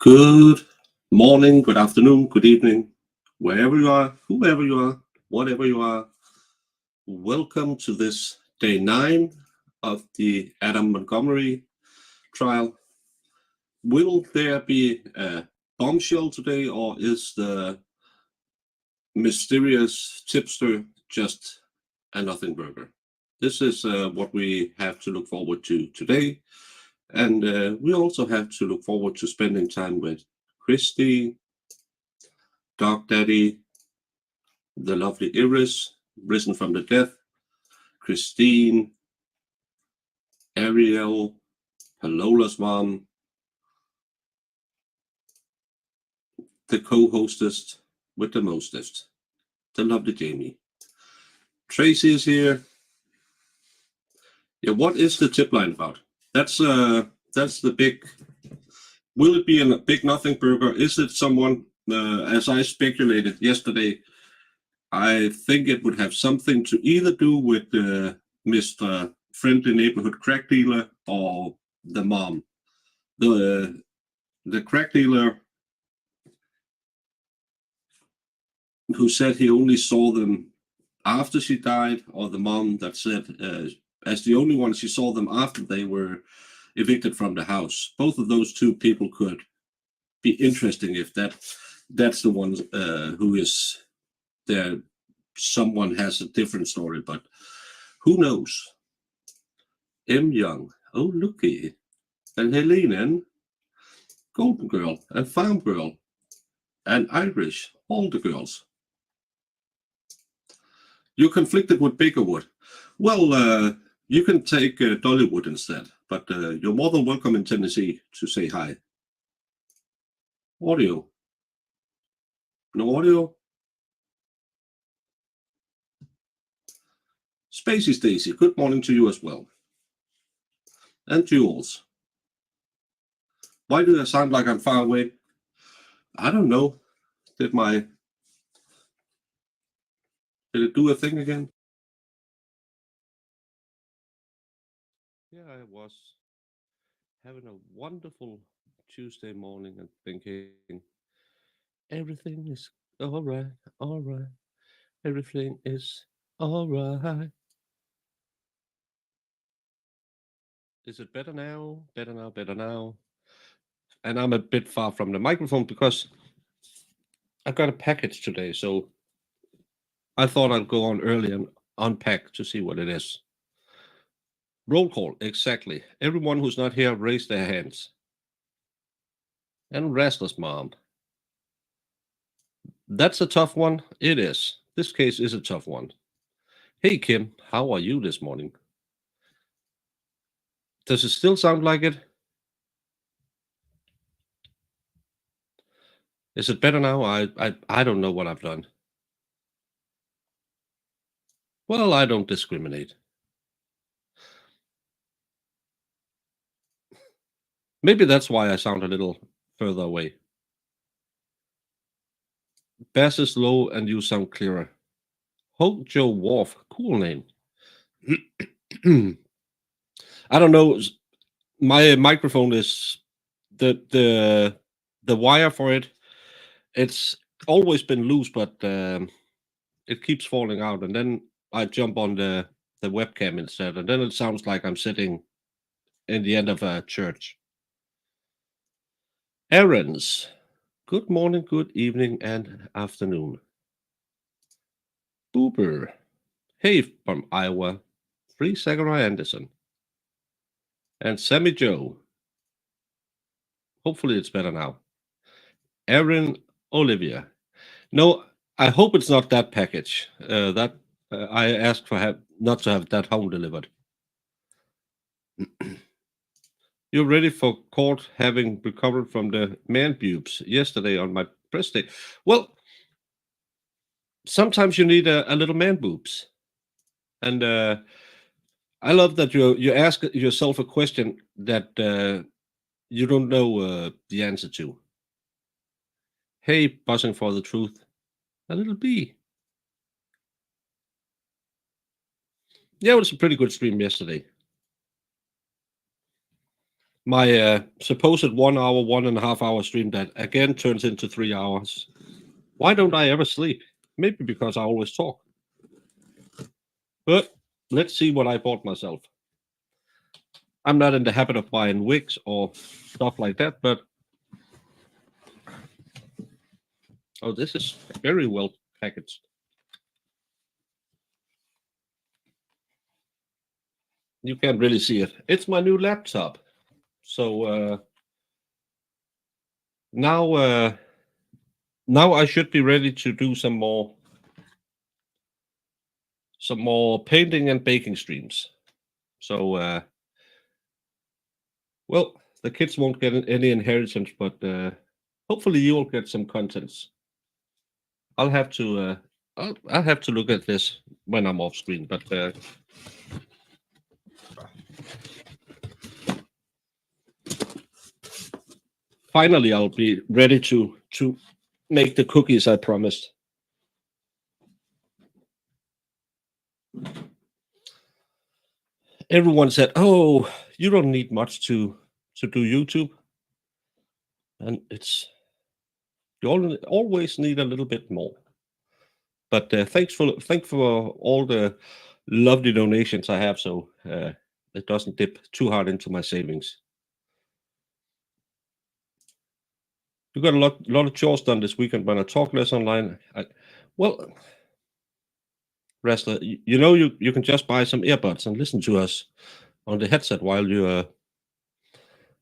Good morning, good afternoon, good evening, wherever you are, whoever you are, whatever you are. Welcome to this day 9 of the Adam Montgomery trial. Will there be a bombshell today, or is the mysterious tipster just a nothing burger? This is what we have to look forward to today. And we also have to look forward to spending time with Christy, Dog Daddy, the lovely Iris, risen from the dead, Christine, Ariel, Palola's mom, the co-hostess with the mostest, the lovely Jamie. Tracy is here. Yeah, what is the tip line about? That's the big. Will it be a big nothing burger? Is it someone? As I speculated yesterday, I think it would have something to either do with Mr. Friendly Neighborhood Crack Dealer or the mom. The crack dealer who said he only saw them after she died, or the mom that said as the only one she saw them after they were evicted from the house. Both of those two people could be interesting if that's the one who is there. Someone has a different story, but who knows? M. Young, oh looky, and Helene, Golden Girl, and Farm Girl, and Irish, all the girls. You're conflicted with Bakerwood. Well, you can take Dollywood instead, but you're more than welcome in Tennessee to say hi. Audio. No audio? Spacey Stacy, good morning to you as well. And Jules. Why do I sound like I'm far away? I don't know. Did it do a thing again? Yeah, I was having a wonderful Tuesday morning and thinking everything is all right, everything is all right. Is it better now? Better now, better now. And I'm a bit far from the microphone because I got a package today, so I thought I'd go on early and unpack to see what it is. Roll call, exactly. Everyone who's not here, raise their hands. And Restless Mom. That's a tough one. It is. This case is a tough one. Hey, Kim, how are you this morning? Does it still sound like it? Is it better now? I don't know what I've done. Well, I don't discriminate. Maybe that's why I sound a little further away. Bass is low and you sound clearer. Hope Joe Wolf, cool name. I don't know. My microphone is the wire for it. It's always been loose, but it keeps falling out, and then I jump on the webcam instead, and then it sounds like I'm sitting in the end of a church. Errands. Good morning, good evening, and afternoon. Boober. Hey from Iowa. Free Zachariah Anderson. And Sammy Joe. Hopefully it's better now. Erin Olivia. No, I hope it's not that package. I asked for not to have that home delivered. You're ready for court, having recovered from the man pubes yesterday on my press day. Well, sometimes you need a little man boobs, and I love that you ask yourself a question that you don't know the answer to. Hey, buzzing for the truth, a little bee. Yeah, it was a pretty good stream yesterday. My supposed 1 hour, 1.5 hour stream that again turns into 3 hours. Why don't I ever sleep? Maybe because I always talk. But let's see what I bought myself. I'm not in the habit of buying wigs or stuff like that, but oh, this is very well packaged. You can't really see it. It's my new laptop. So now I should be ready to do some more painting and baking streams. So well, the kids won't get any inheritance, but hopefully you will get some contents. I'll have to look at this when I'm off screen, but finally I'll be ready to make the cookies I promised. Everyone said, "Oh, you don't need much to do YouTube," and you always need a little bit more. But thanks for all the lovely donations I have, so it doesn't dip too hard into my savings. You got a lot of chores done this weekend, but I talk less online. Well, Wrestler, you know you can just buy some earbuds and listen to us on the headset while you're,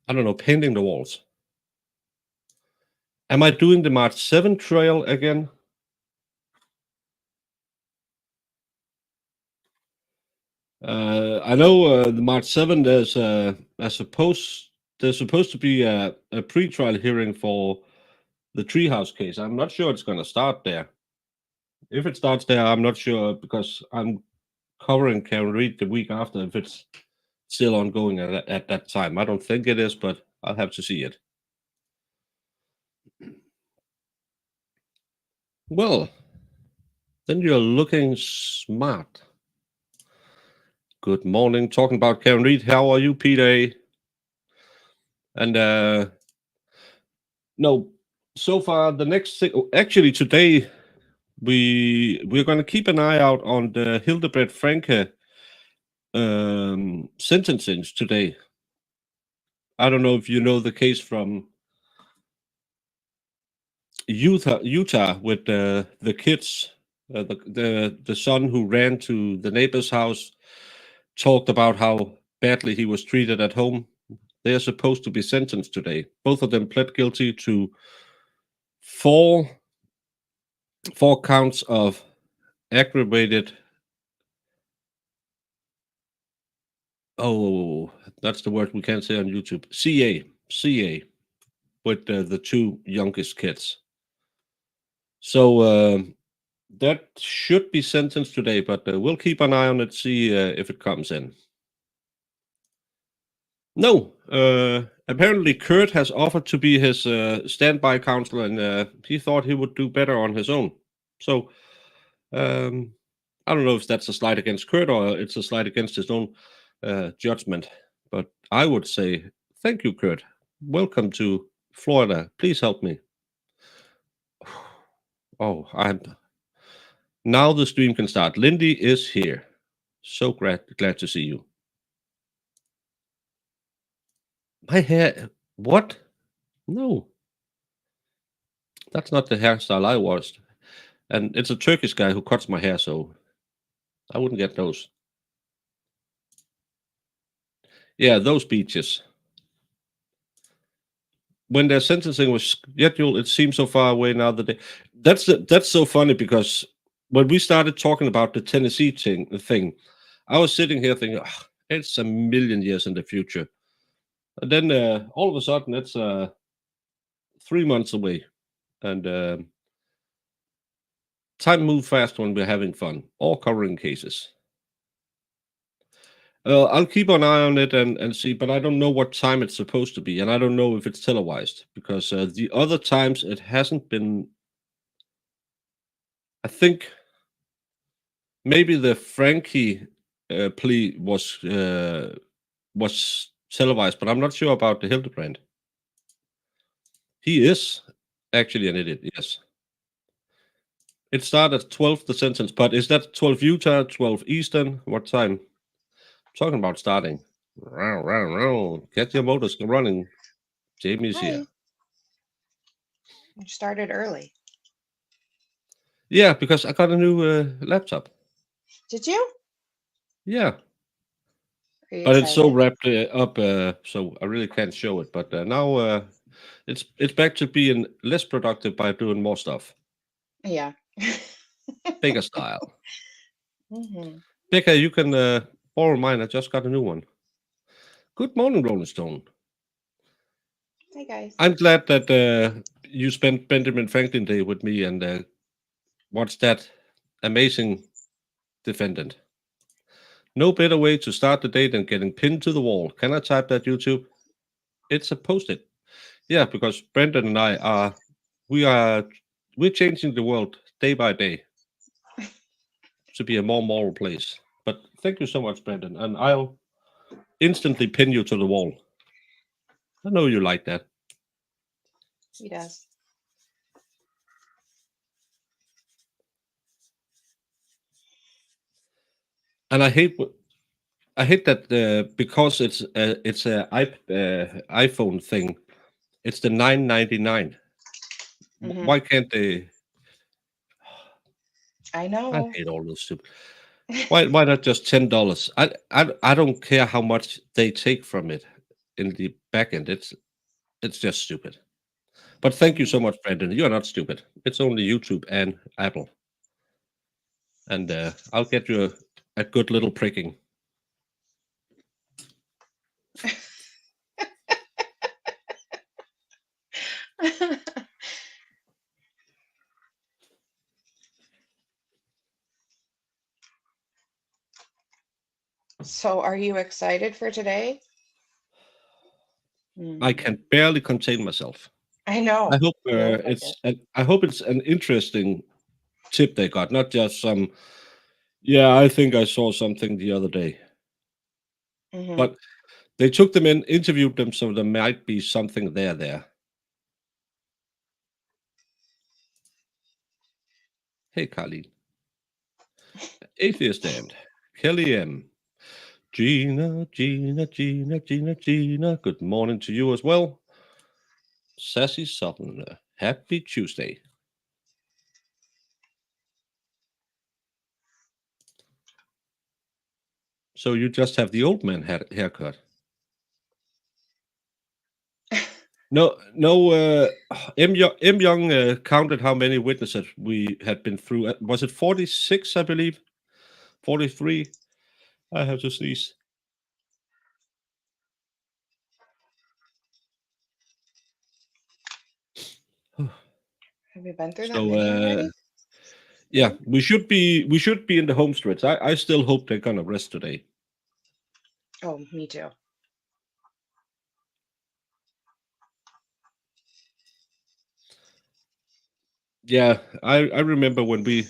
I don't know, painting the walls. Am I doing the March 7 trail again? I know the March 7 there's supposed to be a pre-trial hearing for the Treehouse case. I'm not sure it's going to start there. If it starts there, I'm not sure because I'm covering Karen Reed the week after if it's still ongoing at that time. I don't think it is, but I'll have to see it. Well, then you're looking smart. Good morning. Talking about Karen Reed. How are you, Peter? And no, so far the next actually today we're going to keep an eye out on the Hildebrandt Franke sentencings today. I don't know if you know the case from Utah with the kids, the son who ran to the neighbor's house, talked about how badly he was treated at home. They are supposed to be sentenced today. Both of them pled guilty to four counts of aggravated. Oh, that's the word we can't say on YouTube. CA, with the two youngest kids. So that should be sentenced today, but we'll keep an eye on it, see if it comes in. No, apparently Kurt has offered to be his standby counsel, and he thought he would do better on his own. So I don't know if that's a slight against Kurt or it's a slight against his own judgment, but I would say thank you, Kurt. Welcome to Florida. Please help me. Oh, now the stream can start. Lindy is here. So glad to see you. My hair, what? No, that's not the hairstyle I watched. And it's a Turkish guy who cuts my hair, so I wouldn't get those. Yeah, those beaches. When their sentencing was scheduled, it seems so far away now that that's so funny because when we started talking about the Tennessee thing, I was sitting here thinking, oh, it's a million years in the future. And then all of a sudden, it's 3 months away. And time moves fast when we're having fun or covering cases. I'll keep an eye on it and see, but I don't know what time it's supposed to be, and I don't know if it's televised because the other times it hasn't been. I think maybe the Frankie plea was televised, but I'm not sure about the Hildebrandt. He is actually an idiot, yes. It started at 12, the sentence, but is that 12 Utah, 12 Eastern? What time? Talking about starting. Get your motors running. Jamie's Hi. here. You started early. Yeah, because I got a new laptop. Did you? Yeah. Are you But it's so excited? wrapped up, so I really can't show it. But now it's back to being less productive by doing more stuff. Yeah. Bigger style. Mm-hmm. Becca, you can borrow mine. I just got a new one. Good morning, Rolling Stone. Hey, guys. I'm glad that you spent Benjamin Franklin Day with me and watched that amazing defendant. No better way to start the day than getting pinned to the wall. Can I type that, YouTube? It's a post-it. Yeah, because Brendan and I we're changing the world day by day to be a more moral place. But thank you so much, Brendan, and I'll instantly pin you to the wall. I know you like that. He does. And I hate that because it's a iPhone thing. It's the $9.99. Mm-hmm. Why can't they? I know. I hate all those stupid. Why not just $10? I don't care how much they take from it in the back end. It's just stupid. But thank you so much, Brandon. You are not stupid. It's only YouTube and Apple. And I'll get you a good little pricking. So, are you excited for today? I can barely contain myself. I know. I hope You look like I hope it's an interesting tip they got, not just some. Yeah, I think I saw something the other day. Mhm. But they took them in, interviewed them, so there might be something there. Hey, Carlene. Atheist and Kelly M. Gina. Good morning to you as well. Sassy Southerner. Happy Tuesday. So you just have the old man haircut. No. M. Young counted how many witnesses we had been through. Was it 46, I believe? 43? I have to sneeze. Have you been through that many already? Yeah, we should be in the home stretch. I still hope they're gonna rest today. Oh, me too. Yeah, I remember when we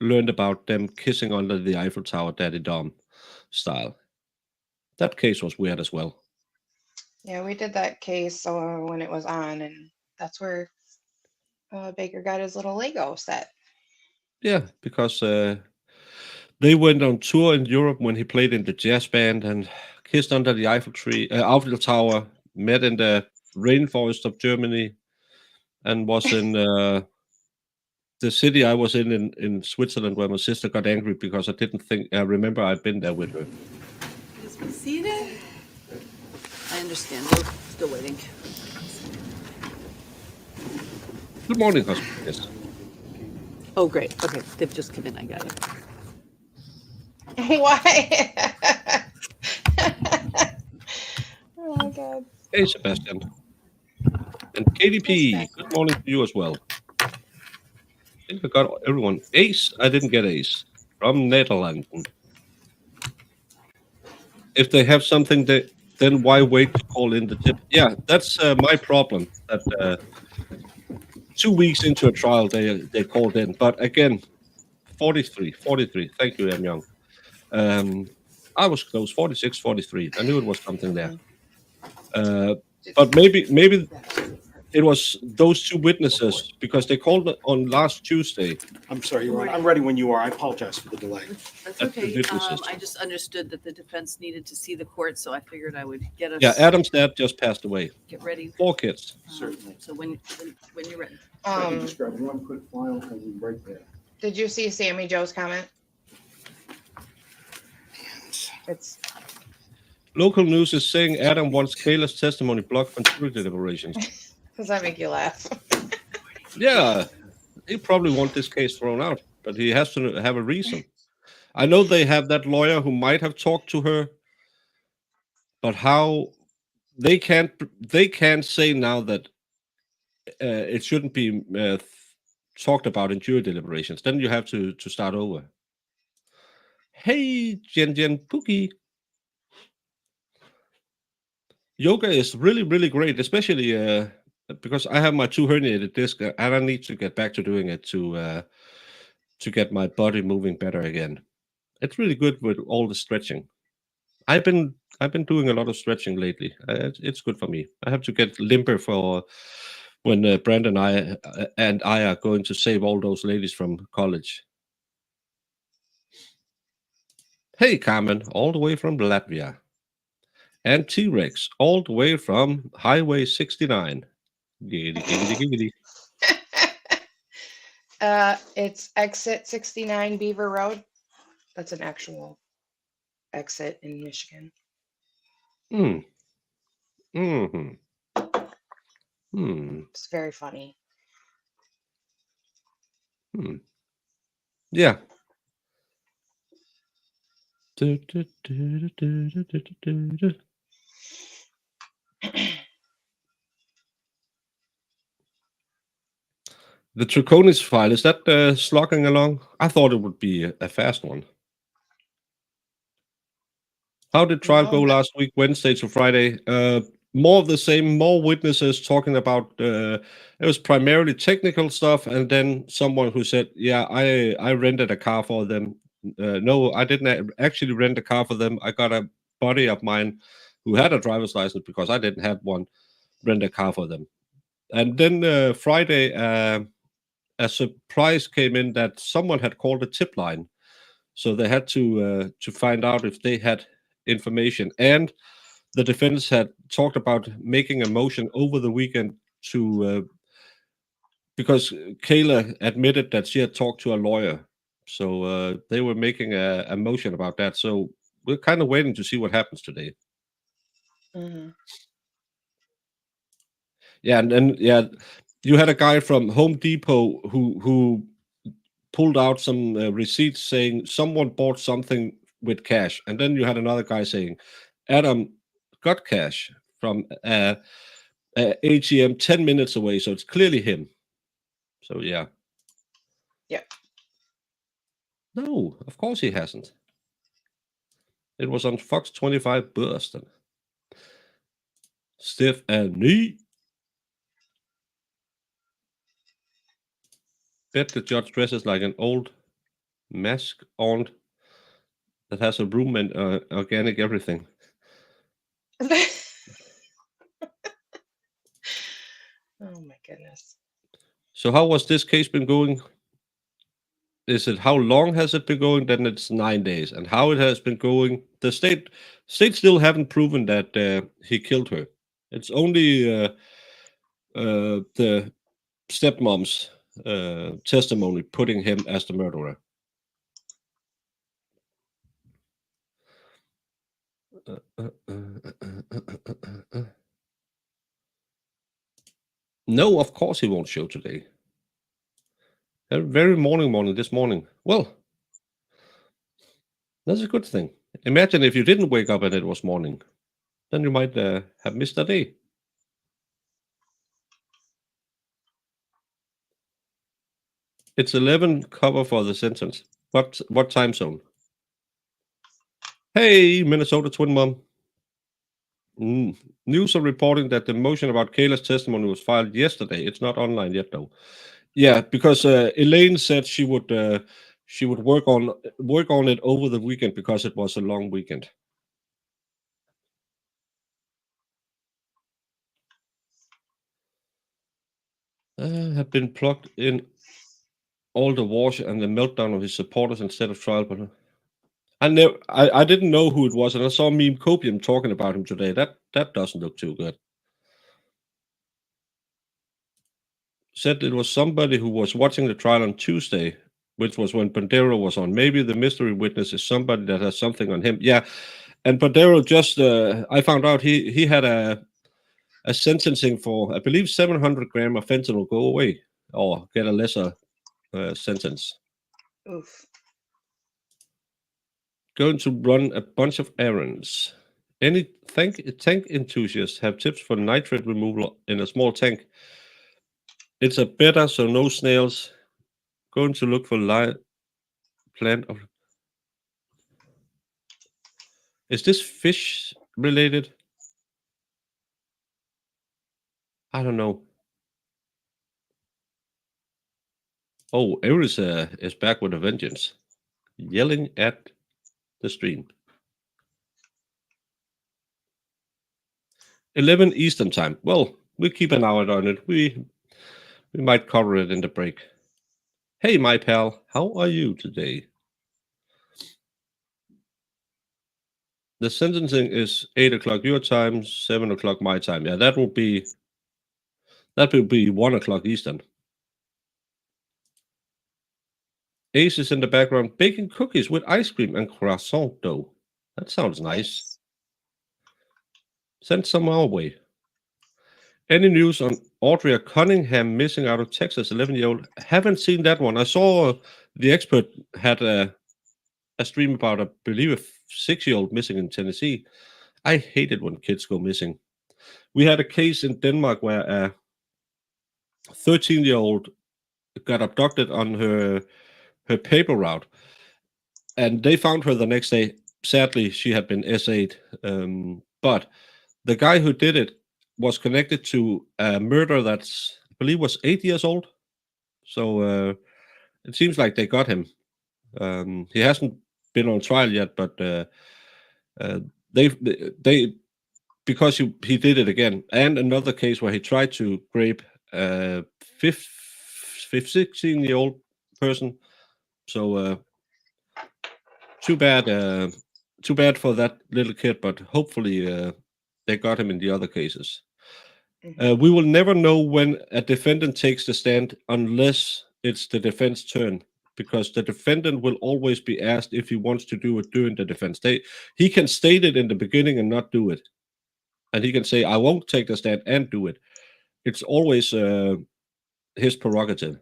learned about them kissing under the Eiffel Tower, Daddy Dom style. That case was weird as well. Yeah, we did that case when it was on, and that's where Baker got his little Lego set. Yeah, because they went on tour in Europe when he played in the jazz band and kissed under the Eiffel Tower, met in the rainforest of Germany, and was in the city I was in Switzerland, where my sister got angry because I didn't remember I'd been there with her. Please be seated. I understand. We're still waiting. Good morning, husband. Yes. Oh, great. Okay, they've just come in. I got it. Why? Oh my God. Hey, Sebastian. And KDP, good morning to you as well. I think I got everyone. Ace, I didn't get Ace. From Netherlands. If they have something, then why wait to call in the tip? Yeah, that's my problem. That 2 weeks into a trial, they called in. But again, 43. Thank you, M. Young. I was close, 46, 43. I knew it was something there. But maybe it was those two witnesses because they called on last Tuesday. I'm sorry, Your Honor. I'm ready when you are. I apologize for the delay. That's At the okay. witnesses. I just understood that the defense needed to see the court, so I figured I would get us. Yeah, Adam's dad just passed away. Get ready. 4 kids. Certainly. So when you're ready. Just grab one quick file and be right there. Did you see Sammy Joe's comment? It's Local news is saying Adam wants Kayla's testimony blocked from jury deliberations. Does that make you laugh? Yeah, he probably want this case thrown out, but he has to have a reason. I know they have that lawyer who might have talked to her, but how they can't say now that it shouldn't be talked about in jury deliberations. Then you have to start over. Hey, Jen Pookie. Yoga is really, really great, especially because I have my 2 herniated discs and I need to get back to doing it to get my body moving better again. It's really good with all the stretching. I've been doing a lot of stretching lately. It's good for me. I have to get limber for when Brandon and I are going to save all those ladies from college. Hey, Carmen, all the way from Latvia. And T-Rex, all the way from Highway 69. Giggity, giggity, giggity. It's exit 69 Beaver Road. That's an actual exit in Michigan. Hmm. Hmm. Hmm. It's very funny. Hmm. Yeah. The Triconis file, is that slogging along? I thought it would be a fast one. How did trial go last week, Wednesday to Friday? More of the same, more witnesses talking about, it was primarily technical stuff, and then someone who said, yeah, I rented a car for them. No, I didn't actually rent a car for them. I got a buddy of mine who had a driver's license because I didn't have one, rent a car for them. And then Friday, a surprise came in that someone had called a tip line. So they had to find out if they had information. And the defense had talked about making a motion over the weekend to because Kayla admitted that she had talked to a lawyer. So they were making a motion about that. So we're kind of waiting to see what happens today. Mhm. Yeah, and then you had a guy from Home Depot who pulled out some receipts saying someone bought something with cash, and then you had another guy saying Adam got cash from ATM 10 minutes away, so it's clearly him. So yeah. No, of course he hasn't. It was on Fox 25 Boston. Stiff and knee. Bet the judge dresses like an old mask aunt that has a room and organic everything. Oh my goodness. So how was this case been going? Is it how long has it been going? Then it's 9 days. And how it has been going, the state still haven't proven that he killed her. It's only the stepmom's testimony putting him as the murderer. No, of course he won't show today. Very morning this morning. Well, that's a good thing. Imagine if you didn't wake up and it was morning. Then you might have missed a day. It's 11 cover for the sentence. What time zone? Hey, Minnesota Twin Mom. News are reporting that the motion about Kayla's testimony was filed yesterday. It's not online yet, though. Yeah, because Elaine said she would work on it over the weekend because it was a long weekend. have been plugged in all the wash and the meltdown of his supporters instead of trial. But I didn't know who it was, and I saw Meme Copium talking about him today. That doesn't look too good. Said it was somebody who was watching the trial on Tuesday, which was when Bandero was on. Maybe the mystery witness is somebody that has something on him. Yeah, and Bandero just I found out he had a sentencing for, I believe, 700 grams of fentanyl go away or get a lesser sentence. Oof. Going to run a bunch of errands. Any tank enthusiasts have tips for nitrate removal in a small tank? It's a better, so no snails. Going to look for plant of. Is this fish related? I don't know. Oh, Eris is back with a vengeance, yelling at the stream. 11 Eastern time. Well, we'll keep an eye on it. We might cover it in the break. Hey, my pal, how are you today? The sentencing is 8 o'clock your time, 7 o'clock my time. Yeah, that will be 1 o'clock Eastern. Ace is in the background baking cookies with ice cream and croissant dough. That sounds nice. Send some our way. Any news on Audrey Cunningham missing out of Texas, 11-year-old? Haven't seen that one. I saw the expert had a stream about, I believe, a 6-year-old missing in Tennessee. I hate it when kids go missing. We had a case in Denmark where a 13-year-old got abducted on her paper route, and they found her the next day. Sadly, she had been SA'd, but the guy who did it was connected to a murder that's, I believe, was 8 years old. So it seems like they got him. He hasn't been on trial yet, but they because he did it again. And another case where he tried to rape a 16-year-old person. So too bad for that little kid, but hopefully they got him in the other cases. Mhm. We will never know when a defendant takes the stand unless it's the defense turn, because the defendant will always be asked if he wants to do it during the defense. He can state it in the beginning and not do it. And he can say, I won't take the stand and do it. It's always his prerogative.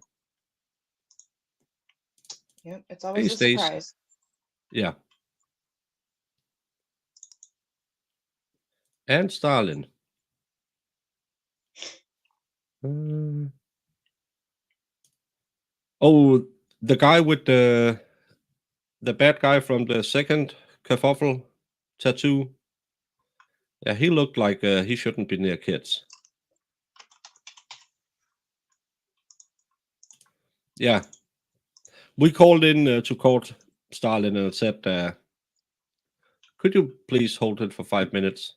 Yep, it's always a Stays. surprise. Yeah. And Stalin. Oh, the guy with the bad guy from the second kerfuffle tattoo. Yeah, he looked like he shouldn't be near kids. Yeah. We called in to court Stalin and said, could you please hold it for 5 minutes?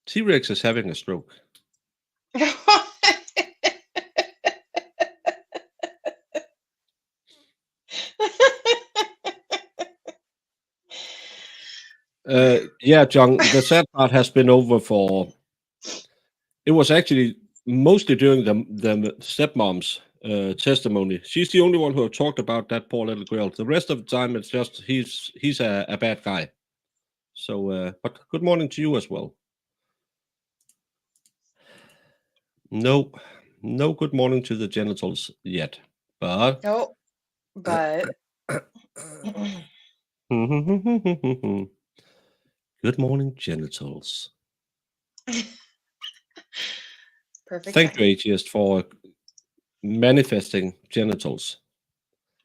T-Rex is having a stroke. Yeah, John, the sad part has been over for. It was actually mostly during the stepmom's testimony. She's the only one who have talked about that poor little girl. The rest of the time, it's just he's a bad guy. So, but good morning to you as well. No good morning to the genitals yet, but. Nope. But Good morning, genitals. perfect. Thank timing. you, ATS, for manifesting genitals.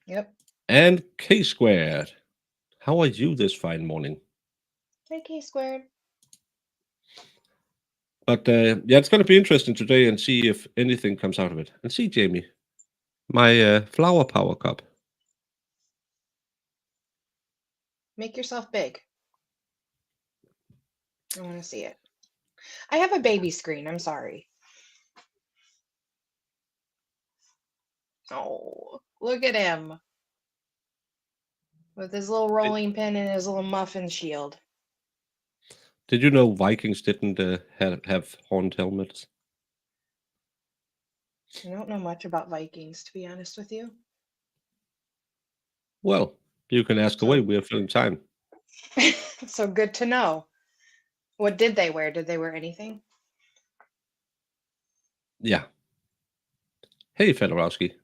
Yep. And K squared. How are you this fine morning? K squared. But yeah, it's going to be interesting today and see if anything comes out of it. And see, Jamie, my flower power cup. Make yourself big. I want to see it. I have a baby screen. I'm sorry. Oh, look at him with his little rolling pin and his little muffin shield. Did you know Vikings didn't have horned helmets? I don't know much about Vikings, to be honest with you. Well, you can ask away. We are filling time. So good to know. What did they wear? Did they wear anything? Yeah. Hey, Fedorowski.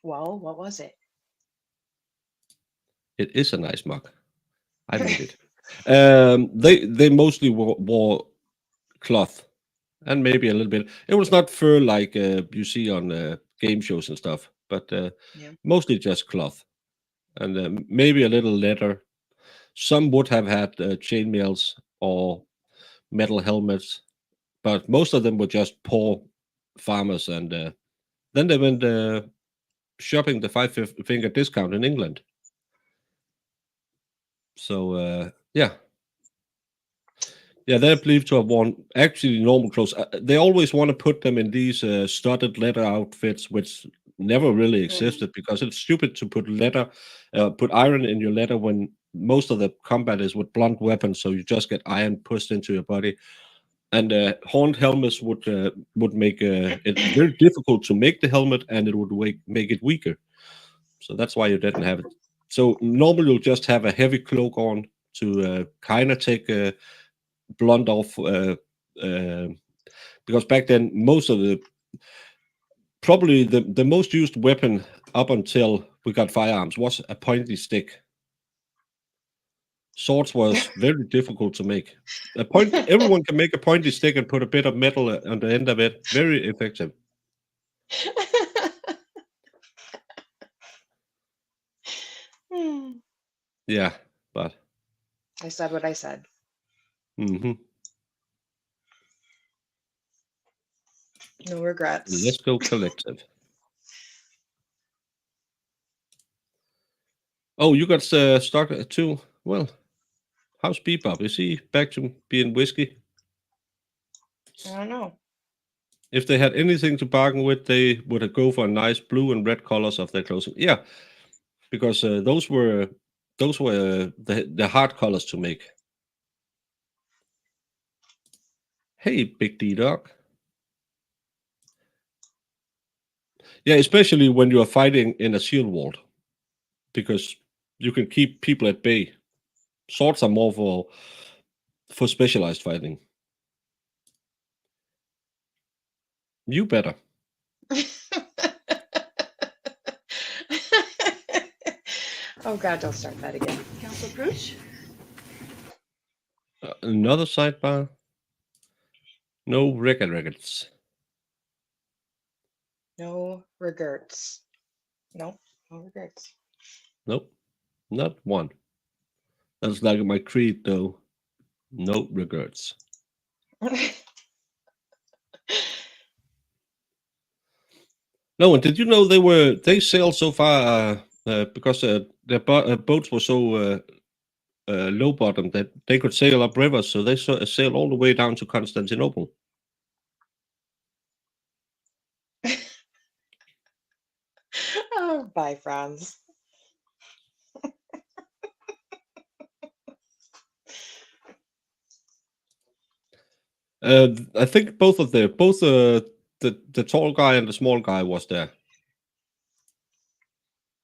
Well, what was it? It is a nice mug. I made it. They mostly wore cloth, and maybe a little bit. It was not fur like you see on game shows and stuff, but Yeah. mostly just cloth, and maybe a little leather. Some would have had chainmails or metal helmets, but most of them were just poor farmers, and then they went shopping the five-finger discount in England. So yeah, they're believed to have worn actually normal clothes. They always want to put them in these studded leather outfits, which never really existed because it's stupid to put put iron in your leather when most of the combat is with blunt weapons, so you just get iron pushed into your body. And horned helmets would make it very difficult to make the helmet, and it would make it weaker. So that's why you didn't have it. So normally you'll just have a heavy cloak on to kind of take blunt off, because back then probably the most used weapon up until we got firearms was a pointy stick. Swords was very difficult to make. Everyone can make a pointy stick and put a bit of metal on the end of it. Very effective. Yeah, but I said what I said. mm-hmm. No regrets. Let's go collective. Oh, you got stuck too. Well, how's Bebop? Is he back to being whiskey? I don't know. If they had anything to bargain with, they would go for nice blue and red colors of their clothing. Yeah, because those were the hard colors to make. Hey, Big D Dog. Yeah, especially when you are fighting in a shield wall, because you can keep people at bay. Swords are more for specialized fighting. You better. Oh God, don't start that again. Council Pruch? Another sidebar. No regrets. No regrets. Nope, no regrets. Nope, not one. That's like my creed, though. No regrets. No, and did you know they sailed so far because their boats were so low bottom that they could sail up rivers, so they sailed all the way down to Constantinople. Oh, bye, Franz. I think both the tall guy and the small guy was there.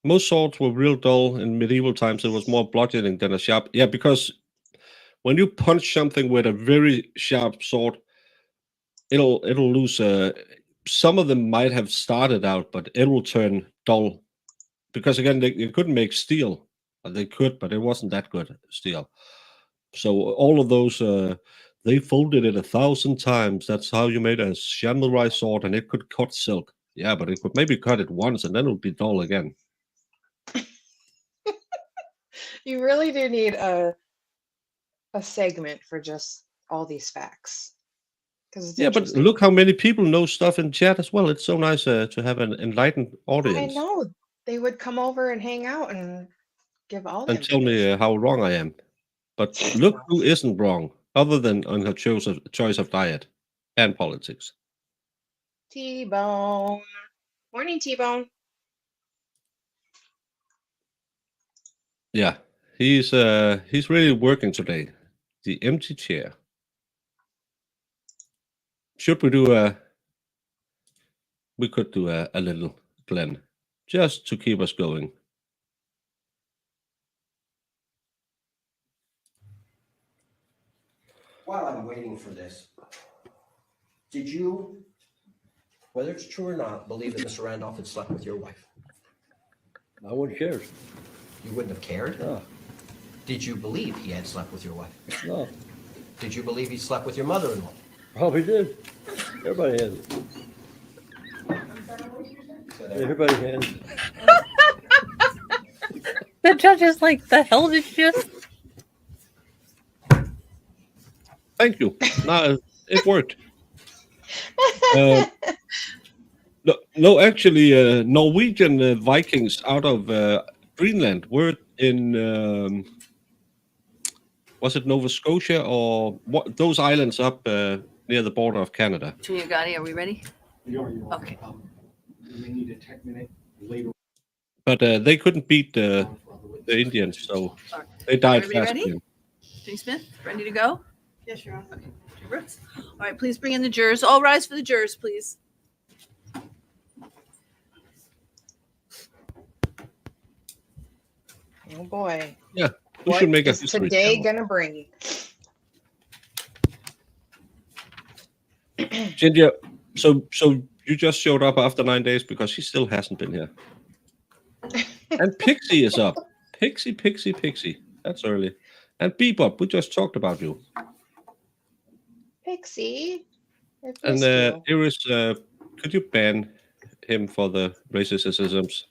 Most swords were real dull in medieval times. It was more bludgeoning than a sharp. Yeah, because when you punch something with a very sharp sword, it'll lose. Some of them might have started out, but it will turn dull. Because again, they couldn't make steel. They could, but it wasn't that good steel. So all of those, they folded it 1,000 times. That's how you made a samurai sword, and it could cut silk. Yeah, but it could maybe cut it once, and then it would be dull again. You really do need a segment for just all these facts. Yeah, but look how many people know stuff in chat as well. It's so nice to have an enlightened audience. I know. They would come over and hang out and give all the and tell me how wrong I am. But look who isn't wrong. other than on her choice of diet and politics. T-Bone. Morning, T-Bone. Yeah, he's really working today. The empty chair. Should we do we could do a little Glenn, just to keep us going. While I'm waiting for this, did you, whether it's true or not, believe that Mr. Randolph had slept with your wife? I wouldn't care. You wouldn't have cared? No, Did you believe he had slept with your wife? no, Did you believe he slept with your mother-in-law? probably did. Everybody has it. Everybody has it. The judge is like, the hell did you just? Thank you. No, it worked. No, actually, Norwegian Vikings out of Greenland were in, was it Nova Scotia or what? Those islands up near the border of Canada. Junior Gotti, are we ready? You are. Okay. You may need a tech minute later. But they couldn't beat the Indians, so they died Everybody fast. ready? Jenny Smith, ready to go? Yes, Your Honor. Okay. Brooks. All right, please bring in the jurors. All rise for the jurors, please. Oh boy. Yeah, we What should make a is history today channel. gonna bring? Ginger, so you just showed up after 9 days because she still hasn't been here. And Pixie is up. Pixie. That's early. And Bebop, we just talked about you. Pixie. I've And missed you. Iris, could you ban him for the racisms?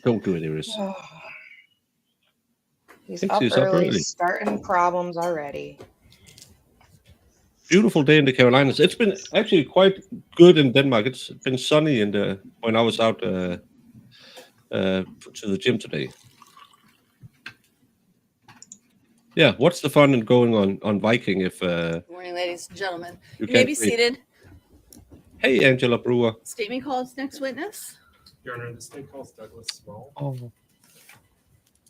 Don't do it, Iris. Oh. He's Pixie's up up early, early. starting problems already. Beautiful day in the Carolinas. It's been actually quite good in Denmark. It's been sunny when I was out to the gym today. Yeah, what's the fun in going on Viking if Good morning, ladies and gentlemen. you You may can't be wait? seated. Hey, Angela Brewer. State me call's next witness. Your Honor, the state calls Douglas Small. Oh.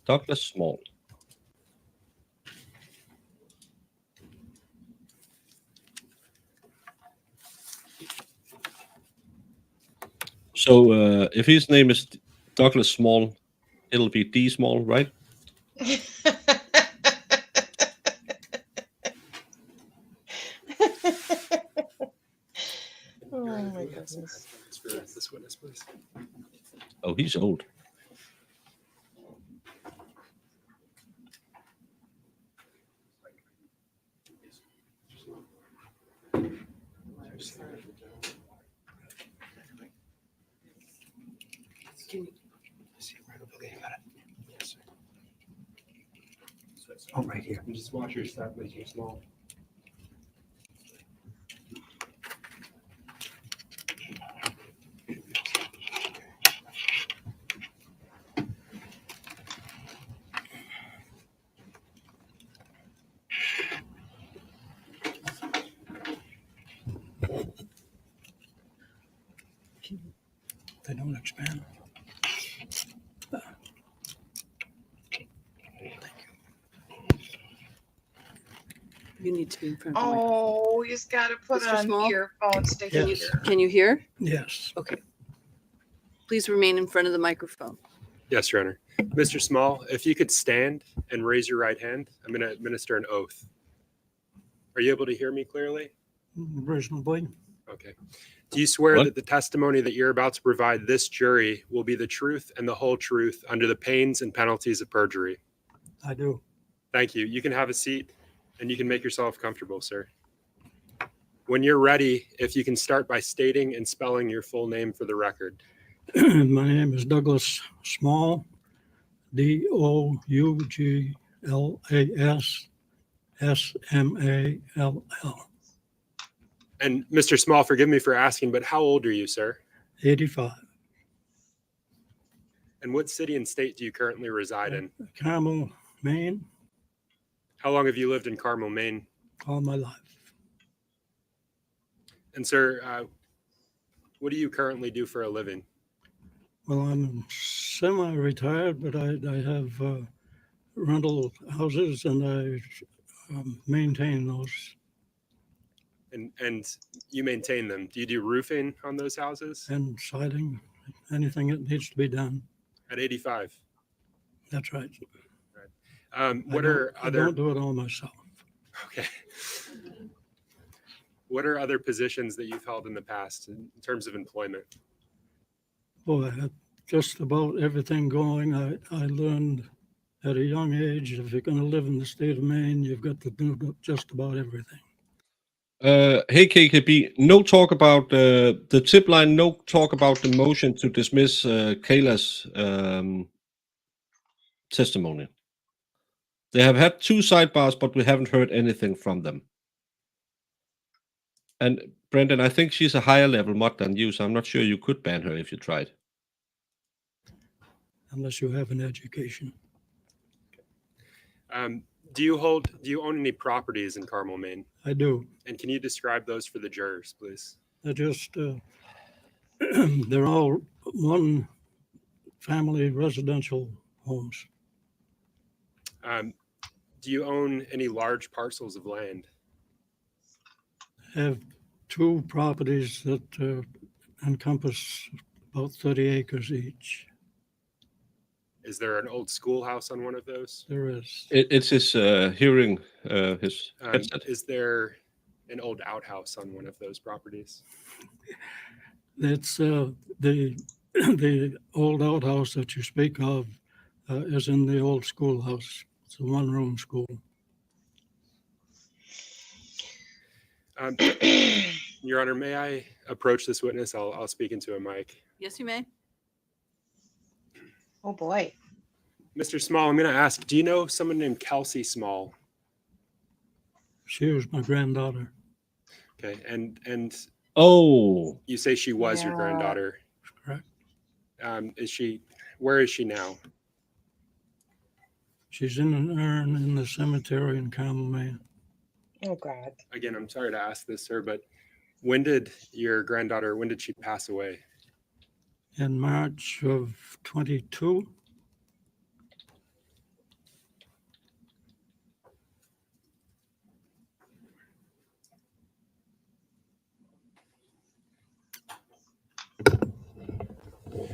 Douglas Small. So if his name is Douglas Small, it'll be D Small, right? Oh my goodness. For this witness, please. Oh, he's old. Oh, right here. And just watch your step, Mr. Small. They don't expand. You need to be in front of the microphone. Oh, you just gotta put Mr. on Small? earphones to Can hear. you, can you hear? Yes. Okay. Please remain in front of the microphone. Yes, Your Honor. Mr. Small, if you could stand and raise your right hand, I'm going to administer an oath. Are you able to hear me clearly? Reasonably. Okay. Do you swear What? that the testimony that you're about to provide this jury will be the truth and the whole truth under the pains and penalties of perjury? I do. Thank you. You can have a seat and you can make yourself comfortable, sir. When you're ready, if you can start by stating and spelling your full name for the record. My name is Douglas Small, Douglas Small. And Mr. Small, forgive me for asking, but how old are you, sir? 85. And what city and state do you currently reside in? Carmel, Maine. How long have you lived in Carmel, Maine? all my life. And sir, what do you currently do for a living? Well, I'm semi-retired, but I have rental houses and I maintain those. And you maintain them. Do you do roofing on those houses? And siding, anything that needs to be done. At 85. That's right. What are I other? don't do it all myself. Okay. What are other positions that you've held in the past in terms of employment? Boy, just about everything going. I learned at a young age, if you're going to live in the state of Maine, you've got to do just about everything. Hey KKB, no talk about the tip line, no talk about the motion to dismiss Kayla's testimony. They have had 2 sidebars, but we haven't heard anything from them. And Brendan, I think she's a higher level mod than you, so I'm not sure you could ban her if you tried. Unless you have an education. Do you own any properties in Carmel, Maine? I do. And can you describe those for the jurors, please? They're just, they're all one family residential homes. Do you own any large parcels of land? Have 2 properties that encompass about 30 acres each. Is there an old schoolhouse on one of those? There is. It's his hearing, his headset. Is there an old outhouse on one of those properties? It's the old outhouse that you speak of is in the old schoolhouse. It's a 1-room school. Your Honor, may I approach this witness? I'll speak into a mic. Yes, you may. Oh, boy. Mr. Small, I'm going to ask, do you know someone named Kelsey Small? She was my granddaughter. Okay, and Oh, you say she was your Yeah. granddaughter. Correct. Where is she now? She's in an urn in the cemetery in Carmel, Maine. Oh, God. Again, I'm sorry to ask this, sir, but when did she pass away? In March of 22.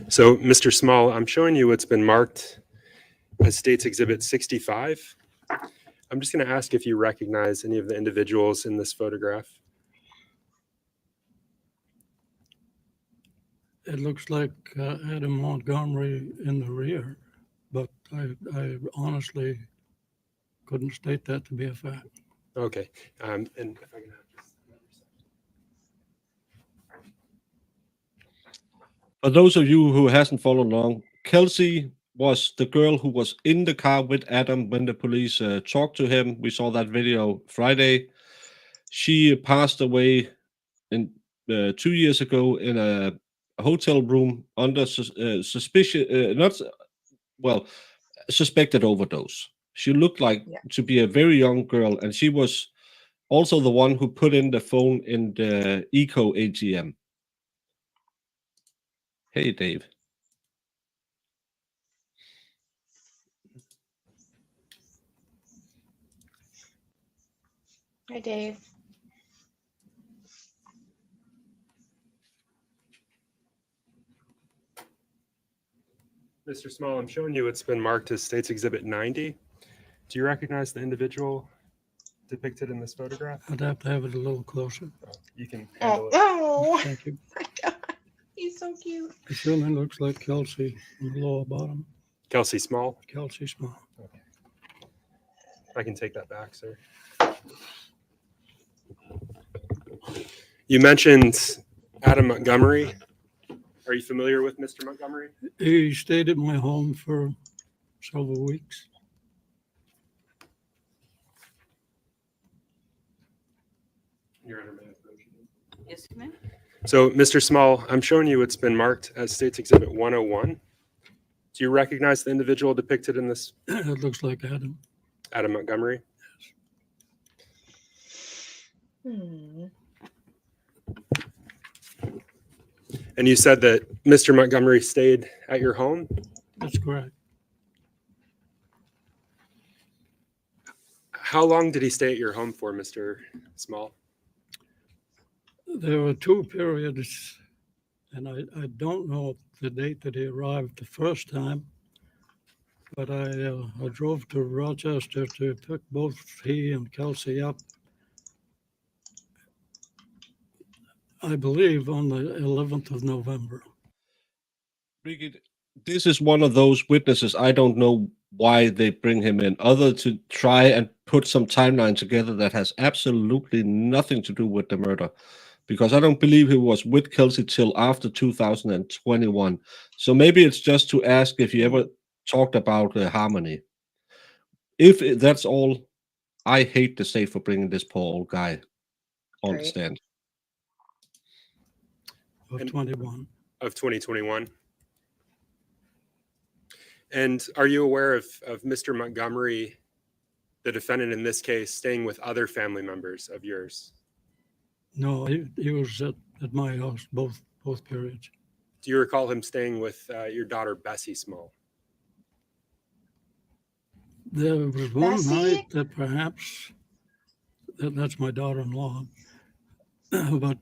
So, Mr. Small, I'm showing you what's been marked as State's Exhibit 65. I'm just going to ask if you recognize any of the individuals in this photograph. It looks like Adam Montgomery in the rear, but I honestly couldn't state that to be a fact. Okay. And if I can have just another second. for those of you who hasn't followed along, Kelsey was the girl who was in the car with Adam when the police talked to him. We saw that video Friday. She passed away 2 years ago in a hotel room under suspected overdose. She looked like to be a very young girl, and she was also the one who put in the phone in the Eco ATM. Hey, Dave. Hi, Dave. Mr. Small, I'm showing you it's been marked as State's Exhibit 90. Do you recognize the individual depicted in this photograph? I'd have to have it a little closer. You can handle Oh, it. Thank you. my God. He's so cute. It certainly looks like Kelsey in the lower bottom. Kelsey Small. Kelsey Small. I can take that back, sir. You mentioned Adam Montgomery. Are you familiar with Mr. Montgomery? He stayed at my home for several weeks. Your Honor, may I approach you? Yes, you may. So, Mr. Small, I'm showing you it's been marked as State's Exhibit 101. Do you recognize the individual depicted in this? It looks like Adam. Adam Montgomery? Hmm. And you said that Mr. Montgomery stayed at your home? That's correct. How long did he stay at your home for, Mr. Small? There were two periods, and I don't know the date that he arrived the first time, but I drove to Rochester to pick both he and Kelsey up, I believe, on the 11th of November. Brigitte, this is one of those witnesses. I don't know why they bring him in, other to try and put some timeline together that has absolutely nothing to do with the murder. Because I don't believe he was with Kelsey till after 2021. So maybe it's just to ask if you ever talked about harmony. If that's all, I hate the state for bringing this poor old guy on the Right. stand. Of And- 21. Of 2021. And are you aware of Mr. Montgomery, the defendant in this case, staying with other family members of yours? No, he was at my house both periods. Do you recall him staying with your daughter, Bessie Small? There was one Bessie? night that perhaps, that's my daughter-in-law, but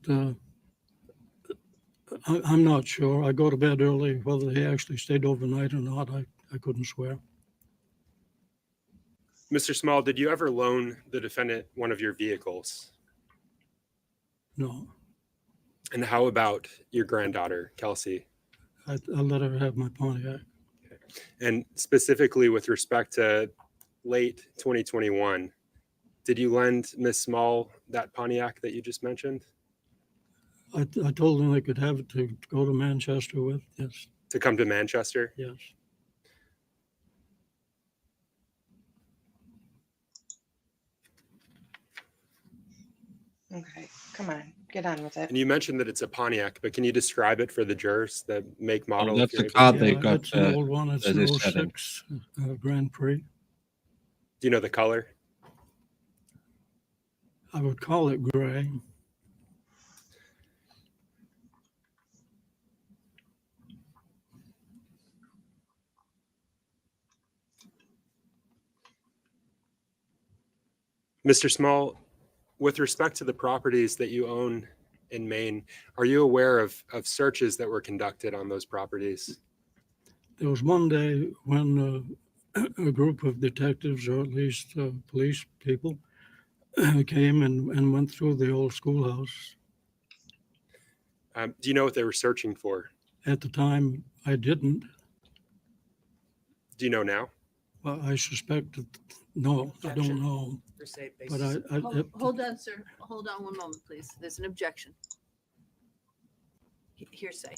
I'm not sure. I go to bed early. Whether he actually stayed overnight or not, I couldn't swear. Mr. Small, did you ever loan the defendant one of your vehicles? No, And how about your granddaughter, Kelsey? I let her have my Pontiac. And specifically with respect to late 2021, did you lend Miss Small that Pontiac that you just mentioned I told them they could have it to go to Manchester with. Yes, to come to Manchester? yes. Okay, come on, get on with it. And you mentioned that it's a Pontiac, but can you describe it for the jurors, the make, model? that's if you're the able car to? they got. It's an old one. It's that an is set in. 06 Grand Prix. Do you know the color? I would call it gray. Mr. Small, with respect to the properties that you own in Maine, are you aware of searches that were conducted on those properties? There was one day when a group of detectives, or at least police people, came and went through the old schoolhouse. Do you know what they were searching for? At the time, I didn't. Do you know now? Well, I suspect that, no, I don't know. But Hold on, sir. Hold on one moment, please. There's an objection. Hearsay.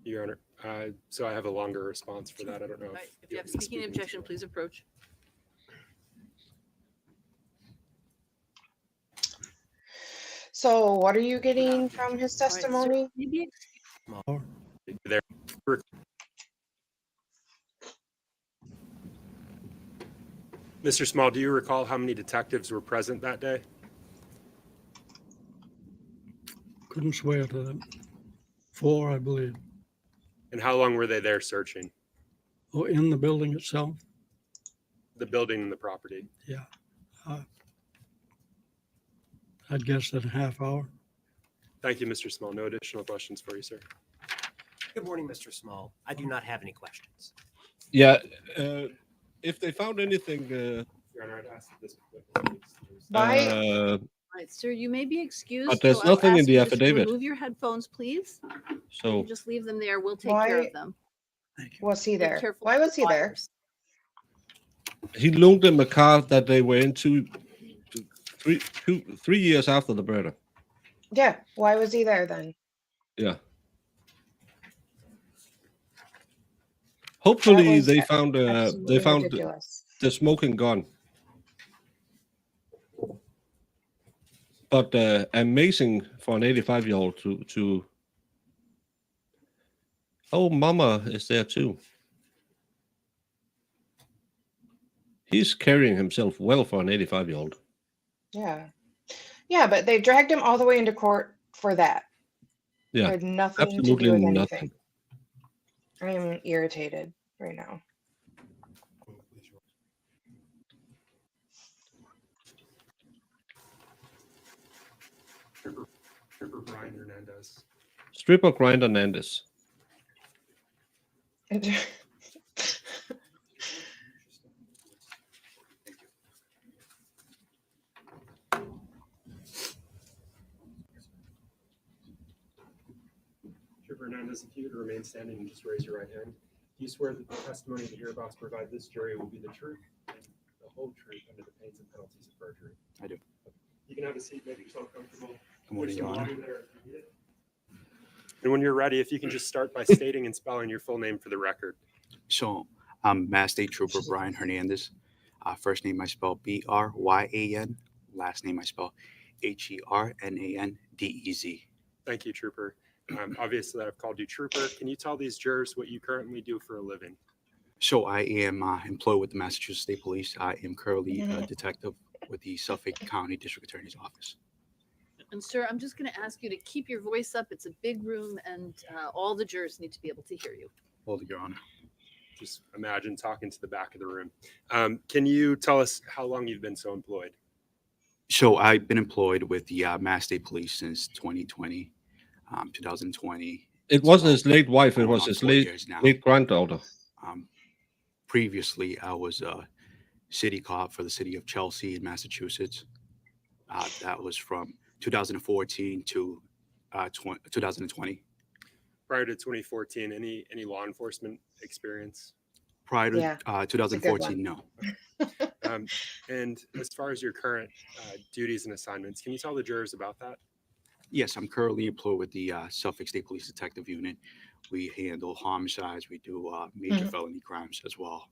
Your Honor, so I have a longer response for that. I don't know. All right, if you have a speaking objection, please approach. So what are you getting from his All right, sir, testimony? maybe There. Mr. Small, do you recall how many detectives were present that day? Couldn't swear to them. 4, I believe. And how long were they there searching Oh, in the building itself? the building and the property? Yeah. I'd guess that a half hour. Thank you, Mr. Small. No additional questions for you, sir. Good morning, Mr. Small. I do not have any questions. Yeah, if they found anything, Your Honor, I'd ask this. Why? All right, sir, you may be excused. But there's so I'll nothing in ask the you to affidavit. Remove your headphones, please. so Just leave them there. We'll take care Why- of them. Was he Be there? careful Why with was the he there? wires. he loaned them a car that they were into 3 years after the murder. Yeah, why was he there then? Yeah. Hopefully was they found Absolutely the, ridiculous. the smoking gun. But amazing for an 85-year-old to. Oh, Mama is there too. He's carrying himself well for an 85-year-old. Yeah. Yeah, but they dragged him all the way into court for that. Yeah, It had nothing to absolutely do with nothing. anything. I am irritated right now. Trooper Brian Hernandez. Stripper grind Hernandez. Trooper Hernandez, if you would remain standing and just raise your right hand. Do you swear that the testimony that you're about to provide this jury will be the truth and the whole truth under the pains and penalties of perjury? I do. You can have a seat, make yourself comfortable. Good morning, Your Honor. And when you're ready, if you can just start by stating and spelling your full name for the record. So I'm Mass State Trooper Brian Hernandez. First name I spell Bryan. Last name I spell Hernandez. Thank you, Trooper. Obviously, I've called you Trooper. Can you tell these jurors what you currently do for a living? So I am employed with the Massachusetts State Police. I am currently a detective with the Suffolk County District Attorney's Office. And sir, I'm just going to ask you to keep your voice up. It's a big room, and all the jurors need to be able to hear you. Hold it, Your Honor. Just imagine talking to the back of the room. Can you tell us how long you've been so employed? So I've been employed with the Mass State Police since 2020, 2020. It wasn't his late wife, it was Around his 4 late years now. granddaughter. Previously, I was a city cop for the city of Chelsea in Massachusetts. That was from 2014 to 2020. Prior to 2014, any law enforcement experience? Prior to Yeah, 2014, no. And as far as your current duties and assignments, can you tell the jurors about that? Yes, I'm currently employed with the Suffolk State Police Detective Unit. We handle homicides. We do major felony crimes as well.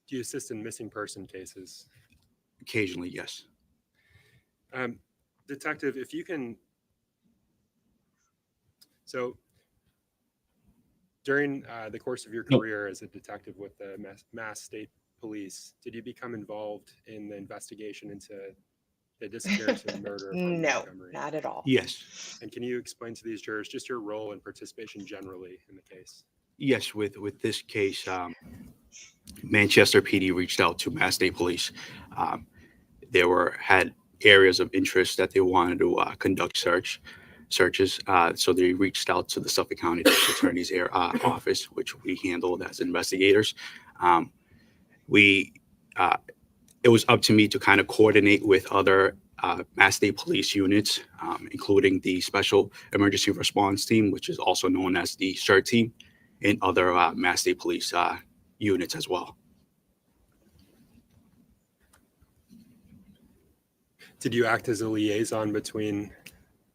Do you assist in missing person cases? Occasionally, yes. Detective, if you can. So during the course of your career as a detective with the Mass State Police, did you become involved in the investigation into the disappearance and murder of Adam No, Montgomery? not at all. Yes. And can you explain to these jurors just your role and participation generally in the case? Yes, with this case, Manchester PD reached out to Mass State Police. They had areas of interest that they wanted to conduct searches. So they reached out to the Suffolk County District Attorney's office, which we handled as investigators. It was up to me to kind of coordinate with other Mass State Police units, including the Special Emergency Response Team, which is also known as the SIRT team, and other Mass State Police units as well. Did you act as a liaison between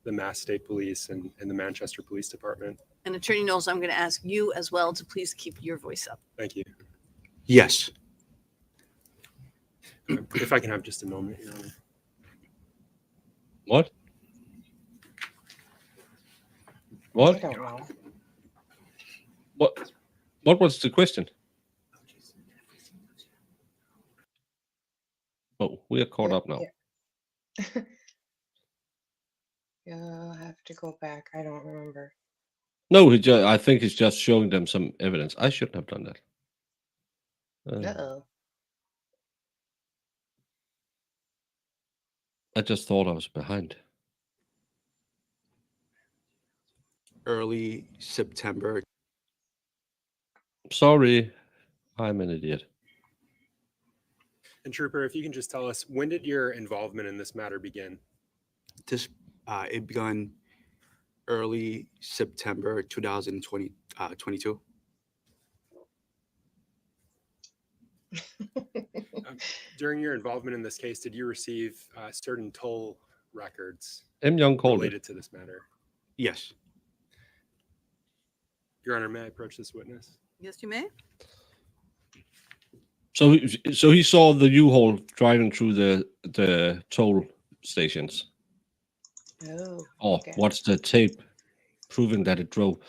the Mass State Police and the Manchester Police Department? And Attorney Knowles, I'm going to ask you as well to please keep your voice up. Thank you. Yes. If I can have just a moment, Your Honor. What? I What? don't know. What was the question? Oh, we are caught up now. You'll have to go back. I don't remember. No, I think he's just showing them some evidence. I shouldn't have done that. Uh-oh. I just thought I was behind. Early September. Sorry, I'm an idiot. And Trooper, if you can just tell us, when did your involvement in this matter begin? It began early September 2022. During your involvement in this case, did you receive certain toll records M. Young called it. related to this matter? Yes. Your Honor, may I approach this witness? Yes, you may. So he saw the U-Haul driving through the toll stations. Oh. Or Okay. what's the tape proving that it drove?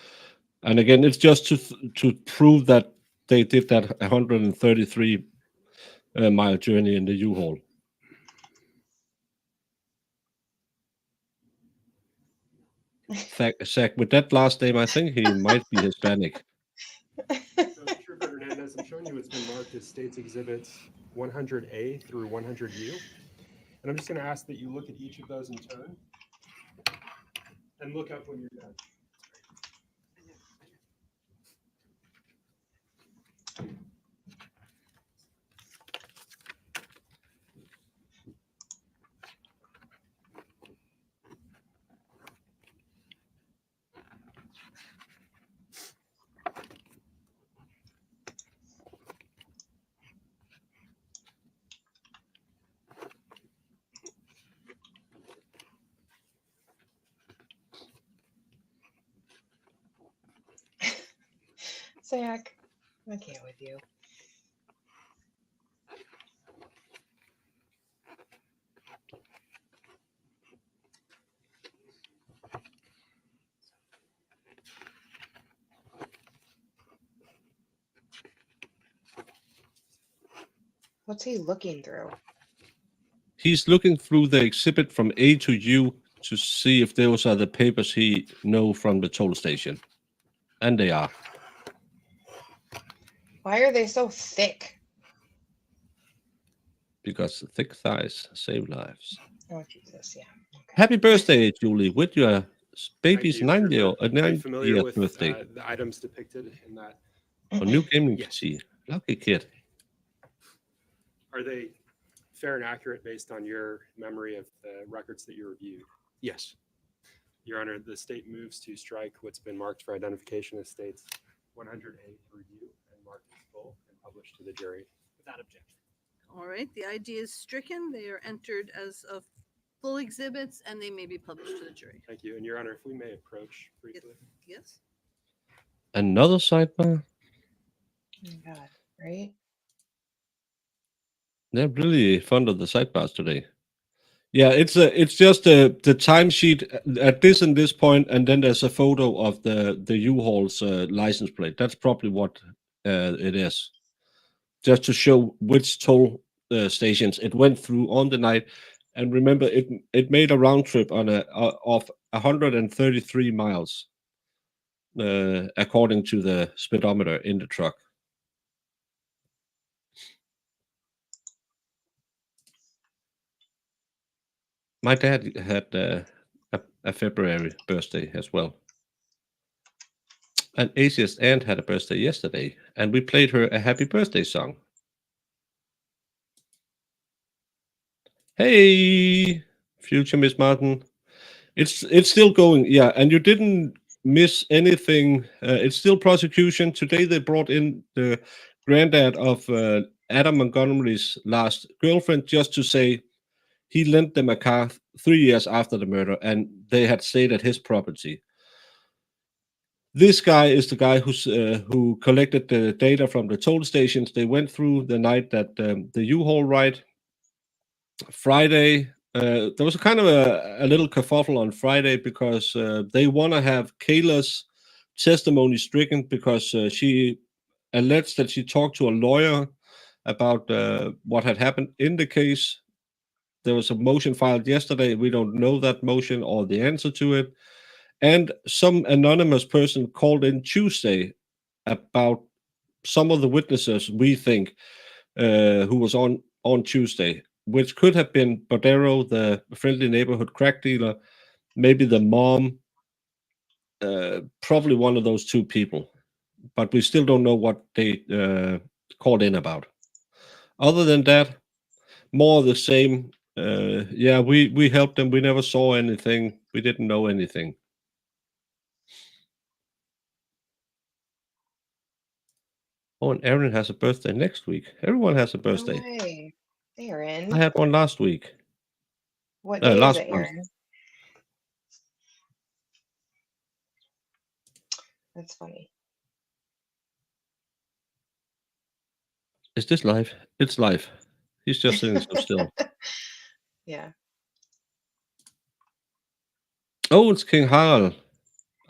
And again, it's just to prove that they did that 133 mile journey in the U-Haul. Zach, with that last name, I think he might be Hispanic. So, Trooper Hernandez, I'm showing you what's been marked as States Exhibits 100A through 100U. And I'm just going to ask that you look at each of those in turn and look up when you're done. Zach, I can't with you. What's he looking through? He's looking through the exhibit from A to U to see if those are the papers he know from the toll station. And they are. Why are they so thick? Because the thick thighs save lives. Oh, Jesus, yeah. Happy birthday, Julie, with your baby's Thank you, 9 Trooper. Are you familiar 9th with birthday. the items depicted in that? A new gaming Yes. PC. Lucky kid. Are they fair and accurate based on your memory of the records that you reviewed? Yes. Your Honor, the state moves to strike what's been marked for identification as States 100A through U and marked as full and published to the jury without objection. All right, the ID is stricken. They are entered as of full exhibits and they may be published to the jury. Thank you. And Your Honor, if we may approach briefly. Yes? Another sidebar? Oh my God, right? They're really fond of the sidebars today. Yeah, it's just the timesheet at this and this point, and then there's a photo of the U-Haul's license plate. That's probably what it is, just to show which toll stations it went through on the night. And remember, it made a round trip on of 133 miles, according to the speedometer in the truck. My dad had a February birthday as well. And Asia's aunt had a birthday yesterday, and we played her a happy birthday song. Hey, future Miss Martin. It's still going, yeah, and you didn't miss anything. It's still prosecution. Today they brought in the granddad of Adam Montgomery's last girlfriend just to say he lent them a car 3 years after the murder, and they had stayed at his property. This guy is the guy who collected the data from the toll stations. They went through the night that the U-Haul ride. Friday, there was a kind of a little kerfuffle on Friday because they want to have Kayla's testimony stricken because she alleged that she talked to a lawyer about what had happened in the case. There was a motion filed yesterday. We don't know that motion or the answer to it. And some anonymous person called in Tuesday about some of the witnesses, we think, who was on Tuesday, which could have been Bordero, the friendly neighborhood crack dealer, maybe the mom, probably one of those two people. But we still don't know what they called in about. Other than that, more of the same. Yeah, we helped them. We never saw anything. We didn't know anything. Oh, and Aaron has a birthday next week. Everyone has a No birthday. way. Aaron. I had one last week. What day is last it, month. Aaron? That's funny. Is this live? It's live. He's just sitting so still. Yeah. Oh, it's King Harald,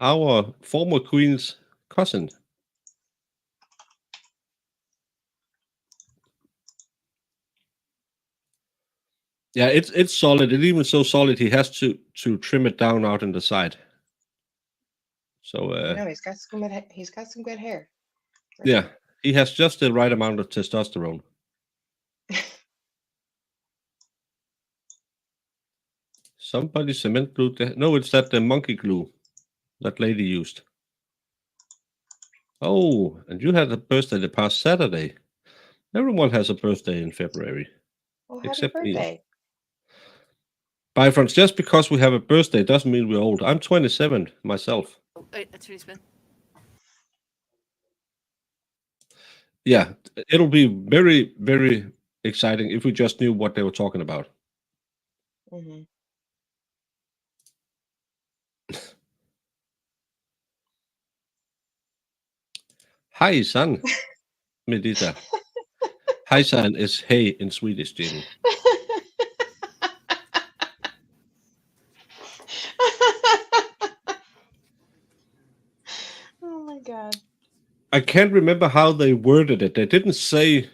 our former queen's cousin. Yeah, it's solid. It's even so solid he has to trim it down out in the side. So I know he's got some good. He's got some good hair. for yeah, sure. he has just the right amount of testosterone. Somebody cement glued the. No, it's that the monkey glue that lady used. Oh, and you had a birthday the past Saturday. Everyone has a birthday in February, Well, happy except me. birthday. Bye, friends. Just because we have a birthday doesn't mean we're old. I'm 27 myself. Oh, wait, Attorney Smith. Yeah, it'll be very, very exciting if we just knew what they were talking about. Hmm. Hi, son, Medita. Hi, son is hey in Swedish, Jamie. Oh my God. I can't remember how they worded it. They didn't say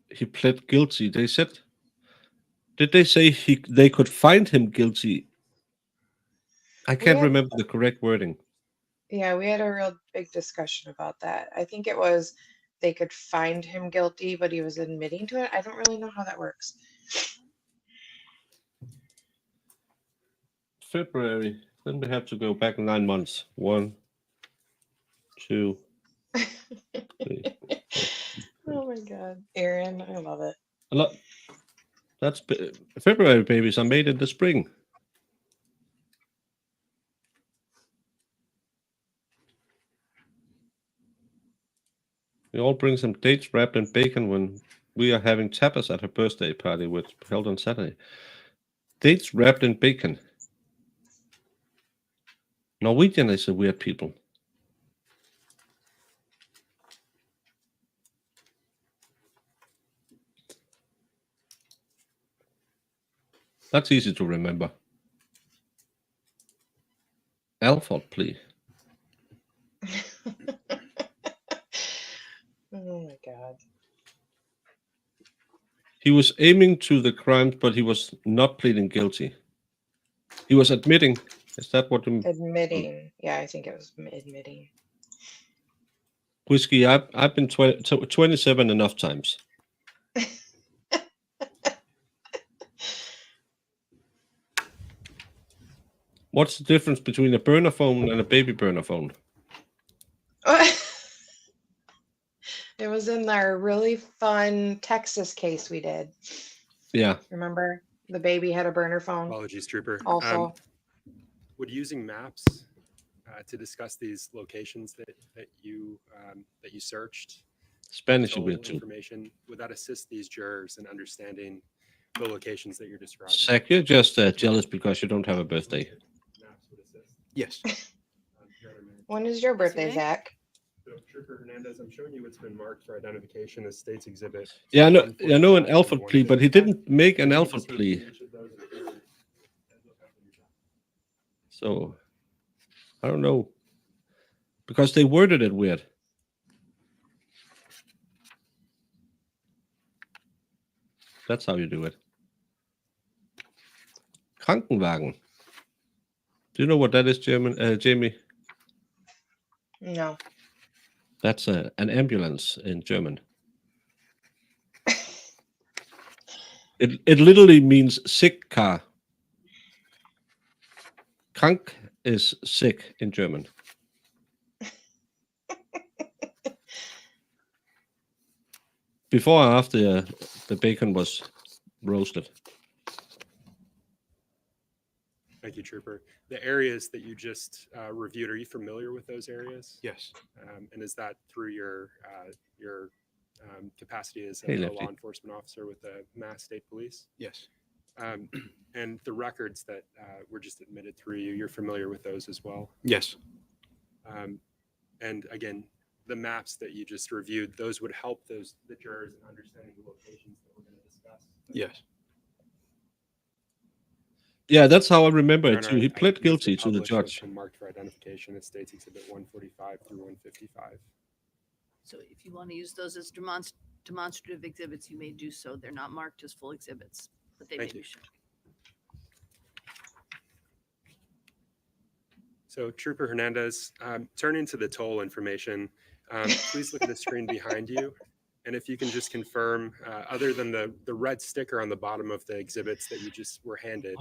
he pled guilty. They said, did they say they could find him guilty? I can't had- remember the correct wording. Yeah, we had a real big discussion about that. I think it was they could find him guilty, but he was admitting to it. I don't really know how that works. February. Then we have to go back 9 months. 1, 2, 3. Oh my God. Aaron, I love it. A lot. That's February babies are made in the spring. We all bring some dates wrapped in bacon when we are having tapas at her birthday party, which held on Saturday. Dates wrapped in bacon. Norwegian is a weird people. That's easy to remember. Alford plea. Oh my God. He was aiming to the crimes, but he was not pleading guilty. He was admitting. Is that what you Admitting. Yeah, I think it was admitting. Whiskey? I've been 27 enough times. What's the difference between a burner phone and a baby burner phone? It was in our really fun Texas case we did. Yeah. Remember? The baby had a burner phone. Apologies, Trooper. Also. Would using maps to discuss these locations that you searched, Spanish you stole will too. information, would that assist these jurors in understanding the locations that you're describing? Zach, you're just jealous because you don't have a birthday. Maps would assist. Yes. When is your birthday, May? Zach? So, Trooper Hernandez, I'm showing you what's been marked for identification as State's Exhibit. Yeah, I know an 145 through Alford plea, but he 155. didn't make an Can you Alford just plea. review each of those and look up in your doc? So I don't know. Because they worded it weird. That's how you do it. Krankenwagen. Do you know what that is, Jamie? No. That's an ambulance in German. It literally means sick car. Krank is sick in German. Before or after the bacon was roasted? Thank you, Trooper. The areas that you just reviewed, are you familiar with those areas? Yes. And is that through your capacity as Hey, a Lefty. law enforcement officer with the Mass State Police? Yes. And the records that were just admitted through you, you're familiar with those as well? Yes. And again, the maps that you just reviewed, those would help the jurors in understanding the locations that we're going to discuss. Yes. Yeah, that's how I remember Your it Honor, too. He I pled move guilty to the publish what's judge. been marked for identification as States Exhibit 145 through 155. So if you want to use those as demonstrative exhibits, you may do so. They're not marked as full exhibits, but they may Thank be you. shown. So Trooper Hernandez, turning to the toll information, please look at the screen behind you. And if you can just confirm, other than the red sticker on the bottom of the exhibits that you just were handed,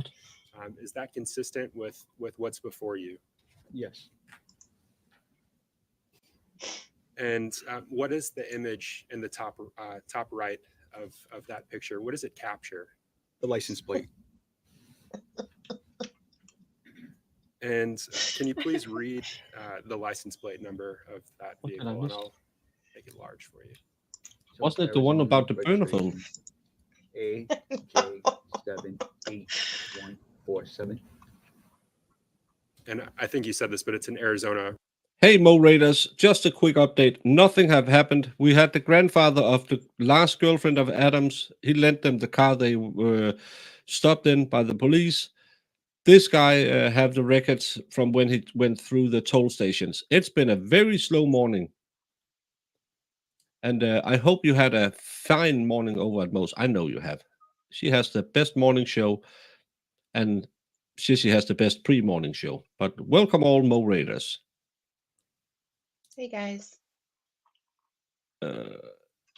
is that consistent with what's before you? Yes. And what is the image in the top right of that picture? What does it capture? The license plate. And can you please read the license plate number of that What did I vehicle, and miss? I'll make it large for you. Wasn't it the one about the burner phone? AJ78147. And I think you said this, but it's in Arizona. Hey, Mo Raiders, just a quick update. Nothing have happened. We had the grandfather of the last girlfriend of Adam's. He lent them the car they were stopped in by the police. This guy have the records from when he went through the toll stations. It's been a very slow morning. And I hope you had a fine morning over at Mo's. I know you have. She has the best morning show, and Sissy has the best pre-morning show. But welcome all Mo Raiders. Hey guys.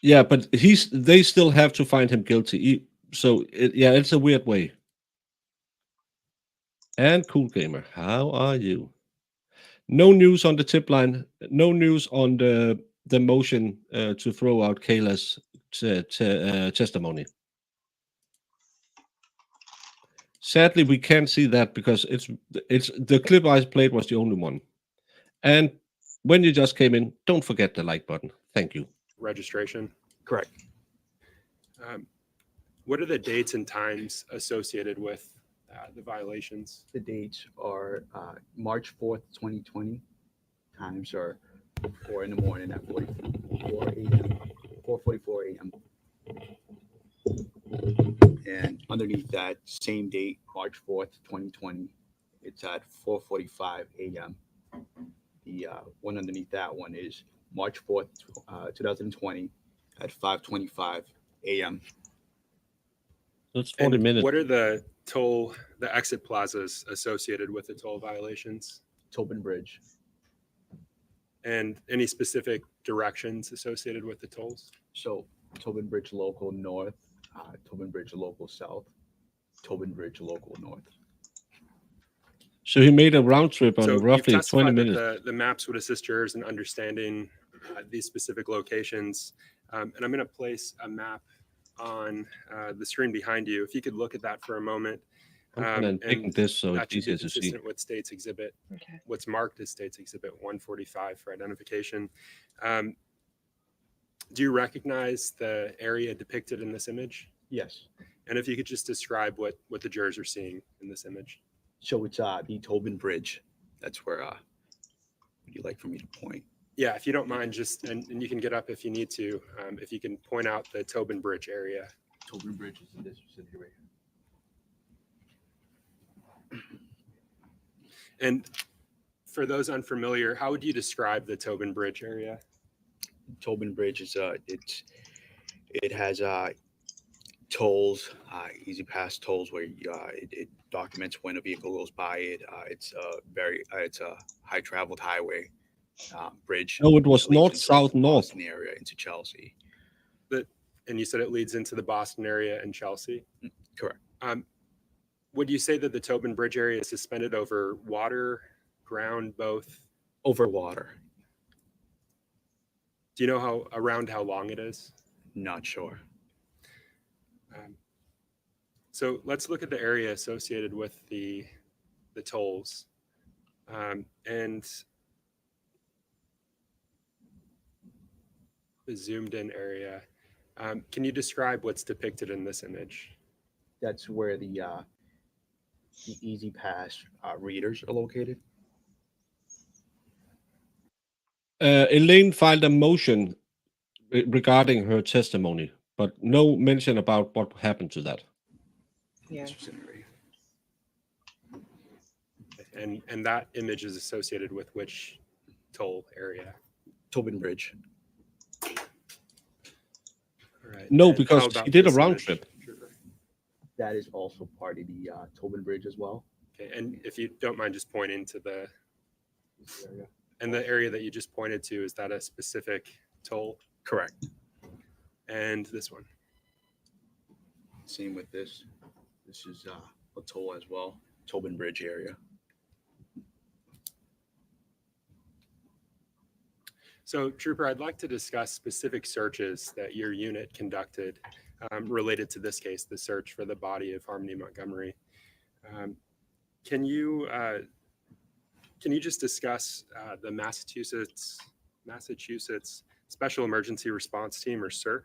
Yeah, but they still have to find him guilty. It's a weird way. And Cool Gamer, how are you? No news on the tip line. No news on the motion to throw out Kayla's testimony. Sadly, we can't see that because it's the clip I played was the only one. And when you just came in, don't forget the like button. Thank you. Registration. Correct. What are the dates and times associated with the violations? The dates are March 4th, 2020. Times are 4 in the morning at 4:44 a.m. And underneath that same date, March 4th, 2020, it's at 4:45 a.m. The one underneath that one is March 4th, 2020 at 5:25 a.m. That's 40 And minutes. what are the exit plazas associated with the toll violations? Tobin Bridge. And any specific directions associated with the tolls? So Tobin Bridge local north, Tobin Bridge local south, Tobin Bridge local north. So he made a round trip on So roughly you've 20 testified minutes. that the maps would assist jurors in understanding these specific locations. And I'm going to place a map on the screen behind you. If you could look at that for a moment. I'm taking this so that it's should be easier to see. consistent with State's Exhibit, Okay. what's marked as State's Exhibit 145 for identification. Do you recognize the area depicted in this image? Yes. And if you could just describe what the jurors are seeing in this image. So it's the Tobin Bridge. That's where would you like for me to point? Yeah, if you don't mind, just and you can get up if you need to. If you can point out the Tobin Bridge area. Tobin Bridge is in this vicinity right here. And for those unfamiliar, how would you describe the Tobin Bridge area? Tobin Bridge is it has tolls, easy pass tolls where it documents when a vehicle goes by it. It's a high traveled highway bridge. No, it was that leads north, into south, the north. Boston area into Chelsea. And you said it leads into the Boston area and Chelsea. Correct. Would you say that the Tobin Bridge area is suspended over water, ground, both? Over water. Do you know how long it is? Not sure. So let's look at the area associated with the tolls. And the zoomed in area. Can you describe what's depicted in this image? That's where the Easy Pass readers are located. Elaine filed a motion regarding her testimony, but no mention about what happened to that. Yeah. And that image is associated with which toll area? Tobin Bridge. All right. No, And because how about he did a this round image, trip. Trooper? That is also part of the Tobin Bridge as well. Okay, and if you don't mind just pointing to the And the area that you just pointed to, is that a specific toll? Correct. And this one? Same with this. This is a toll as well, Tobin Bridge area. So, Trooper, I'd like to discuss specific searches that your unit conducted related to this case, the search for the body of Harmony Montgomery. Can you just discuss the Massachusetts Special Emergency Response Team, or CERT?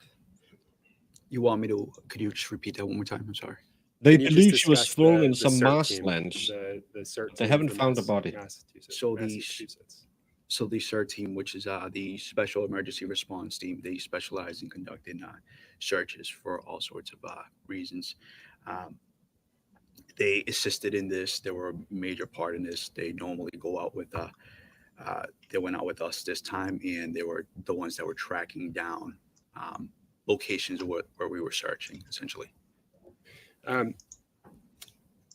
You want me to, could you just repeat that one more time? I'm sorry. They Can you just believe she was discuss thrown the in some CERT team, marshlands. The CERT They team haven't from found the body. Massachusetts. So the CERT team, which is the Special Emergency Response Team, they specialize in conducting searches for all sorts of reasons. They assisted in this. They were a major part in this. They normally go out with, they went out with us this time, and they were the ones that were tracking down locations where we were searching, essentially.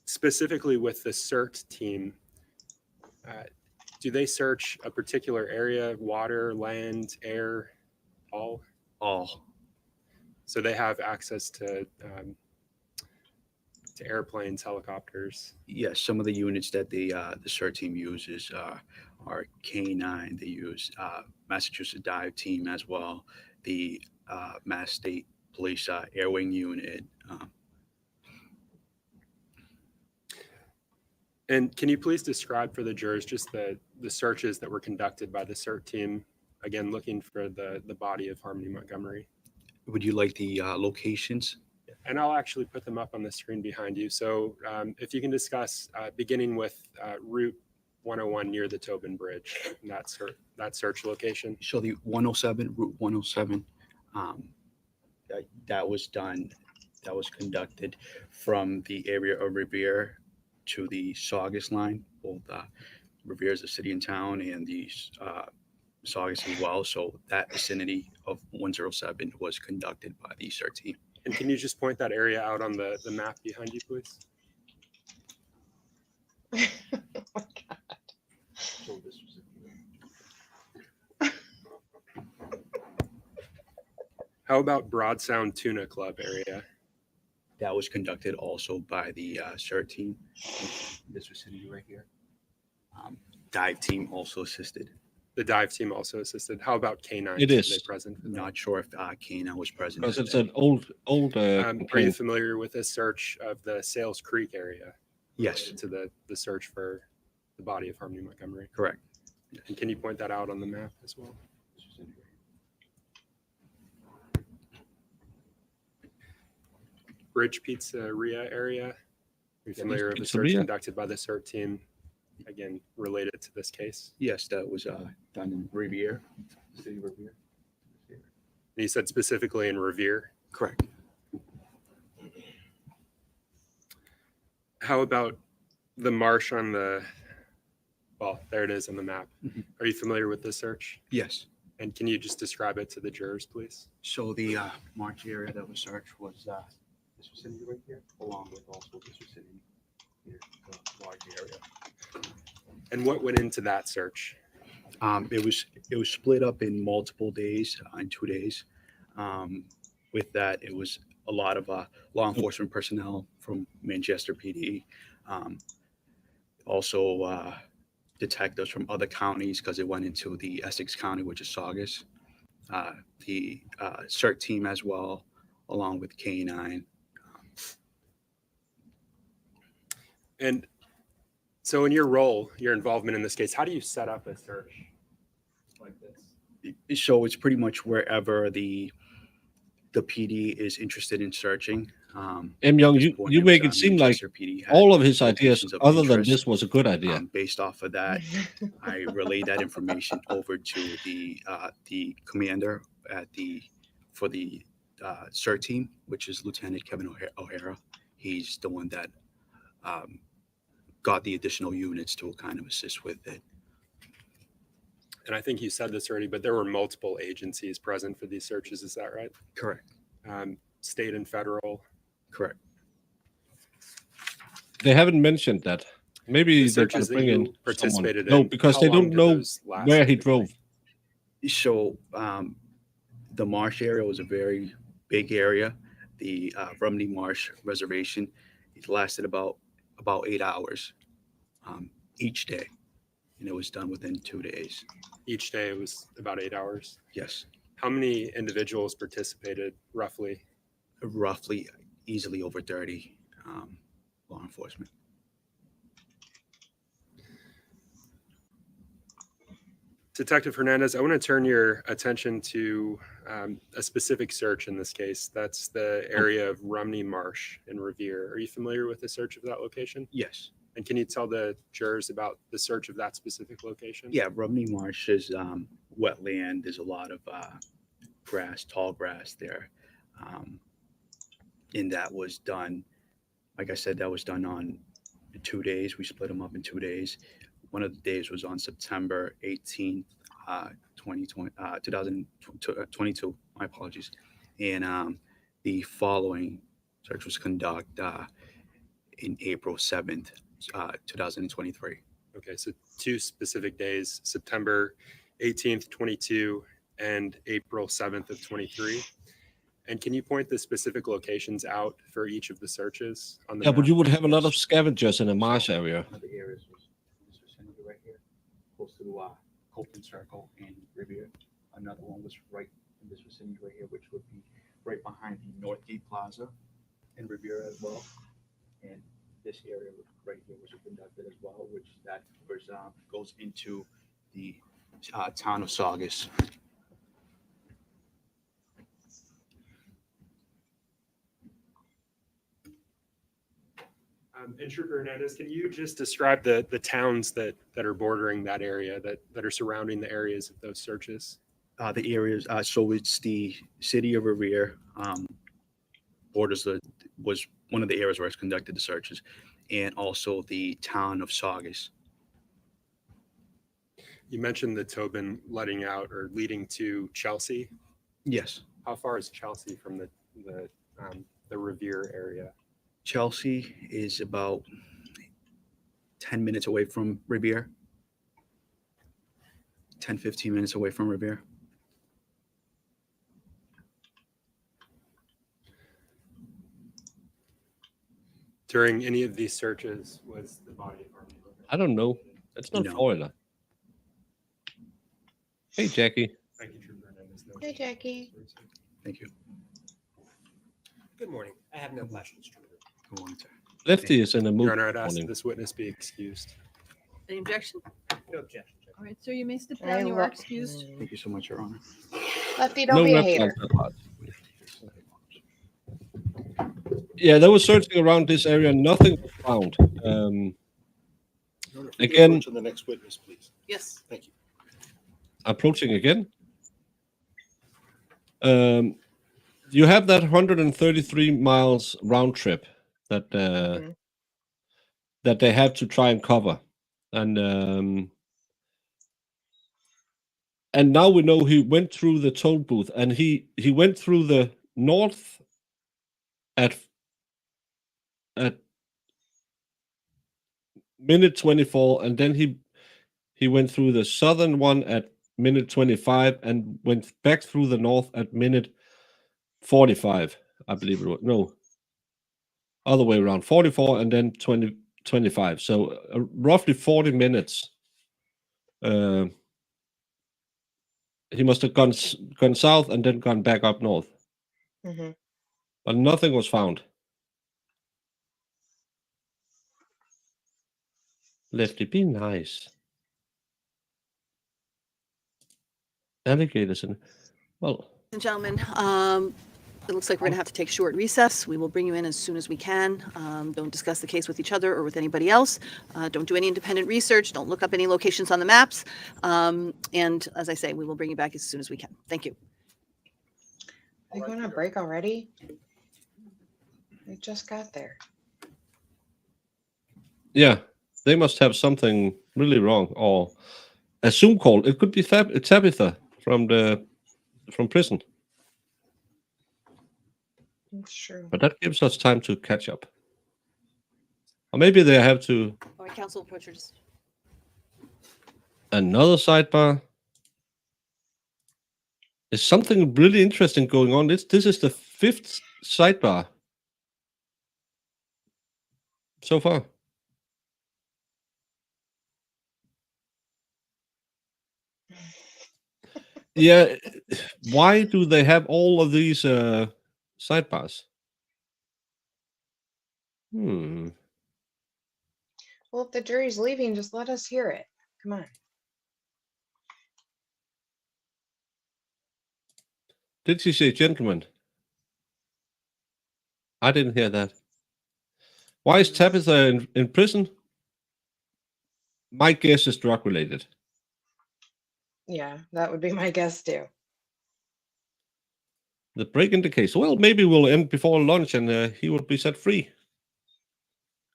Specifically with the CERT team, do they search a particular area, water, land, air, all? All. So they have access to airplanes, helicopters. Yes, some of the units that the CERT team uses are K9. They use Massachusetts Dive Team as well, the Mass State Police Air Wing Unit. And can you please describe for the jurors just the searches that were conducted by the CERT team, again, looking for the body of Harmony Montgomery? Would you like the locations? And I'll actually put them up on the screen behind you. So if you can discuss, beginning with Route 101 near the Tobin Bridge, and that search location. So the 107, Route 107, that was conducted from the area of Revere to the Saugus line. Both Revere is a city and town, and the Saugus as well. So that vicinity of 107 was conducted by the CERT team. And can you just point that area out on the map behind you, please? Oh my God. How about Broad Sound Tuna Club area? That was conducted also by the CERT team. This vicinity right here. Dive team also assisted. The dive team also assisted. How about K9? It is. Were they present for that? Not sure if K9 was present. Because it's an old Are you complaint. familiar with this search of the Sales Creek area? Yes, To the search for the body of Harmony Montgomery. correct. And can you point that out on the map as well? Bridge Pizzeria area. Are you familiar with the search Pizzeria? conducted by the CERT team? Again, related to this case. Yes, that was done in Revere. City of Revere. And you said specifically in Revere. Correct. How about the marsh on the, well, there it is on the map. Mhm. Are you familiar with this search? Yes. And can you just describe it to the jurors, please? So the march area that was searched was this vicinity right here, along with also this vicinity here, the large area. And what went into that search? It was split up in multiple days, in 2 days. With that, it was a lot of law enforcement personnel from Manchester PD, also detectives from other counties, because it went into the Essex County, which is Saugus. The CERT team as well, along with K9. And so in your role, your involvement in this case, how do you set up a search like this? So it's pretty much wherever the PD is interested in searching. M. Young, This you point, make was, it seem like Manchester PD had all of his ideas, locations of other than interest. this, was a good idea. Based off of that, I relayed that information over to the commander for the CERT team, which is Lieutenant Kevin O'Hara. He's the one that got the additional units to kind of assist with it. And I think you said this already, but there were multiple agencies present for these searches. Is that right? Correct. State and federal. Correct. They haven't mentioned that. Maybe The they're going searches to that bring you in someone. participated No, in, because how they long don't did know those last where he typically? drove. So the marsh area was a very big area. The Rumney Marsh Reservation, it lasted about 8 hours each day, and it was done within 2 days. Each day it was about 8 hours. Yes, How many individuals participated roughly? roughly, easily over 30 law enforcement. Detective Hernandez, I want to turn your attention to a specific search in this case. That's the area of Rumney Marsh in Revere. Are you familiar with the search of that location? Yes. And can you tell the jurors about the search of that specific location? Yeah, Rumney Marsh is wetland. There's a lot of grass, tall grass there. And that was done, like I said, that was done on 2 days. We split them up in 2 days. One of the days was on September 18th, 2022. My apologies. And the following search was conducted in April 7th, 2023. Okay, so 2 specific days, September 18th, 22, and April 7th of 23. And can you point the specific locations out for each of the searches on the Yeah, map? but you would have a lot of scavengers in a marsh area. One of the areas was this vicinity right here, close to Copeland Circle and Revere. Another one was right in this vicinity right here, which would be right behind the Northgate Plaza in Revere as well. And this area right here was conducted as well, which that was, goes into the town of Saugus. Intruder Hernandez, can you just describe the towns that are bordering that area, that are surrounding the areas of those searches? The areas, so it's the city of Revere, borders was one of the areas where it's conducted the searches, and also the town of Saugus. You mentioned the Tobin letting out or leading to Chelsea. Yes, How far is Chelsea from the Revere area? Chelsea is about 10 minutes away from Revere. 10, 15 minutes away from Revere. During any of these searches, was the body of Harvey located? I don't know. It's not No. Florida. Hey, Jackie. Thank you, Trooper Hernandez. No. Hey, Jackie. Thank you. Good morning. I have no questions, Trooper. Good morning, sir. Lefty is in a mood. Your Honor, I'd ask morning. that this witness be excused. Any objection? No objection. Judge. All right, sir, you may step I down. You are lo- excused. Thank you so much, Your Honor. Lefty, don't be a left hater. hands apart. Yeah, they were searching around this area. Nothing was found. Again- To the next witness, please. Yes. Thank you. Approaching again. You have that 133 miles round trip that Mhm. that they have to try and cover, and now we know he went through the toll booth, and he went through the north at minute 24, and then he went through the southern one at minute 25 and went back through the north at minute 45, I believe it was. No, other way around, 44 and then 25. So roughly 40 minutes. He must have gone south and then gone back up north, Mhm. but nothing was found. Lefty, be nice. Alligators and well. Ladies and gentlemen, it looks like we're going to have to take a short recess. We will bring you in as soon as we can. Don't discuss the case with each other or with anybody else. Don't do any independent research. Don't look up any locations on the maps. And as I say, we will bring you back as soon as we can. Thank you. Are they going on break already? They just got there. Yeah, they must have something really wrong, or a Zoom call. It could be Tabitha from prison, It's true. but that gives us time to catch up. Or maybe they have to All right, counsel approaches. another sidebar. There's something really interesting going on. This is the 5th sidebar so far. Yeah, why do they have all of these sidebars? Well, if the jury's leaving, just let us hear it. Come on. Did she say gentlemen? I didn't hear that. Why is Tabitha in prison? My guess is drug related. Yeah, that would be my guess too. The break in the case. Well, maybe we'll end before lunch and he will be set free.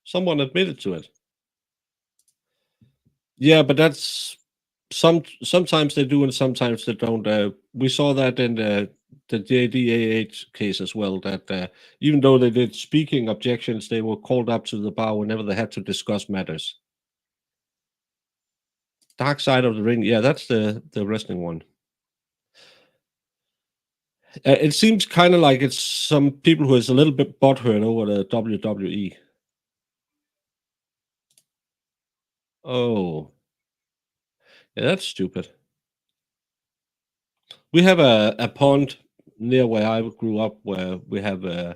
Someone admitted to it. Yeah, but that's sometimes they do and sometimes they don't. We saw that in the JDAH case as well, that even though they did speaking objections, they were called up to the bar whenever they had to discuss matters. Dark Side of the Ring. Yeah, that's the wrestling one. It seems kind of like it's some people who is a little bit butthurt over the WWE. Oh. Yeah, that's stupid. We have a pond near where I grew up where we have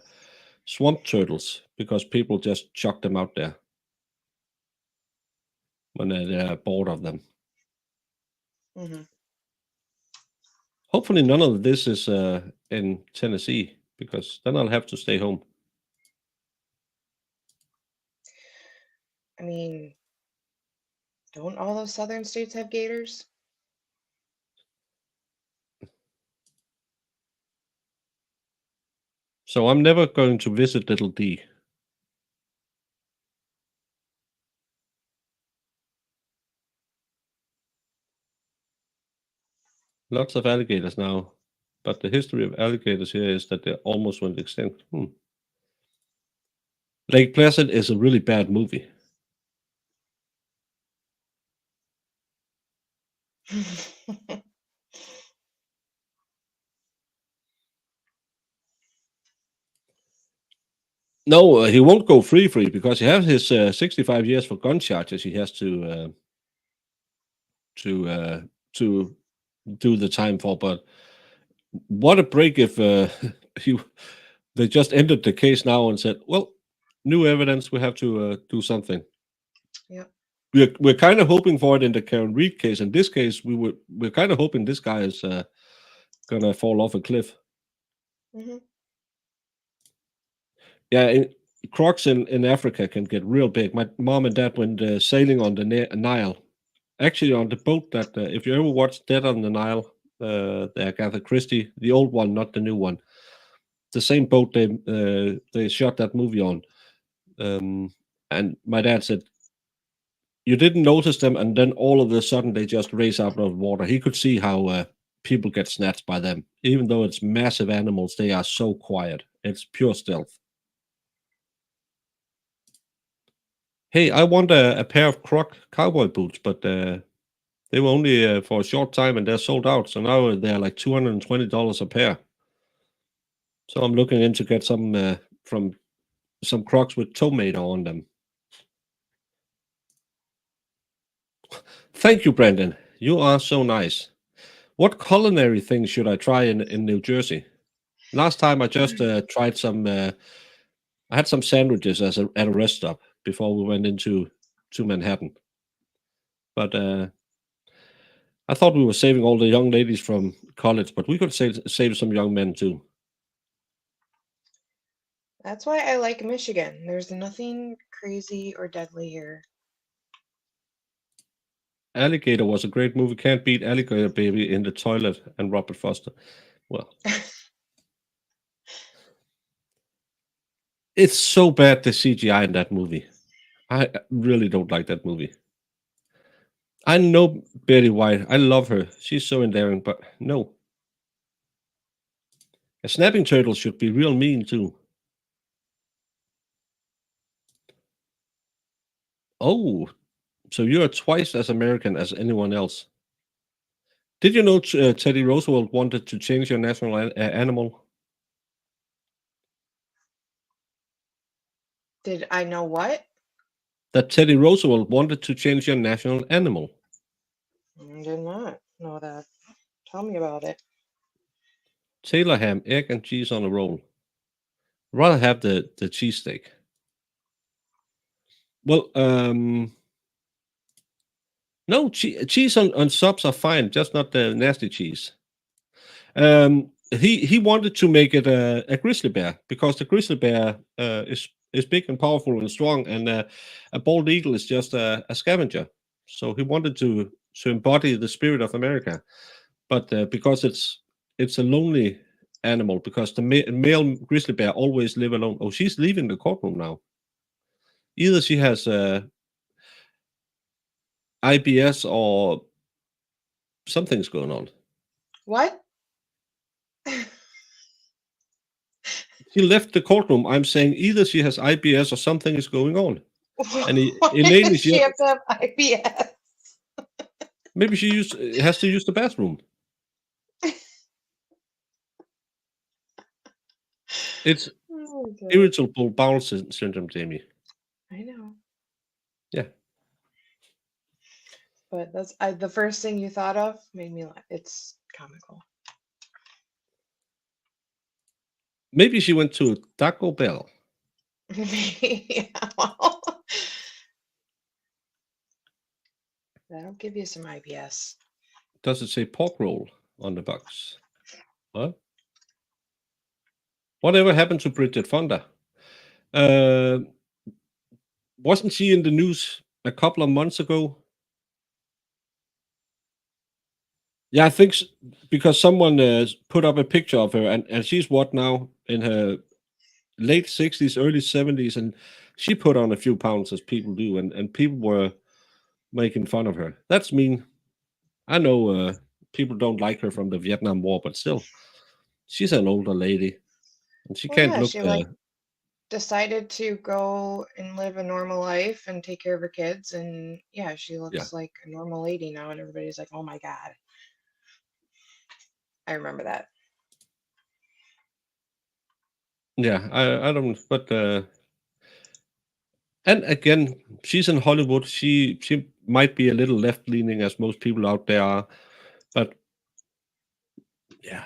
swamp turtles because people just chuck them out there when they're bored of them. Hmm. Hopefully none of this is in Tennessee because then I'll have to stay home. I mean, don't all those southern states have gators? So I'm never going to visit Little D. Lots of alligators now, but the history of alligators here is that they almost went extinct. Lake Placid is a really bad movie. No, he won't go free because he has his 65 years for gun charges. He has to do the time for. But what a break if they just ended the case now and said, "Well, new evidence. We have to do something." Yep. We're kind of hoping for it in the Karen Reed case. In this case, we're kind of hoping this guy is gonna fall off a cliff. Hmm. Yeah, crocs in Africa can get real big. My mom and dad went sailing on the Nile. Actually, on the boat that, if you ever watched Dead on the Nile, the Agatha Christie, the old one, not the new one, the same boat they shot that movie on. And my dad said, you didn't notice them, and then all of a sudden they just raise out of water. He could see how people get snatched by them. Even though it's massive animals, they are so quiet. It's pure stealth. Hey, I want a pair of Croc cowboy boots, but they were only for a short time and they're sold out. So now they're like $220 a pair. So I'm looking in to get some from some Crocs with tomato on them. Thank you, Brandon. You are so nice. What culinary things should I try in New Jersey? Last time I just tried some. I had some sandwiches at a rest stop before we went into Manhattan. But I thought we were saving all the young ladies from college, but we could save some young men too. That's why I like Michigan. There's nothing crazy or deadly here. Alligator was a great movie. Can't beat Alligator Baby in the Toilet and Robert Foster. Well, it's so bad the CGI in that movie. I really don't like that movie. I know Betty White. I love her. She's so endearing, but no. A snapping turtle should be real mean too. Oh, so you are twice as American as anyone else. Did you know Teddy Roosevelt wanted to change your national animal? Did I know what? That Teddy Roosevelt wanted to change your national animal. I did not know that. Tell me about it. Taylor ham, egg, and cheese on a roll. Rather have the cheesesteak. Well, no, cheese on subs are fine, just not the nasty cheese. He wanted to make it a grizzly bear because the grizzly bear is big and powerful and strong, and a bald eagle is just a scavenger. So he wanted to embody the spirit of America, but because it's a lonely animal, because the male grizzly bear always live alone. Oh, she's leaving the courtroom now. Either she has IBS or something's going on. What? She left the courtroom. I'm saying either she has IBS or something is going on. And Why Elaine does is she yet, have to have IBS? maybe she has to use the bathroom. It's Oh, God. irritable bowel syndrome, Jamie. I know. Yeah. But that's the first thing you thought of made me laugh. It's comical. Maybe she went to Taco Bell. Yeah, well, that'll give you some IBS. Does it say pork roll on the box? What? Whatever happened to Bridget Fonda? Wasn't she in the news a couple of months ago? Yeah, I think because someone put up a picture of her, and she's what now, in her late 60s, early 70s, and she put on a few pounds, as people do, and people were making fun of her. That's mean. I know people don't like her from the Vietnam War, but still, she's an older lady, and she Well, can't yeah, look. she decided to go and live a normal life and take care of her kids, and yeah, she looks like a normal lady now, and everybody's like, "Oh my God." I remember that. Yeah, I don't, but and again, she's in Hollywood. She might be a little left leaning, as most people out there are, but yeah,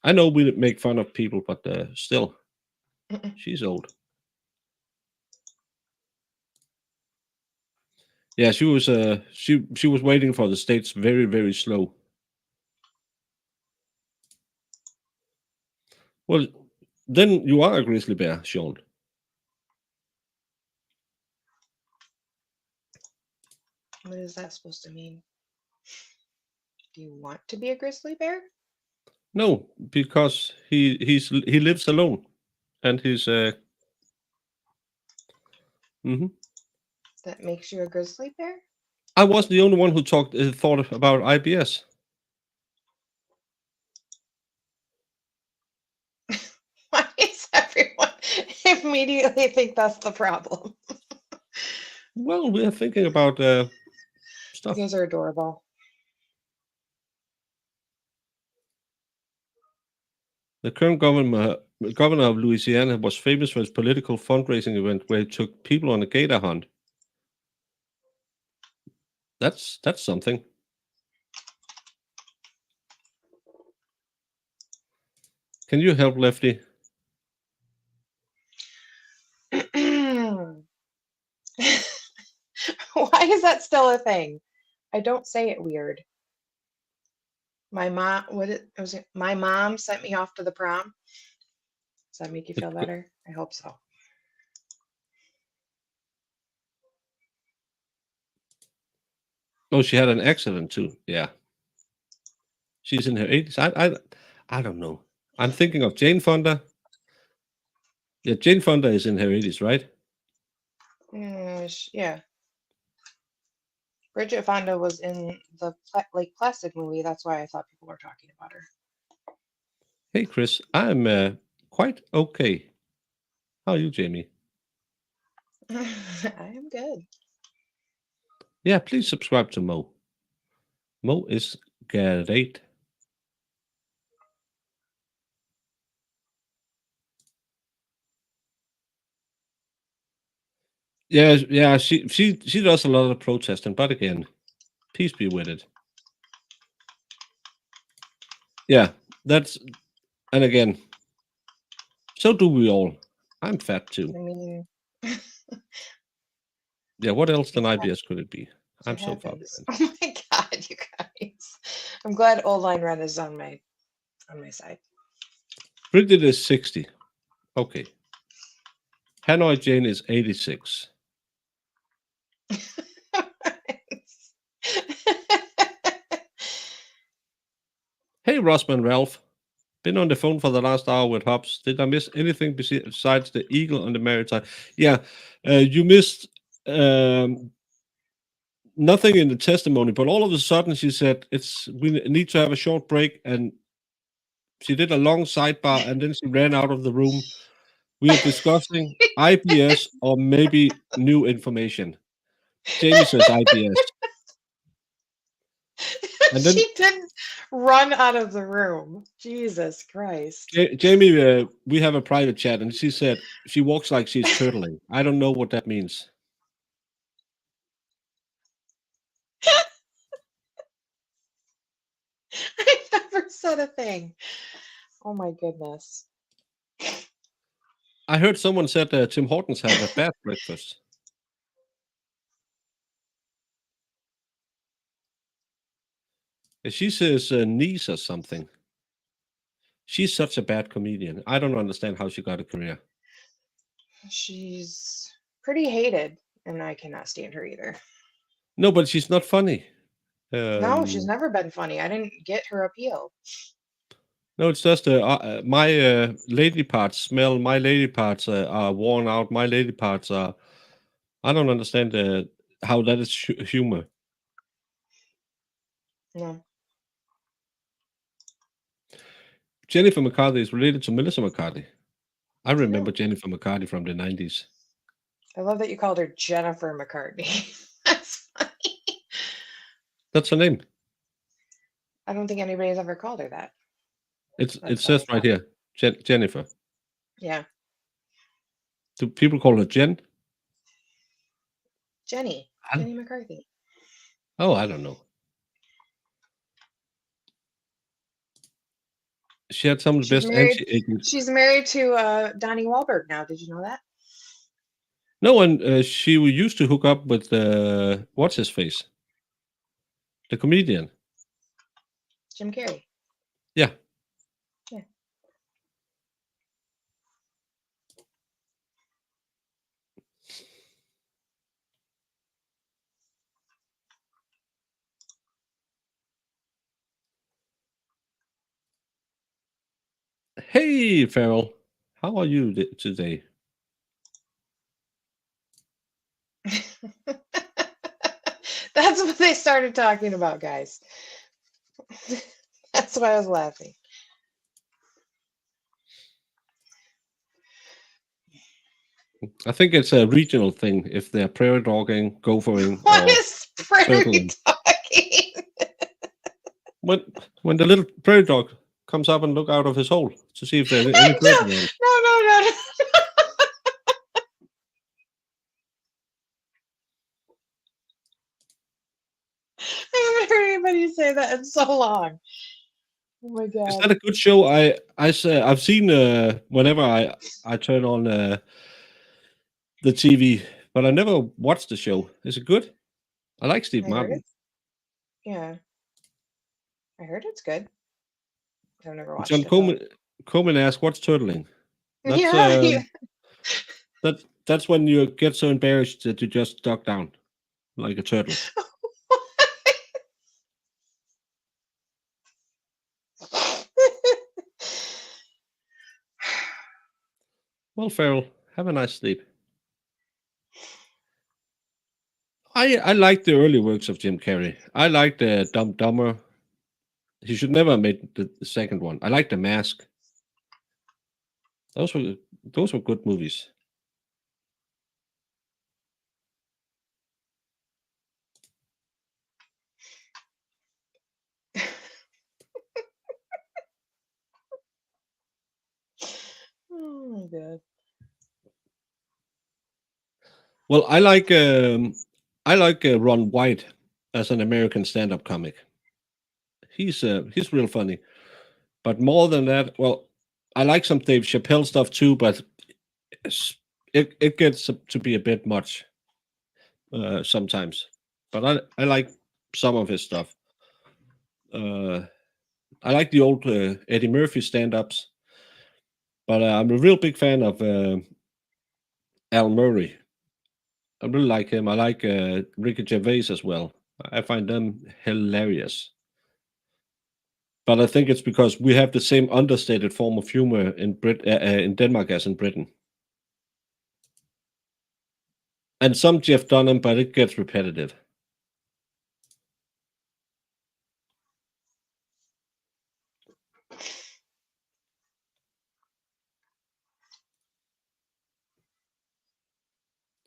I know we make fun of people, but still, she's old. Yeah, she was she was waiting for the States very, very slow. Well, then you are a grizzly bear, Sean. What is that supposed to mean? Do you want to be a grizzly bear? No, because he lives alone, and he's That makes you a grizzly bear? I was the only one who thought about IBS. Why does everyone immediately think that's the problem? Well, we are thinking about stuff. You guys are adorable. The current governor of Louisiana was famous for his political fundraising event where he took people on a gator hunt. That's something. Can you help, Lefty? Why is that still a thing? I don't say it weird. My mom, my mom sent me off to the prom. Does that make you feel better? I hope so. Oh, she had an accident too. Yeah. She's in her 80s. I don't know. I'm thinking of Jane Fonda. Yeah, Jane Fonda is in her 80s, right? Yeah. Bridget Fonda was in the Lake Placid movie. That's why I thought people were talking about her. Hey, Chris. I'm quite okay. How are you, Jamie? I am good. Yeah, please subscribe to Mo. Mo is great. Yeah, she does a lot of protesting, but again, peace be with it. Yeah, and again, so do we all. I'm fat I too. mean, Yeah, what else than It IBS could it be? I'm it so far happens. behind. Oh my God, you guys. I'm glad Old Line Red is on my side. Bridget is 60. Okay. Hanoi Jane is 86. Hey, Rossman Ralph. Been on the phone for the last hour with Hobbs. Did I miss anything besides the eagle on the maritime? Yeah, you missed nothing in the testimony, but all of a sudden she said, we need to have a short break, and she did a long sidebar, and then she ran out of the room. We are discussing IBS or maybe new information. Jamie says IBS. And then She didn't run out of the room. Jesus Christ. Jamie, we have a private chat, and she said she walks like she's turtling. I don't know what that means. I never said a thing. Oh my goodness. I heard someone said Tim Hortons have a bad breakfast. She says niece or something. She's such a bad comedian. I don't understand how she got a career. She's pretty hated, and I cannot stand her either. No, but she's not funny. No, she's never been funny. I didn't get her appeal. No, it's just my lady parts smell. My lady parts are worn out. My lady parts are. I don't understand how that is humor. No. Jennifer McCarthy is related to Melissa McCarthy. I remember No. Jennifer McCarthy from the 90s. I love that you called her Jennifer McCartney. That's funny. That's her name. I don't think anybody's ever called her that. It That's says right funny. here, Jennifer. Yeah. Do people call her Jen? Jenny. I- Jenny McCarthy. Oh, I don't know. She had some of the She's best married. anti-aging. She's married to Donnie Wahlberg now. Did you know that? No, and she used to hook up with what's his face, the comedian. Jim Carrey. Yeah. Yeah. Hey, Farrell, how are you today? That's what they started talking about, guys. That's why I was laughing. I think it's a regional thing. If they're prairie dogging, gophering, What or is prairie turtling. talking? When the little prairie dog comes up and look out of his hole to see if there's any No, bird around. no. I haven't heard anybody say that in so long. Oh my Is god. that a good show? I've seen whenever I turn on the TV, but I never watched the show. Is it good? I like Steve I heard Martin. it. Yeah. I heard it's good. I've never watched John it though. Coleman asked, "What's turtling?" That's Yeah, that's when you get so embarrassed that you just duck down like a turtle. Well, Farrell, have a nice sleep. I like the early works of Jim Carrey. I like the Dumb and Dumber. He should never have made the second one. I like The Mask. Those were good movies. good. Well, I like Ron White as an American stand-up comic. He's real funny. But more than that, well, I like some Dave Chappelle stuff too, but it gets to be a bit much sometimes. But I like some of his stuff. I like the old Eddie Murphy stand-ups, but I'm a real big fan of Al Murray. I really like him. I like Ricky Gervais as well. I find them hilarious. But I think it's because we have the same understated form of humor in Denmark as in Britain. And some Jeff Dunham, but it gets repetitive.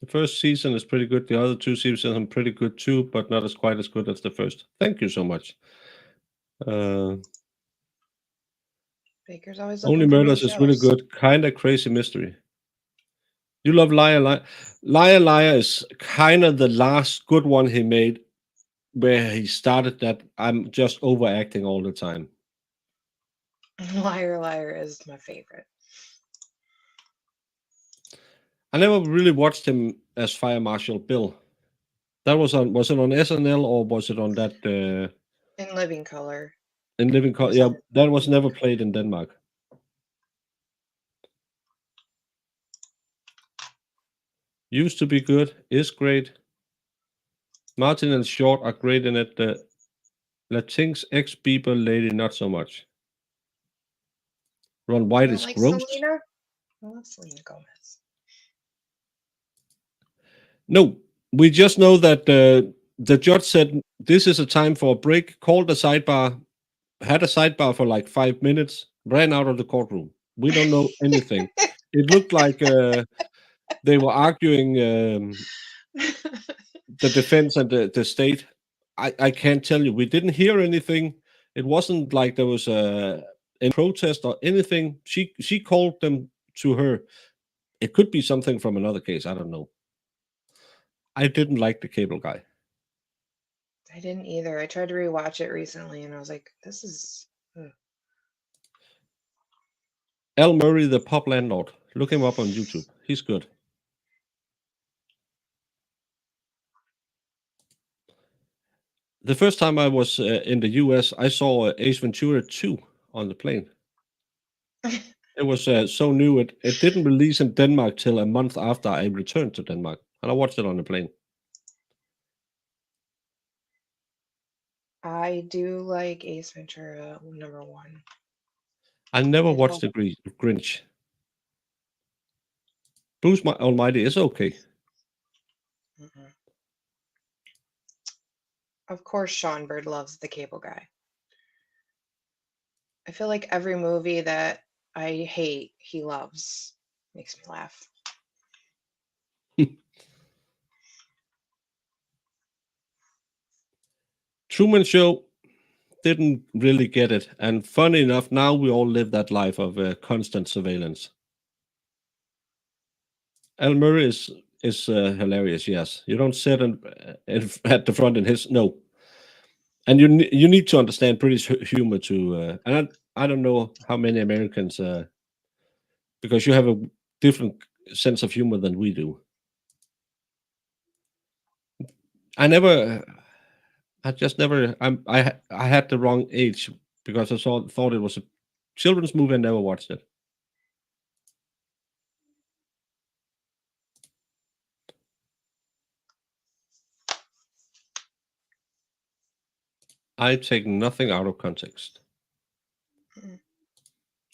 The first season is pretty good. The other two seasons are pretty good too, but not as quite as good as the first. Thank you so much. Baker's always Only looking for new Murders is really shows. good. Kind of crazy mystery. You love Liar Liar. Liar Liar is kind of the last good one he made, where he started that I'm just overacting all the time. Liar Liar is my favorite. I never really watched him as Fire Marshal Bill. That was it on SNL or was it on that In Living Color. in Living Color? Was Yeah, on that was Living never Color. played in Denmark. Used to be good, is great. Martin and Short are great in it. Latinx ex-Bieber lady, not so much. Ron White You is don't like gross. Selena? I love Selena Gomez. No, we just know that the judge said this is a time for a break, called a sidebar, had a sidebar for like 5 minutes, ran out of the courtroom. We don't know anything. It looked like they were arguing the defense and the state. I can't tell you. We didn't hear anything. It wasn't like there was a protest or anything. She called them to her. It could be something from another case. I don't know. I didn't like the cable guy. I didn't either. I tried to rewatch it recently and I was like, this is. Ugh. Al Murray, the pub landlord. Look him up on YouTube. He's good. The first time I was in the US, I saw Ace Ventura 2 on the plane. It was so new. It didn't release in Denmark till a month after I returned to Denmark. And I watched it on the plane. I do like Ace Ventura #1. I never It watched held the Grinch. Bruce Almighty is okay. Mm-mm. Of course, Sean Bird loves the cable guy. I feel like every movie that I hate, he loves. Makes me laugh. Truman Show didn't really get it. And funny enough, now we all live that life of constant surveillance. Al Murray is hilarious, yes. You don't sit at the front in his... No. And you need to understand British humor to... and I don't know how many Americans... because you have a different sense of humor than we do. I had the wrong age because I thought it was a children's movie and never watched it. I take nothing out of context. Mm.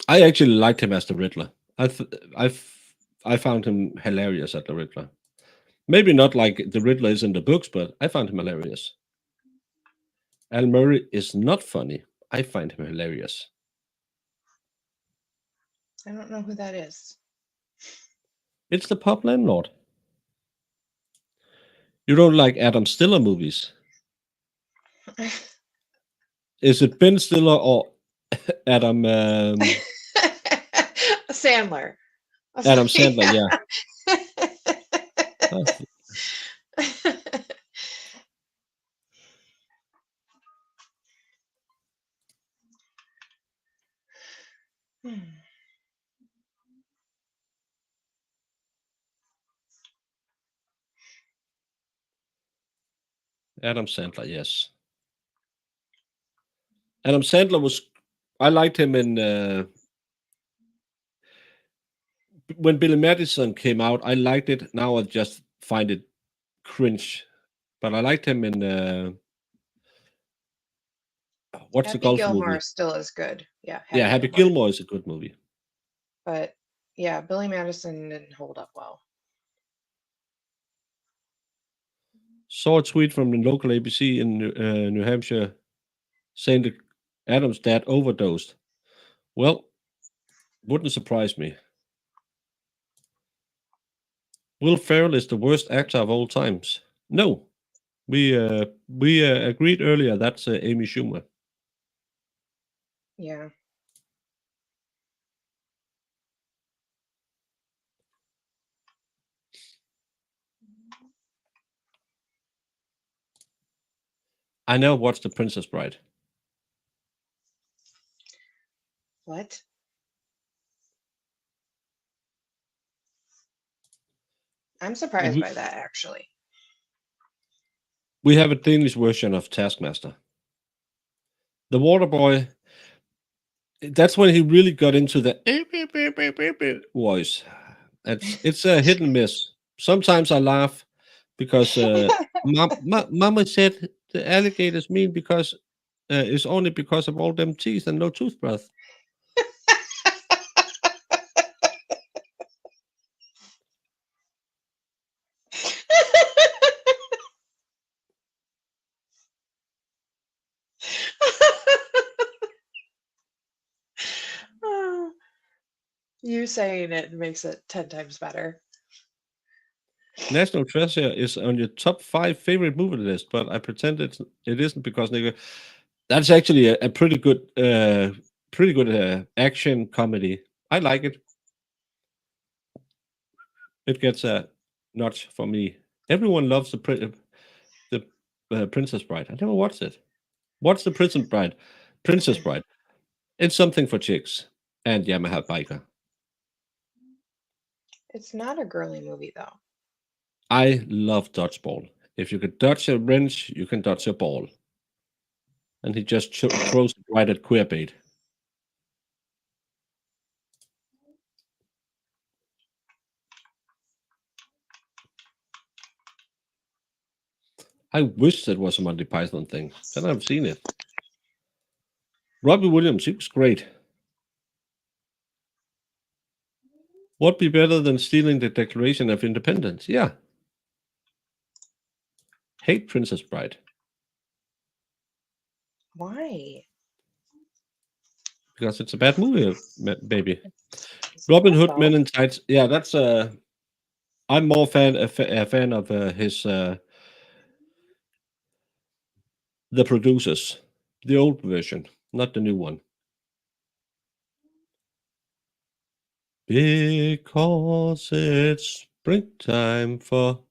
I actually liked him as the Riddler. I found him hilarious as the Riddler. Maybe not like the Riddler is in the books, but I found him hilarious. Al Murray is not funny. I find him hilarious. I don't know who that is. It's the pub landlord. You don't like Adam Stiller movies? Is it Ben Stiller or Adam? Sandler. Adam Sandler, yeah. Oh, Adam Sandler, yes. Adam Sandler was. I liked him in when Billy Madison came out. I liked it. Now I just find it cringe. But I liked him in what's the Happy golf Gilmore movie? still is good. Yeah, Yeah, Happy Gilmore is a good movie. But yeah, Billy Madison didn't hold up well. Saw a tweet from the local ABC in New Hampshire saying that Adam's dad overdosed. Well, wouldn't surprise me. Will Ferrell is the worst actor of all times. No, we agreed earlier that's Amy Schumer. Yeah. I never watched The Princess Bride. What? I'm surprised by that, actually. We have a Danish version of Taskmaster. The Water Boy. That's when he really got into the voice. It's a hit and miss. Sometimes I laugh because Mama said the alligators mean because it's only because of all them teeth and no toothbrush. You saying it makes it 10 times better. National Treasure is on your top 5 favorite movie list, but I pretend it isn't because nigga, that's actually a pretty good action comedy. I like it. It gets a notch for me. Everyone loves the Princess Bride. I never watched it. What's the Princess Bride? Princess Bride. It's something for chicks and Yamaha biker. It's not a girly movie, though. I love dodgeball. If you can dodge a wrench, you can dodge a ball. And he just throws it right at queerbait. I wish that was a Monty Python thing. Then I've seen it. Robbie Williams, he was great. What be better than stealing the Declaration of Independence? Yeah. Hate Princess Bride. Why? Because it's a bad movie, baby. Robin Hood, Men in Tights. Yeah, that's I'm more a fan of his The Producers, the old version, not the new one. Because it's springtime for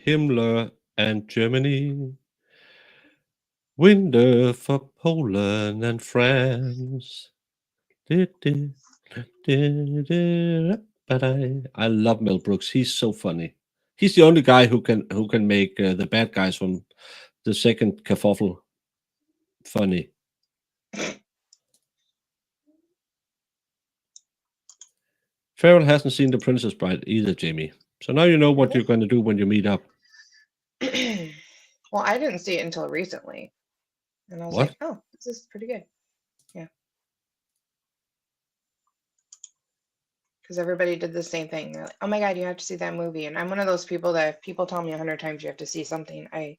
Himmler and Germany, winter for Poland and France. But I love Mel Brooks. He's so funny. He's the only guy who can make the bad guys from the second Kerfuffle funny. Farrell hasn't seen The Princess Bride either, Jamie. So now you know what you're going to do when you meet up. Well, I didn't see it until recently. And I was What? like, oh, this is pretty good. Yeah. Because everybody did the same thing. They're like, oh my God, you have to see that movie. And I'm one of those people that if people tell me 100 times you have to see something, I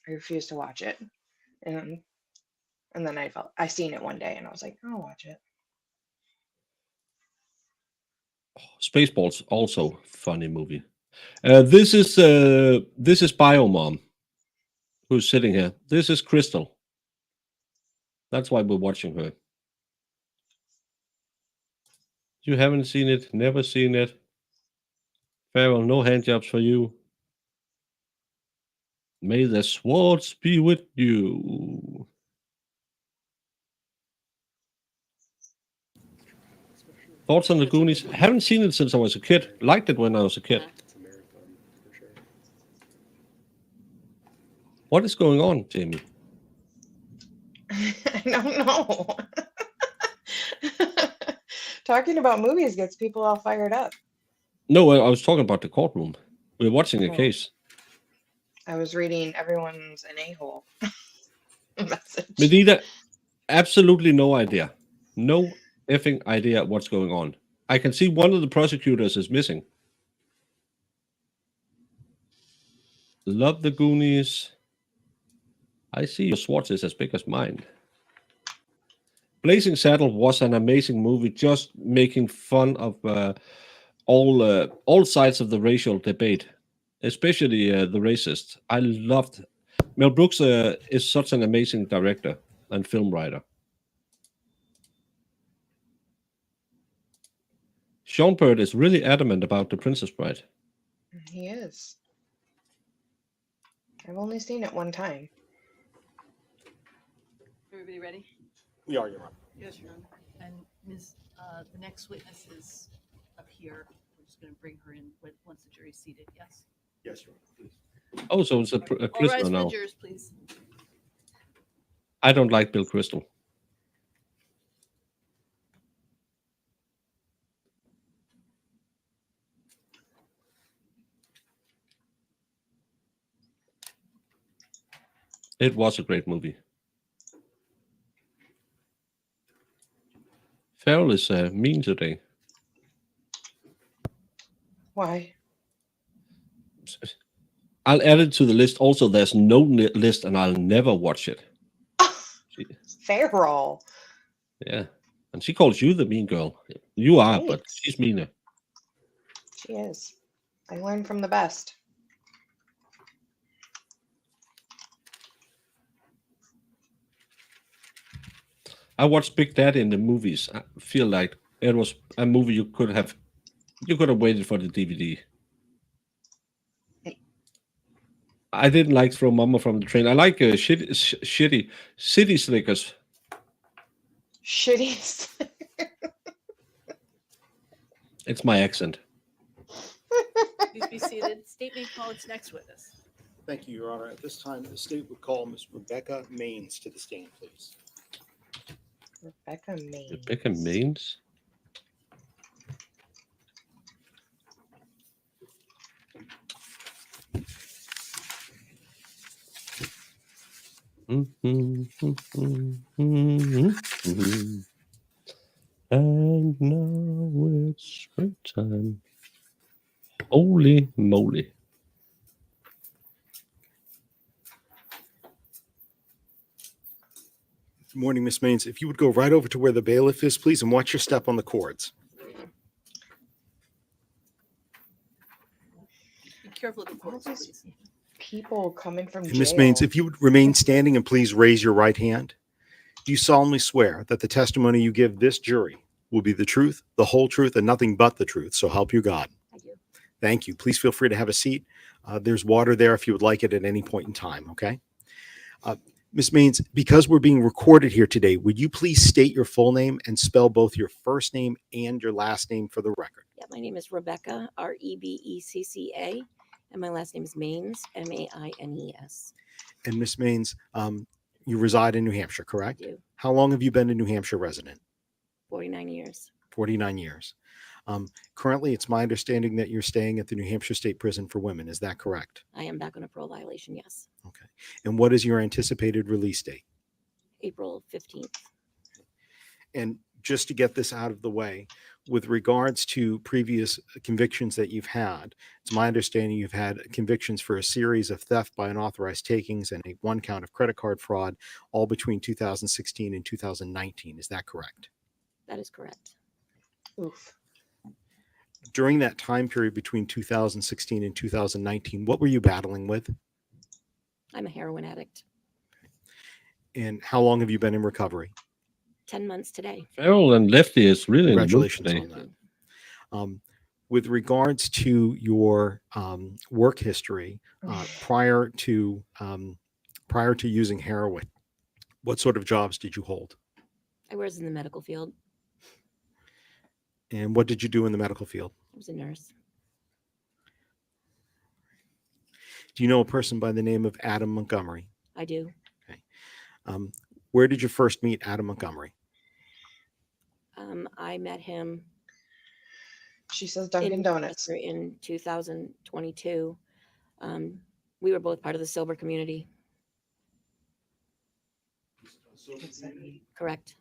refuse to watch it. And then I seen it one day and I was like, I'll watch it. Spaceballs, also funny movie. This is Biomom, who's sitting here. This is Crystal. That's why we're watching her. You haven't seen it, never seen it. Farewell, no hand jobs for you. May the swords be with you. Thoughts on the Goonies? Haven't seen it since I was a kid. Liked it when I was a kid. It's a marathon for sure. What is going on, Jamie? I don't know. Talking about movies gets people all fired up. No, I was talking about the courtroom. We're watching a Oh. case. I was reading everyone's an a-hole message. Medina, absolutely no idea. No effing idea what's going on. I can see one of the prosecutors is missing. Love the Goonies. I see your Swartz is as big as mine. Blazing Saddle was an amazing movie, just making fun of all sides of the racial debate, especially the racist. I loved Mel Brooks is such an amazing director and film writer. Sean Bird is really adamant about The Princess Bride. He is. I've only seen it one time. Everybody ready? We are, Your Honor. Yes, Your Honor. And Ms., the next witness is up here. We're just going to bring her in once the jury's seated. Yes. Yes, Your Honor, please. Oh, so it's a All rise prisoner for now. the jurors, please. I don't like Bill Crystal. It was a great movie. Farrell is mean today. Why? I'll add it to the list. Also, there's no list, and I'll never watch it. Farrell. Yeah, and she calls you the mean girl. You are, but Thanks. she's meaner. She is. I learned from the best. I watched Big Daddy in the movies. I feel like it was a movie you could have waited for the DVD. I didn't like Throw Mama from the Train. I like shitty City Slickers. Shitty. It's my accent. Please be seated. State may call its next witness. Thank you, Your Honor. At this time, the state would call Ms. Rebecca Maines to the stand, please. Rebecca Maines. Rebecca Maines? And now it's springtime. Holy moly. Good morning, Ms. Maines. If you would go right over to where the bailiff is, please, and watch your step on the cords. Be careful of the cords, All these please. people coming from And jail. Ms. Maines, if you would remain standing and please raise your right hand. Do you solemnly swear that the testimony you give this jury will be the truth, the whole truth, and nothing but the truth? So help you God. I do. Thank you. Please feel free to have a seat. There's water there if you would like it at any point in time, okay? Ms. Maines, because we're being recorded here today, would you please state your full name and spell both your first name and your last name for the record? Yeah, my name is Rebecca, Rebecca, and my last name is Maines, Maines. And Ms. Maines, you reside in New Hampshire, correct? I do. How long have you been a New Hampshire resident? 49 years. 49 years. Currently, it's my understanding that you're staying at the New Hampshire State Prison for Women. Is that correct? I am back on a parole violation, yes. Okay. And what is your anticipated release date? April 15th. And just to get this out of the way, with regards to previous convictions that you've had, it's my understanding you've had convictions for a series of theft by unauthorized takings and one count of credit card fraud, all between 2016 and 2019. Is that correct? That is correct. Oof. During that time period between 2016 and 2019, what were you battling with? I'm a heroin addict. And how long have you been in recovery? 10 months today. Farrell and Lefty is really in the mood Congratulations today. on that. With regards to your work history prior to using heroin, what sort of jobs did you hold? I was in the medical field. And what did you do in the medical field? I was a nurse. Do you know a person by the name of Adam Montgomery? I do. Where did you first meet Adam Montgomery? I met him She says Dunkin' in Donuts. Manchester in 2022. We were both part of the sober community. What's that mean? Correct.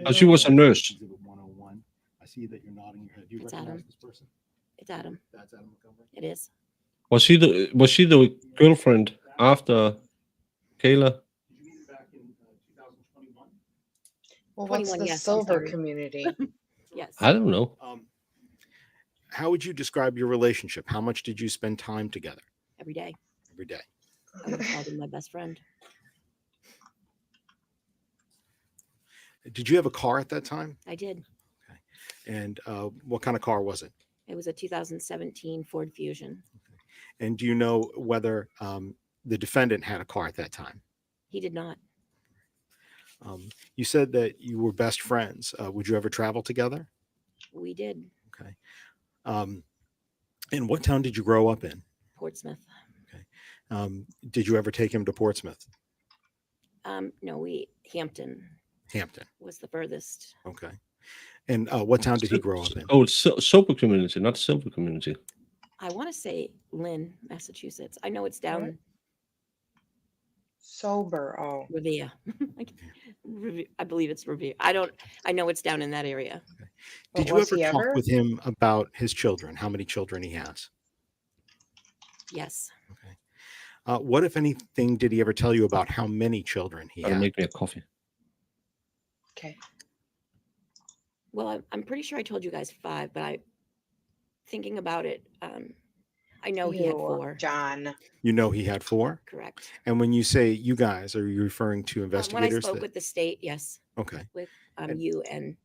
Oh, she was a nurse. Exhibit 101. I see that you're nodding your head. Do you It's recognize Adam. this person? It's Adam. That's Adam Montgomery. It is. Was she the girlfriend after Kayla? Did you meet him back in 2021? Well, what's 21, the yes, I'm silver sorry. community? Yes. I don't know. How would you describe your relationship? How much did you spend time together Every day. every day? I would call him my best friend. Did you have a car at that time? I did. And what kind of car was it? It was a 2017 Ford Fusion. And do you know whether the defendant had a car at that time? He did not. You said that you were best friends. Would you ever travel together? We did. Okay. And what town did you grow up in? Portsmouth. Did you ever take him to Portsmouth? No, Hampton Hampton. was the furthest. Okay. And what town did he grow up in? Oh, it's sober community, not silver community. I want to say Lynn, Massachusetts. I know it's down Sober. Oh, Revere. I believe it's Revere. I know it's down in that area. but Did you was ever he talk ever? with him about his children? How many children he has? Yes. Okay. What, if anything, did he ever tell you about how many children he Gotta had? make me a coffee. Okay. Well, I'm pretty sure I told you guys 5, but thinking about it, I know he had Ew, 4. John. You know he had 4? Correct. And when you say you guys, are you referring to When I investigators? spoke with the state, yes, Okay. with And- you and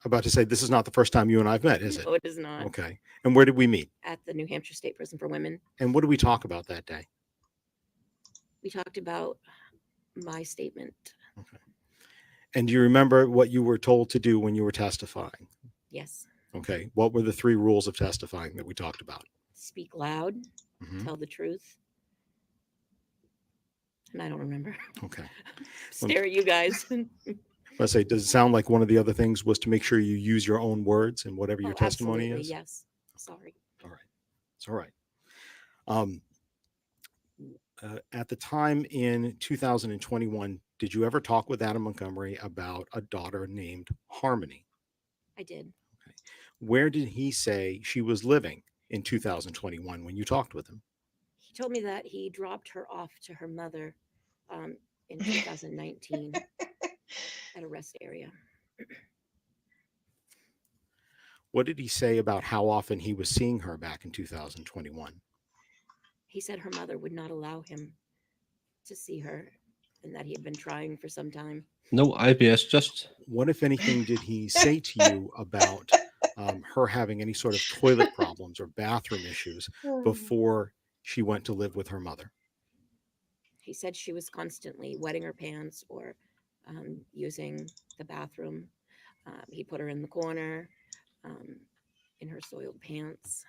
About to say, this is not the first time you and I've met, is it? no, it is not. Okay. And where did we meet? At the New Hampshire State Prison for Women. And what did we talk about that day? We talked about my statement. And do you remember what you were told to do when you were testifying? Yes. Okay. What were the 3 rules of testifying that we talked about? Speak loud, Mhm. tell the truth. And I don't remember. Okay. Stare at you guys. Let's say, does it sound like one of the other things was to make sure you use your own words in whatever your Oh, testimony absolutely, is? yes. Sorry. All right. It's all right. At the time in 2021, did you ever talk with Adam Montgomery about a daughter named Harmony? I did. Where did he say she was living in 2021 when you talked with him? He told me that he dropped her off to her mother in 2019 at a rest area. What did he say about how often he was seeing her back in 2021? He said her mother would not allow him to see her and that he had been trying for some time. No IBS, just What, if anything, did he say to you about her having any sort of toilet problems or bathroom issues before she went to live with her mother? He said she was constantly wetting her pants or using the bathroom. He put her in the corner in her soiled pants.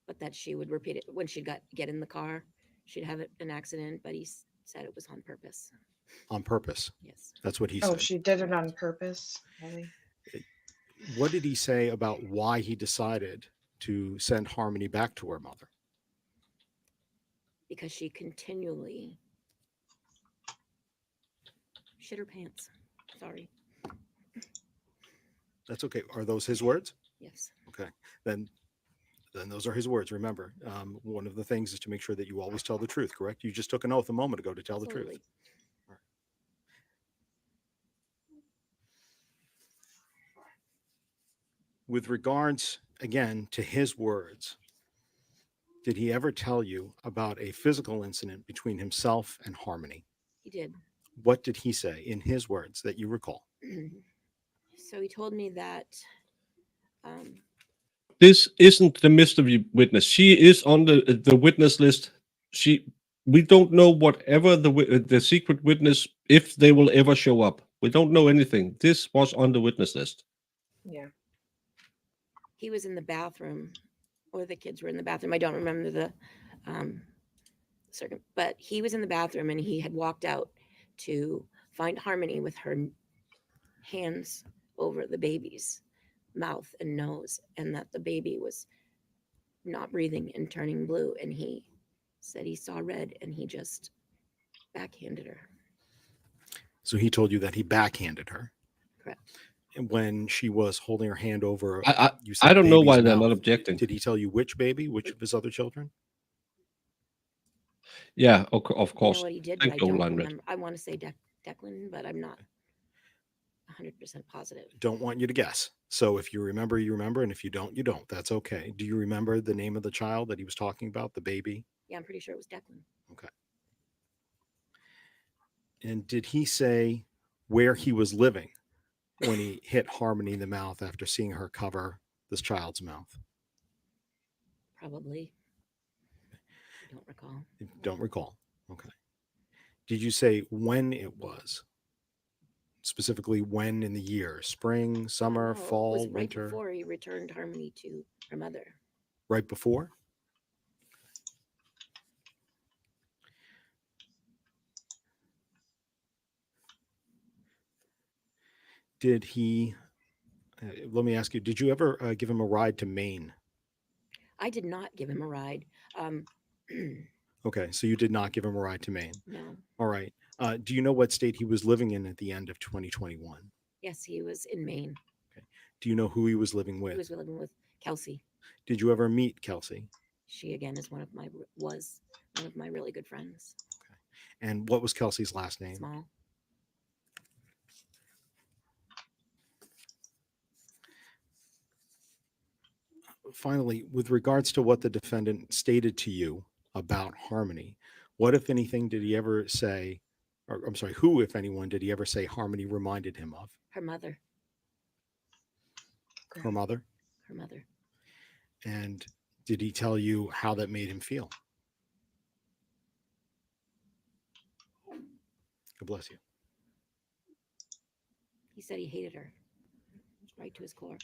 But that she would repeat it when she'd get in the car. She'd have an accident, but he said it was on purpose. On purpose. Yes. That's what he Oh, said. she did it on purpose. Really? What did he say about why he decided to send Harmony back to her mother? Because she continually shit her pants. Sorry. That's okay. Are those his words? Yes. Okay. Then those are his words. Remember, one of the things is to make sure that you always tell the truth, correct? You just took an oath a moment ago to tell the truth. Absolutely. With regards, again, to his words, did he ever tell you about a physical incident between himself and Harmony? He He did. What did he say in his words that you recall? So he told me that This isn't the mystery witness. She is on the witness list. We don't know whatever the secret witness, if they will ever show up. We don't know anything. This was on the witness list. Yeah. he was in the bathroom, or the kids were in the bathroom. I don't remember the but he was in the bathroom and he had walked out to find Harmony with her hands over the baby's mouth and nose, and that the baby was not breathing and turning blue. And he said he saw red and he just backhanded her. So he told you that he backhanded her. Correct. And when she was holding her hand over, you I don't know baby's why they're mouth. not objecting. Did he tell you which baby, which of his other children? Yeah, of You know course. what he did, Thank but I you, don't Line Red. remember. I want to say Declan, but I'm not 100% positive. Don't want you to guess. So if you remember, you remember. And if you don't, you don't. That's okay. Do you remember the name of the child that he was talking about, the baby? Yeah, I'm pretty sure it was Declan. Okay. And did he say where he was living when he hit Harmony in the mouth after seeing her cover this child's mouth? Probably. I don't recall. Don't recall. Okay. Did you say when it was? Specifically, when in the year? Spring, summer, No, it fall, was right winter? before he returned Harmony to her mother. Right before? Did he, let me ask you, did you ever give him a ride to Maine? I did not give him a ride. Okay, so you did not give him a ride to Maine. No. All right. Do you know what state he was living in at the end of 2021? Yes, he was in Maine. Okay. Do you know who he was living with? He was living with Kelsey. Did you ever meet Kelsey? She again is one of my really good friends. Okay. And what was Kelsey's last name? Small. Finally, with regards to what the defendant stated to you about Harmony, what, if anything, did he ever say, or I'm sorry, who, if anyone, did he ever say Harmony reminded him of? Her mother. Her mother? Her mother. And did he tell you how that made him feel? God bless you. He said he hated her. Right to his core.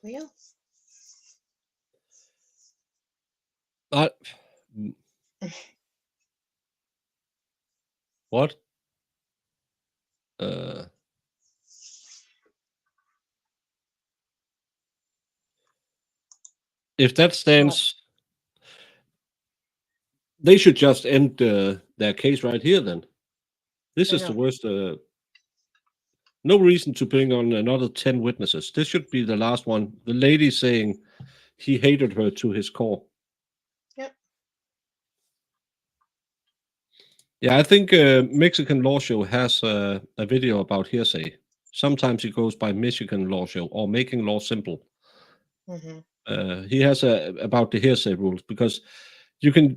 Leo? What? If that stands, they should just end their case right here then. This is the worst. No reason to bring on another 10 witnesses. This should be the last one. The lady saying he hated her to his core. Yep. Yeah, I think Mexican Law Show has a video about hearsay. Sometimes it goes by Michigan Law Show or Making Law Simple. Mm-hmm. He has about the hearsay rules, because you can.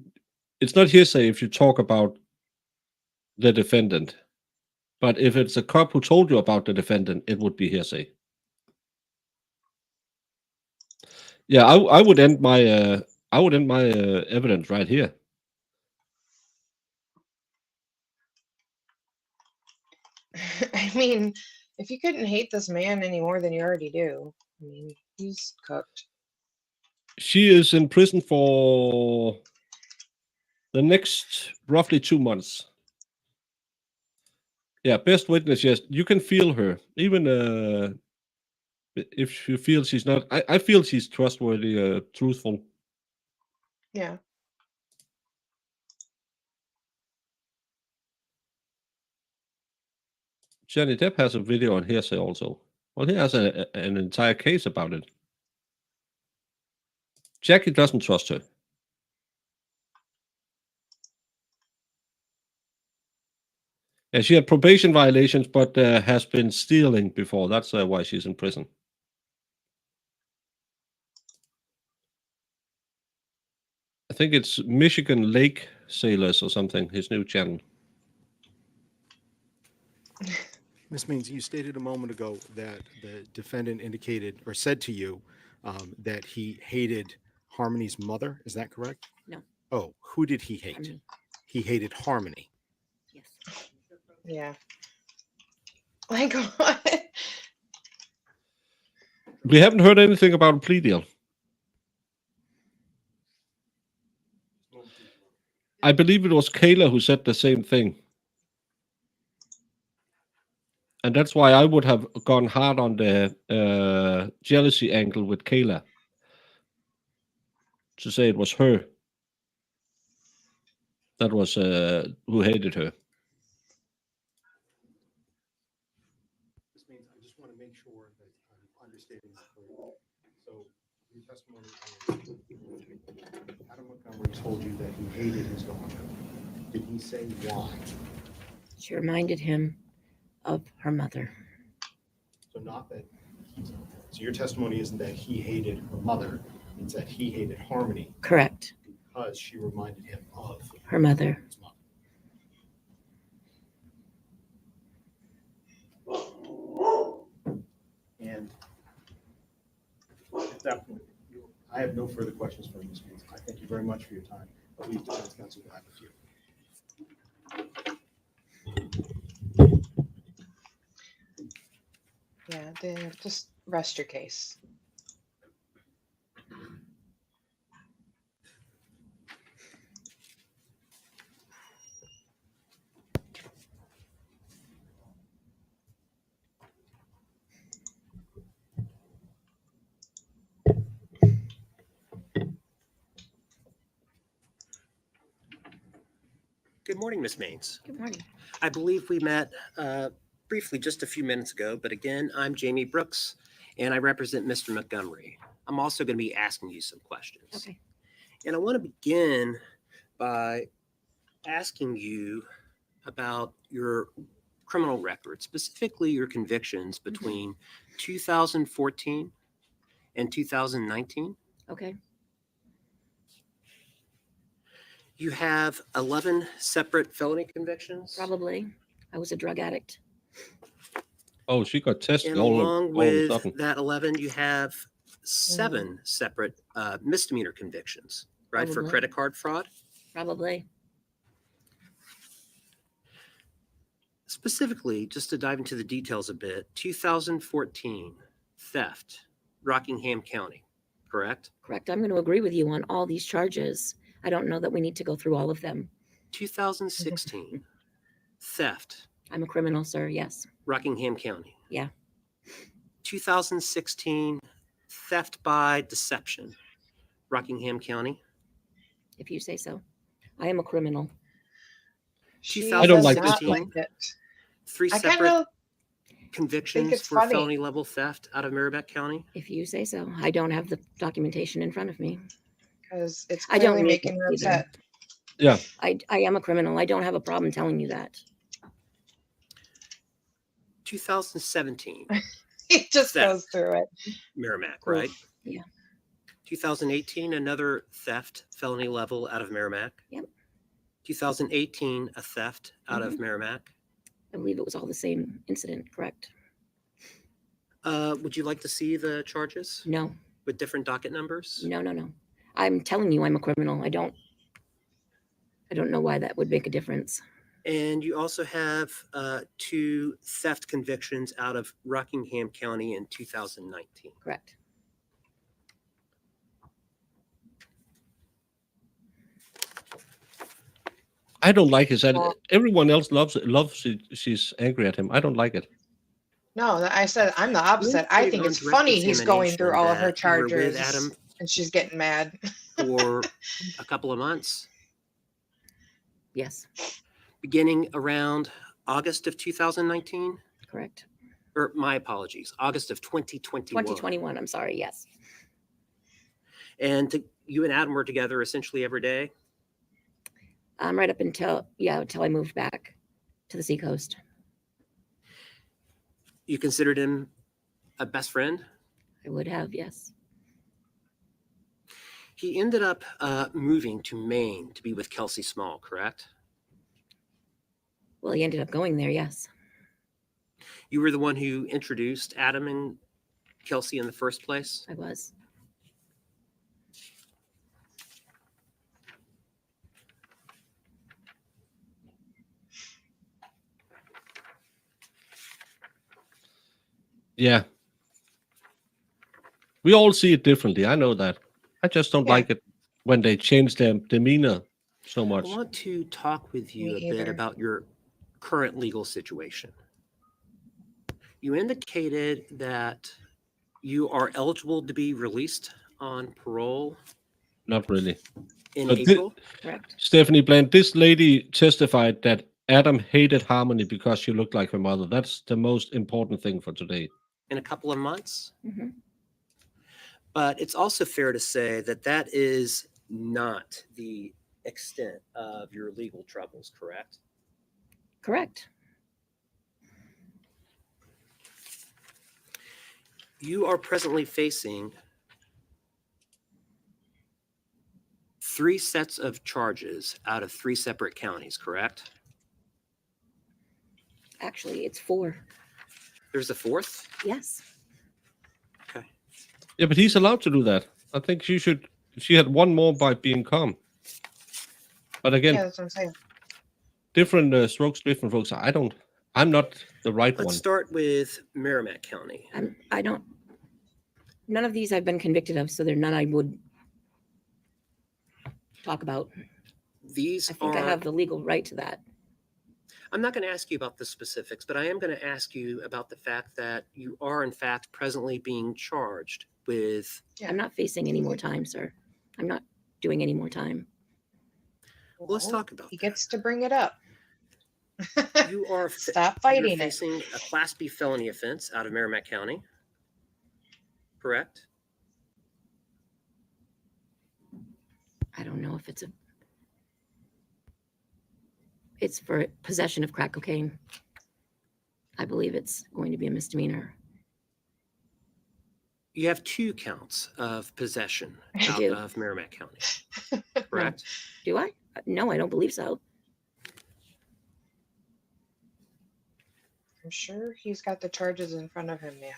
It's not hearsay if you talk about the defendant, but if it's a cop who told you about the defendant, it would be hearsay. Yeah, I would end my evidence right here. I mean, if you couldn't hate this man any more than you already do, I mean, he's cooked. She is in prison for the next roughly 2 months. Yeah, best witness, yes. You can feel her. Even if you feel she's not, I feel she's trustworthy, truthful. Yeah. Johnny Depp has a video on hearsay also. Well, he has an entire case about it. Jackie doesn't trust her. And she had probation violations, but has been stealing before. That's why she's in prison. I think it's Michigan Lake Sailors or something, his new channel. Ms. Means, you stated a moment ago that the defendant indicated or said to you that he hated Harmony's mother. Is that correct? No. Oh, who did he hate? Harmony. He hated Harmony. Yes. Yeah. Like what? We haven't heard anything about a plea deal. I believe it was Kayla who said the same thing. And that's why I would have gone hard on the jealousy angle with Kayla. To say it was her that was who hated her. This means I just want to make sure that I'm understanding this correctly. So your testimony is Adam Montgomery told you that he hated his daughter. Did he say why? She reminded him of her mother. So not that so your testimony isn't that he hated her mother, it's that he hated Harmony Correct. because she reminded him of Her mother. his mother. And at that point, I have no further questions for Ms. Means. I thank you very much for your time. I believe defense counsel will have a few. Yeah, just rest your case. Good morning, Ms. Maines. Good morning. I believe we met briefly just a few minutes ago, but again, I'm Jamie Brooks, and I represent Mr. Montgomery. I'm also going to be asking you some questions. Okay. And I want to begin by asking you about your criminal record, specifically your convictions between 2014 and 2019. Okay. You have 11 separate felony convictions. Probably. I was a drug addict. Oh, she got tested And all along of a with sudden. that 11, you have 7 separate misdemeanor convictions, right, for Probably. credit card fraud. Probably. Specifically, just to dive into the details a bit, 2014 theft, Rockingham County, correct? Correct. I'm going to agree with you on all these charges. I don't know that we need to go through all of them. 2016 theft, I'm a criminal, sir. Yes. Rockingham County. Yeah. 2016 theft by deception, Rockingham County. If you say so. I am a criminal. She I don't does like not this one. like it. 3 I kind separate of convictions it's for funny. felony level theft out of Merrimack County. If you say so. I don't have the documentation in front of me. because it's I don't clearly need making her it either. upset. Yeah. I am a criminal. I don't have a problem telling you that. 2017 He just Theft. goes through it. Merrimack, right? Yeah. 2018 another theft felony level out of Merrimack. Yep. 2018 a theft out of Mhm. Merrimack. I believe it was all the same incident, correct? Would you like to see the charges No, with different docket numbers? no, no, no. I'm telling you I'm a criminal. I don't know why that would make a difference. And you also have 2 theft convictions out of Rockingham County in 2019. Correct. I don't like his Well- everyone else loves it. She's angry at him. I don't like it. No, I said I'm the opposite. I think it's On funny direct he's going through all of her examination that you were with charges Adam and she's getting mad. for a couple of months, Yes, beginning around August of 2019, correct. or my apologies, August of 2021. 2021, I'm sorry, yes. And you and Adam were together essentially every day. Right up until I moved back to the seacoast. You considered him a best friend? I would have, yes. He ended up moving to Maine to be with Kelsey Small, correct? Well, he ended up going there, yes. You were the one who introduced Adam and Kelsey in the first place? I was. Yeah. We all see it differently. I know that. I just don't Yeah. like it when they change their demeanor so I much. want to talk with you Me a bit either. about your current legal situation. You indicated that you are eligible to be released on parole Not really. in But April. Correct. Stephanie Bland, this lady testified that Adam hated Harmony because she looked like her mother. That's the most important thing for today. In a couple of months. Hmm. But it's also fair to say that that is not the extent of your legal troubles, correct? Correct. You are presently facing 3 sets of charges out of 3 separate counties, correct? Actually, it's 4. There's a 4th? Yes. Okay. Yeah, but he's allowed to do that. I think she had one more by being calm. But again, Yeah, that's what I'm saying. different strokes, different folks. I'm not the right Let's one. start with Merrimack County. None of these I've been convicted of, so they're none I would talk about. These I think are, I have the legal right to that. I'm not going to ask you about the specifics, but I am going to ask you about the fact that you are in fact presently being charged with. Yeah. I'm not facing any more time, sir. I'm not doing any more time. Well, let's Well, talk about He that. gets to bring it up. You are Stop you're fighting it. facing a Class B felony offense out of Merrimack County, correct? I don't know if it's for possession of crack cocaine. I believe it's going to be a misdemeanor. You have 2 counts of possession I out do. of Merrimack County, correct? Do I? No, I don't believe so. I'm sure he's got the charges in front of him, ma'am.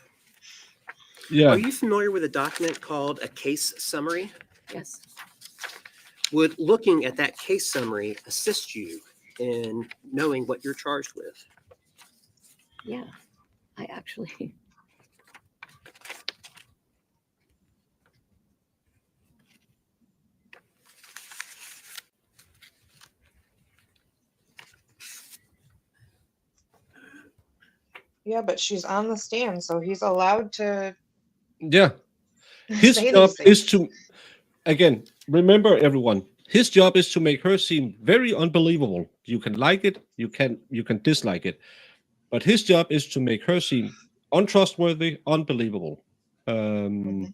Yeah. Are you familiar with a document called a case summary? Yes. Would looking at that case summary assist you in knowing what you're charged with? Yeah. I actually. Yeah, but she's on the stand, so he's allowed to Yeah. His say job these things. is to, again, remember everyone, his job is to make her seem very unbelievable. You can like it, you can dislike it, but his job is to make her seem untrustworthy, unbelievable. And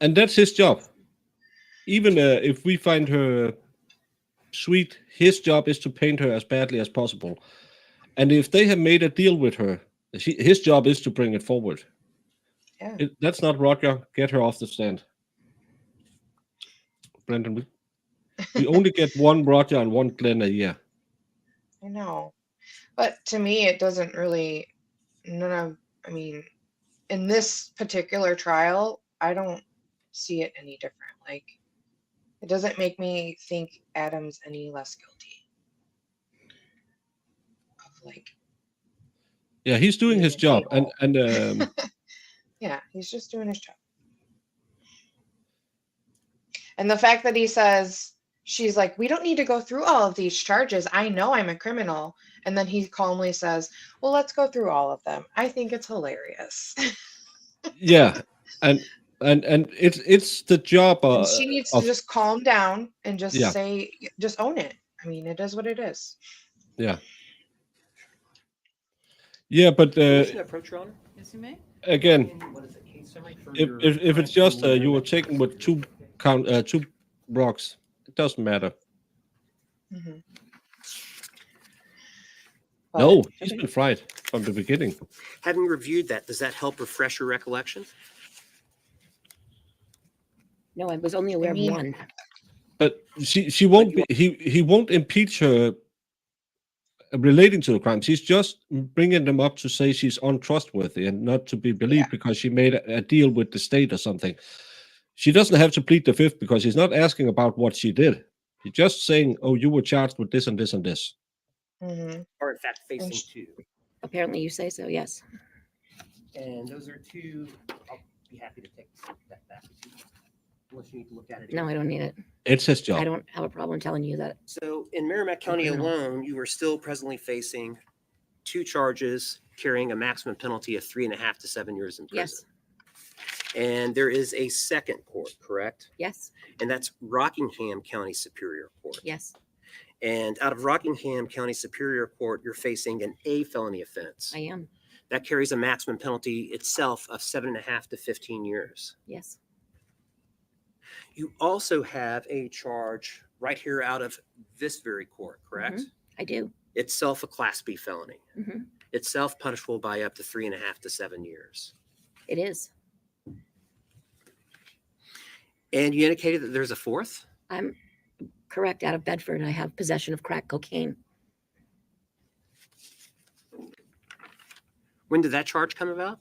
that's his job. Even if we find her sweet, his job is to paint her as badly as possible. And if they have made a deal with her, his job is to bring it forward. Yeah. That's not Roger. Get her off the stand. Brendan, we only get one Roger and one Glenn a year. I know. But to me, it doesn't really, I mean, in this particular trial, I don't see it any different. Like, it doesn't make me think Adam's any less guilty. Of like, Yeah, he's doing his job. And yeah, he's just doing his job. And the fact that he says, she's like, we don't need to go through all of these charges. I know I'm a criminal. And then he calmly says, well, let's go through all of them. I think it's hilarious. yeah, and it's the job And she needs to just calm down and just Yeah. say, just own it. I mean, it is what it is. yeah. Yeah, but Motion to approach, Your Honor? Yes, you may. again, What is it, case summary for if your if it's just you were taken with two rocks, it doesn't matter. Mhm. No, But- he's been fried from the beginning. Having reviewed that, does that help refresh your recollection? No, I was only aware of mean- one. But she won't be. He won't impeach her relating to the crimes. He's just bringing them up to say she's untrustworthy and not to be believed because she made a deal with the state or something. She doesn't have to plead the fifth because he's not asking about what she did. He's just saying, "Oh, you were charged with this and this and this." Mhm. Or in fact, facing sh- two. Apparently you say so, yes. And those are two, I'll be happy to take that back. Unless you need to look at it. No, I don't need it. It's his job. I don't have a problem telling you that. So in Merrimack County criminal. alone, you are still presently facing 2 charges carrying a maximum penalty of 3.5 to 7 years in prison. Yes, And there is a second court, correct? yes, And that's Rockingham County Superior Court. yes, And out of Rockingham County Superior Court, you're facing an A felony offense. I am. That carries a maximum penalty itself of 7.5 to 15 years. Yes, You also have a charge right here out of this very court, correct? I do. Itself a Class B felony. Mhm. Itself punishable by up to 3.5 to 7 years. It is. And you indicated that there's a fourth? I'm correct. Out of Bedford, I have possession of crack cocaine. When did that charge come about?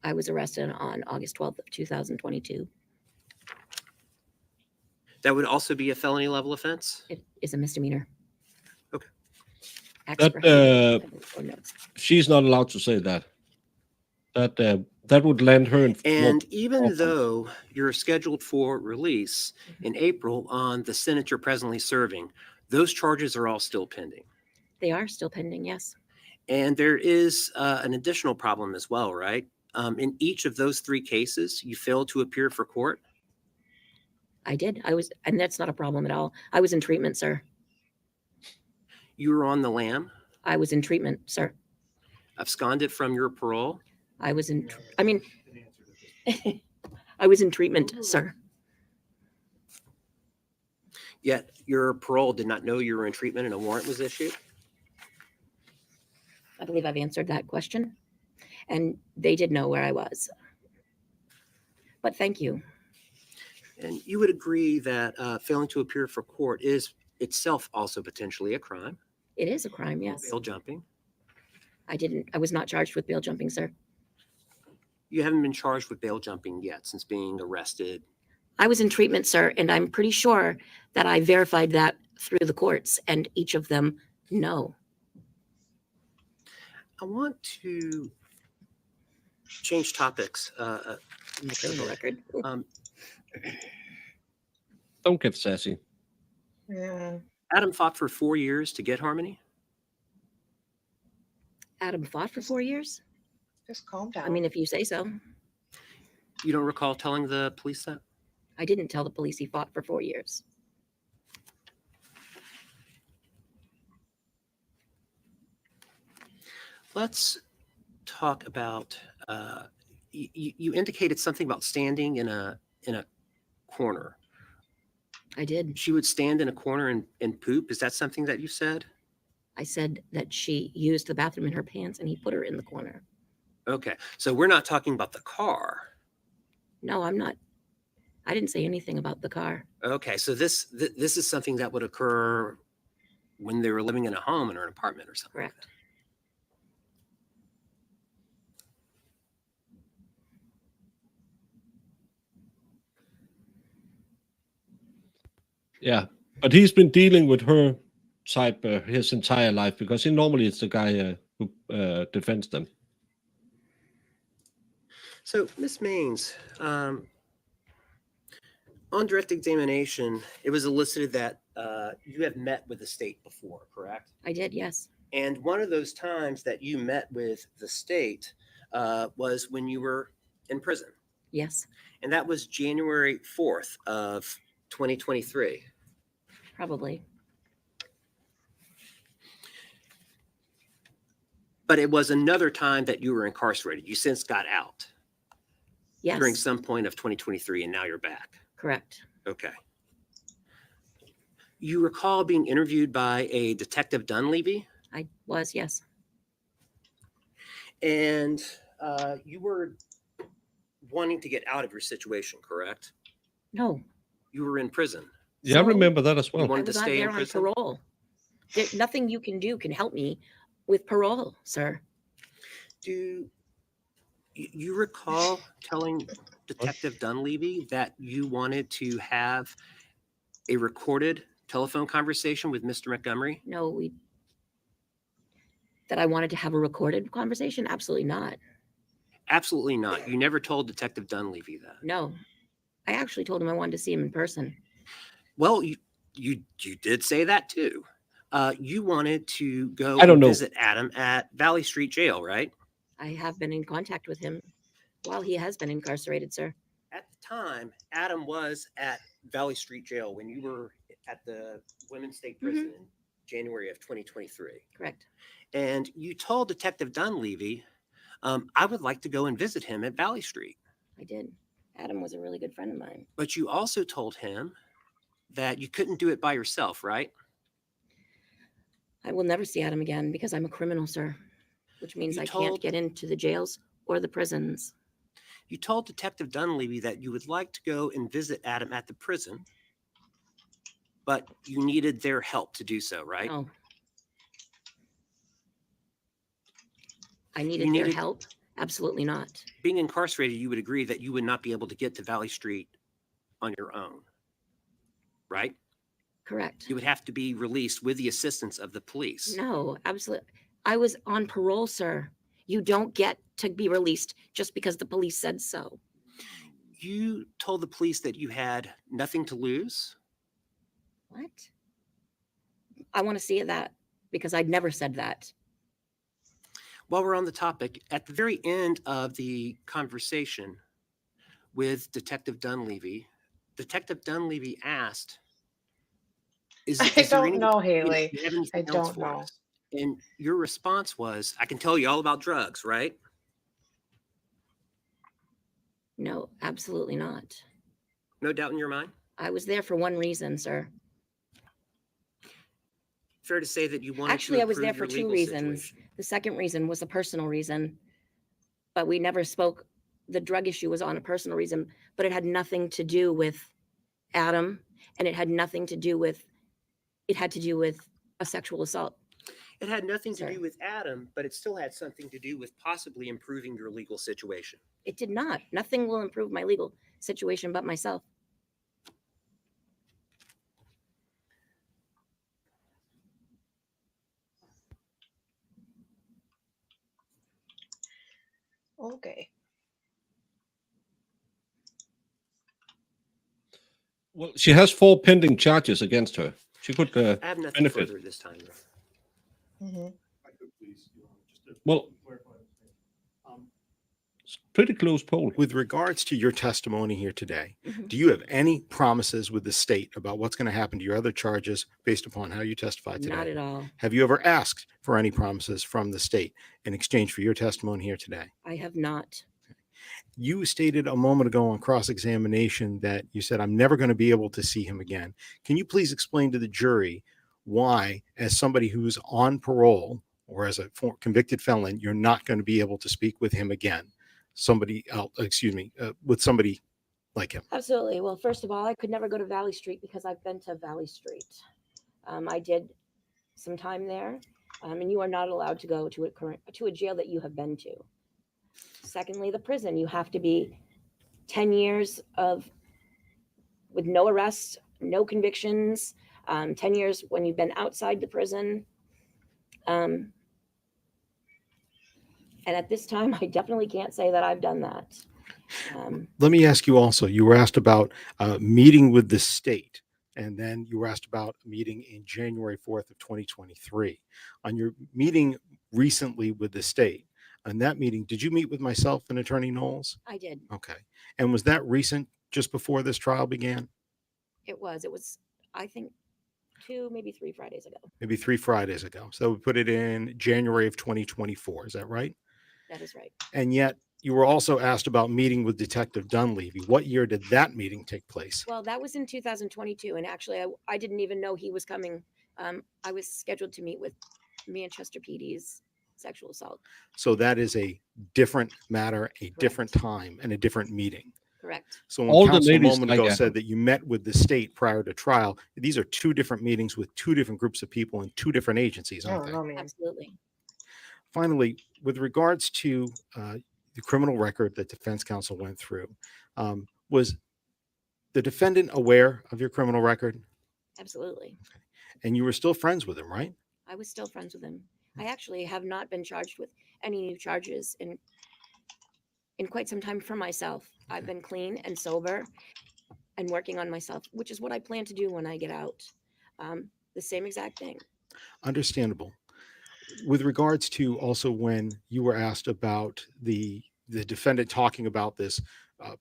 I was arrested on August 12th of 2022. That would also be a felony level offense? It is a misdemeanor. Okay. Acts That, prohibited or notes. She's not allowed to say that. That would land her in. And even Awesome. though you're scheduled for release in April on the sentence you're presently serving, those charges are all still pending. They are still pending, yes. And there is an additional problem as well, right? In each of those 3 cases, you failed to appear for court. I did. And that's not a problem at all. I was in treatment, sir. You were on the lam, I was in treatment, sir. absconded from your parole. I was in, I was in treatment, sir. Yet your parole did not know you were in treatment and a warrant was issued. I believe I've answered that question. And they did know where I was. But thank you. And you would agree that failing to appear for court is itself also potentially a crime. It is a crime, yes. Bail jumping. I was not charged with bail jumping, sir. You haven't been charged with bail jumping yet since being arrested. I was in treatment, sir, and I'm pretty sure that I verified that through the courts, and each of them know. I want to change topics. For the record. Don't get sassy. Yeah. Adam fought for 4 years to get Harmony. Adam fought for 4 years? Just calm down. I mean, if you say so. You don't recall telling the police that? I didn't tell the police he fought for 4 years. Let's talk about. You indicated something about standing in a corner. I did. She would stand in a corner and poop. Is that something that you said? I said that she used the bathroom in her pants and he put her in the corner. Okay, so we're not talking about the car. No, I'm not. I didn't say anything about the car. Okay, so this is something that would occur when they were living in a home or an apartment or something. Correct. Yeah, but he's been dealing with her type his entire life because he normally is the guy who defends them. So, Ms. Maines, on direct examination, it was elicited that you have met with the state before, correct? I did, yes. And one of those times that you met with the state was when you were in prison. Yes, And that was January 4th of 2023. probably. But it was another time that you were incarcerated. You since got out during Yes, some point of 2023, and now you're back. correct. Okay. You recall being interviewed by a Detective Dunleavy, I was, yes. and you were wanting to get out of your situation, correct? No. You were in prison. Yeah, I So, remember that as You well. I wanted to was on stay in there on prison? parole. Nothing you can do can help me with parole, sir. Do you recall telling Detective Dunleavy that you wanted to have a recorded telephone conversation with Mr. Montgomery? No, that I wanted to have a recorded conversation? Absolutely not. Absolutely not. You never told Detective Dunleavy that. No. I actually told him I wanted to see him in person. Well, you did say that too. You wanted to go I don't and know. visit Adam at Valley Street Jail, right? I have been in contact with him while he has been incarcerated, sir. At the time, Adam was at Valley Street Jail when you were at the Women's State Prison in January of 2023. Correct. And you told Detective Dunleavy, I would like to go and visit him at Valley Street. I did. Adam was a really good friend of mine. But you also told him that you couldn't do it by yourself, right? I will never see Adam again because I'm a criminal, sir, which means You I told- can't get into the jails or the prisons. You told Detective Dunleavy that you would like to go and visit Adam at the prison, but you needed their help to do so, right? No. I needed their needed- help? Absolutely not. Being incarcerated, you would agree that you would not be able to get to Valley Street on your own, right? Correct. You would have to be released with the assistance of the police. No, absolutely. I was on parole, sir. You don't get to be released just because the police said so. You told the police that you had nothing to lose. What? I want to see that because I'd never said that. While we're on the topic, at the very end of the conversation with Detective Dunleavy asked, "Is I there don't any- know, do you Haley. have anything I else don't for know. us?" And your response was, "I can tell you all about drugs, right?" No, absolutely not. No doubt in your mind? I was there for one reason, sir. Fair to say that you wanted Actually, to I was there improve for your two legal reasons. situation. The second reason was a personal reason, but we never spoke. The drug issue was on a personal reason, but it had nothing to do with Adam, and it had to do with a sexual assault. It had nothing to Sir. do with Adam, but it still had something to do with possibly improving your legal situation. It did not. Nothing will improve my legal situation but myself. Okay. Well, she has 4 pending charges against her. She could I have nothing benefit. further this time. Mhm. Well, it's pretty close poll. With regards to your testimony here today, Mhm. do you have any promises with the state about what's going to happen to your other charges based upon how you testified today? Not at all. Have you ever asked for any promises from the state in exchange for your testimony here today? I have not. You stated a moment ago on cross-examination that you said, "I'm never going to be able to see him again." Can you please explain to the jury why, as somebody who's on parole or as a convicted felon, you're not going to be able to speak with him again? With somebody like him. Absolutely. Well, first of all, I could never go to Valley Street because I've been to Valley Street. I did some time there, and you are not allowed to go to a jail that you have been to. Secondly, the prison. You have to be 10 years with no arrests, no convictions, 10 years when you've been outside the prison. And at this time, I definitely can't say that I've done that. Let me ask you also, you were asked about meeting with the state, and then you were asked about a meeting in January 4th of 2023. On your meeting recently with the state, on that meeting, did you meet with myself and Attorney Knowles? I did. Okay. And was that recent, just before this trial began? It was, I think, 2, maybe 3 Fridays ago. Maybe 3 Fridays ago. So we put it in January of 2024. Is that right? That is right. And yet you were also asked about meeting with Detective Dunleavy. What year did that meeting take place? Well, that was in 2022, and actually, I didn't even know he was coming. I was scheduled to meet with Manchester PD's sexual assault. So that is a different matter, a different time, and a different meeting. Correct. So when All the counsel a ladies moment like ago Adam. said that you met with the state prior to trial, these are two different meetings with two different groups of people in two different agencies, I aren't don't they? know, man. Absolutely. Finally, with regards to the criminal record that defense counsel went through, was the defendant aware of your criminal record? Absolutely. And you were still friends with him, right? I was still friends with him. I actually have not been charged with any new charges in quite some time for myself. I've been clean and sober and working on myself, which is what I plan to do when I get out. The same exact thing. Understandable. With regards to also when you were asked about the defendant talking about this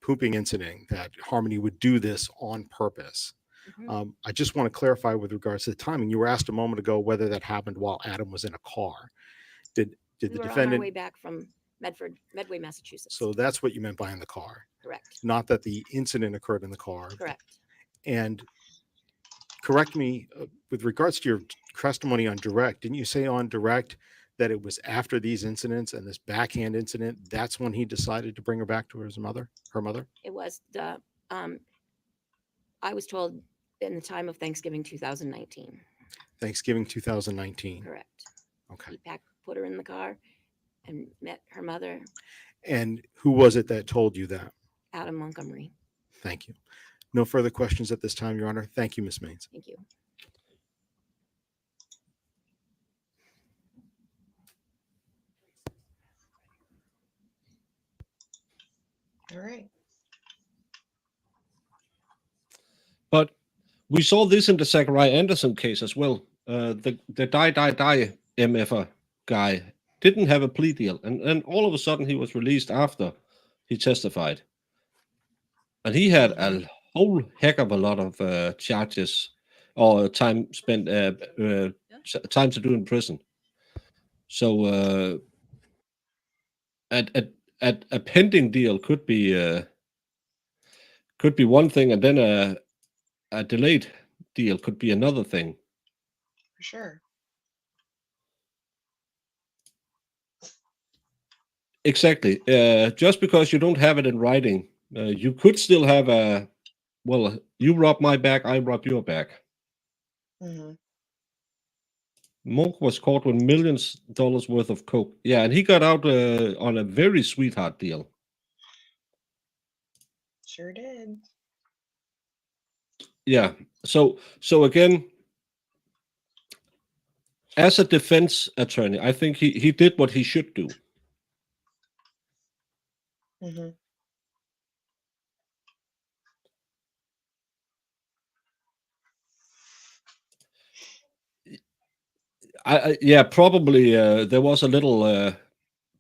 pooping incident, that Harmony would do this on purpose. Mhm. I just want to clarify with regards to the timing. You were asked a moment ago whether that happened while Adam was in a car. Did We the were on our defendant? way back from Medway, Massachusetts. So that's what you meant by in the car, Correct. not that the incident occurred in the car. Correct. And correct me with regards to your testimony on direct. Didn't you say on direct that it was after these incidents and this backhand incident, that's when he decided to bring her back to her mother? It was the I was told in the time of Thanksgiving 2019. Thanksgiving 2019. Correct. Okay. He put her in the car and met her mother, And who was it that told you that? Adam Montgomery. Thank you. No further questions at this time, Your Honor. Thank you, Ms. Maines. Thank you. All right. But we saw this in the Zachariah Anderson case as well. The die MFer guy didn't have a plea deal, and all of a sudden he was released after he testified, and he had a whole heck of a lot of charges or time spent, time to do in prison. So a pending deal could be one thing, and then a delayed deal could be another thing. For sure. Exactly. Just because you don't have it in writing, you could still have a, well, you rob my back, I rob your back. Mm-hmm. Monk was caught with millions of dollars worth of coke. Yeah, and he got out on a very sweetheart deal. Sure did. Yeah. So again, as a defense attorney, I think he did what he should do. Mm-hmm. Yeah, probably there was a little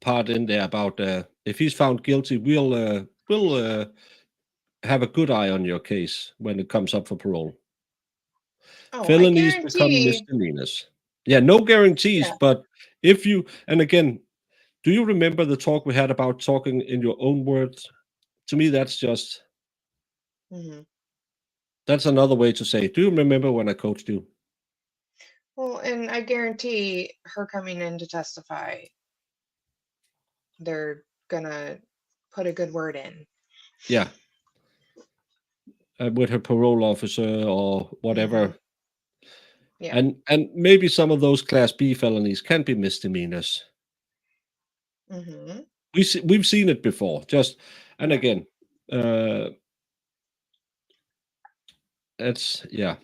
part in there about if he's found guilty, we'll have a good eye on your case when it comes up for parole. Oh, Felonies I become guarantee. misdemeanors. Yeah, no guarantees, Yeah. but if you, and again, do you remember the talk we had about talking in your own words? To me, that's just, Mm-hmm. that's another way to say, do you remember when I coached you? Well, and I guarantee her coming in to testify, they're gonna put a good word in. Yeah. With her parole officer or whatever. Yeah. And maybe some of those Class B felonies can be misdemeanors. Mm-hmm. We've seen it before. Just, and again, it's, yeah.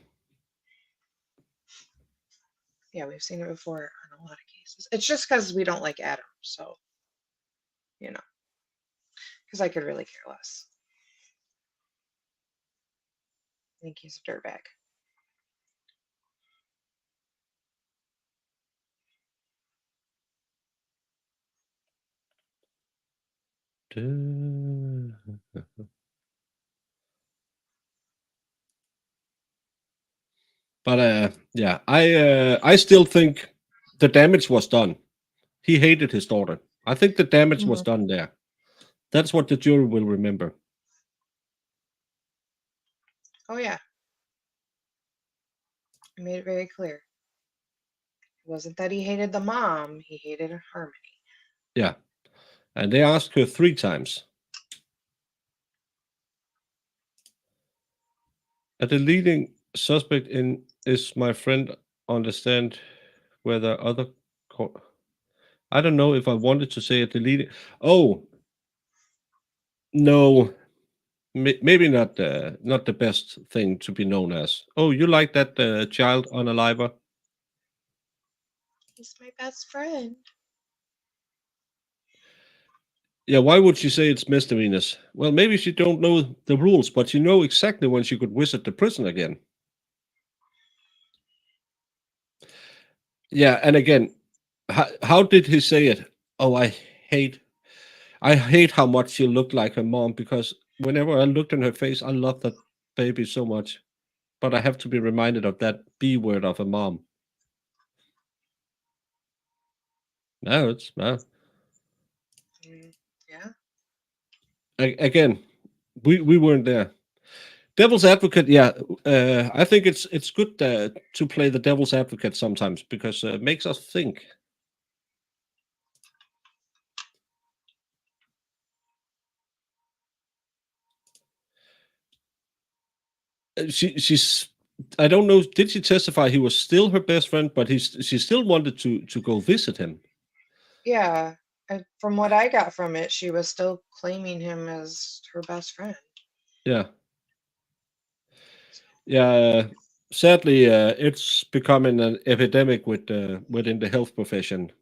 Yeah, we've seen it before in a lot of cases. It's just because we don't like Adam, so because I could really care less. I think he's a dirtbag. But yeah, I still think the damage was done. He hated his daughter. I think the damage was done there. That's what the jury will remember. Oh, yeah. I made it very clear. It wasn't that he hated the mom, he hated Harmony. Yeah. And they asked her 3 times. The leading suspect in is my friend understand whether other I don't know if I wanted to say the leading. Oh, no, maybe not the best thing to be known as. Oh, you like that child unaliver? He's my best friend. Yeah, why would she say it's misdemeanors? Well, maybe she don't know the rules, but she know exactly when she could visit the prison again. Yeah, and again, how did he say it? Oh, I hate how much she looked like her mom, because whenever I looked in her face, I loved that baby so much. But I have to be reminded of that B word of a mom. No, it's no. Yeah. Again, we weren't there. Devil's advocate, yeah. I think it's good to play the devil's advocate sometimes, because it makes us think. She's I don't know, did she testify he was still her best friend, but she still wanted to go visit him? Yeah. And from what I got from it, she was still claiming him as her best friend. Yeah. Yeah. Sadly, it's becoming an epidemic within the health profession.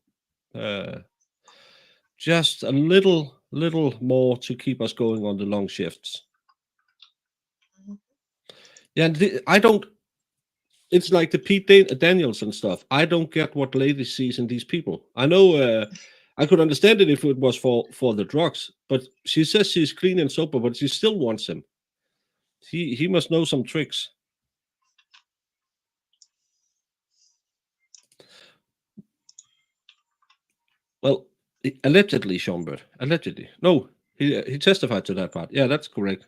Just a little more to keep us going on the long shifts. Yeah, and I don't. It's like the Pete Daniels and stuff. I don't get what lady sees in these people. I know I could understand it if it was for the drugs, but she says she's clean and sober, but she still wants him. He must know some tricks. Well, allegedly, Schomburg. Allegedly. No, he testified to that part. Yeah, that's correct.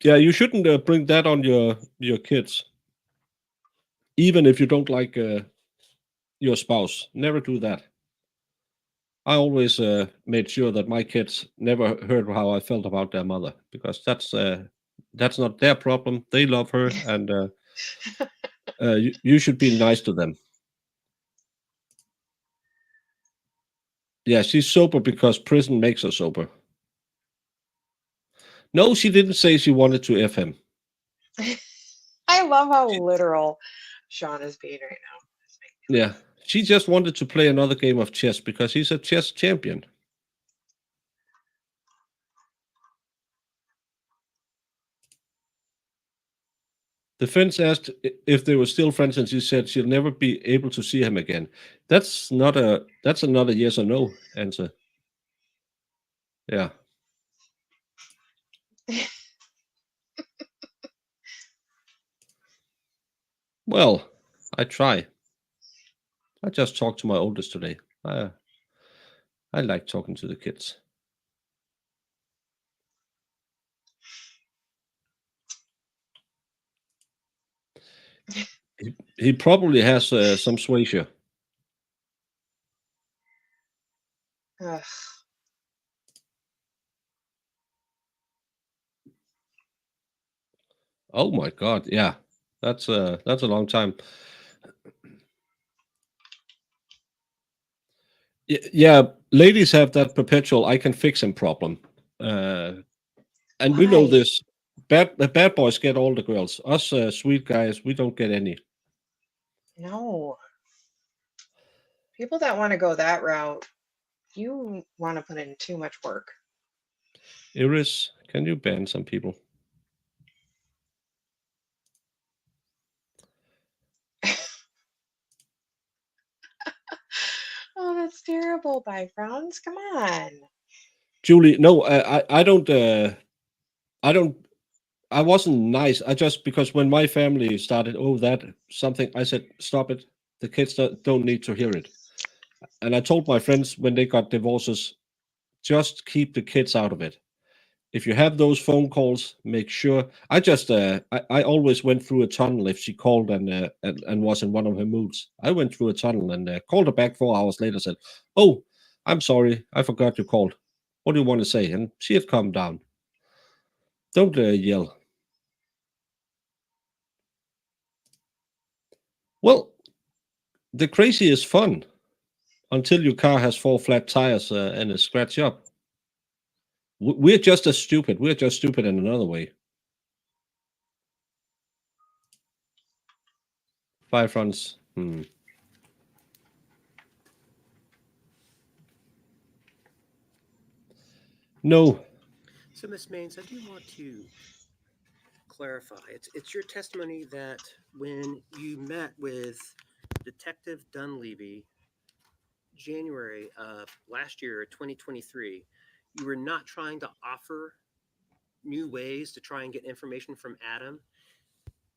Yeah, you shouldn't bring that on your kids. Even if you don't like your spouse. Never do that. I always made sure that my kids never heard how I felt about their mother, because that's not their problem. They love her, and you should be nice to them. Yeah, she's sober because prison makes her sober. No, she didn't say she wanted to F him. I love how literal Sean is being right now. Yeah, she just wanted to play another game of chess because he's a chess champion. Defense asked if they were still friends, and she said she'll never be able to see him again. That's not a yes or no answer. Yeah. Well, I try. I just talked to my oldest today. I like talking to the kids. He probably has some swayshire. Ugh. Oh my God! Yeah, that's a long time. Yeah, ladies have that perpetual "I can fix him" problem, and we know Why? this. Bad boys get all the girls. Us sweet guys, we don't get any. No. People that want to go that route, you want to put in too much work. Iris, can you ban some people? Oh, that's terrible. Bye, Franz. Come on. Julie, no, I don't. I wasn't nice. I just, because when my family started, oh, that something, I said, stop it. The kids don't need to hear it. And I told my friends when they got divorces, just keep the kids out of it. If you have those phone calls, make sure. I just, I always went through a tunnel if she called and was in one of her moods. I went through a tunnel and called her back 4 hours later, said, oh, I'm sorry, I forgot you called. What do you want to say? And she had calmed down. Don't yell. Well, the crazy is fun until your car has 4 flat tires and a scratch up. We're just as stupid. We're just stupid in another way. 5 fronts. No. So, Ms. Maines, I do want to clarify. It's your testimony that when you met with Detective Dunleavy January of last year, 2023, you were not trying to offer new ways to try and get information from Adam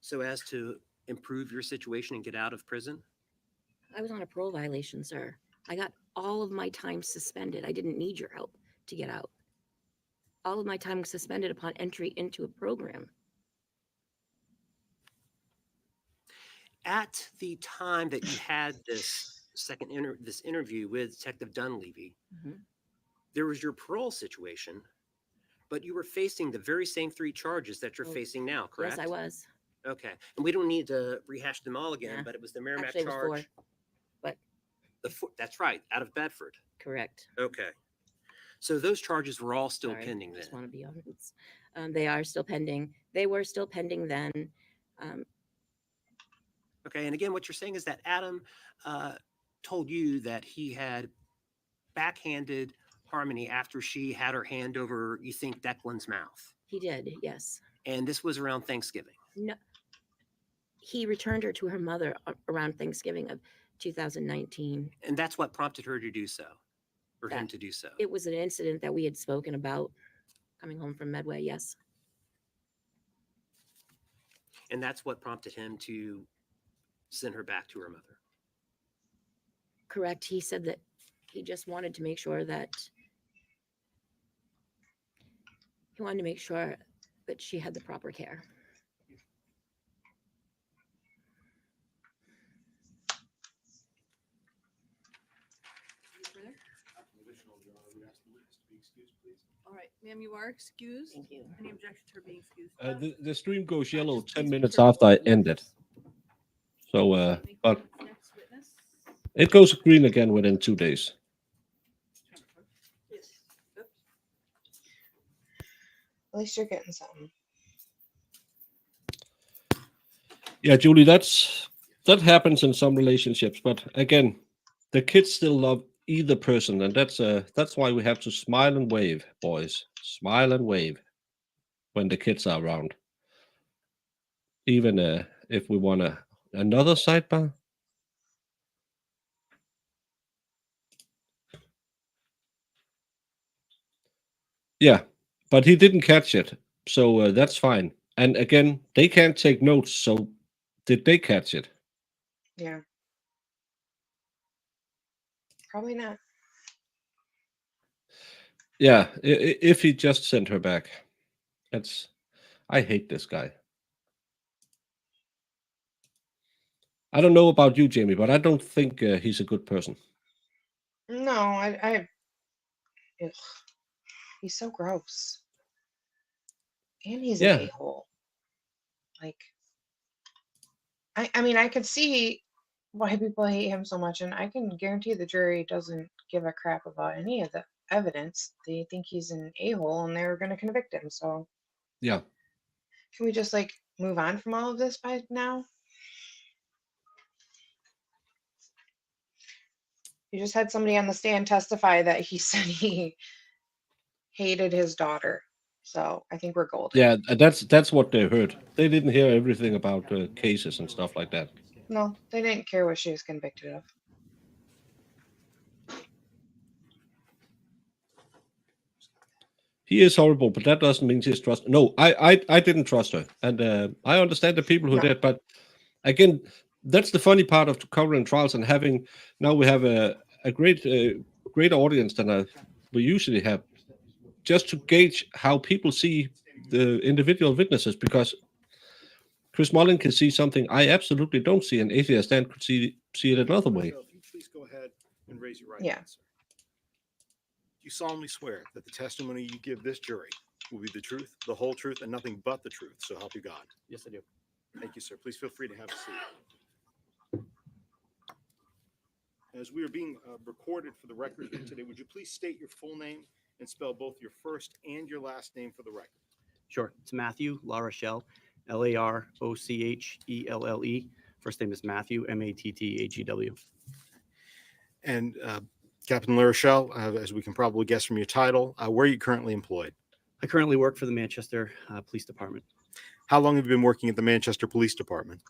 so as to improve your situation and get out of prison? I was on a parole violation, sir. I got all of my time suspended. I didn't need your help to get out. All of my time was suspended upon entry into a program. At the time that you had this this interview with Detective Dunleavy, there was your parole situation, but you were facing the very same 3 charges that you're facing now, correct? Yes, I was. Okay, and we don't need to rehash them all again, Yeah. but it was the Merrimack Actually, it was 4, charge. but That's right, out of Bedford. correct. Okay, so those charges were all still Sorry, pending I then. just want to be honest. They are still pending. They were still pending then. Okay, and again, what you're saying is that Adam told you that he had backhanded Harmony after she had her hand over, you think, Declan's mouth. He did, yes. And this was around Thanksgiving. No, he returned her to her mother around Thanksgiving of 2019. And that's what prompted her to do so, or him That- to do so. It was an incident that we had spoken about coming home from Medway, yes. And that's what prompted him to send her back to her mother. Correct. He said that he just wanted to make sure that she had the proper care. All right, ma'am, you are excused. Thank you. Any objection to her being excused? The stream goes yellow 10 minutes after I end it. So, but Next witness. it goes green again within 2 days. At least you're getting something. Yeah, Julie, that happens in some relationships, but again, the kids still love either person, and that's why we have to smile and wave, boys. Smile and wave when the kids are around. Even if we want another sidebar. Yeah, but he didn't catch it, so that's fine. And again, they can't take notes, so did they catch it? Yeah. Probably not. Yeah, if he just sent her back. I hate this guy. I don't know about you, Jamie, but I don't think he's a good person. No, ugh. He's so gross. And he's Yeah. an a-hole. Like, I mean, I could see why people hate him so much, and I can guarantee the jury doesn't give a crap about any of the evidence. They think he's an a-hole, and they're going to convict him. So, Yeah. can we just like move on from all of this by now? You just had somebody on the stand testify that he said he hated his daughter. So I think we're golden. Yeah, that's what they heard. They didn't hear everything about cases and stuff like that. No, they didn't care what she was convicted of. He is horrible, but that doesn't mean she's trust. No, I didn't trust her, and I understand the people who No. did. But again, that's the funny part of covering trials and having. Now we have a great audience than we usually have, just to gauge how people see the individual witnesses. Because Chris Mullin can see something I absolutely don't see, and AJ Stan could see it another way. If you please go ahead and raise your right Yeah. hand, sir. Do you solemnly swear that the testimony you give this jury will be the truth, the whole truth, and nothing but the truth? So help you God. Yes, I do. Thank you, sir. Please feel free to have a seat. As we are being recorded for the record here today, would you please state your full name and spell both your first and your last name for the record? Sure. It's Matthew La Rochelle, Larochelle. First name is Matthew, Matthew. And Captain LaRochelle, as we can probably guess from your title, where are you currently employed? I currently work for the Manchester Police Department. How long have you been working at the Manchester Police Department?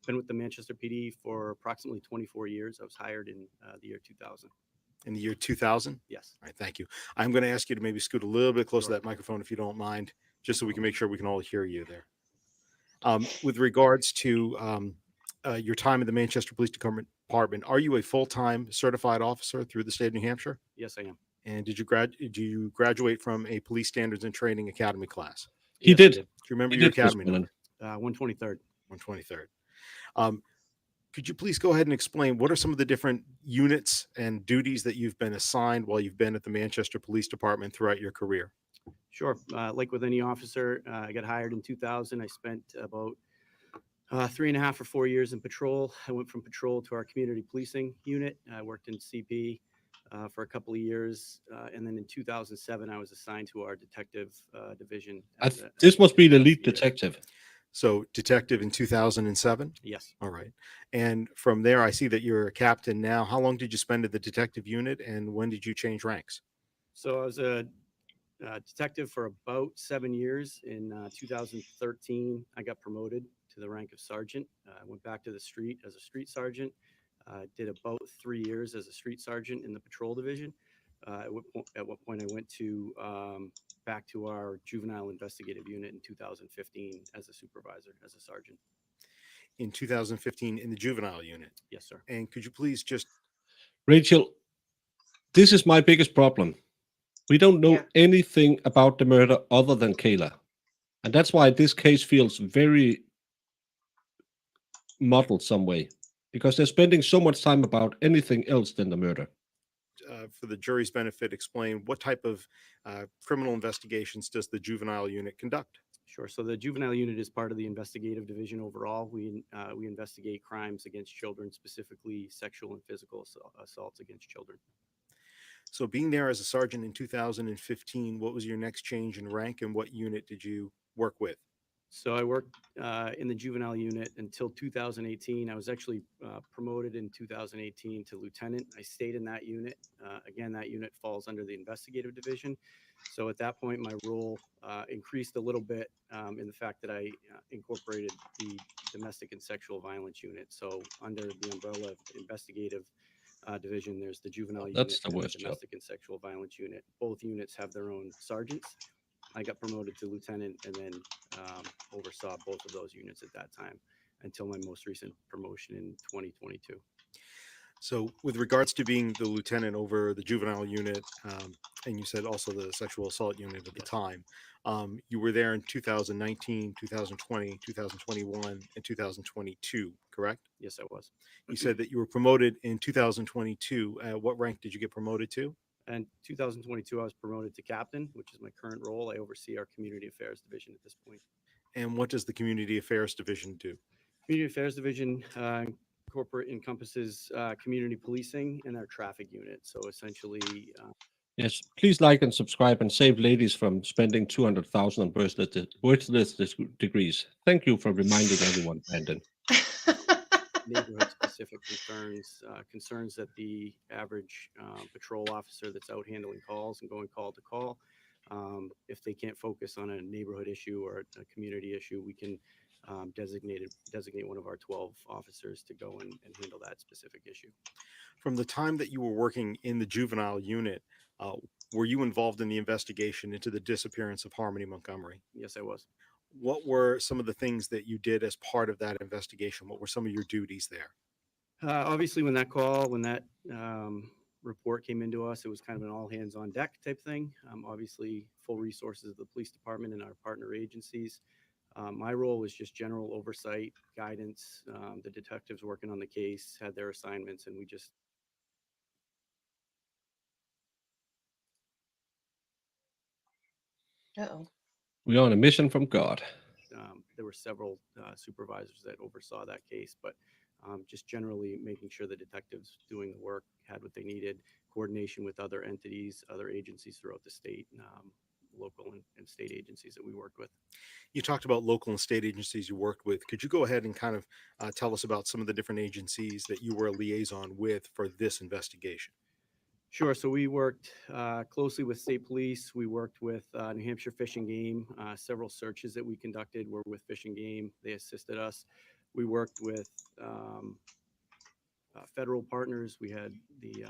Been with the Manchester PD for approximately 24 years. I was hired in the year 2000. In the year 2000? Yes. All right, thank you. I'm going to ask you to maybe scoot a little bit closer Sure. to that microphone if you don't mind, just so we can make sure we can all hear you there. With regards to your time at the Manchester Police Department, are you a full-time certified officer through the state of New Hampshire? Yes, I am. And did you graduate from a police standards and training academy class? He Yes, I did. Do you remember He your did, Chris academy Mullin. number? 123rd. 123rd. Could you please go ahead and explain what are some of the different units and duties that you've been assigned while you've been at the Manchester Police Department throughout your career? Sure. Like with any officer, I got hired in 2000. I spent about 3.5 or 4 years in patrol. I went from patrol to our community policing unit. I worked in CP for a couple of years. And then in 2007, I was assigned to our detective division. This must be the lead investigator. detective. So detective in 2007? Yes. All right. And from there, I see that you're a captain now. How long did you spend at the detective unit and when did you change ranks? So I was a detective for about 7 years. In 2013, I got promoted to the rank of sergeant. I went back to the street as a street sergeant. Did about 3 years as a street sergeant in the patrol division. At what point I went to back to our juvenile investigative unit in 2015 as a supervisor, as a sergeant. In 2015 in the juvenile unit. Yes, sir. And could you please just Rachel, this is my biggest problem. We don't know Yeah. anything about the murder other than Kayla. And that's why this case feels very muddled some way, because they're spending so much time about anything else than the murder. for the jury's benefit, explain what type of criminal investigations does the juvenile unit conduct? Sure. So the juvenile unit is part of the investigative division overall. We investigate crimes against children, specifically sexual and physical assaults against children. So being there as a sergeant in 2015, what was your next change in rank and what unit did you work with? So I worked in the juvenile unit until 2018. I was actually promoted in 2018 to lieutenant. I stayed in that unit. Again, that unit falls under the investigative division. So at that point, my role increased a little bit in the fact that I incorporated the domestic and sexual violence unit. So under the umbrella of investigative division, there's the juvenile That's unit the and worst the job. domestic and sexual violence unit. Both units have their own sergeants. I got promoted to lieutenant and then oversaw both of those units at that time until my most recent promotion in 2022. So with regards to being the lieutenant over the juvenile unit, and you said also the sexual assault unit at the time, you were there in 2019, 2020, 2021, and 2022, correct? Yes, I was. You said that you were promoted in 2022. What rank did you get promoted to? In 2022, I was promoted to captain, which is my current role. I oversee our community affairs division at this point. And what does the community affairs division do? Community affairs division encompasses community policing and our traffic unit. So essentially, Yes, please like and subscribe and save ladies from spending 200,000 on worthless degrees. Thank you for reminding everyone, Brandon. neighborhood specific concerns that the average patrol officer that's out handling calls and going call to call, if they can't focus on a neighborhood issue or a community issue, we can designate one of our 12 officers to go and handle that specific issue. From the time that you were working in the juvenile unit, were you involved in the investigation into the disappearance of Harmony Montgomery? Yes, I was. What were some of the things that you did as part of that investigation? What were some of your duties there? Obviously, when that report came into us, it was kind of an all hands on deck type thing. Obviously, full resources of the police department and our partner agencies. My role was just general oversight, guidance. The detectives working on the case had their assignments, and we just Uh-oh. We're on a mission from God. there were several supervisors that oversaw that case, but just generally making sure the detectives doing the work had what they needed, coordination with other entities, other agencies throughout the state, local and state agencies that we worked with. You talked about local and state agencies you worked with. Could you go ahead and kind of tell us about some of the different agencies that you were a liaison with for this investigation? Sure. So we worked closely with state police. We worked with New Hampshire Fish and Game. Several searches that we conducted were with Fish and Game. They assisted us. We worked with federal partners. We had the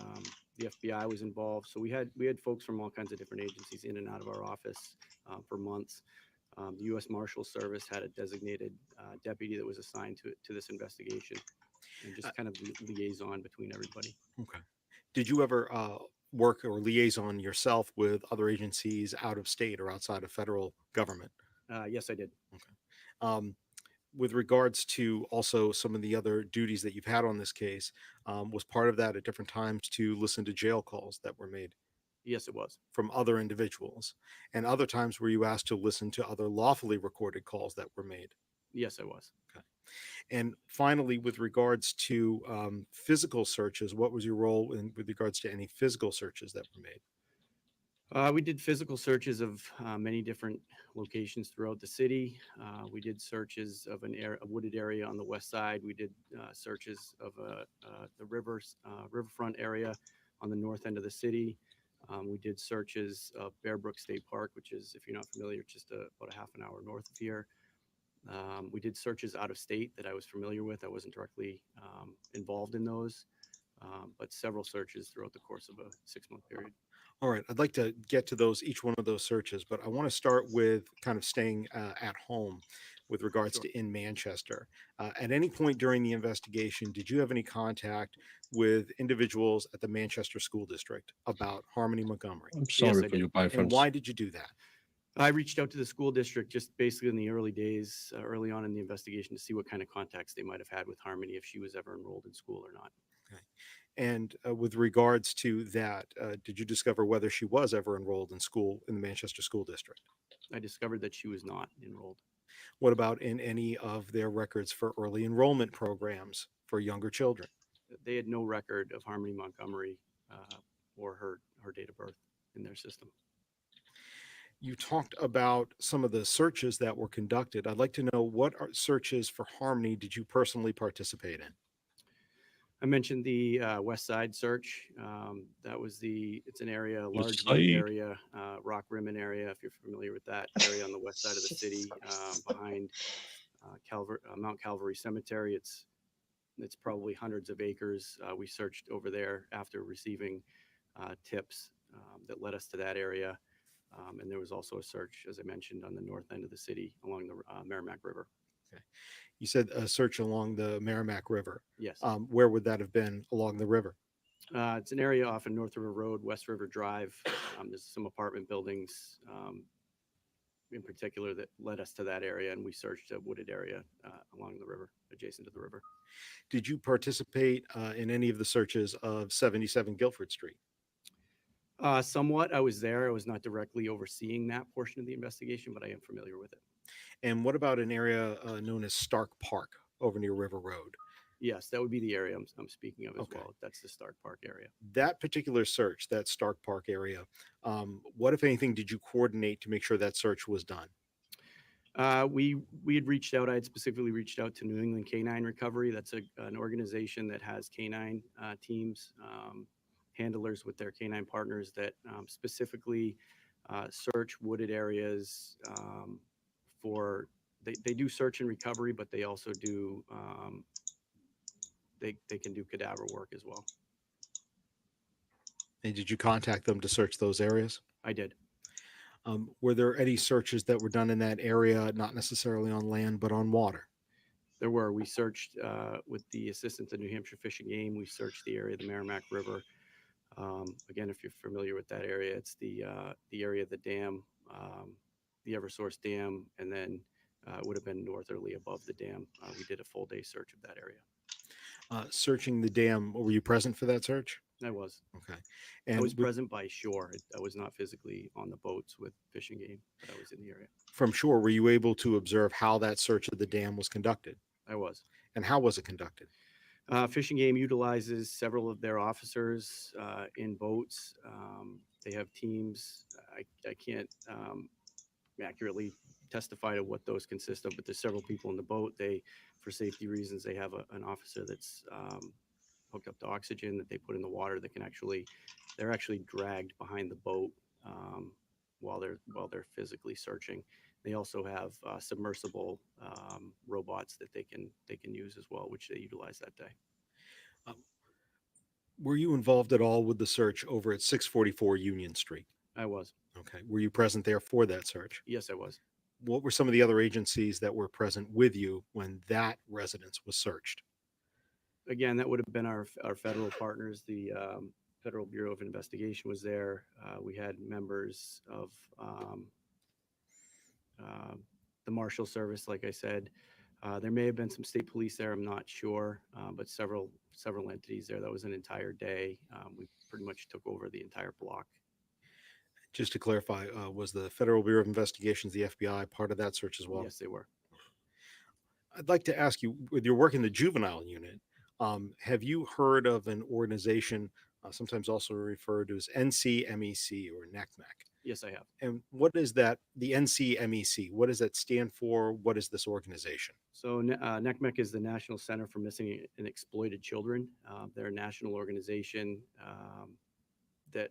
FBI was involved. So we had folks from all kinds of different agencies in and out of our office for months. The U.S. Marshal Service had a designated deputy that was assigned to this investigation, and just kind of liaison between everybody. Okay. Did you ever work or liaison yourself with other agencies out of state or outside of federal government? Yes, I did. Okay. With regards to also some of the other duties that you've had on this case, was part of that at different times to listen to jail calls that were made? Yes, it was. From other individuals. And other times were you asked to listen to other lawfully recorded calls that were made? Yes, I was. Okay. And finally, with regards to physical searches, what was your role with regards to any physical searches that were made? We did physical searches of many different locations throughout the city. We did searches of a wooded area on the west side. We did searches of the riverfront area on the north end of the city. We did searches of Bear Brook State Park, which is, if you're not familiar, just about a half an hour north of here. We did searches out of state that I was familiar with. I wasn't directly involved in those, but several searches throughout the course of a 6-month period. All right, I'd like to get to each one of those searches, but I want to start with kind of staying at home with regards Sure. to in Manchester. At any point during the investigation, did you have any contact with individuals at the Manchester School District about Harmony Montgomery? I'm sorry I for did. your bye, And friends. why did you do that? I reached out to the school district just basically in the early days, early on in the investigation, to see what kind of contacts they might have had with Harmony, if she was ever enrolled in school or not. Okay. And with regards to that, did you discover whether she was ever enrolled in school in the Manchester School District? I discovered that she was not enrolled. What about in any of their records for early enrollment programs for younger children? They had no record of Harmony Montgomery or her date of birth in their system. You talked about some of the searches that were conducted. I'd like to know what searches for Harmony did you personally participate in? I mentioned the West Side search. That was it's an area, a large Side. area, Rock Rimmon area, if you're familiar with that area on the west side of the city, behind Mount Calvary Cemetery. It's probably hundreds of acres. We searched over there after receiving tips that led us to that area. And there was also a search, as I mentioned, on the north end of the city along the Merrimack River. Okay. You said a search along the Merrimack River. Yes. Where would that have been along the river? It's an area off of North River Road, West River Drive. There's some apartment buildings in particular that led us to that area, and we searched a wooded area along the river, adjacent to the river. Did you participate in any of the searches of 77 Guilford Street? Somewhat. I was there. I was not directly overseeing that portion of the investigation, but I am familiar with it. And what about an area known as Stark Park over near River Road? Yes, that would be the area I'm speaking of as Okay. well. That's the Stark Park area. That particular search, that Stark Park area, what, if anything, did you coordinate to make sure that search was done? We had reached out. I had specifically reached out to New England Canine Recovery. That's an organization that has canine teams, handlers with their canine partners that specifically search wooded areas for. They do search and recovery, but they also do. They can do cadaver work as well. And did you contact them to search those areas? I did. Were there any searches that were done in that area, not necessarily on land, but on water? There were. We searched with the assistant to New Hampshire Fish and Game. We searched the area of the Merrimack River. Again, if you're familiar with that area, it's the area of the dam, the Eversource Dam, and then it would have been northerly above the dam. We did a full day search of that area. Searching the dam, were you present for that search? I was. Okay. I And was present by shore. I was not physically on the boats with Fish and Game, but I was in the area. from shore, were you able to observe how that search of the dam was conducted? I was. And how was it conducted? Fish and Game utilizes several of their officers in boats. They have teams. I can't accurately testify to what those consist of, but there's several people in the boat. For safety reasons, they have an officer that's hooked up to oxygen that they put in the water that they're actually dragged behind the boat while they're physically searching. They also have submersible robots that they can use as well, which they utilize that day. Were you involved at all with the search over at 644 Union Street? I was. Okay. Were you present there for that search? Yes, I was. What were some of the other agencies that were present with you when that residence was searched? Again, that would have been our federal partners. The Federal Bureau of Investigation was there. We had members of the Marshal Service, like I said. There may have been some state police there. I'm not sure, but several entities there. That was an entire day. We pretty much took over the entire block. Just to clarify, was the Federal Bureau of Investigations, the FBI, part of that search as well? Yes, they were. I'd like to ask you, with your work in the juvenile unit, have you heard of an organization, sometimes also referred to as NCMEC or NECMEC? Yes, I have. And what is that, the NCMEC? What does that stand for? What is this organization? So NECMEC is the National Center for Missing and Exploited Children. They're a national organization that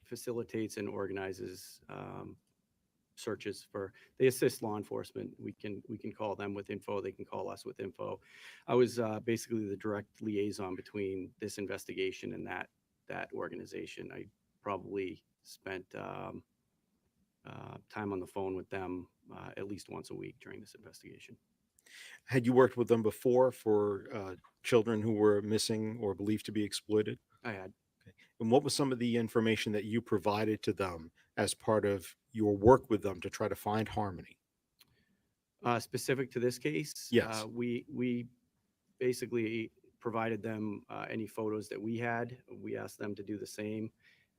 facilitates and organizes searches they assist law enforcement. We can call them with info. They can call us with info. I was basically the direct liaison between this investigation and that organization. I probably spent time on the phone with them at least once a week during this investigation. Had you worked with them before for children who were missing or believed to be exploited? I had. Okay. And what was some of the information that you provided to them as part of your work with them to try to find harmony? Specific to this case, Yes. We basically provided them any photos that we had. We asked them to do the same.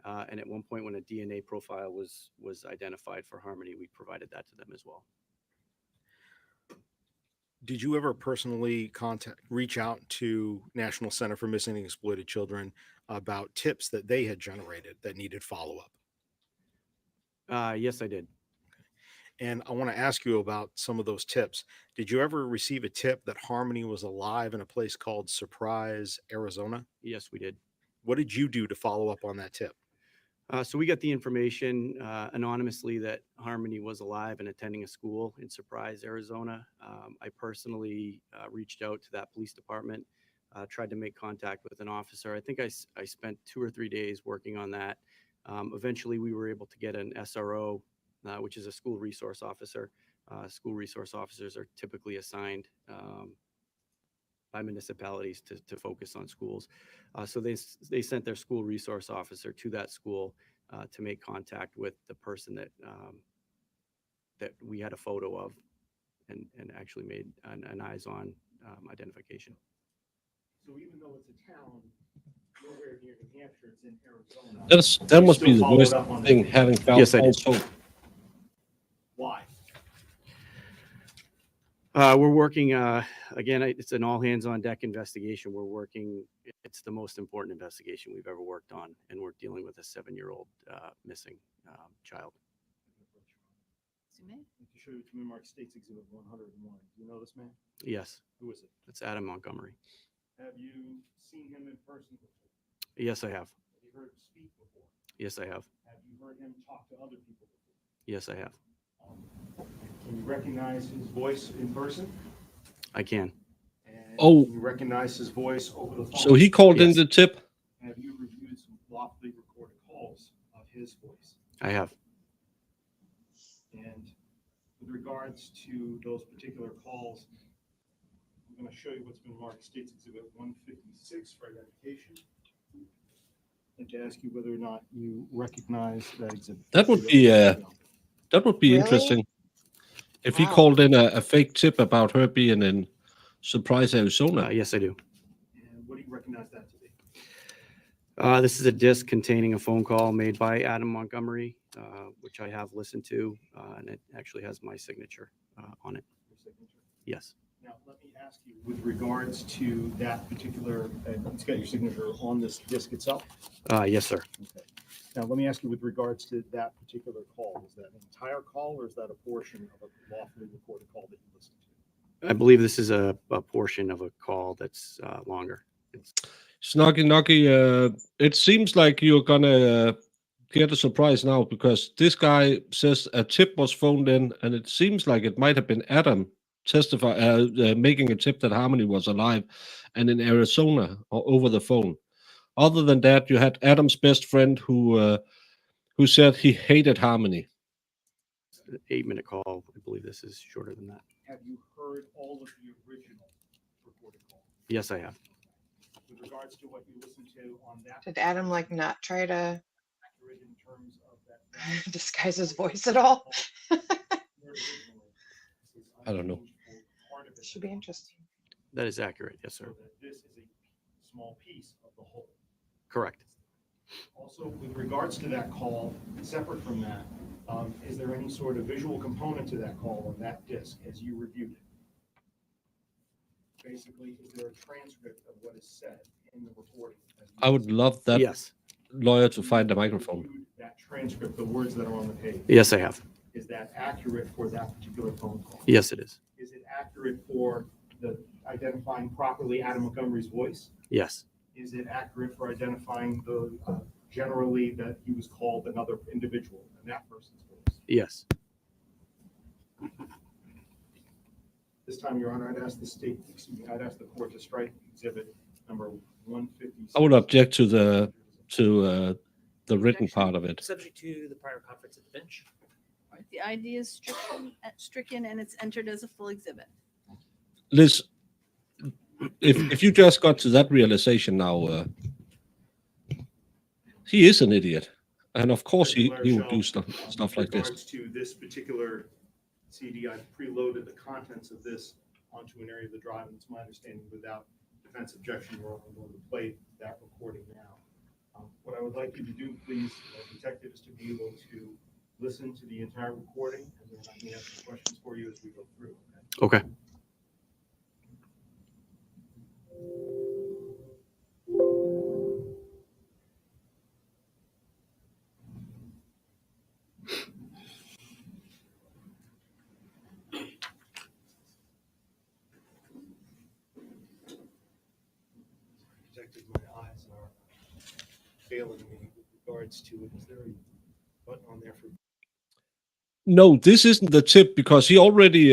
And at one point when a DNA profile was identified for Harmony, we provided that to them as well. Did you ever personally reach out to National Center for Missing and Exploited Children about tips that they had generated that needed follow-up? Yes, I did. And I want to ask you about some of those tips. Did you ever receive a tip that Harmony was alive in a place called Surprise, Arizona? Yes, we did. What did you do to follow up on that tip? So we got the information anonymously that Harmony was alive and attending a school in Surprise, Arizona. I personally reached out to that police department, tried to make contact with an officer. I think I spent 2 or 3 days working on that. Eventually, we were able to get an SRO, which is a school resource officer. School resource officers are typically assigned by municipalities to focus on schools. So they sent their school resource officer to that school to make contact with the person that we had a photo of and actually made an eyes-on identification. So even though it's a town, nowhere near New Hampshire, it's in Arizona. That You must be still the followed worst up on thing, that. having found Yes, I did. also. Why? We're working, again, it's an all hands on deck investigation. It's the most important investigation we've ever worked on, and we're dealing with a 7-year-old missing child. To show you to Mark States Exhibit 101. Do you know this man? Yes, Who is it? it's Adam Montgomery. Have you seen him in person before? Yes, I have. Have you heard him speak before? Yes, I have. Have you heard him talk to other people before? Yes, I have. Can you recognize his voice in person? I can. And Oh. Can you recognize his voice over the phone? So he called in Yes. the tip. Have you reviewed some lawfully recorded I have. And with regards to those particular calls, I'm going to show you what's been marked States Exhibit 156 for identification. I'd like to ask you whether or not you recognize that exhibit. That would be Really? interesting. If he Wow. called in a fake tip about her being in Surprise, Arizona. Yes, I do. And what do you recognize that to be? This is a disc containing a phone call made by Adam Montgomery, which I have listened to, and it actually has my signature on it. Your signature? Yes. Now, let me ask you, with regards to that particular, it's got your signature on this disc itself? Yes, sir. Okay. Now, let me ask you, with regards to that particular call, is that an entire call or is that a portion of a lawfully recorded call that you listened to? I believe this is a portion of a call that's longer. Snuggy, it seems like you're gonna get a surprise now because this guy says a tip was phoned in, and it seems like it might have been Adam making a tip that Harmony was alive and in Arizona or over the phone. Other than that, you had Adam's best friend who said he hated Harmony. 8-minute call. I believe this is shorter than that. Have you heard all of the original recorded call? Yes, I have. With regards to what you listened to on that, Did Adam like not try to accurate in terms of that? disguise his voice at all? I don't know. Should be interesting. That is accurate. Yes, sir. So that this is a small piece of the whole. Correct. Also, with regards to that call, separate from that, is there any sort of visual component to that call on that disc as you reviewed it? Basically, is there a transcript of what is said in the recording? I would love that Yes. lawyer to find the microphone. That transcript, the words that are on the page. Yes, I have. Is that accurate for that particular phone call? Yes, it is. Is it accurate for the identifying properly Adam Montgomery's voice? Yes. Is it accurate for identifying the generally that he was called another individual and that person's voice? Yes. This time, Your Honor, I'd ask the court to strike exhibit number 156. I would object to the written part of it. Subject to the prior conference at the bench. The ID is stricken and it's entered as a full exhibit. Liz, if you just got to that realization now, he is an idiot, and of course he would do stuff like With regards this. to this particular CD, I've preloaded the contents of this onto an area of the drive, and it's my understanding without defense objection, Your Honor, I'm going to play that recording now. What I would like you to do, please, detective, is to be able to listen to the entire recording, and then I may have some questions for you as we go through. Okay. Detective, my eyes are failing me with regards to it. Is there a button on there for? No, this isn't the tip because he already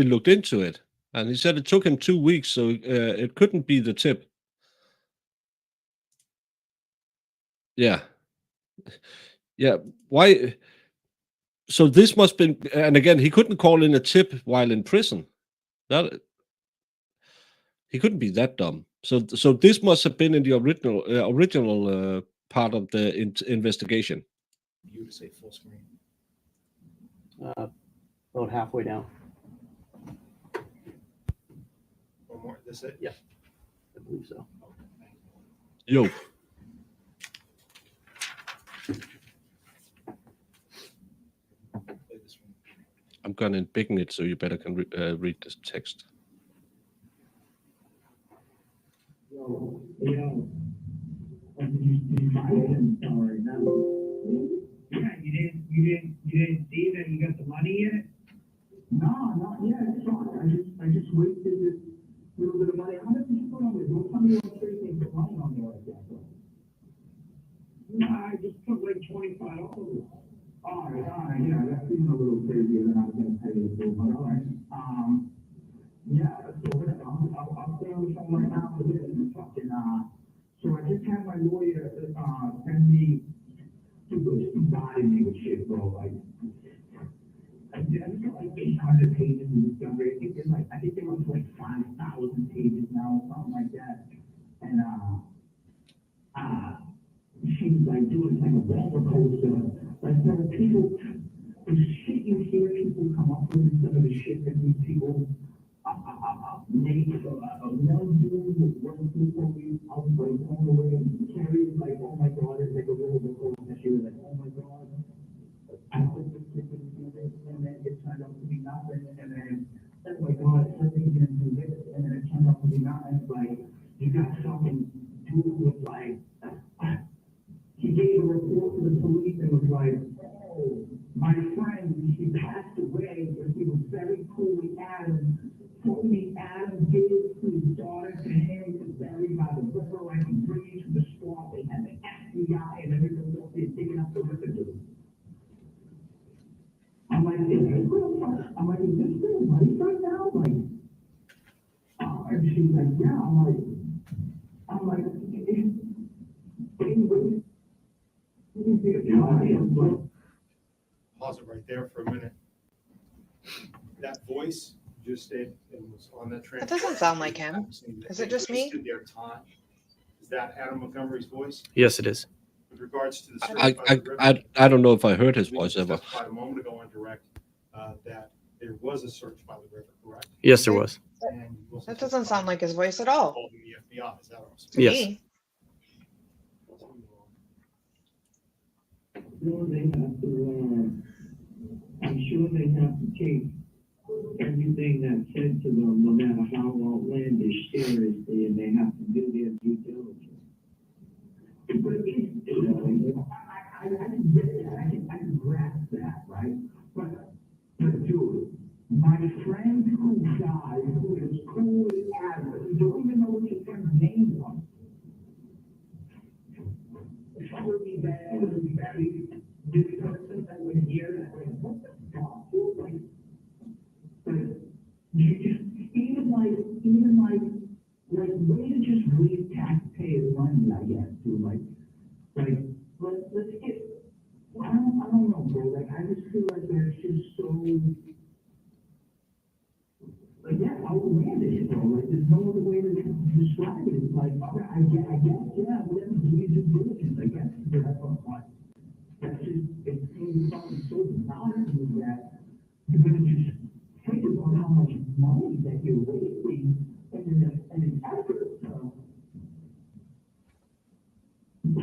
looked into it, and he said it took him 2 weeks, so it couldn't be the tip. Yeah. Yeah. Why? So this must been, and again, he couldn't call in a tip while in prison. That he couldn't be that dumb. So this must have been in the original part of the investigation. You to say full screen. About halfway down. One more. This it? Yeah, I believe so. Yo. Play this one. I'm gonna embiggen it so you better can read this text. Yeah, you didn't see that you got the money yet? No, not yet. I just wasted this little bit of money. How much did you put on there? Don't tell me what you put money on there like that. Nah, I just put like $25. All right, yeah, that seems a little crazier than I was gonna pay you for, but all right. Yeah, so I'll stay on the phone right now with this and fucking, so I just had my lawyer, send me to go buy I make a shit, bro. Like, I got like 800 pages in discovery. I think there was like 5,000 pages now, something like that. And she was like doing like a roller coaster. Like, there are people, the shit you hear people come up with, and some of the shit that these people make. One dude was running through police, I was like, on the way, Carrie was like, oh my God, it's like a roller coaster. And she was like, oh my God, I hope this kid can do this. And then it turned out to be nothing. And then, oh my God, something didn't do this. And then it turned out to be nothing. Like, you got something, dude was like, he gave a report to the police and was like, oh, my friend, she passed away, but he was very cool with Adam. Told me Adam gave his daughter to him to bury by the river, like he bring you to the spot. They had the FBI and everything else, they're digging up the river, dude. I'm like, is this real? I'm like, is this real life right now? Like, and she's like, yeah. I'm like, Pause it right there for a minute. That voice just stayed and was on that train. That doesn't sound like him. Is it just me? Their time. Is that Adam Montgomery's voice? Yes, it is. With regards to the search by the river, I don't know if I heard his we voice ever. testified a moment ago on direct that there was a search by the river, correct? Yes, there was. And you also That doesn't sound like his voice at all. told the FBI. Is that also? To Yes. me. I'm sure they have to take everything that's said to them, no matter how outlandish, seriously, and they have to do their due diligence. But I can get that, I can grasp that, right? But dude, my friend who died, who is cool as Adam, you don't even know what your friend's name was. It would be bad, it would be very, this person that was here, that was, what the fuck, dude? Like, you just, even like, way to just waste taxpayers' money, I guess, dude, like, let's get, I don't know, bro, like, I just feel like that's just so, like, yeah, outlandish, bro, like, there's no other way to describe it. It's like, all right, I guess, yeah, whatever, do your due diligence, I guess, but that's just, it seems something so bizarre to me that you're gonna just think about how much money that you're wasting and an effort, so. I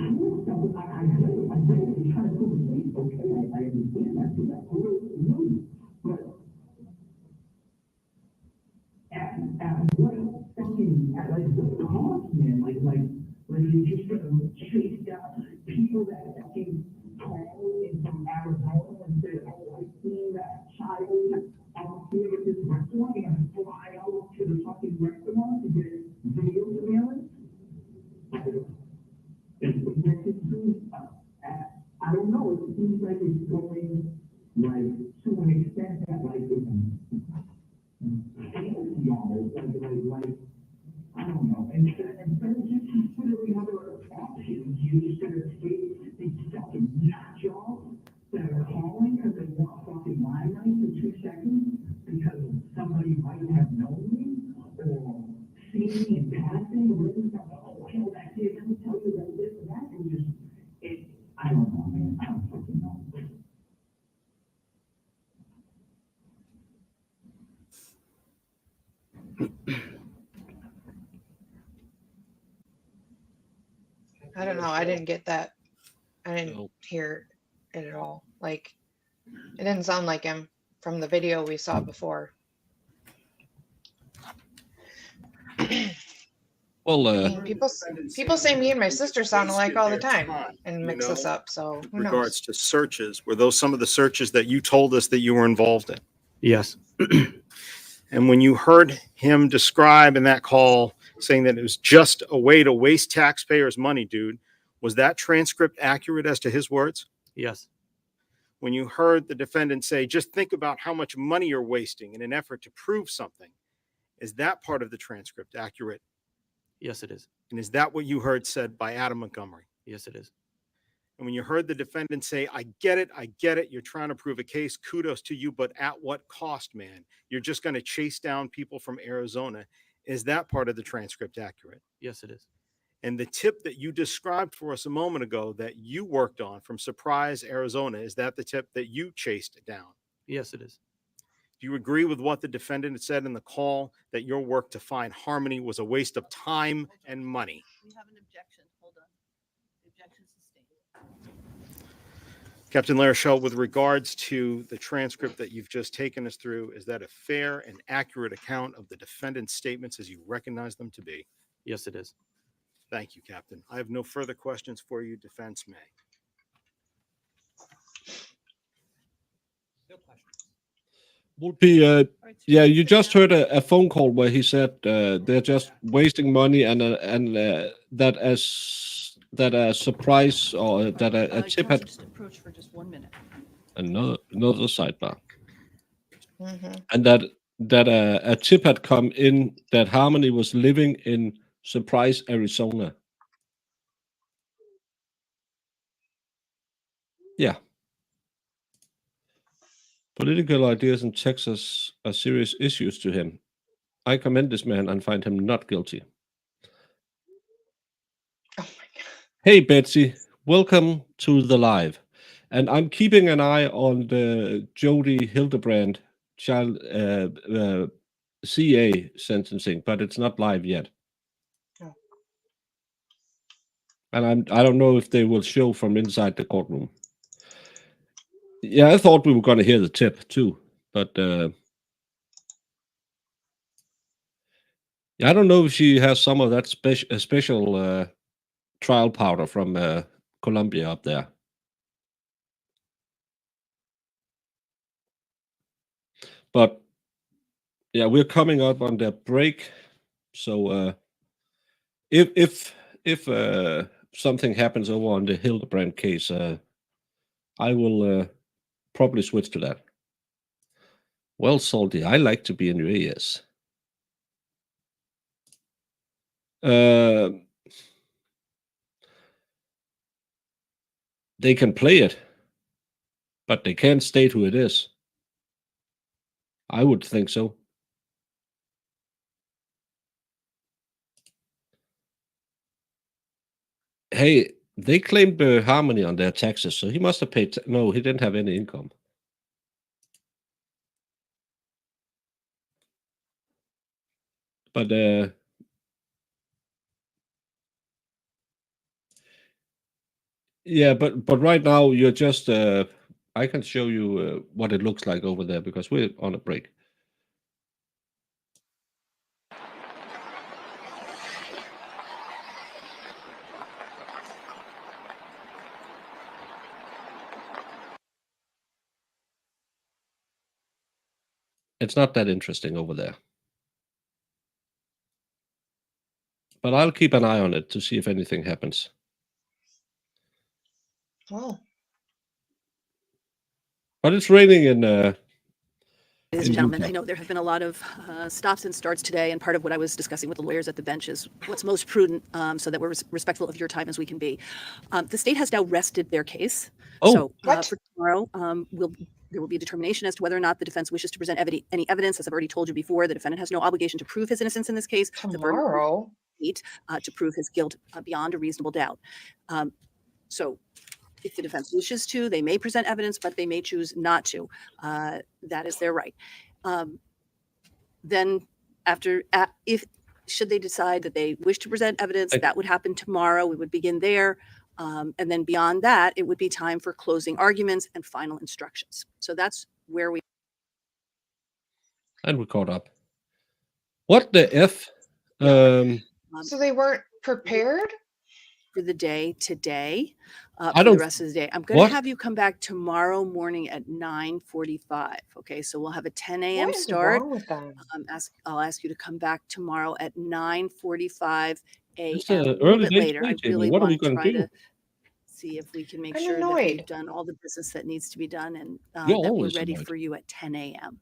get it, you're trying to prove a case, okay, I understand that, so that's really, but at what fucking, at like the cost, man, like you're just gonna chase down people that fucking call in from Arizona and say, oh, I seen that child out here at this restaurant, and fly out to the fucking restaurant to get video surveillance. I don't know, it seems like it's going like to an extent that like it's fantasy almost, like I don't know. And instead of just considering other options, you're just gonna take these fucking nut jobs that are calling because they want fucking limelight for 2 seconds because somebody might have known me or seen me in passing or written something. Oh, hell, that kid, let me tell you about this and that, and just I don't know, man. I don't fucking know. I don't know. I didn't get that. I didn't hear it at all. Like, it didn't sound like him from the video we saw before. Well, I mean, people say me and my sister sound alike all the time and mix us up. So who knows? Regards to searches, were those some of the searches that you told us that you were involved in? Yes. And when you heard him describe in that call saying that it was just a way to waste taxpayers' money, dude, was that transcript accurate as to his words? Yes. When you heard the defendant say, just think about how much money you're wasting in an effort to prove something, is that part of the transcript accurate? Yes, it is. And is that what you heard said by Adam Montgomery? Yes, it is. And when you heard the defendant say, I get it, you're trying to prove a case, kudos to you, but at what cost, man? You're just going to chase down people from Arizona. Is that part of the transcript accurate? Yes, it is. And the tip that you described for us a moment ago that you worked on from Surprise, Arizona, is that the tip that you chased down? Yes, it is. Do you agree with what the defendant had said in the call, that your work to find harmony was a waste of time and money? We have an objection. Hold on. The objection sustained. Captain Larochelle, with regards to the transcript that you've just taken us through, is that a fair and accurate account of the defendant's statements as you recognize them to be? Yes, it is. Thank you, Captain. I have no further questions for you. Defense may. No questions. Would be, yeah, you just heard a phone call where he said they're just wasting money and that a surprise or that a tip had Just approach for just 1 minute. another sidebar, Mm-hmm. and that a tip had come in that Harmony was living in Surprise, Arizona. Yeah. Political ideas in Texas are serious issues to him. I commend this man and find him not guilty. Oh my God. Hey, Betsy, welcome to the live. And I'm keeping an eye on the Jody Hildebrandt child CA sentencing, but it's not live yet. Oh. And I don't know if they will show from inside the courtroom. Yeah, I thought we were going to hear the tip too, but yeah, I don't know if she has some of that special trial powder from Colombia up there. But yeah, we're coming up on the break, so if something happens over on the Hildebrandt case, I will probably switch to that. Well, Salty, I like to be in your ears. They can play it, but they can't state who it is. I would think so. Hey, they claimed Harmony on their taxes, so he must have paid. No, he didn't have any income. But yeah, but right now you're just. I can show you what it looks like over there because we're on a break. It's not that interesting over there. But I'll keep an eye on it to see if anything happens. Well, but it's raining in. Ladies and in gentlemen, Utah. I know there have been a lot of stops and starts today, and part of what I was discussing with the lawyers at the bench is what's most prudent so that we're respectful of your time as we can be. The state has now rested their case. Oh. So What? for tomorrow, there will be a determination as to whether or not the defense wishes to present any evidence. As I've already told you before, the defendant has no obligation to prove his innocence in this case. The burden is tomorrow. to prove his guilt beyond a reasonable doubt. So if the defense wishes to, they may present evidence, but they may choose not to. That is their right. Then should they decide that they wish to present evidence, that would happen tomorrow. We would begin there. And then beyond that, it would be time for closing arguments and final instructions. So that's where we. And we caught up. What the F? So they weren't prepared? For the day today, I for don't- the rest of the day. I'm going what? to have you come back tomorrow morning at 9:45. Okay, so we'll have a 10 a.m. What is start. wrong with them? I'll ask you to come back tomorrow at 9:45 It's a.m. an A little early bit day later. I today, Jamie. really What are we want to gonna try do? to see if we can make I'm sure that annoyed. we've done all the business that needs to be done and You're that we're always ready annoyed. for you at 10 a.m.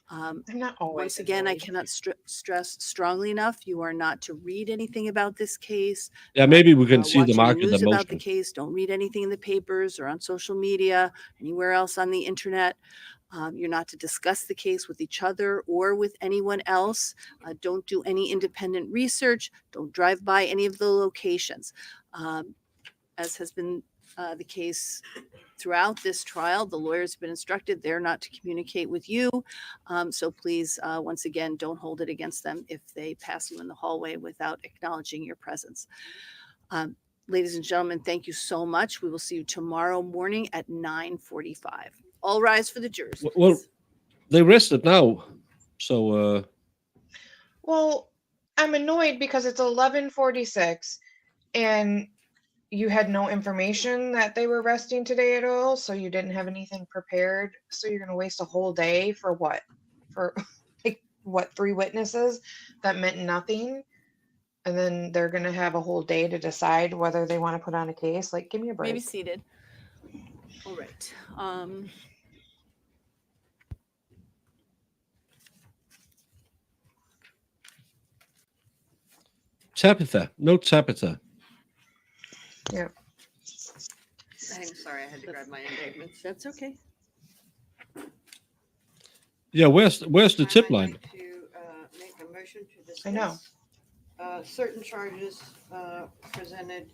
I'm not always. Once again, I annoyed. cannot stress strongly enough, you are not to read anything about this case. Yeah, maybe we can see Watch the any market news about the emotion. case. Don't read anything in the papers or on social media, anywhere else on the internet. You're not to discuss the case with each other or with anyone else. Don't do any independent research. Don't drive by any of the locations. As has been the case throughout this trial, the lawyers have been instructed they're not to communicate with you. So please, once again, don't hold it against them if they pass you in the hallway without acknowledging your presence. Ladies and gentlemen, thank you so much. We will see you tomorrow morning at 9:45. All rise for the jurors. Well, they rested now, so Well, I'm annoyed because it's 11:46 and you had no information that they were resting today at all, so you didn't have anything prepared. So you're gonna waste a whole day for what? For like what, 3 witnesses that meant nothing? And then they're gonna have a whole day to decide whether they want to put on a case. Like, give me a break. Maybe seated. All right. Tabitha, no Tabitha. Yeah. I'm sorry, I had to grab my indictments. That's okay. Yeah, where's the tip line? To make a motion to discuss. I know. Certain charges presented,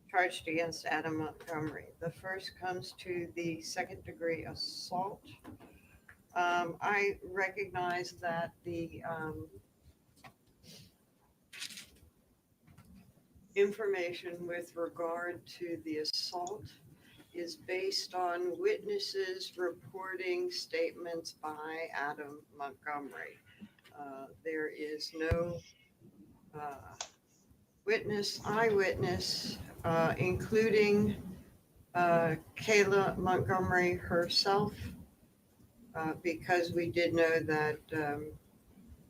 charged against Adam Montgomery. The first comes to the second-degree assault. I recognize that the information with regard to the assault is based on witnesses reporting statements by Adam Montgomery. There is no eyewitness, including Kayla Montgomery herself, because we did know that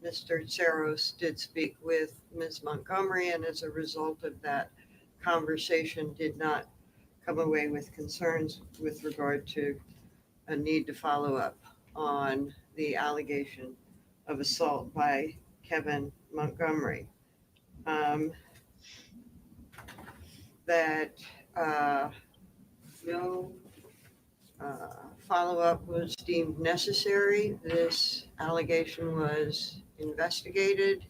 Mr. Tsaros did speak with Ms. Montgomery, and as a result of that conversation did not come away with concerns with regard to a need to follow up on the allegation of assault by Kevin Montgomery. That no follow-up was deemed necessary. This allegation was investigated.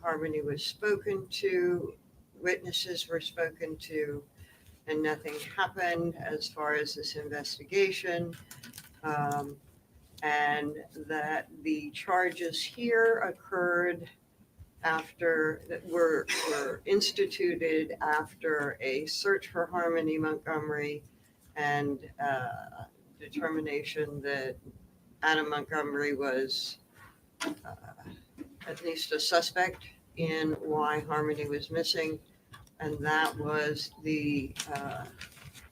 Harmony was spoken to, witnesses were spoken to, and nothing happened as far as this investigation. And that the charges here occurred after, that were instituted after a search for Harmony Montgomery and determination that Adam Montgomery was at least a suspect in why Harmony was missing. And that was the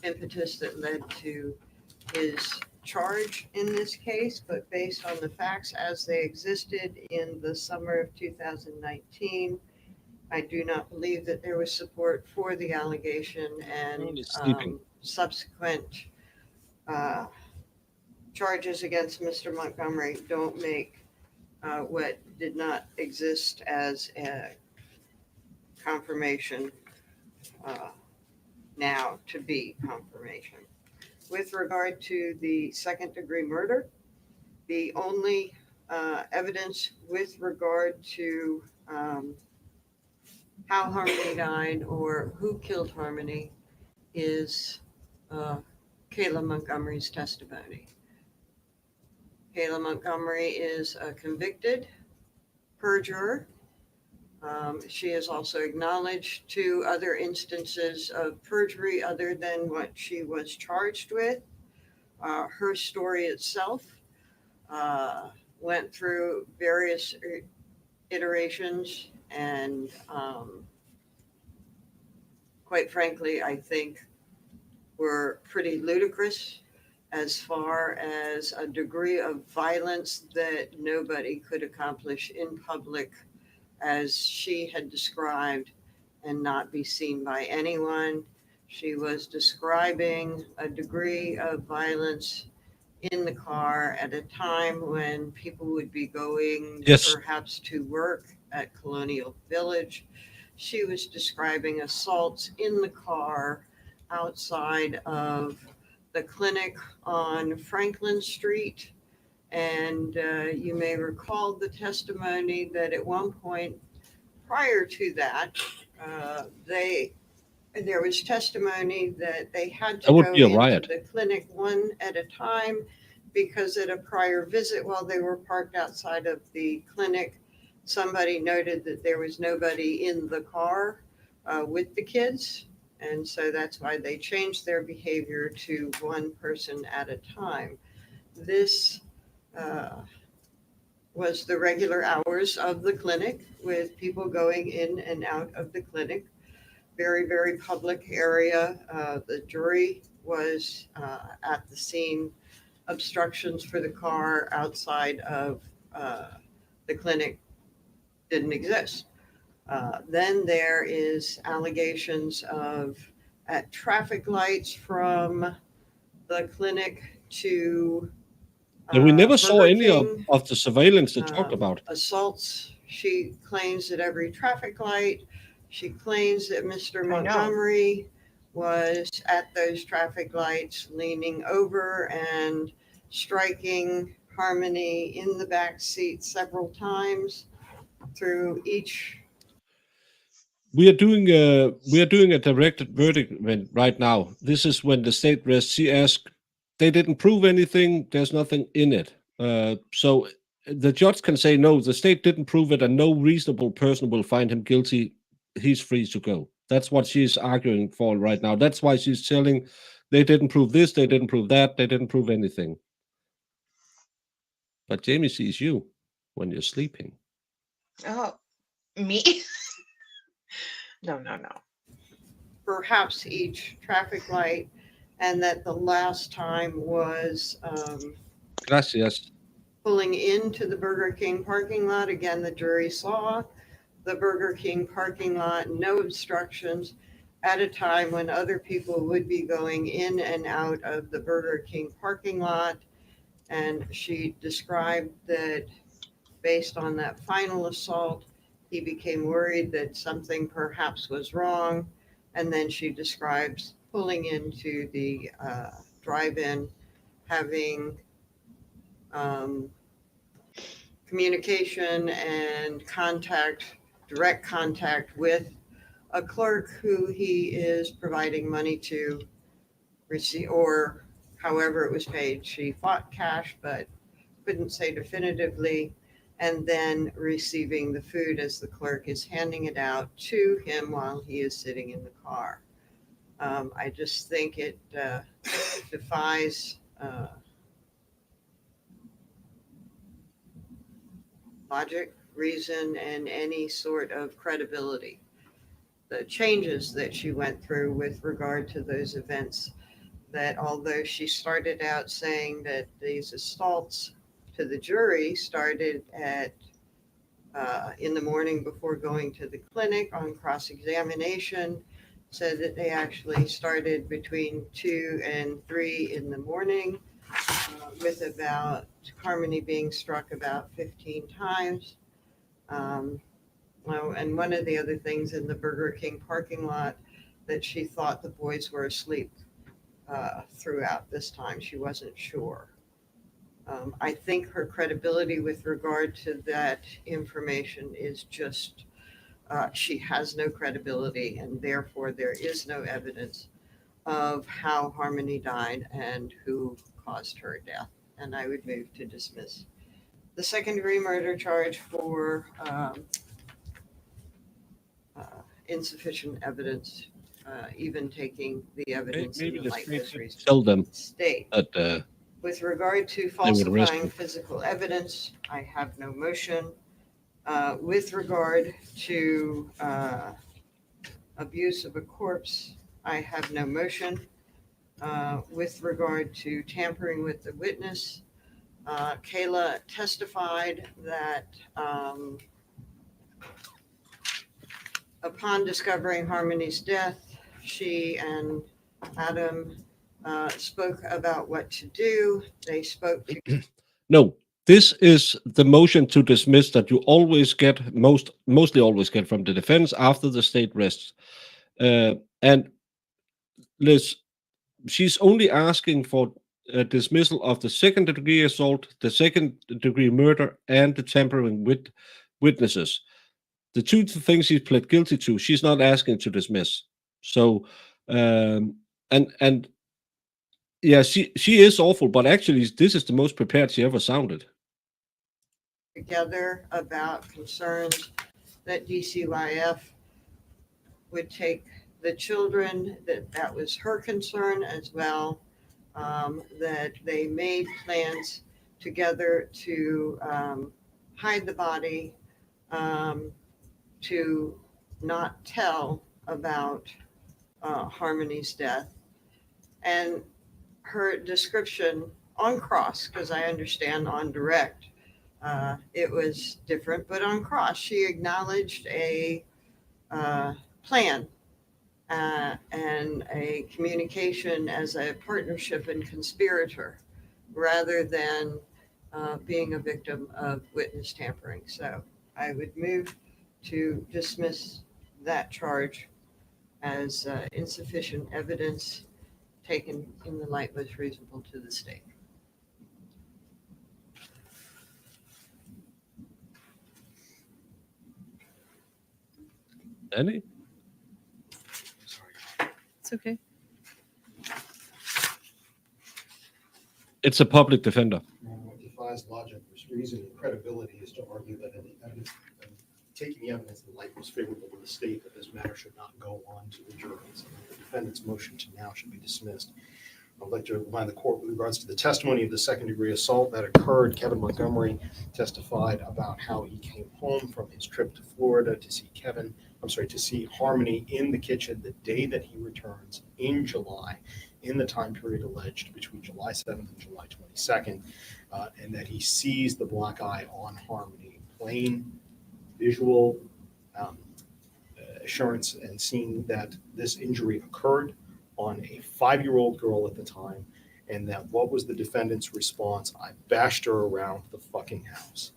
impetus that led to his charge in this case. But based on the facts as they existed in the summer of 2019, I do not believe that there was support for the allegation, and subsequent charges against Mr. Montgomery don't make what did not exist as a confirmation now to be confirmation. With regard to the second-degree murder, the only evidence with regard to how Harmony died or who killed Harmony is Kayla Montgomery's testimony. Kayla Montgomery is a convicted perjurer. She has also acknowledged 2 other instances of perjury other than what she was charged with. Her story itself went through various iterations, and quite frankly, I think were pretty ludicrous as far as a degree of violence that nobody could accomplish in public as she had described and not be seen by anyone. She was describing a degree of violence in the car at a time when people would be going Yes. perhaps to work at Colonial Village. She was describing assaults in the car outside of the clinic on Franklin Street. And you may recall the testimony that at one point prior to that, there was testimony that they had to That would go be a into riot. the clinic one at a time because at a prior visit while they were parked outside of the clinic, somebody noted that there was nobody in the car with the kids. And so that's why they changed their behavior to one person at a time. This was the regular hours of the clinic with people going in and out of the clinic. Very, very public area. The jury was at the scene. Obstructions for the car outside of the clinic didn't exist. Then there is allegations of at traffic lights from the clinic to And we never saw Burger any King, of the surveillance they talked about. assaults. She claims at every traffic light. She claims that Mr. I know. Montgomery was at those traffic lights leaning over and striking Harmony in the back seat several times through each. We are doing a directed verdict right now. This is when the state rests. She asked, they didn't prove anything. There's nothing in it. So the judge can say, no, the state didn't prove it and no reasonable person will find him guilty. He's free to go. That's what she's arguing for right now. That's why she's telling they didn't prove this, they didn't prove that, they didn't prove anything. But Jamie sees you when you're sleeping. Oh, me? No. Perhaps each traffic light, and that the last time was Gracias. pulling into the Burger King parking lot. Again, the jury saw the Burger King parking lot, no obstructions, at a time when other people would be going in and out of the Burger King parking lot. And she described that based on that final assault, he became worried that something perhaps was wrong. And then she describes pulling into the drive-in, having communication and direct contact with a clerk who he is providing money to receive, or however it was paid. She thought cash, but couldn't say definitively. And then receiving the food as the clerk is handing it out to him while he is sitting in the car. I just think it defies logic, reason, and any sort of credibility. The changes that she went through with regard to those events, that although she started out saying that these assaults to the jury started at in the morning before going to the clinic, on cross-examination, said that they actually started between 2 and 3 in the morning, with about Harmony being struck about 15 times. Well, and one of the other things in the Burger King parking lot, that she thought the boys were asleep throughout this time. She wasn't sure. I think her credibility with regard to that information is just, she has no credibility, and therefore there is no evidence of how Harmony died and who caused her death. And I would move to dismiss the second-degree murder charge for insufficient evidence, even taking the evidence Maybe in the the light state most should reasonable. tell them State. that With regard to would arrest falsifying him. physical evidence, I have no motion. With regard to abuse of a corpse, I have no motion. With regard to tampering with the witness, Kayla testified that upon discovering Harmony's death, she and Adam spoke about what to do. They spoke to. No, this is the motion to dismiss that you always get, mostly always get from the defense after the state rests. And Liz, she's only asking for a dismissal of the second-degree assault, the second-degree murder, and the tampering with witnesses. The two things she pled guilty to, she's not asking to dismiss. So, and yeah, she is awful, but actually, this is the most prepared she ever sounded. Together about concerns that DCYF would take the children, that was her concern as well, that they made plans together to hide the body, to not tell about Harmony's death. And her description on cross, because I understand on direct, it was different, but on cross, she acknowledged a plan and a communication as a partnership and conspirator rather than being a victim of witness tampering. So I would move to dismiss that charge as insufficient evidence taken in the light most reasonable to the state. Any? It's okay. It's a public defender. What defies logic, reason, and credibility is to argue that taking the evidence in the light most favorable to the state, that this matter should not go on to the juries. The defendant's motion to now should be dismissed. I'd like to remind the court with regards to the testimony of the second-degree assault that occurred. Kevin Montgomery testified about how he came home from his trip to Florida to see Harmony in the kitchen the day that he returns in July, in the time period alleged between July 7th and July 22nd, and that he sees the black eye on Harmony. Plain visual assurance and seeing that this injury occurred on a 5-year-old girl at the time, and that what was the defendant's response? I bashed her around the fucking house.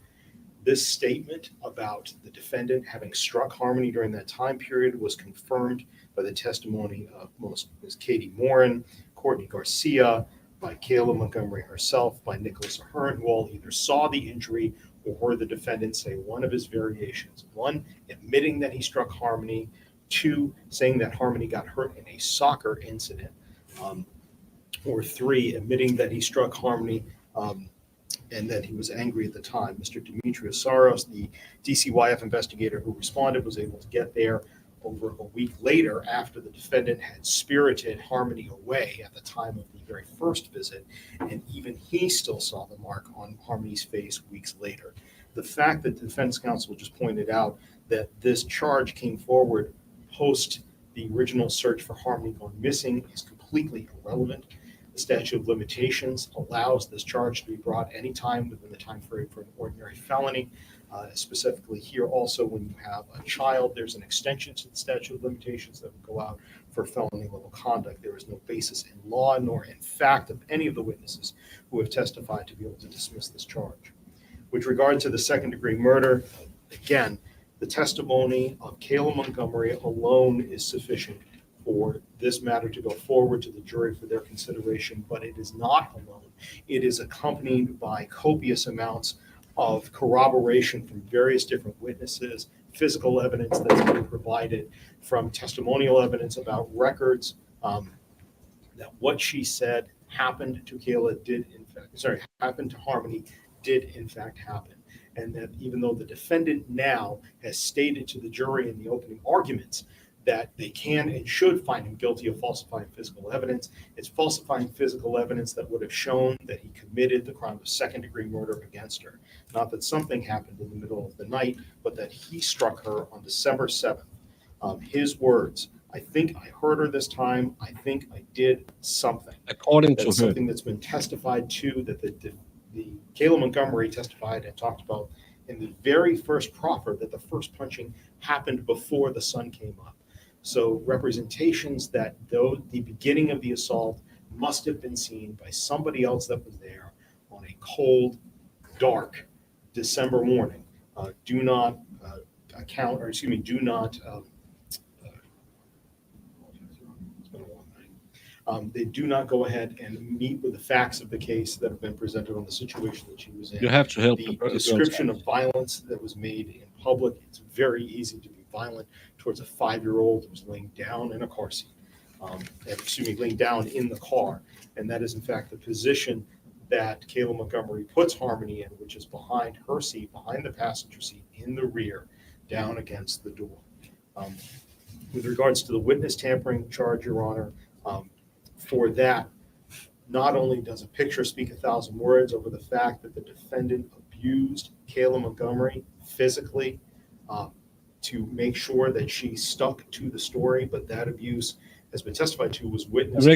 This statement about the defendant having struck Harmony during that time period was confirmed by the testimony of Ms. Katie Morin, Courtney Garcia, by Kayla Montgomery herself, by Nicholas Ahern, who all either saw the injury or heard the defendant say one of his variations. 1, admitting that he struck Harmony. 2, saying that Harmony got hurt in a soccer incident. Or 3, admitting that he struck Harmony and that he was angry at the time. Mr. Demetrius Saros, the DCYF investigator who responded, was able to get there over a week later after the defendant had spirited Harmony away at the time of the very first visit, and even he still saw the mark on Harmony's face weeks later. The fact that the defense counsel just pointed out that this charge came forward post the original search for Harmony going missing is completely irrelevant. The statute of limitations allows this charge to be brought anytime within the time frame for an ordinary felony. Specifically here also, when you have a child, there's an extension to the statute of limitations that would go out for felony level conduct. There is no basis in law nor in fact of any of the witnesses who have testified to be able to dismiss this charge. With regard to the second-degree murder, again, the testimony of Kayla Montgomery alone is sufficient for this matter to go forward to the jury for their consideration, but it is not alone. It is accompanied by copious amounts of corroboration from various different witnesses, physical evidence that's been provided, from testimonial evidence about records, that what she said happened to happened to Harmony did in fact happen. And that even though the defendant now has stated to the jury in the opening arguments that they can and should find him guilty of falsifying physical evidence, it's falsifying physical evidence that would have shown that he committed the crime of second-degree murder against her. Not that something happened in the middle of the night, but that he struck her on December 7th. His words, I think I heard her this time. I think I did something. According to That's her. something that's been testified to, that the Kayla Montgomery testified and talked about in the very first proffer, that the first punching happened before the sun came up. So representations that though the beginning of the assault must have been seen by somebody else that was there on a cold, dark December morning. Do not they do not go ahead and meet with the facts of the case that have been presented on the situation that she was in. You have to help The the girls description out. of violence that was made in public, it's very easy to be violent towards a 5-year-old who's laying down in a car seat, laying down in the car. And that is in fact the position that Kayla Montgomery puts Harmony in, which is behind her seat, behind the passenger seat, in the rear, down against the door. With regards to the witness tampering charge, Your Honor, for that, not only does a picture speak 1,000 words over the fact that the defendant abused Kayla Montgomery physically to make sure that she stuck to the story, but that abuse has been testified to was witnessed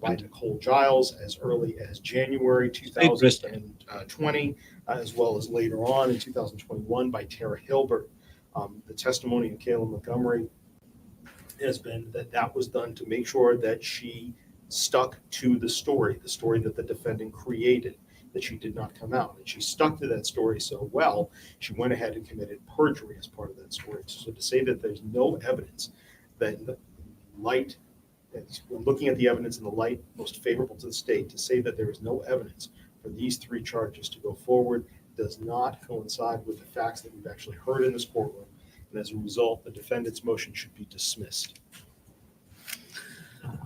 by Nicole Giles as early as January 2020, as well as later on in 2021 by Tara Hilbert. The testimony of Kayla Montgomery has been that that was done to make sure that she stuck to the story that the defendant created, that she did not come out. And she stuck to that story so well, she went ahead and committed perjury as part of that story. So to say that there's no evidence that in the light, when looking at the evidence in the light most favorable to the state, to say that there is no evidence for these 3 charges to go forward does not coincide with the facts that we've actually heard in this courtroom. And as a result, the defendant's motion should be dismissed.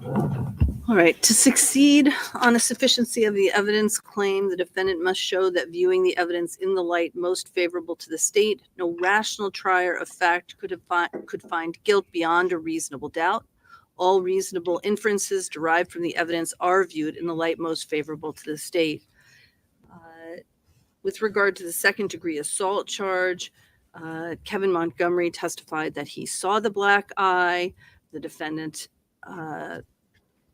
All right. To succeed on a sufficiency of the evidence claim, the defendant must show that viewing the evidence in the light most favorable to the state, no rational trier of fact could find guilt beyond a reasonable doubt. All reasonable inferences derived from the evidence are viewed in the light most favorable to the state. With regard to the second-degree assault charge, Kevin Montgomery testified that he saw the black eye. The defendant,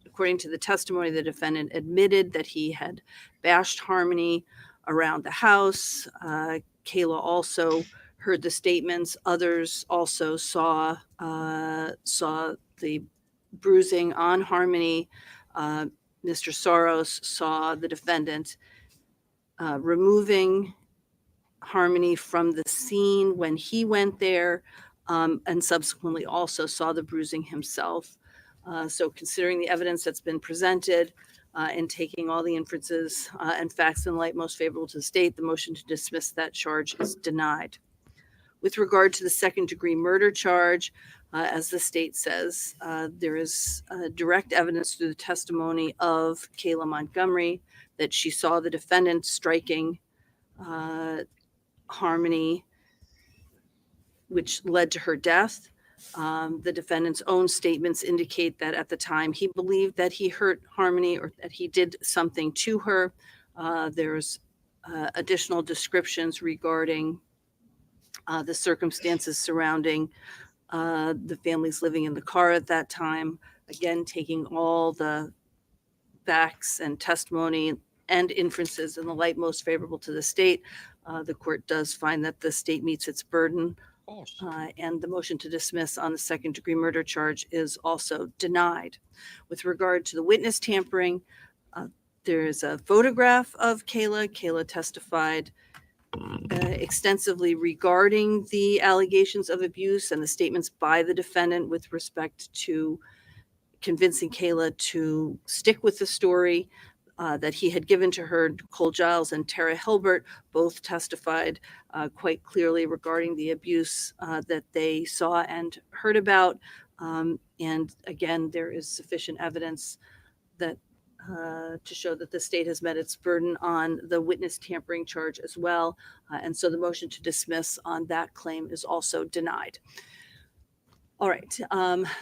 according to the testimony, the defendant admitted that he had bashed Harmony around the house. Kayla also heard the statements. Others also saw the bruising on Harmony. Mr. Soros saw the defendant removing Harmony from the scene when he went there, and subsequently also saw the bruising himself. So considering the evidence that's been presented and taking all the inferences and facts in light most favorable to the state, the motion to dismiss that charge is denied. With regard to the second-degree murder charge, as the state says, there is direct evidence through the testimony of Kayla Montgomery that she saw the defendant striking Harmony, which led to her death. The defendant's own statements indicate that at the time he believed that he hurt Harmony or that he did something to her. There's additional descriptions regarding the circumstances surrounding the families living in the car at that time. Again, taking all the facts and testimony and inferences in the light most favorable to the state, the court does find that the state meets its burden. And the motion to dismiss on the second-degree murder charge is also denied. With regard to the witness tampering, there is a photograph of Kayla. Kayla testified extensively regarding the allegations of abuse and the statements by the defendant with respect to convincing Kayla to stick with the story that he had given to her. Nicole Giles and Tara Hilbert both testified quite clearly regarding the abuse that they saw and heard about. And again, there is sufficient evidence that to show that the state has met its burden on the witness tampering charge as well. And so the motion to dismiss on that claim is also denied. All right.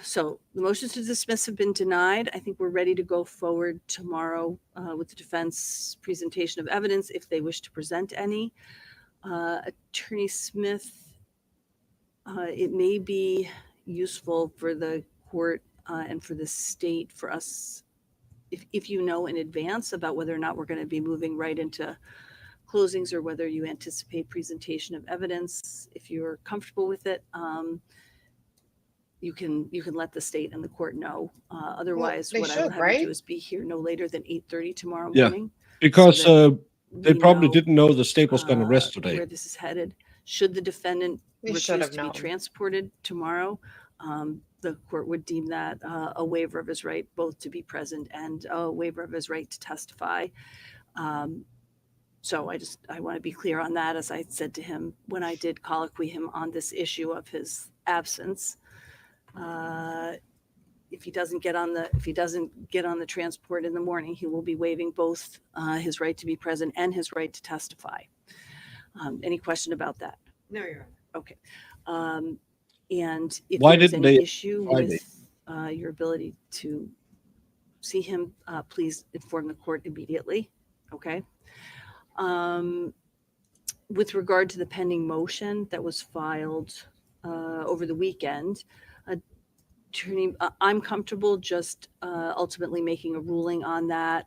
So the motions to dismiss have been denied. I think we're ready to go forward tomorrow with the defense presentation of evidence if they wish to present any. Attorney Smith, it may be useful for the court and for the state for us, if you know in advance about whether or not we're going to be moving right into closings or whether you anticipate presentation of evidence, if you're comfortable with it. you can let the state and the court know. Otherwise, they what I will should, have you right? do is be here no later than 8:30 tomorrow Yeah, morning. because that they we probably know, didn't know the state was going to rest where today. this is headed. Should the defendant We should refuse have to be known. transported tomorrow, the court would deem that a waiver of his right both to be present and a waiver of his right to testify. So I want to be clear on that, as I said to him when I did colloquy him on this issue of his absence. If he doesn't get on the transport in the morning, he will be waiving both his right to be present and his right to testify. Any question about that? No, Your Honor. Okay. And if Why there is didn't any they issue Friday? with your ability to see him, please inform the court immediately. Okay. With regard to the pending motion that was filed over the weekend, Attorney, I'm comfortable just ultimately making a ruling on that.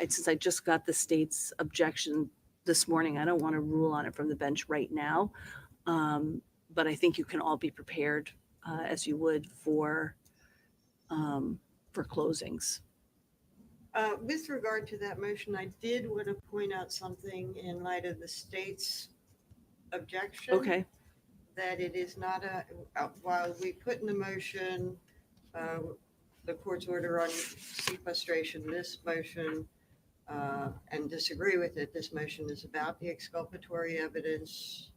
Since I just got the state's objection this morning, I don't want to rule on it from the bench right now. But I think you can all be prepared as you would for closings. With regard to that motion, I did want to point out something in light of the state's objection. Okay. That it is not while we put in the motion, the court's order on sequestration, this motion, and disagree with it, this motion is about the exculpatory evidence,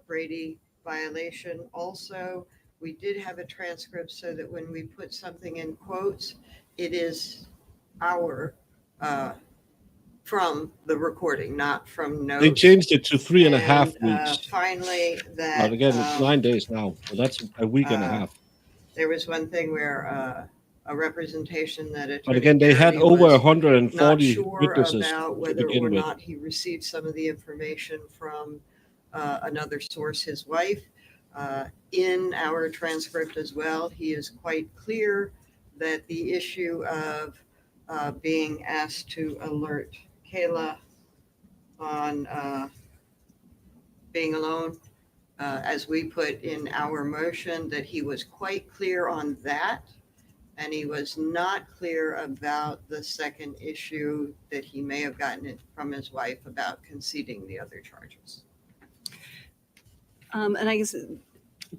Brady violation. Also, we did have a transcript so that when we put something in quotes, it is our from the recording, not from notes. They changed it to 3.5 weeks. Finally, that But again, it's 9 days now, so that's a week and a half. there was one thing where a representation that But again, they had over 140 not witnesses sure about to whether begin or with. not he received some of the information from another source, his wife. In our transcript as well, he is quite clear that the issue of being asked to alert Kayla on being alone, as we put in our motion, that he was quite clear on that. And he was not clear about the second issue that he may have gotten it from his wife about conceding the other charges. And I guess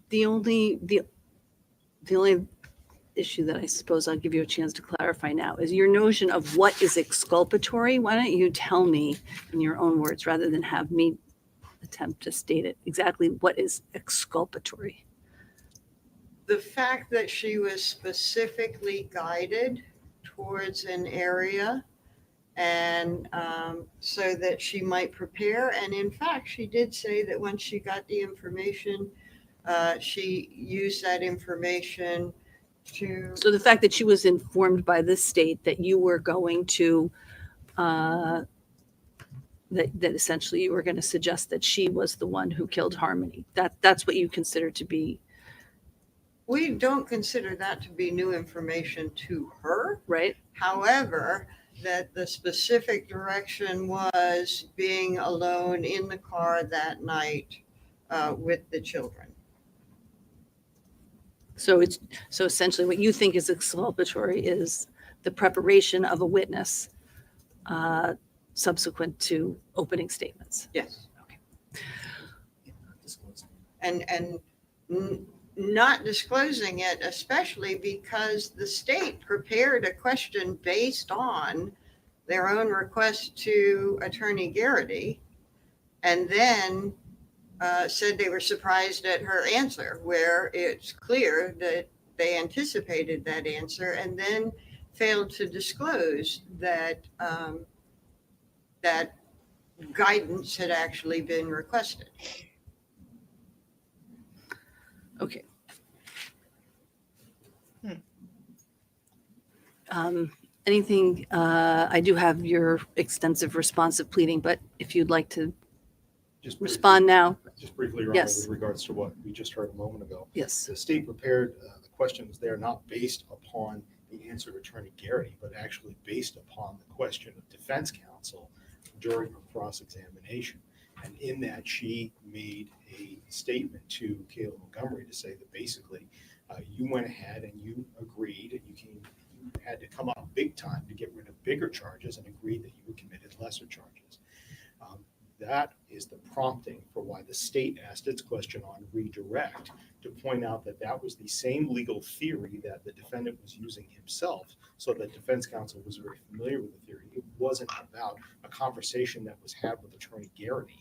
the only issue that I suppose I'll give you a chance to clarify now is your notion of what is exculpatory. Why don't you tell me in your own words rather than have me attempt to state it exactly what is exculpatory? The fact that she was specifically guided towards an area and so that she might prepare. And in fact, she did say that when she got the information, she used that information to... So the fact that she was informed by the state that you were going to, that essentially you were going to suggest that she was the one who killed Harmony. That's what you consider to be... We don't consider that to be new information to her. Right. However, that the specific direction was being alone in the car that night with the children. So essentially what you think is exculpatory is the preparation of a witness subsequent to opening statements. Yes. Okay. And not disclosing it, especially because the state prepared a question based on their own request to Attorney Garrity, and then said they were surprised at her answer, where it's clear that they anticipated that answer, and then failed to disclose that that guidance had actually been requested. Okay. Anything, I do have your extensive responsive pleading, but if you'd like to Just respond now. Just briefly, Your Honor, Yes. with regards to what we just heard a moment ago. Yes. The state prepared, the question was there not based upon the answer of Attorney Garrity, but actually based upon the question of defense counsel during her cross-examination. And in that, she made a statement to Kayla Montgomery to say that basically You went ahead and you agreed, and you had to come up big time to get rid of bigger charges and agreed that you committed lesser charges. That is the prompting for why the state asked its question on redirect, to point out that that was the same legal theory that the defendant was using himself, so that defense counsel was very familiar with the theory. It wasn't about a conversation that was had with Attorney Garrity.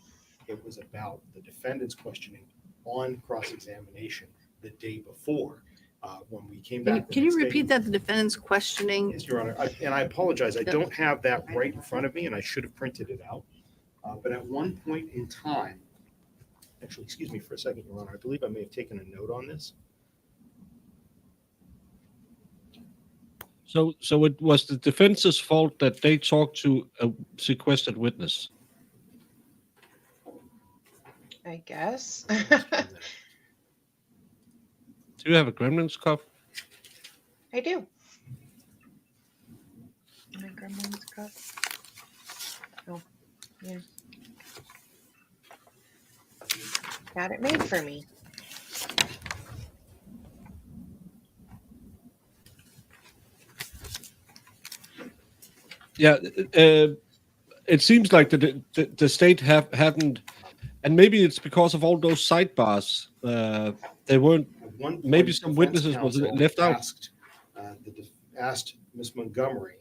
It was about the defendant's questioning on cross-examination the day before. When we came back. Can you repeat that, the defendant's questioning? Yes, Your Honor. And I apologize. I don't have that right in front of me, and I should have printed it out. But at one point in time, actually, excuse me for a second, Your Honor, I believe I may have taken a note on this. So it was the defense's fault that they talked to a sequestered witness. I guess. Do you have a Gremlins cup? I do. My grandma's cup. Oh, yeah. Got it made for me. Yeah, it seems like the state haven't, and maybe it's because of all those sidebars. They weren't. Maybe some witnesses was left out. Asked Ms. Montgomery,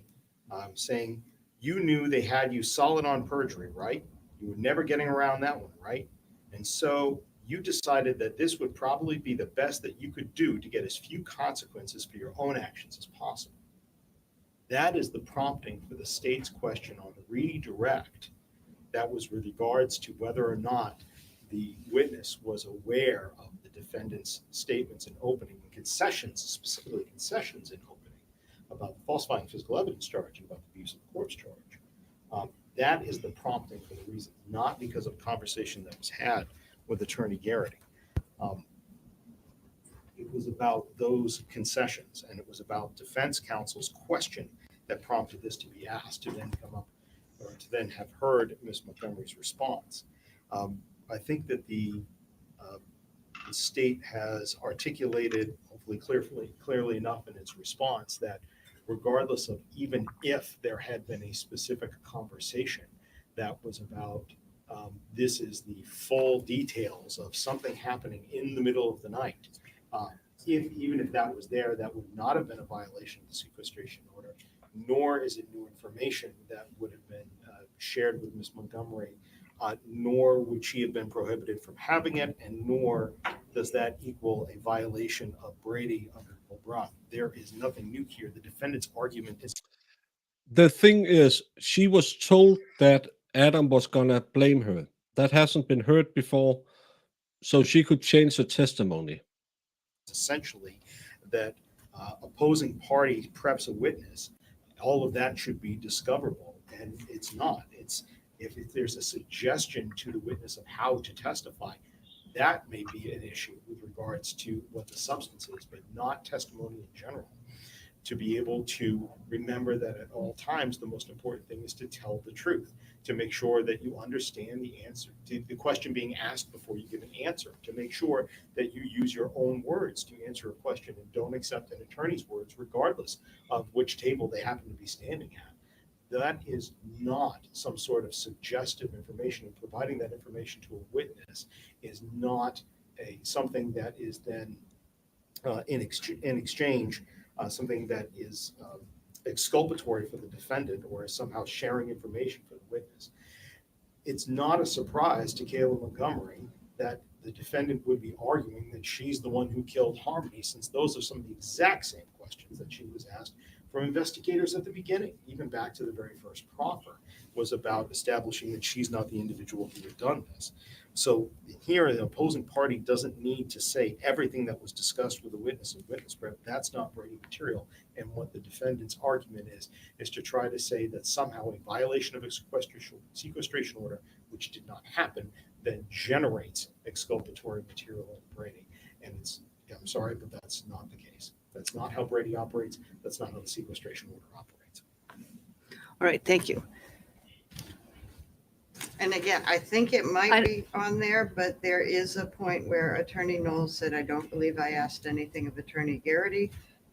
saying, "You knew they had you solid on perjury, right? You were never getting around that one, right? And so you decided that this would probably be the best that you could do to get as few consequences for your own actions as possible." That is the prompting for the state's question on redirect. That was with regards to whether or not the witness was aware of the defendant's statements in opening and concessions, specifically concessions in opening, about the falsifying physical evidence charge and about the abuse of corpse charge. That is the prompting for the reason, not because of a conversation that was had with Attorney Garrity. It was about those concessions, and it was about defense counsel's question that prompted this to be asked, to then come up, or to then have heard Ms. Montgomery's response. I think that the state has articulated, hopefully clearly enough in its response, that regardless of even if there had been a specific conversation that was about this is the full details of something happening in the middle of the night. Even if that was there, that would not have been a violation of the sequestration order, nor is it new information that would have been shared with Ms. Montgomery, nor would she have been prohibited from having it, and nor does that equal a violation of Brady under Hildebrandt. There is nothing new here. The defendant's argument is. The thing is, she was told that Adam was gonna blame her. That hasn't been heard before, so she could change her testimony. Essentially, that opposing party preps a witness, all of that should be discoverable, and it's not. It's if there's a suggestion to the witness of how to testify, that may be an issue with regards to what the substance is, but not testimony in general. To be able to remember that at all times, the most important thing is to tell the truth, to make sure that you understand the answer to the question being asked before you give an answer, to make sure that you use your own words to answer a question and don't accept an attorney's words, regardless of which table they happen to be standing at. That is not some sort of suggestive information, and providing that information to a witness is not something that is then in exchange something that is exculpatory for the defendant, or is somehow sharing information for the witness. It's not a surprise to Kayla Montgomery that the defendant would be arguing that she's the one who killed Harmony, since those are some of the exact same questions that she was asked from investigators at the beginning, even back to the very first proffer, was about establishing that she's not the individual who had done this. So here, the opposing party doesn't need to say everything that was discussed with the witness and witness prep. That's not Brady material. And what the defendant's argument is to try to say that somehow a violation of a sequestration order, which did not happen, then generates exculpatory material in Brady. And I'm sorry, but that's not the case. That's not how Brady operates. That's not how the sequestration order operates. All right, thank you. And again, I think it might be on there, but there is a point where Attorney Knowles said, I don't believe I asked anything of Attorney Garrity.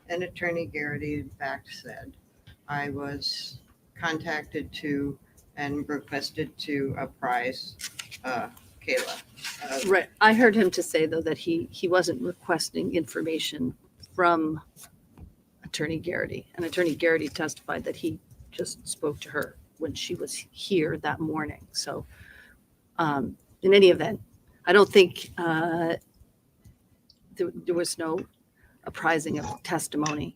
And Attorney Garrity, in fact, said, I was contacted to and requested to apprise Kayla. Right. I heard him to say, though, that he wasn't requesting information from Attorney Garrity. And Attorney Garrity testified that he just spoke to her when she was here that morning. So in any event, I don't think there was no apprising of testimony.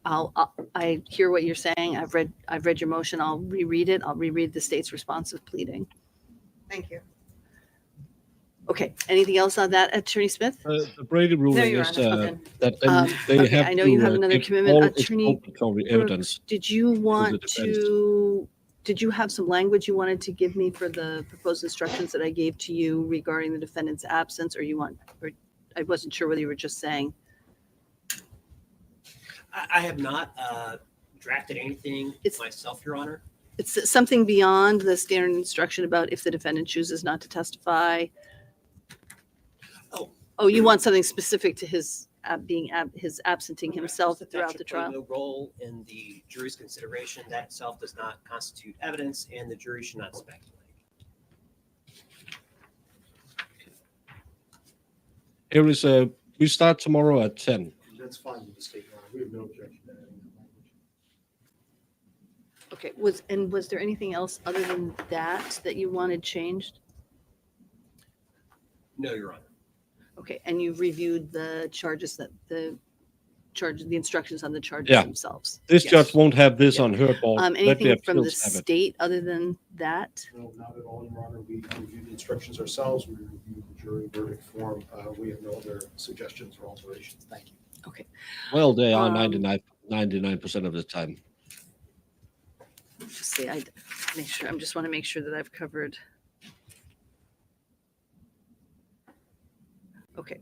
I hear what you're saying. I've read your motion. I'll reread it. I'll reread the state's responsive pleading. Thank you. Okay. Anything else on that, Attorney Smith? The Brady There ruling you is are. Okay. that they Okay, have I know to you have another give commitment. all Attorney exculpatory Brooks, evidence. did you want defense. did you have some language you wanted to give me for the proposed instructions that I gave to you regarding the defendant's absence, or I wasn't sure whether you were just saying? I have not drafted anything myself, Your Honor. It's something beyond the standard instruction about if the defendant chooses not to testify. Oh, you want something specific to his his absenting himself That throughout should the play trial? no role in the jury's consideration. That itself does not constitute evidence, and the jury should not speculate. Here is we start tomorrow at 10. That's fine with the state, Your Honor. We have no objection to adding that language. Okay, was there anything else other than that you wanted changed? No, Your Honor. Okay, and you've reviewed the charges the instructions on the charges Yeah. themselves. This judge won't have this on her board. Let Anything from the appeals have it. state other than that? No, not at all, Your Honor. We reviewed the instructions ourselves. We reviewed the jury verdict form. We have no other suggestions or alterations. Thank you. Okay. Well, they are 99% of the time. Just see, I just want to make sure that I've covered. Okay.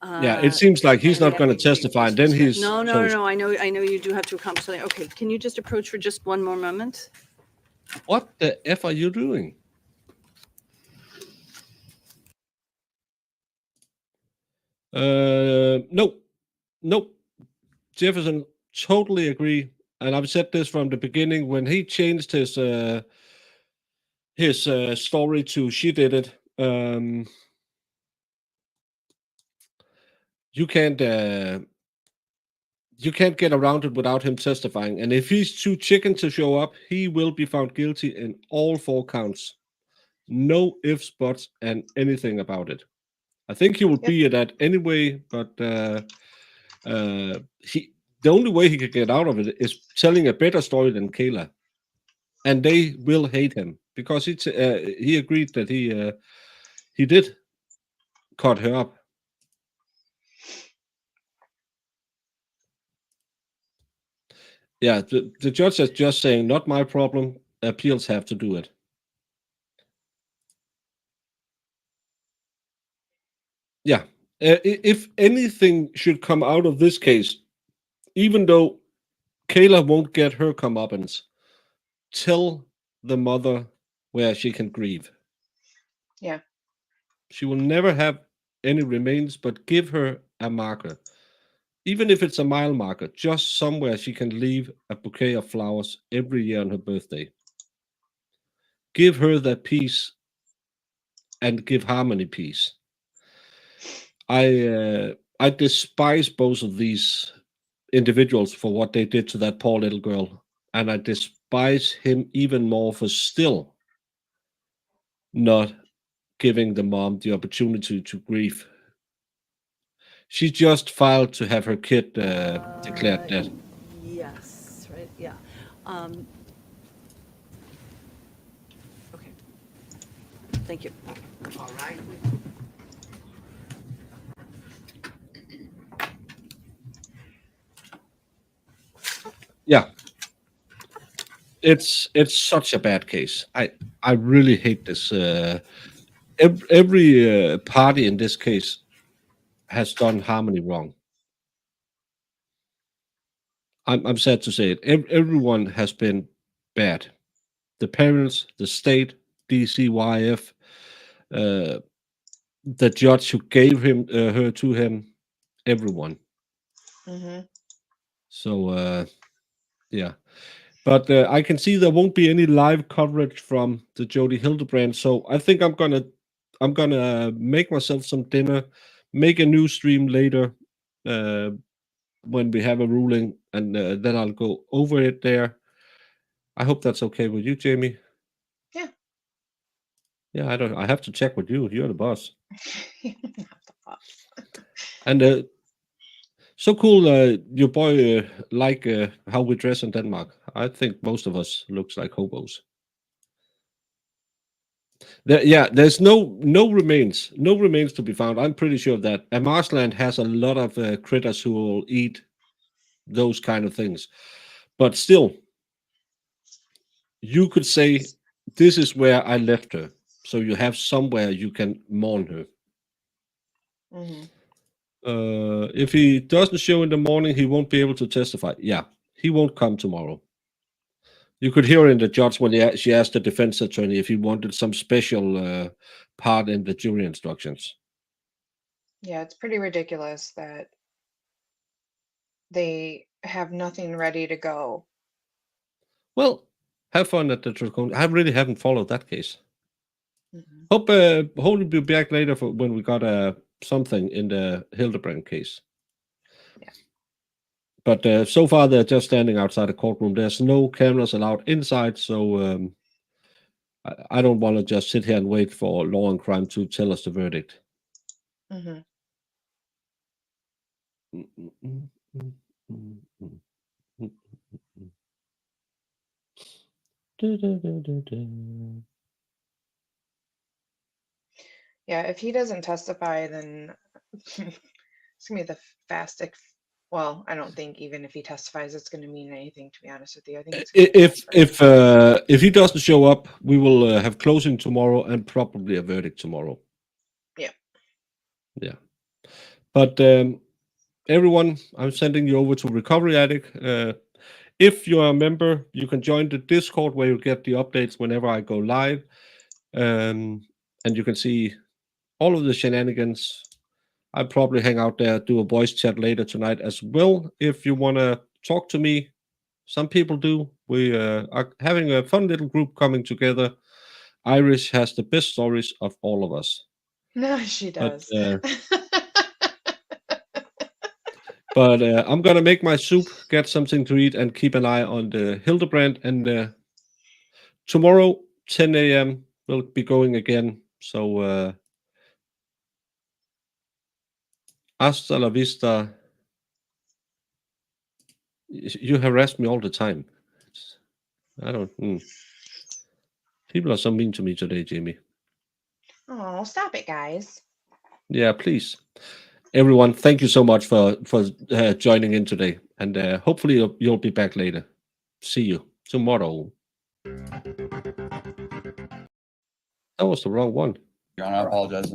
Yeah, it seems like he's not going to testify, and then he's No. chosen. I know you do have to accomplish something. Okay, can you just approach for just one more moment? What the F are you doing? Nope. Jefferson, totally agree. And I've said this from the beginning. When he changed his story to she did it, you can't get around it without him testifying. And if he's too chicken to show up, he will be found guilty in all 4 counts. No ifs, buts, and anything about it. I think he will be at that anyway, but the only way he could get out of it is telling a better story than Kayla, and they will hate him because he agreed that he did cut her up. Yeah, the judge is just saying, not my problem. Appeals have to do it. Yeah. If anything should come out of this case, even though Kayla won't get her comeuppance, tell the mother where she can grieve. Yeah. She will never have any remains, but give her a marker. Even if it's a mile marker, just somewhere she can leave a bouquet of flowers every year on her birthday. Give her that peace and give Harmony peace. I despise both of these individuals for what they did to that poor little girl, and I despise him even more for still not giving the mom the opportunity to grieve. She just filed to have her kid declared dead. Yes, right, yeah. Okay. Thank you. All right. Yeah. It's such a bad case. I really hate this. Every party in this case has done Harmony wrong. I'm sad to say it. Everyone has been bad. The parents, the state, DCYF, the judge who gave her to him, everyone. Mm-hmm. So yeah, but I can see there won't be any live coverage from the Jody Hildebrandt. So I think I'm gonna make myself some dinner, make a new stream later when we have a ruling, and then I'll go over it there. I hope that's okay with you, Jamie. Yeah. Yeah, I have to check with you. You're the boss. Not the boss. And so cool, your boy like how we dress in Denmark. I think most of us looks like hobos. There's no remains to be found. I'm pretty sure of that. And Marshland has a lot of critters who will eat those kind of things. But still, you could say, this is where I left her. So you have somewhere you can mourn her. Mm-hmm. If he doesn't show in the morning, he won't be able to testify. Yeah, he won't come tomorrow. You could hear in the judge when she asked the defense attorney if he wanted some special part in the jury instructions. Yeah, it's pretty ridiculous that they have nothing ready to go. Well, have fun at the Draconian. I really haven't followed that case. Mm-hmm. Hope we'll be back later for when we got something in the Hildebrandt case. Yeah. But so far they're just standing outside the courtroom. There's no cameras allowed inside, so I don't want to just sit here and wait for Law and Crime to tell us the verdict. Mm-hmm. Yeah, if he doesn't testify, then it's gonna be the fastest. Well, I don't think even if he testifies, it's gonna mean anything. To be honest with you, I think it's gonna be fast. If he doesn't show up, we will have closing tomorrow and probably a verdict tomorrow. Yeah. But everyone, I'm sending you over to Recovery Addict. If you're a member, you can join the Discord where you get the updates whenever I go live. And you can see all of the shenanigans. I'll probably hang out there, do a voice chat later tonight as well. If you want to talk to me, some people do. We are having a fun little group coming together. Irish has the best stories of all of us. No, she does. But I'm going to make my soup, get something to eat, and keep an eye on the Hildebrandt. And tomorrow, 10 a.m., we'll be going again. So hasta la vista. You harass me all the time. I don't... People are so mean to me today, Jamie. Oh, stop it, guys. Yeah, please. Everyone, thank you so much for joining in today. And hopefully you'll be back later. See you tomorrow. That was the wrong one. Your Honor, I apologize.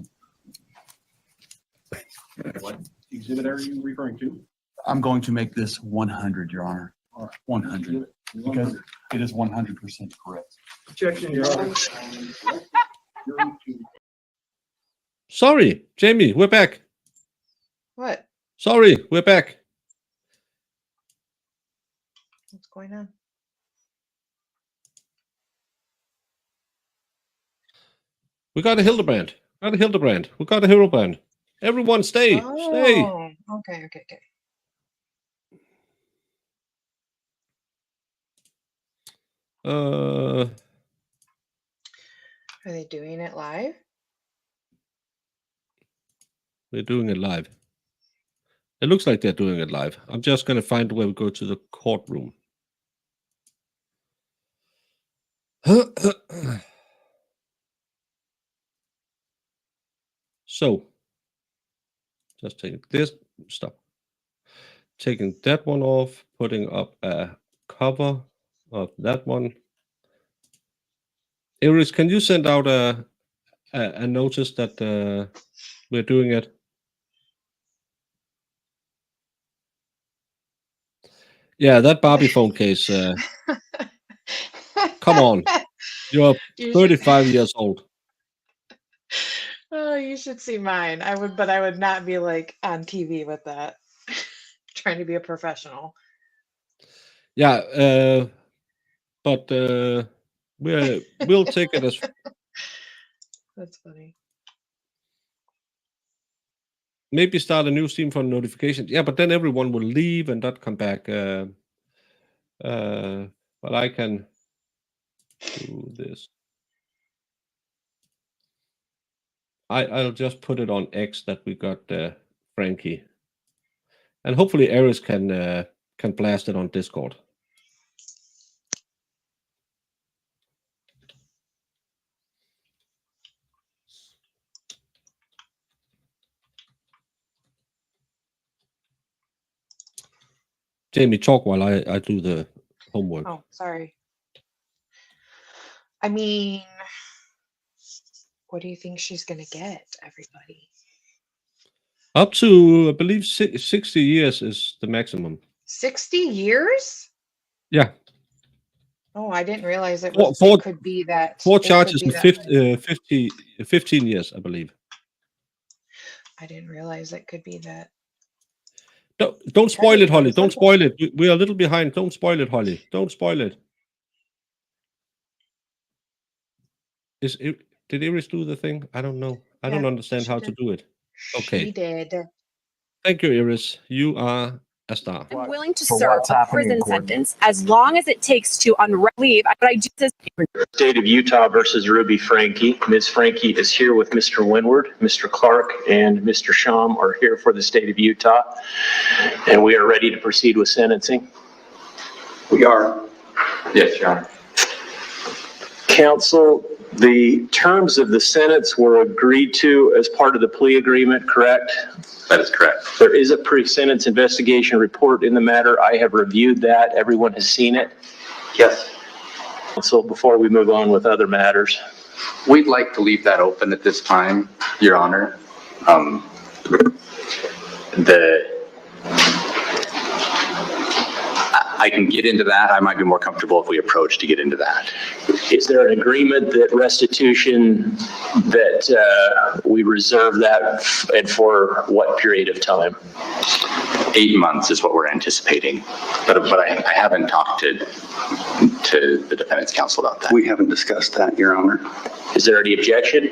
What exhibit are you referring to? I'm going to make this 100, Your Honor. 100. Because it is 100% correct. Objection, Your Honor. Sorry, Jamie, we're back. What? Sorry, we're back. What's going on? We got a Hildebrandt. We got a Hildebrandt. Everyone stay. Stay. Okay. Are they doing it live? We're doing it live. It looks like they're doing it live. I'm just going to find where we go to the courtroom. So, just taking this, stop. Taking that one off, putting up a cover of that one. Iris, can you send out a notice that we're doing it? Yeah, that Barbie phone case. Come on. You're You should, 35 years old. oh, you should see mine. But I would not be like on TV with that, trying to be a professional. Yeah, but we'll take it as That's funny. maybe start a new stream for notifications. Yeah, but then everyone will leave and not come back. But I can do this. I'll just put it on X that we got Frankie, and hopefully Eris can blast it on Discord. Jamie, talk while I do the homework. Oh, sorry. I mean, what do you think she's gonna get, everybody? Up to, I believe, 60 years is the maximum. 60 years? Yeah. Oh, I didn't realize it could be that. Four it could charges be and that 15 years, I believe. I didn't realize it could be that. Don't spoil it, Holly. Don't spoil it. We are a little behind. Don't spoil it, Holly. Don't spoil it. Did Iris do the thing? I don't know. I don't understand how to do it. Okay. She did. Thank you, Iris. You are a star. I'm willing to serve a prison sentence as long as it takes to leave. But I do this. State of Utah versus Ruby Franke. Ms. Franke is here with Mr. Windward. Mr. Clark and Mr. Sham are here for the state of Utah. And we are ready to proceed with sentencing. We are. Yes, Your Honor. Counsel, the terms of the sentence were agreed to as part of the plea agreement, correct? That is correct. There is a pre-sentence investigation report in the matter. I have reviewed that. Everyone has seen it? Yes. So before we move on with other matters. We'd like to leave that open at this time, Your Honor. I can get into that. I might be more comfortable if we approach to get into that. Is there an agreement that restitution, that we reserve that and for what period of time? 8 months is what we're anticipating, but I haven't talked to the defendant's counsel about that. We haven't discussed that, Your Honor. Is there any objection?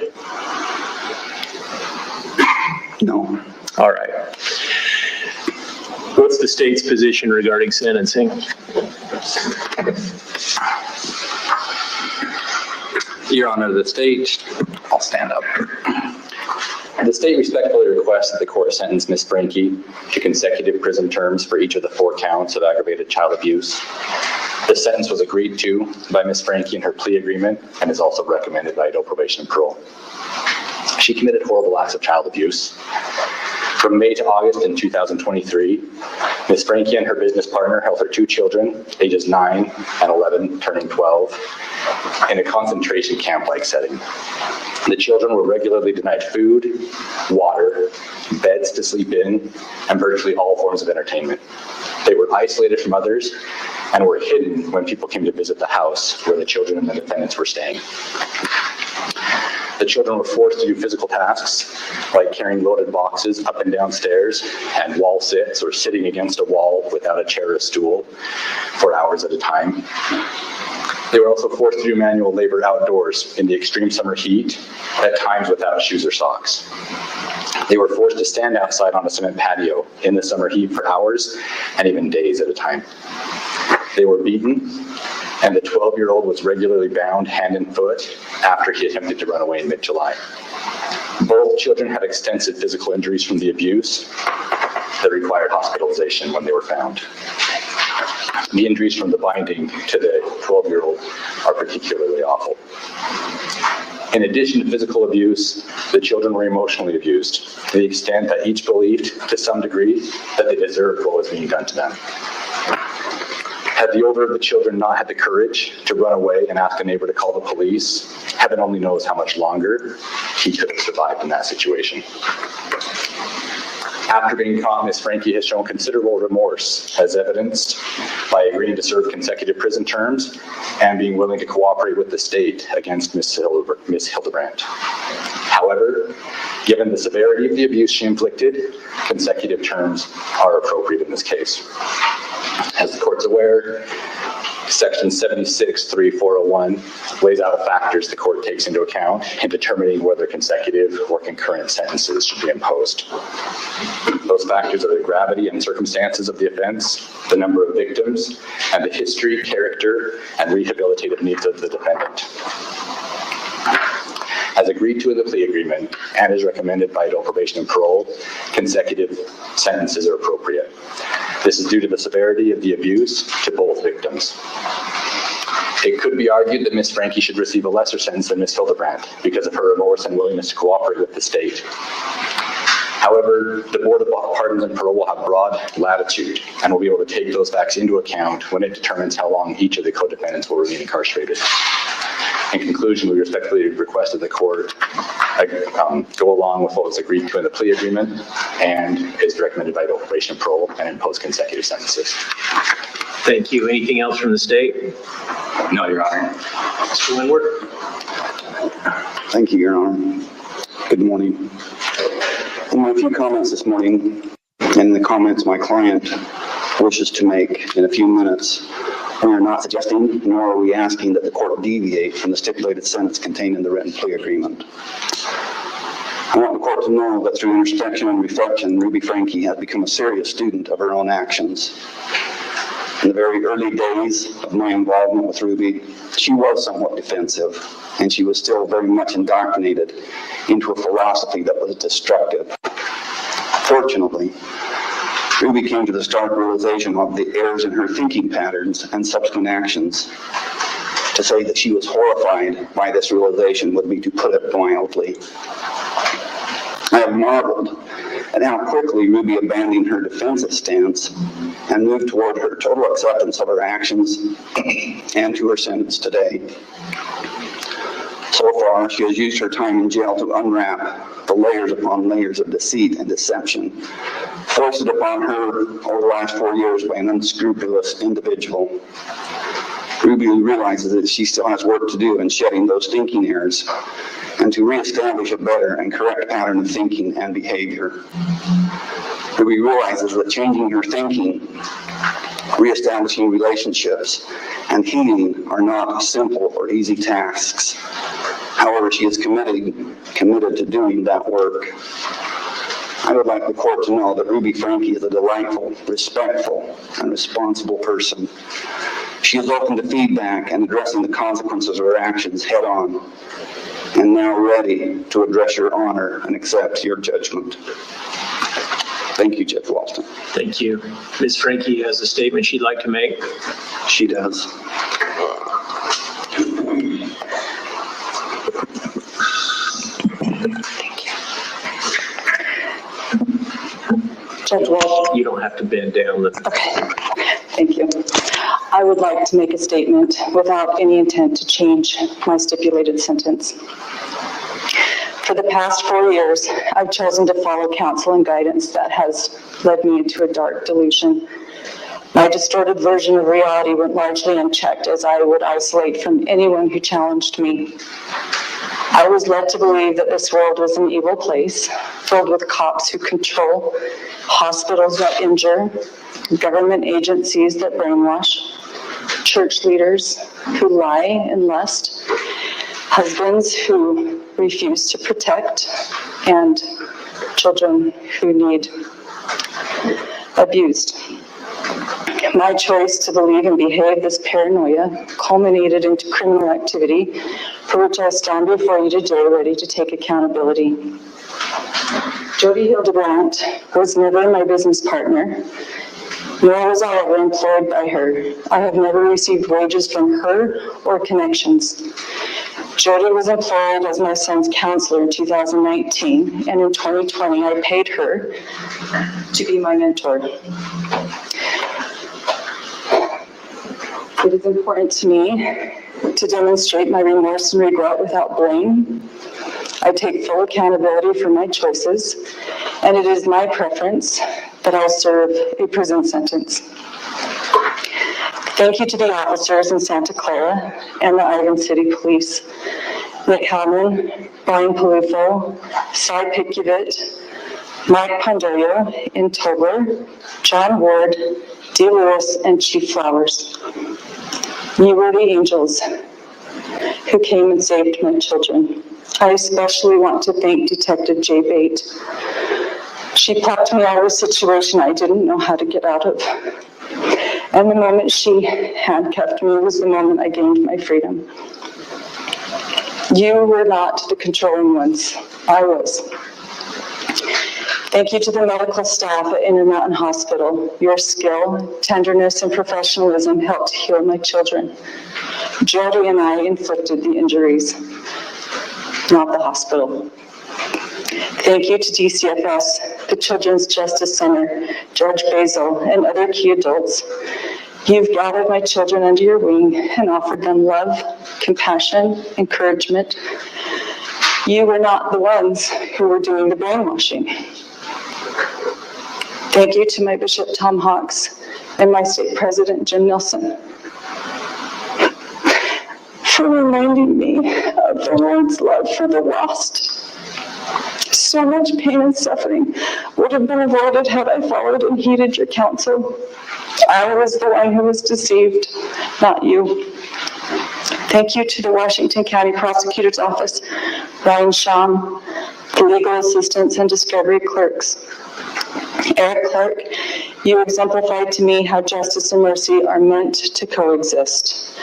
No. All right. What's the state's position regarding sentencing? Your Honor, the state, I'll stand up. The state respectfully requests that the court sentence Ms. Franke to consecutive prison terms for each of the 4 counts of aggravated child abuse. The sentence was agreed to by Ms. Franke in her plea agreement and is also recommended by adult probation and parole. She committed horrible acts of child abuse. From May to August in 2023, Ms. Franke and her business partner held her 2 children, ages 9 and 11, turning 12, in a concentration camp-like setting. The children were regularly denied food, water, beds to sleep in, and virtually all forms of entertainment. They were isolated from others and were hidden when people came to visit the house where the children and the defendants were staying. The children were forced to do physical tasks like carrying loaded boxes up and down stairs and wall sits or sitting against a wall without a chair or stool for hours at a time. They were also forced to do manual labor outdoors in the extreme summer heat, at times without shoes or socks. They were forced to stand outside on a cement patio in the summer heat for hours and even days at a time. They were beaten, and the 12-year-old was regularly bound hand and foot after he attempted to run away in mid-July. Both children had extensive physical injuries from the abuse that required hospitalization when they were found. The injuries from the binding to the 12-year-old are particularly awful. In addition to physical abuse, the children were emotionally abused to the extent that each believed, to some degree, that they deserved what was being done to them. Had the older of the children not had the courage to run away and ask a neighbor to call the police, heaven only knows how much longer he could have survived in that situation. After being caught, Ms. Franke has shown considerable remorse, as evidenced by agreeing to serve consecutive prison terms and being willing to cooperate with the state against Ms. Hildebrandt. However, given the severity of the abuse she inflicted, consecutive terms are appropriate in this case. As the court's aware, Section 76-3401 lays out factors the court takes into account in determining whether consecutive or concurrent sentences should be imposed. Those factors are the gravity and circumstances of the offense, the number of victims, and the history, character, and rehabilitative needs of the defendant. As agreed to in the plea agreement and as recommended by adult probation and parole, consecutive sentences are appropriate. This is due to the severity of the abuse to both victims. It could be argued that Ms. Franke should receive a lesser sentence than Ms. Hildebrandt because of her remorse and willingness to cooperate with the state. However, the Board of Pardons and Parole will have broad latitude and will be able to take those facts into account when it determines how long each of the co-defendants will remain incarcerated. In conclusion, we respectfully request that the court go along with what was agreed to in the plea agreement and is recommended by adult probation and parole and impose consecutive sentences. Thank you. Anything else from the state? No, Your Honor. Mr. Windward? Thank you, Your Honor. Good morning. In my few comments this morning, and the comments my client wishes to make in a few minutes, we are not suggesting, nor are we asking that the court deviate from the stipulated sentence contained in the written plea agreement. I want the court to know that through introspection and reflection, Ruby Franke has become a serious student of her own actions. In the very early days of my involvement with Ruby, she was somewhat defensive, and she was still very much indoctrinated into a philosophy that was destructive. Fortunately, Ruby came to the stark realization of the errors in her thinking patterns and subsequent actions. To say that she was horrified by this realization would be to put it mildly. I have marveled at how quickly Ruby abandoned her defensive stance and moved toward her total acceptance of her actions and to her sentence today. So far, she has used her time in jail to unwrap the layers upon layers of deceit and deception foisted upon her over the last 4 years by an unscrupulous individual. Ruby realizes that she still has work to do in shedding those thinking errors and to reestablish a better and correct pattern of thinking and behavior. Ruby realizes that changing her thinking, reestablishing relationships, and healing are not simple or easy tasks. However, she is committed to doing that work. I would like the court to know that Ruby Franke is a delightful, respectful, and responsible person. She is open to feedback and addressing the consequences of her actions head on, and now ready to address your honor and accept your judgment. Thank you, Judge Walston. Thank you. Ms. Franke has a statement she'd like to make. She does. Judge Walsh. You don't have to bend down. Okay, thank you. I would like to make a statement without any intent to change my stipulated sentence. For the past 4 years, I've chosen to follow counsel and guidance that has led me into a dark delusion. My distorted version of reality went largely unchecked as I would isolate from anyone who challenged me. I was led to believe that this world was an evil place, filled with cops who control, hospitals that injure, government agencies that brainwash, church leaders who lie and lust, husbands who refuse to protect, and children who need abused. My choice to believe and behave this paranoia culminated into criminal activity for which I stand before you today ready to take accountability. Jody Hildebrandt was never my business partner, nor was I ever employed by her. I have never received wages from her or connections. Jody was employed as my son's counselor in 2019, and in 2020 I paid her to be my mentor. It is important to me to demonstrate my remorse and regret without blame. I take full accountability for my choices, and it is my preference that I'll serve a prison sentence. Thank you to the officers in Santa Clara and the Iron City Police, Rick Hellman, Brian Palufo, Cy Pikuvit, Mike Pondoyo in Tobler, John Ward, Dee Lewis, and Chief Flowers. You were the angels who came and saved my children. I especially want to thank Detective Jay Bate. She plucked me out of a situation I didn't know how to get out of. And the moment she handcuffed me was the moment I gained my freedom. You were not the controlling ones. I was. Thank you to the medical staff at Intermountain Hospital. Your skill, tenderness, and professionalism helped heal my children. Jody and I inflicted the injuries, not the hospital. Thank you to DCFS, the Children's Justice Center, Judge Basil, and other key adults. You've gathered my children under your wing and offered them love, compassion, encouragement. You were not the ones who were doing the brainwashing. Thank you to my Bishop Tom Hawks and my state president Jim Nelson for reminding me of the Lord's love for the lost. So much pain and suffering would have been avoided had I followed and heeded your counsel. I was the one who was deceived, not you. Thank you to the Washington County Prosecutor's Office, Ryan Sham, the legal assistants and discovery clerks. Eric Clark, you exemplified to me how justice and mercy are meant to coexist.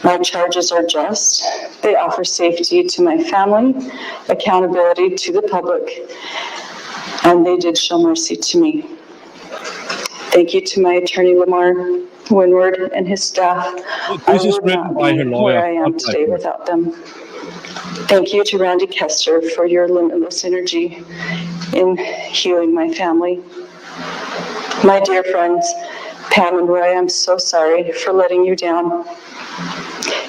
My charges are just. They offer safety to my family, accountability to the public, and they did show mercy to me. Thank you to my attorney, Lamar Winward, and his staff. This I is would written not by be her lawyer. where I am today without them. Thank you to Randy Kester for your limitless energy in healing my family. My dear friends, Pam and Roy, I'm so sorry for letting you down.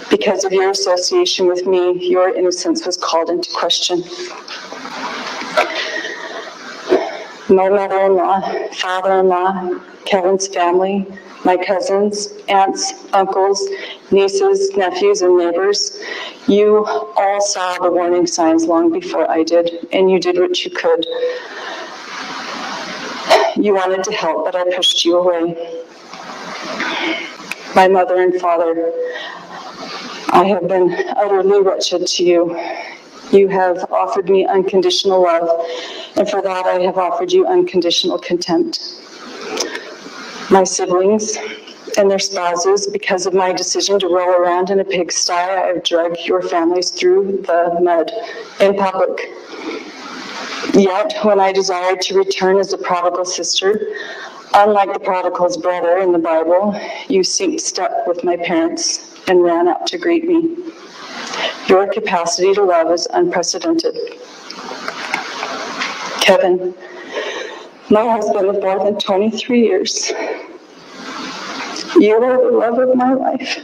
Because of your association with me, your innocence was called into question. My mother-in-law, father-in-law, Kevin's family, my cousins, aunts, uncles, nieces, nephews, and neighbors, you all saw the warning signs long before I did, and you did what you could. You wanted to help, but I pushed you away. My mother and father, I have been utterly wretched to you. You have offered me unconditional love, and for that I have offered you unconditional contempt. My siblings and their spouses, because of my decision to roll around in a pigsty, I have dragged your families through the mud in public. Yet, when I desired to return as a prodigal sister, unlike the prodigal's brother in the Bible, you synced step with my parents and ran out to greet me. Your capacity to love is unprecedented. Kevin, my husband of more than 23 years, you are the love of my life.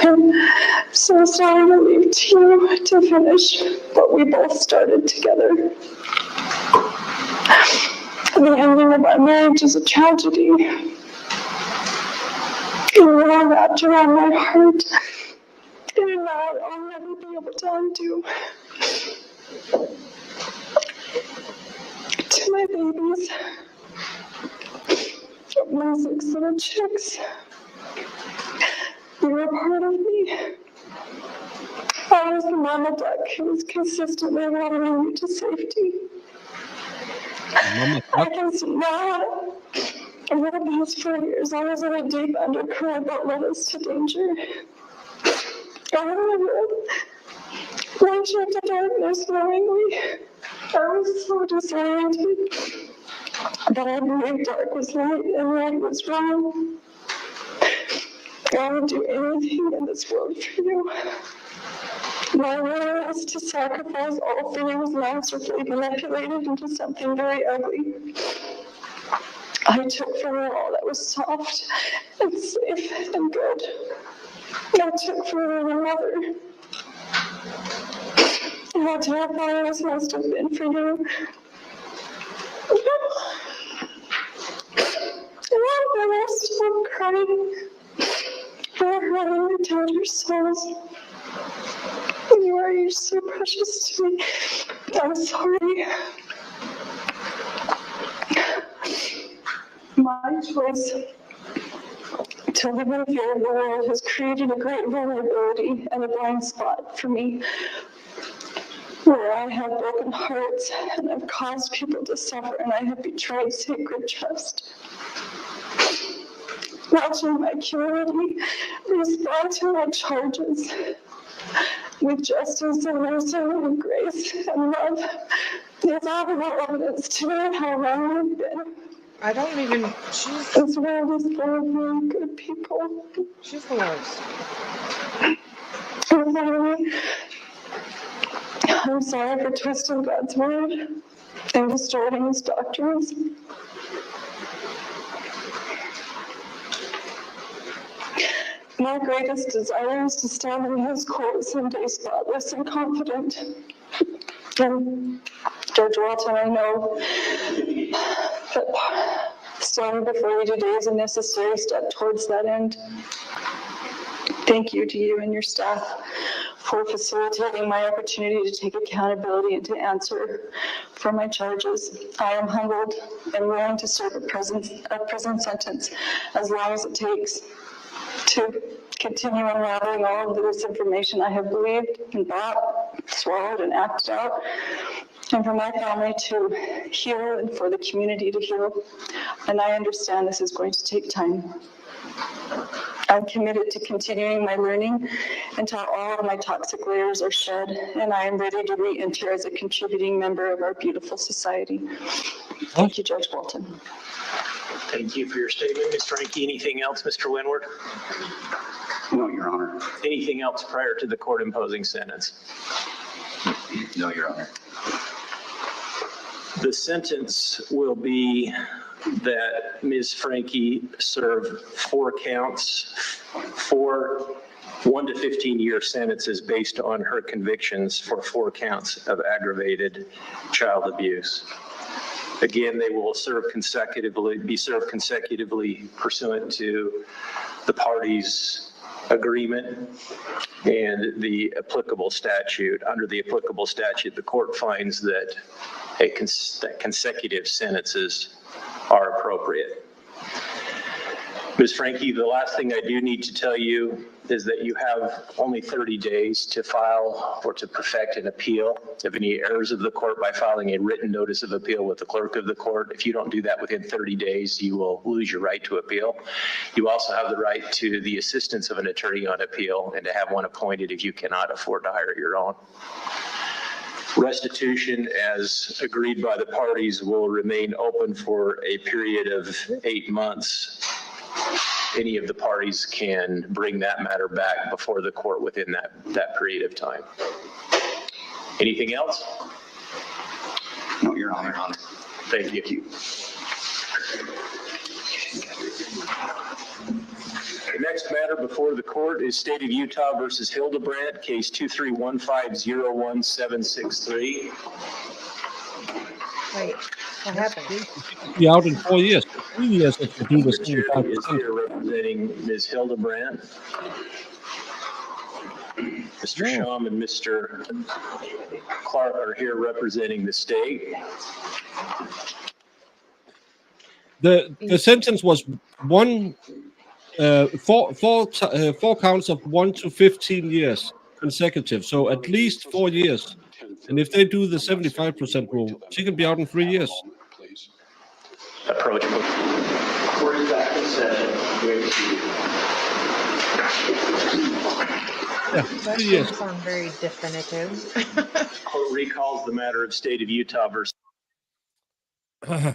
I'm so sorry to leave to you to finish what we both started together. The ending of our marriage is a tragedy. You are wrapped around my heart, and now I'll never be able to undo. To my babies, my 6 little chicks, you were part of me. I was the mama duck who was consistently watering you to safety. I can see now, over the past 4 years, I was in a deep undercurrent that led us to danger. I remember launching into darkness knowingly. I was so disoriented that I believed dark was light and light was wrong. I would do anything in this world for you. My willingness to sacrifice all feelings masterfully manipulated into something very ugly. I took from you all that was soft and safe and good. I took from you your mother. how terrifying this must have been for you. And I'm still crying for having returned your souls. You're so precious to me. I'm sorry. My choice to live in fear of the world has created a great vulnerability and a blind spot for me, where I have broken hearts and I've caused people to suffer and I have betrayed sacred trust. Watching my community respond to my charges with justice and mercy and grace and love is all the evidence to me how wrong I've been. I don't even, This world is full of really good people. she's the worst. I'm sorry for twisting God's word and distorting his doctrines. My greatest desire is to stand in his court someday spotless and confident. And Judge Walton, I know that standing before you today is a necessary step towards that end. Thank you to you and your staff for facilitating my opportunity to take accountability and to answer for my charges. I am humbled and willing to serve a prison sentence as long as it takes to continue unraveling all of the misinformation I have believed and bought, swallowed, and acted out, and for my family to heal and for the community to heal. And I understand this is going to take time. I'm committed to continuing my learning until all of my toxic layers are shed, and I am ready to re-enter as a contributing member of our beautiful society. Thank you, Judge Walton. Thank you for your statement, Ms. Franke. Anything else, Mr. Winward? No, Your Honor. Anything else prior to the court imposing sentence? No, Your Honor. The sentence will be that Ms. Franke serve 4 counts, 4 1 to 15-year sentences based on her convictions for 4 counts of aggravated child abuse. Again, they will be served consecutively pursuant to the parties' agreement and the applicable statute. Under the applicable statute, the court finds that consecutive sentences are appropriate. Ms. Franke, the last thing I do need to tell you is that you have only 30 days to file or to perfect an appeal of any errors of the court by filing a written notice of appeal with the clerk of the court. If you don't do that within 30 days, you will lose your right to appeal. You also have the right to the assistance of an attorney on appeal and to have one appointed if you cannot afford to hire your own. Restitution, as agreed by the parties, will remain open for a period of 8 months. Any of the parties can bring that matter back before the court within that period of time. Anything else? No, Your Honor. Thank you. The next matter before the court is State of Utah versus Hildebrandt, case 231501763. Wait, what happened? Be out in 4 years. 3 years if you do the The chair is here representing Ms. Hildebrandt. Mr. Shum and Mr. Clark are here representing the state. The sentence was 4 counts of 1 to 15 years consecutive, so at least 4 years. And if they do the 75% rule, she can be out in 3 years. Approach. Court is back in session. Yeah, That 3 years. doesn't sound very definitive. Court recalls the matter of State of Utah versus.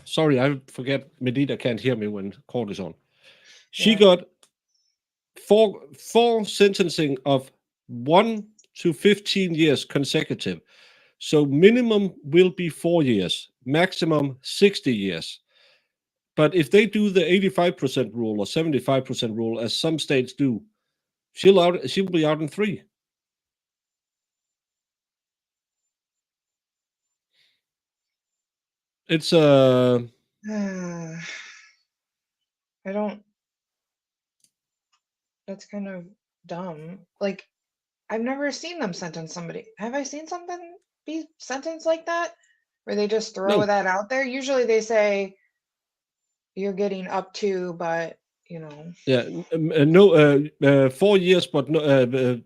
Sorry, I forget Medina can't hear me when court is on. She got four sentencing of 1 to 15 years consecutive. So minimum will be 4 years, maximum 60 years. But if they do the 85% rule or 75% rule, as some states do, she'll be out in 3. It's I don't, that's kind of dumb. Like, I've never seen them sentence somebody. Have I seen something be sentenced like that? Where they just throw no. that out there? Usually they say you're getting up to, but you know. Yeah, no, 4 years, but no,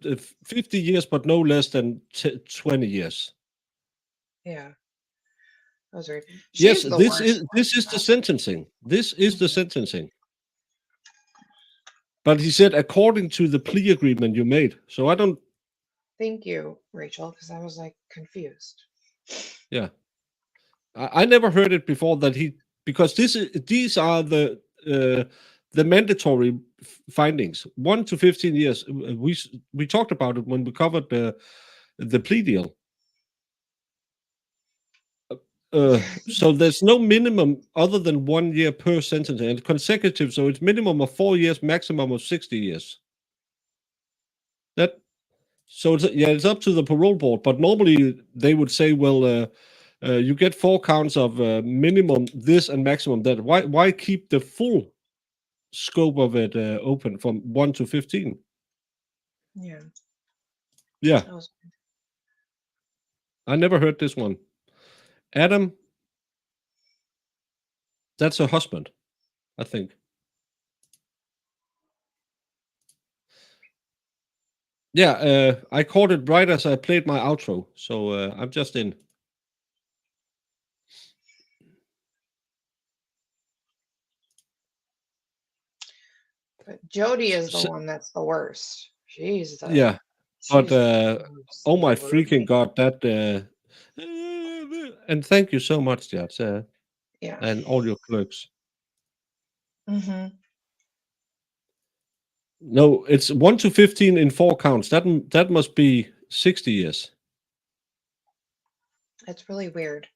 50 years, but no less than 20 years. Yeah. That was weird. Yes, She's the this worst. is the sentencing. This is the sentencing. But he said according to the plea agreement you made. So I don't. Thank you, Rachel, because I was like confused. Yeah, I never heard it before that he, because these are the mandatory findings, 1 to 15 years. We talked about it when we covered the plea deal. So there's no minimum other than 1 year per sentence, and consecutive. So it's minimum of 4 years, maximum of 60 years. So it's up to the parole board. But normally they would say, well, you get 4 counts of minimum this and maximum that. Why keep the full scope of it open from 1 to 15? Yeah. Yeah. That was I never heard this one. Adam, that's her husband, I think. Yeah, I caught it right as I played my outro, so I'm just in. But Jody is the one that's the worst. She's the Yeah, but she's oh my the freaking god, that and thank you so much, Jats, yeah. and all your clerks. Mm-hmm. No, it's 1 to 15 in 4 counts. That must be 60 years. It's really weird.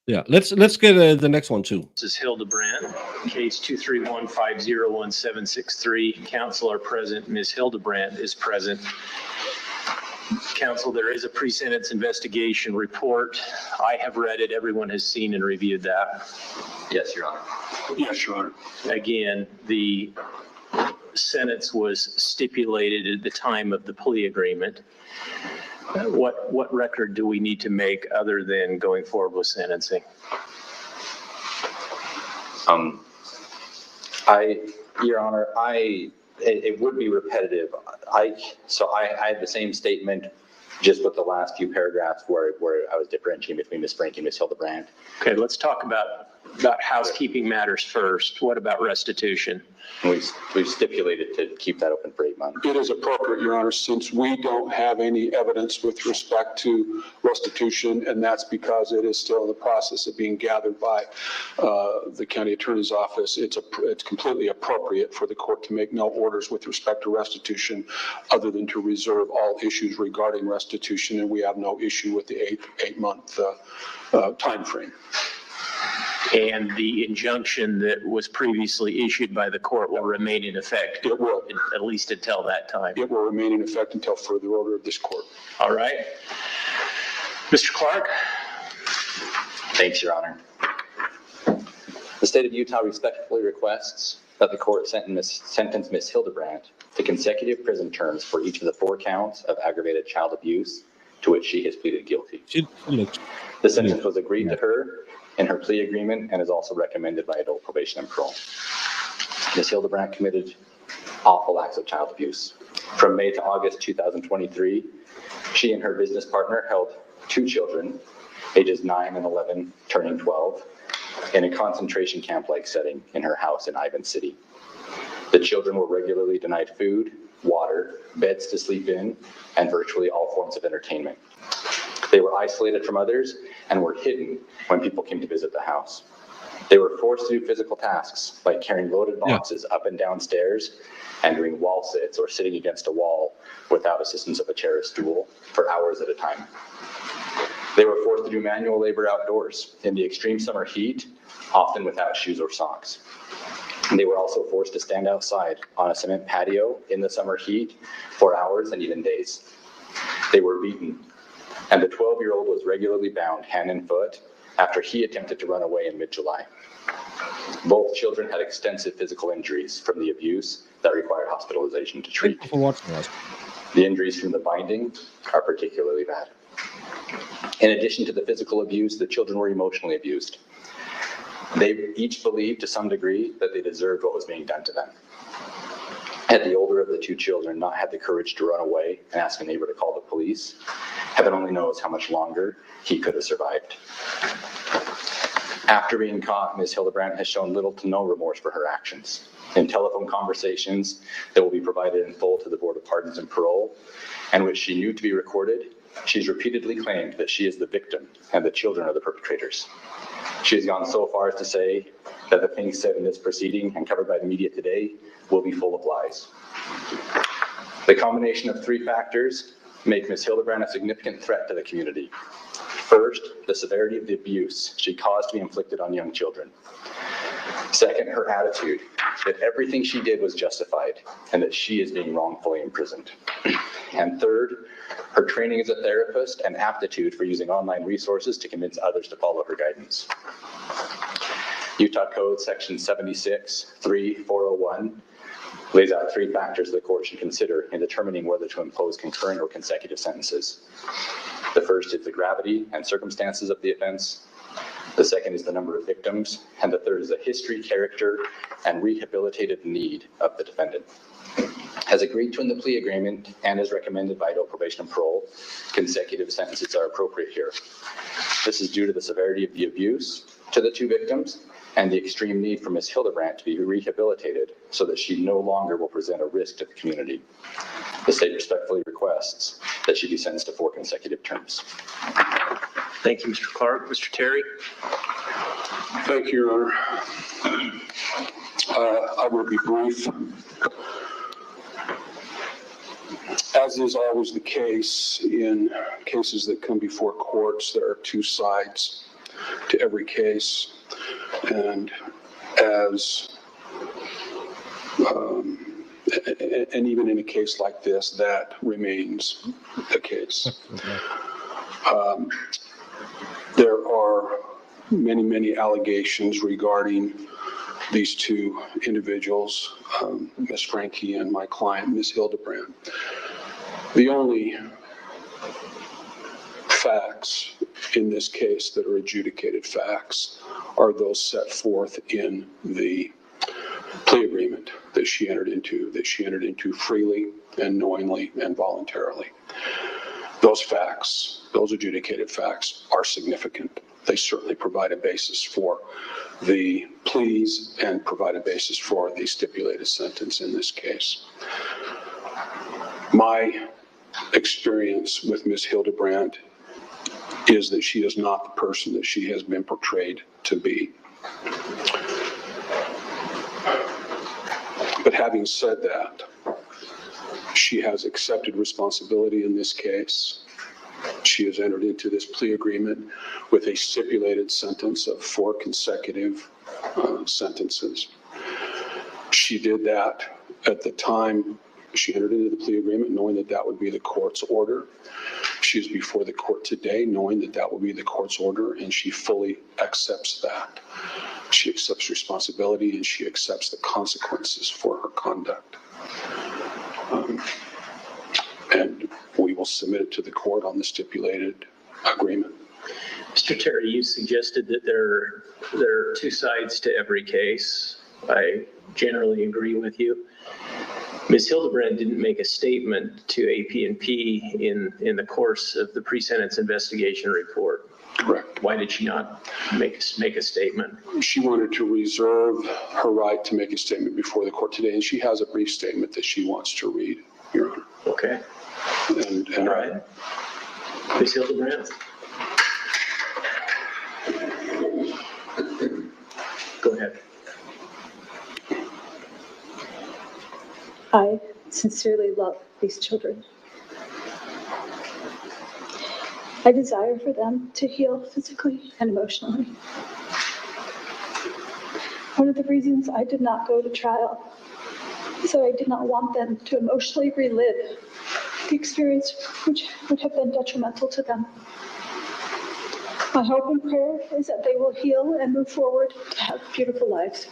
Yeah, let's get the next one too. This is Hildebrandt, case 231501763. Counsel are present. Ms. Hildebrandt is present. Counsel, there is a pre-sentence investigation report. I have read it. Everyone has seen and reviewed that. Yes, Your Honor. Yes, Your Honor. Again, the sentence was stipulated at the time of the plea agreement. What record do we need to make other than going forward with sentencing? Your Honor, it would be repetitive. I had the same statement, just with the last few paragraphs where I was differentiating between Ms. Franke and Ms. Hildebrandt. Okay, let's talk about housekeeping matters first. What about restitution? We've stipulated to keep that open for 8 months. It is appropriate, Your Honor, since we don't have any evidence with respect to restitution, and that's because it is still in the process of being gathered by the county attorney's office. It's completely appropriate for the court to make no orders with respect to restitution, other than to reserve all issues regarding restitution, and we have no issue with the eight-month time frame. And the injunction that was previously issued by the court will remain in effect? It will. At least until that time? It will remain in effect until further order of this court. All right. Mr. Clark? Thanks, Your Honor. The state of Utah respectfully requests that the court sentence Ms. Hildebrandt to consecutive prison terms for each of the 4 counts of aggravated child abuse to which she has pleaded guilty. The sentence was agreed to her in her plea agreement and is also recommended by adult probation and parole. Ms. Hildebrandt committed awful acts of child abuse. From May to August 2023, she and her business partner held 2 children, ages 9 and 11, turning 12, in a concentration camp-like setting in her house in Ivan City. The children were regularly denied food, water, beds to sleep in, and virtually all forms of entertainment. They were isolated from others and were hidden when people came to visit the house. They were forced to do physical tasks like carrying loaded boxes up and down stairs and doing wall sits or sitting against a wall without assistance of a chair or stool for hours at a time. They were forced to do manual labor outdoors in the extreme summer heat, often without shoes or socks. And they were also forced to stand outside on a cement patio in the summer heat for hours and even days. They were beaten, and the 12-year-old was regularly bound hand and foot after he attempted to run away in mid-July. Both children had extensive physical injuries from the abuse that required hospitalization to treat. Thank you for watching us. The injuries from the binding are particularly bad. In addition to the physical abuse, the children were emotionally abused. They each believed to some degree that they deserved what was being done to them. Had the older of the two children not had the courage to run away and ask a neighbor to call the police, heaven only knows how much longer he could have survived. After being caught, Ms. Hildebrandt has shown little to no remorse for her actions. In telephone conversations that will be provided in full to the Board of Pardons and Parole, and which she knew to be recorded, she's repeatedly claimed that she is the victim and the children are the perpetrators. She has gone so far as to say that the things said in this proceeding and covered by the media today will be full of lies. The combination of three factors make Ms. Hildebrandt a significant threat to the community. First, the severity of the abuse she caused to be inflicted on young children. Second, her attitude that everything she did was justified and that she is being wrongfully imprisoned. And third, her training as a therapist and aptitude for using online resources to convince others to follow her guidance. Utah Code Section 76-3-401 lays out three factors the court should consider in determining whether to impose concurrent or consecutive sentences. The first is the gravity and circumstances of the offense. The second is the number of victims. And the third is the history, character, and rehabilitative need of the defendant. As agreed to in the plea agreement and as recommended by Idaho Probation and Parole, consecutive sentences are appropriate here. This is due to the severity of the abuse to the two victims and the extreme need for Ms. Hildebrandt to be rehabilitated so that she no longer will present a risk to the community. The state respectfully requests that she be sentenced to 4 consecutive terms. Thank you, Mr. Clark. Mr. Terry? Thank you, Your Honor. I will be brief. As is always the case in cases that come before courts, there are two sides to every case. And and even in a case like this, that remains the case. There are many allegations regarding these two individuals, Ms. Franke and my client, Ms. Hildebrandt. The only facts in this case that are adjudicated facts are those set forth in the plea agreement that she entered into freely and knowingly and voluntarily. Those facts, those adjudicated facts, are significant. They certainly provide a basis for the pleas and provide a basis for the stipulated sentence in this case. My experience with Ms. Hildebrandt is that she is not the person that she has been portrayed to be. But having said that, she has accepted responsibility in this case. She has entered into this plea agreement with a stipulated sentence of 4 consecutive sentences. She did that at the time she entered into the plea agreement, knowing that that would be the court's order. She is before the court today, knowing that that will be the court's order, and she fully accepts that. She accepts responsibility and she accepts the consequences for her conduct. And we will submit it to the court on the stipulated agreement. Mr. Terry, you suggested that there are two sides to every case. I generally agree with you. Ms. Hildebrandt didn't make a statement to AP&P in the course of the pre-sentence investigation report. Correct. Why did she not make a statement? She wanted to reserve her right to make a statement before the court today, and she has a brief statement that she wants to read, Your Honor. Okay. And all right. Ms. Hildebrandt? Go ahead. I sincerely love these children. I desire for them to heal physically and emotionally. One of the reasons I did not go to trial, so I did not want them to emotionally relive the experience which would have been detrimental to them. My hope and prayer is that they will heal and move forward to have beautiful lives.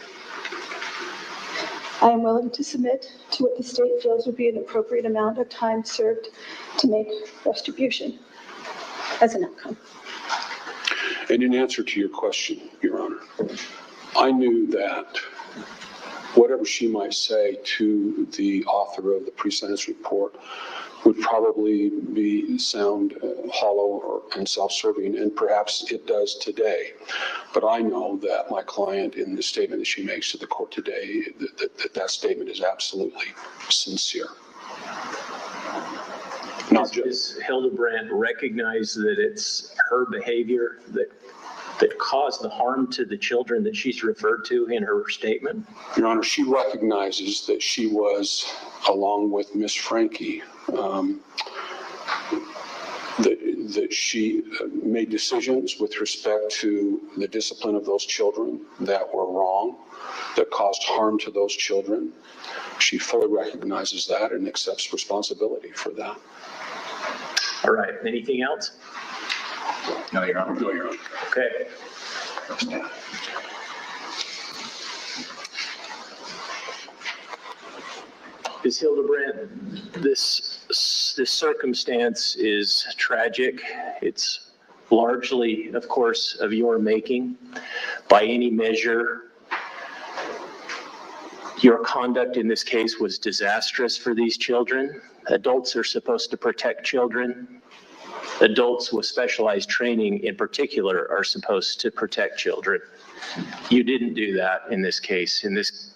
I am willing to submit to what the state feels would be an appropriate amount of time served to make retribution as an outcome. And in answer to your question, Your Honor, I knew that whatever she might say to the author of the pre-sentence report would probably sound hollow and self-serving, and perhaps it does today. But I know that my client, in the statement that she makes to the court today, that statement is absolutely sincere. Not just Hildebrandt recognize that it's her behavior that caused the harm to the children that she's referred to in her statement? Your Honor, she recognizes that she was, along with Miss Franke, that she made decisions with respect to the discipline of those children that were wrong, that caused harm to those children. She fully recognizes that and accepts responsibility for that. All right, anything else? No, Your Honor. No, Your Honor. Okay. Ms. Hildebrandt, this circumstance is tragic. It's largely, of course, of your making. By any measure, your conduct in this case was disastrous for these children. Adults are supposed to protect children. Adults with specialized training in particular are supposed to protect children. You didn't do that in this case. In this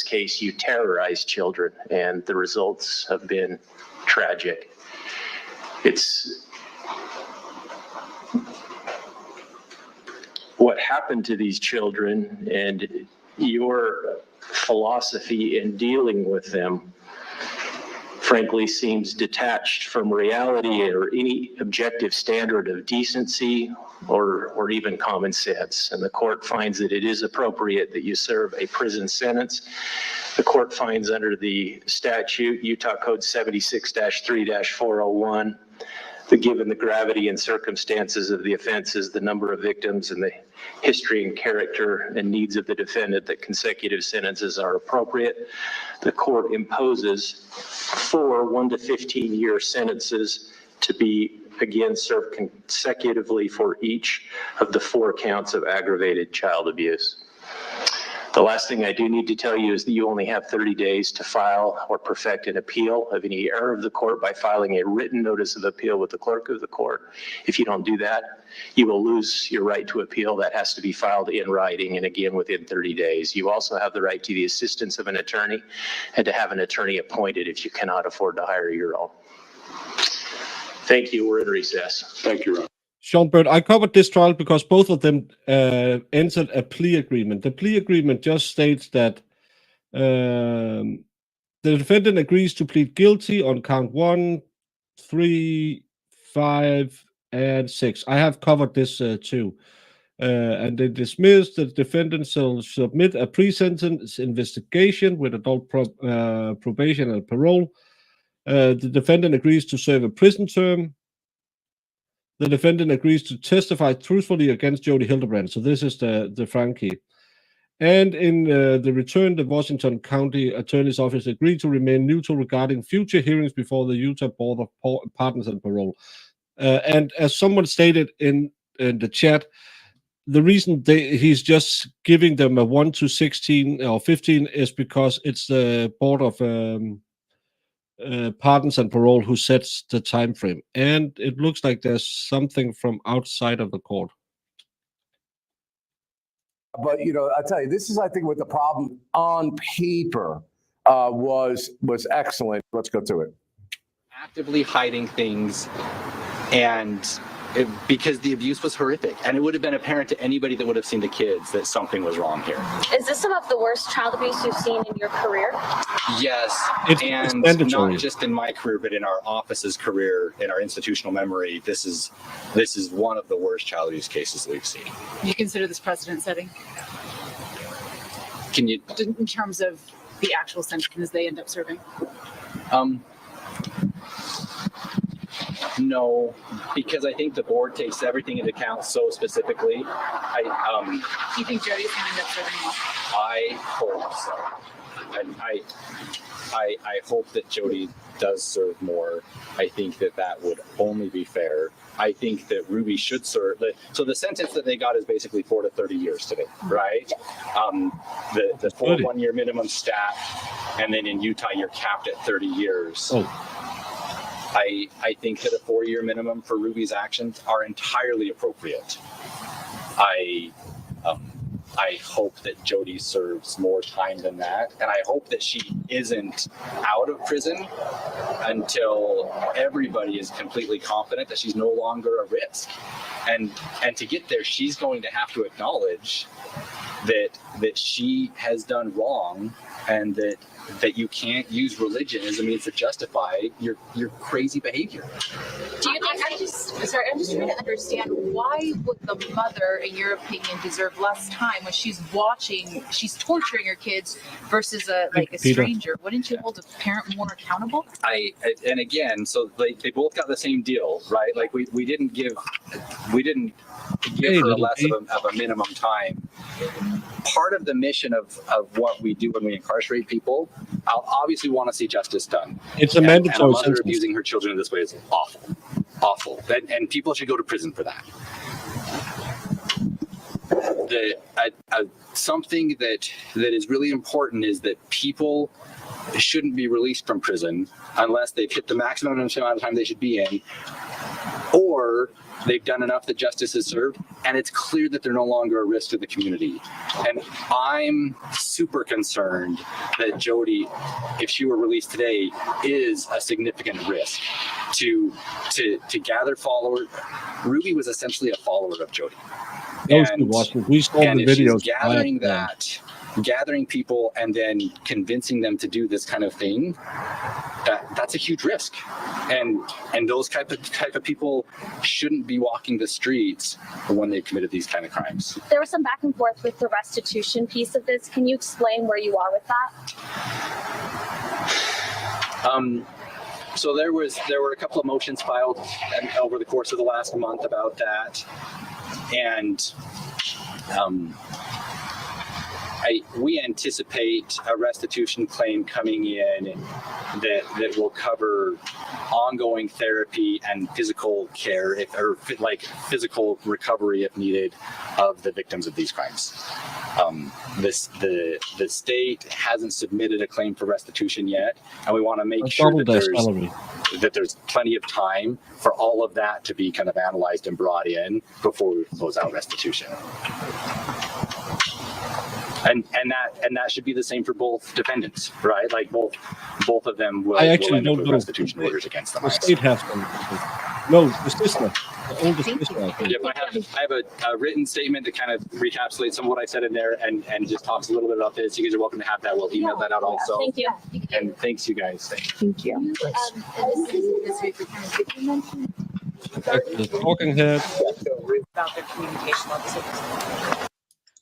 case, you terrorized children, and the results have been tragic. It's what happened to these children, and your philosophy in dealing with them frankly seems detached from reality or any objective standard of decency or even common sense. And the court finds that it is appropriate that you serve a prison sentence. The court finds under the statute, Utah Code 76-3-401, that given the gravity and circumstances of the offenses, the number of victims, and the history and character and needs of the defendant, that consecutive sentences are appropriate. The court imposes 4 1 to 15-year sentences to be again served consecutively for each of the 4 counts of aggravated child abuse. The last thing I do need to tell you is that you only have 30 days to file or perfect an appeal of any error of the court by filing a written notice of appeal with the clerk of the court. If you don't do that, you will lose your right to appeal. That has to be filed in writing, and again within 30 days. You also have the right to the assistance of an attorney and to have an attorney appointed if you cannot afford to hire your own. Thank you. We're in recess. Thank you, Ron. Sean Bird, I covered this trial because both of them entered a plea agreement. The plea agreement just states that the defendant agrees to plead guilty on count 1, 3, 5, and 6. I have covered this too. And they dismissed the defendant shall submit a pre-sentence investigation with adult probation and parole. The defendant agrees to serve a prison term. The defendant agrees to testify truthfully against Jody Hildebrandt. So this is the Franke. And in the return, the Washington County Attorney's Office agreed to remain neutral regarding future hearings before the Utah Board of Pardons and Parole. And as someone stated in the chat, the reason he's just giving them a 1 to 16 or 15 is because it's the Board of Pardons and Parole who sets the time frame, and it looks like there's something from outside of the court. But I tell you, this is, I think, what the problem on paper was excellent. Let's go to it. Actively hiding things, and because the abuse was horrific, and it would have been apparent to anybody that would have seen the kids that something was wrong here. Is this some of the worst child abuse you've seen in your career? Yes, it's not just in my career, but in our office's career, in our institutional memory, this is one of the worst child abuse cases we've seen. You consider this precedent setting? Can you, in terms of the actual sentence they end up serving? No, because I think the board takes everything into account so specifically. Do you think Jody's going to end up serving more? I hope so. I hope that Jody does serve more. I think that would only be fair. I think that Ruby should serve. So the sentence that they got is basically 4 to 30 years today, right? The full 1 year minimum stat, and then in Utah you're capped at 30 years. I think that a 4 year minimum for Ruby's actions are entirely appropriate. I hope that Jody serves more time than that, and I hope that she isn't out of prison until everybody is completely confident that she's no longer a risk. And to get there, she's going to have to acknowledge that she has done wrong, and that you can't use religion as a means to justify your crazy behavior. Do you think, I'm just trying to understand, why would the mother, in your opinion, deserve less time when she's torturing her kids versus a stranger? Wouldn't you hold a parent more accountable? And again, so they both got the same deal, right? Like we didn't give her less of a minimum time. Part of the mission of what we do when we incarcerate people, I'll obviously want to see justice done. It's a mandatory and a mother sentence. abusing her children in this way is awful. And people should go to prison for that. Something that is really important is that people shouldn't be released from prison unless they've hit the maximum amount of time they should be in, or they've done enough that justice is served, and it's clear that they're no longer a risk to the community. And I'm super concerned that Jody, if she were released today, is a significant risk to gather followers. Ruby was essentially a follower of Jody. We saw the videos. She's gathering people and then convincing them to do this kind of thing, that's a huge risk. And those type of people shouldn't be walking the streets when they've committed these kind of crimes. There was some back and forth with the restitution piece of this. Can you explain where you are with that? So there were a couple of motions filed over the course of the last month about that, and we anticipate a restitution claim coming in that will cover ongoing therapy and physical care, physical recovery if needed, of the victims of these crimes. The state hasn't submitted a claim for restitution yet, and we want to make sure that there's plenty of time for all of that to be kind of analyzed and brought in before we close out restitution. And that should be the same for both defendants, right? Like both of them will end up with restitution orders against them. The state has them. No, the sister, the oldest sister. Yep, I have a written statement that kind of recapsulates some of what I said in there and just talks a little bit about this. You guys are welcome to have that. We'll email that out also. Thank you. And thanks, you guys. Thank you. The talking head. About their communication levels.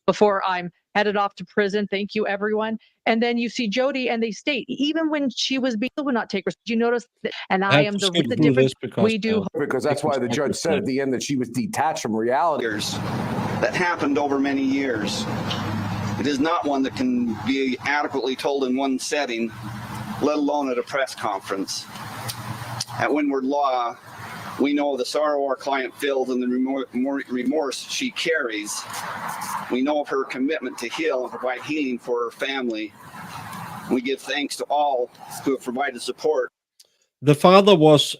Before I'm headed off to prison. Thank you, everyone. And then you see Jody, and they state, even when she was being, would not take risk. You notice that, and I am the difference. We do. Because that's why the judge said at the end that she was detached from reality. That happened over many years. It is not one that can be adequately told in one setting, let alone at a press conference. At Windward Law, we know the sorrow our client feels and the remorse she carries. We know of her commitment to heal and provide healing for her family. We give thanks to all who have provided support. The father was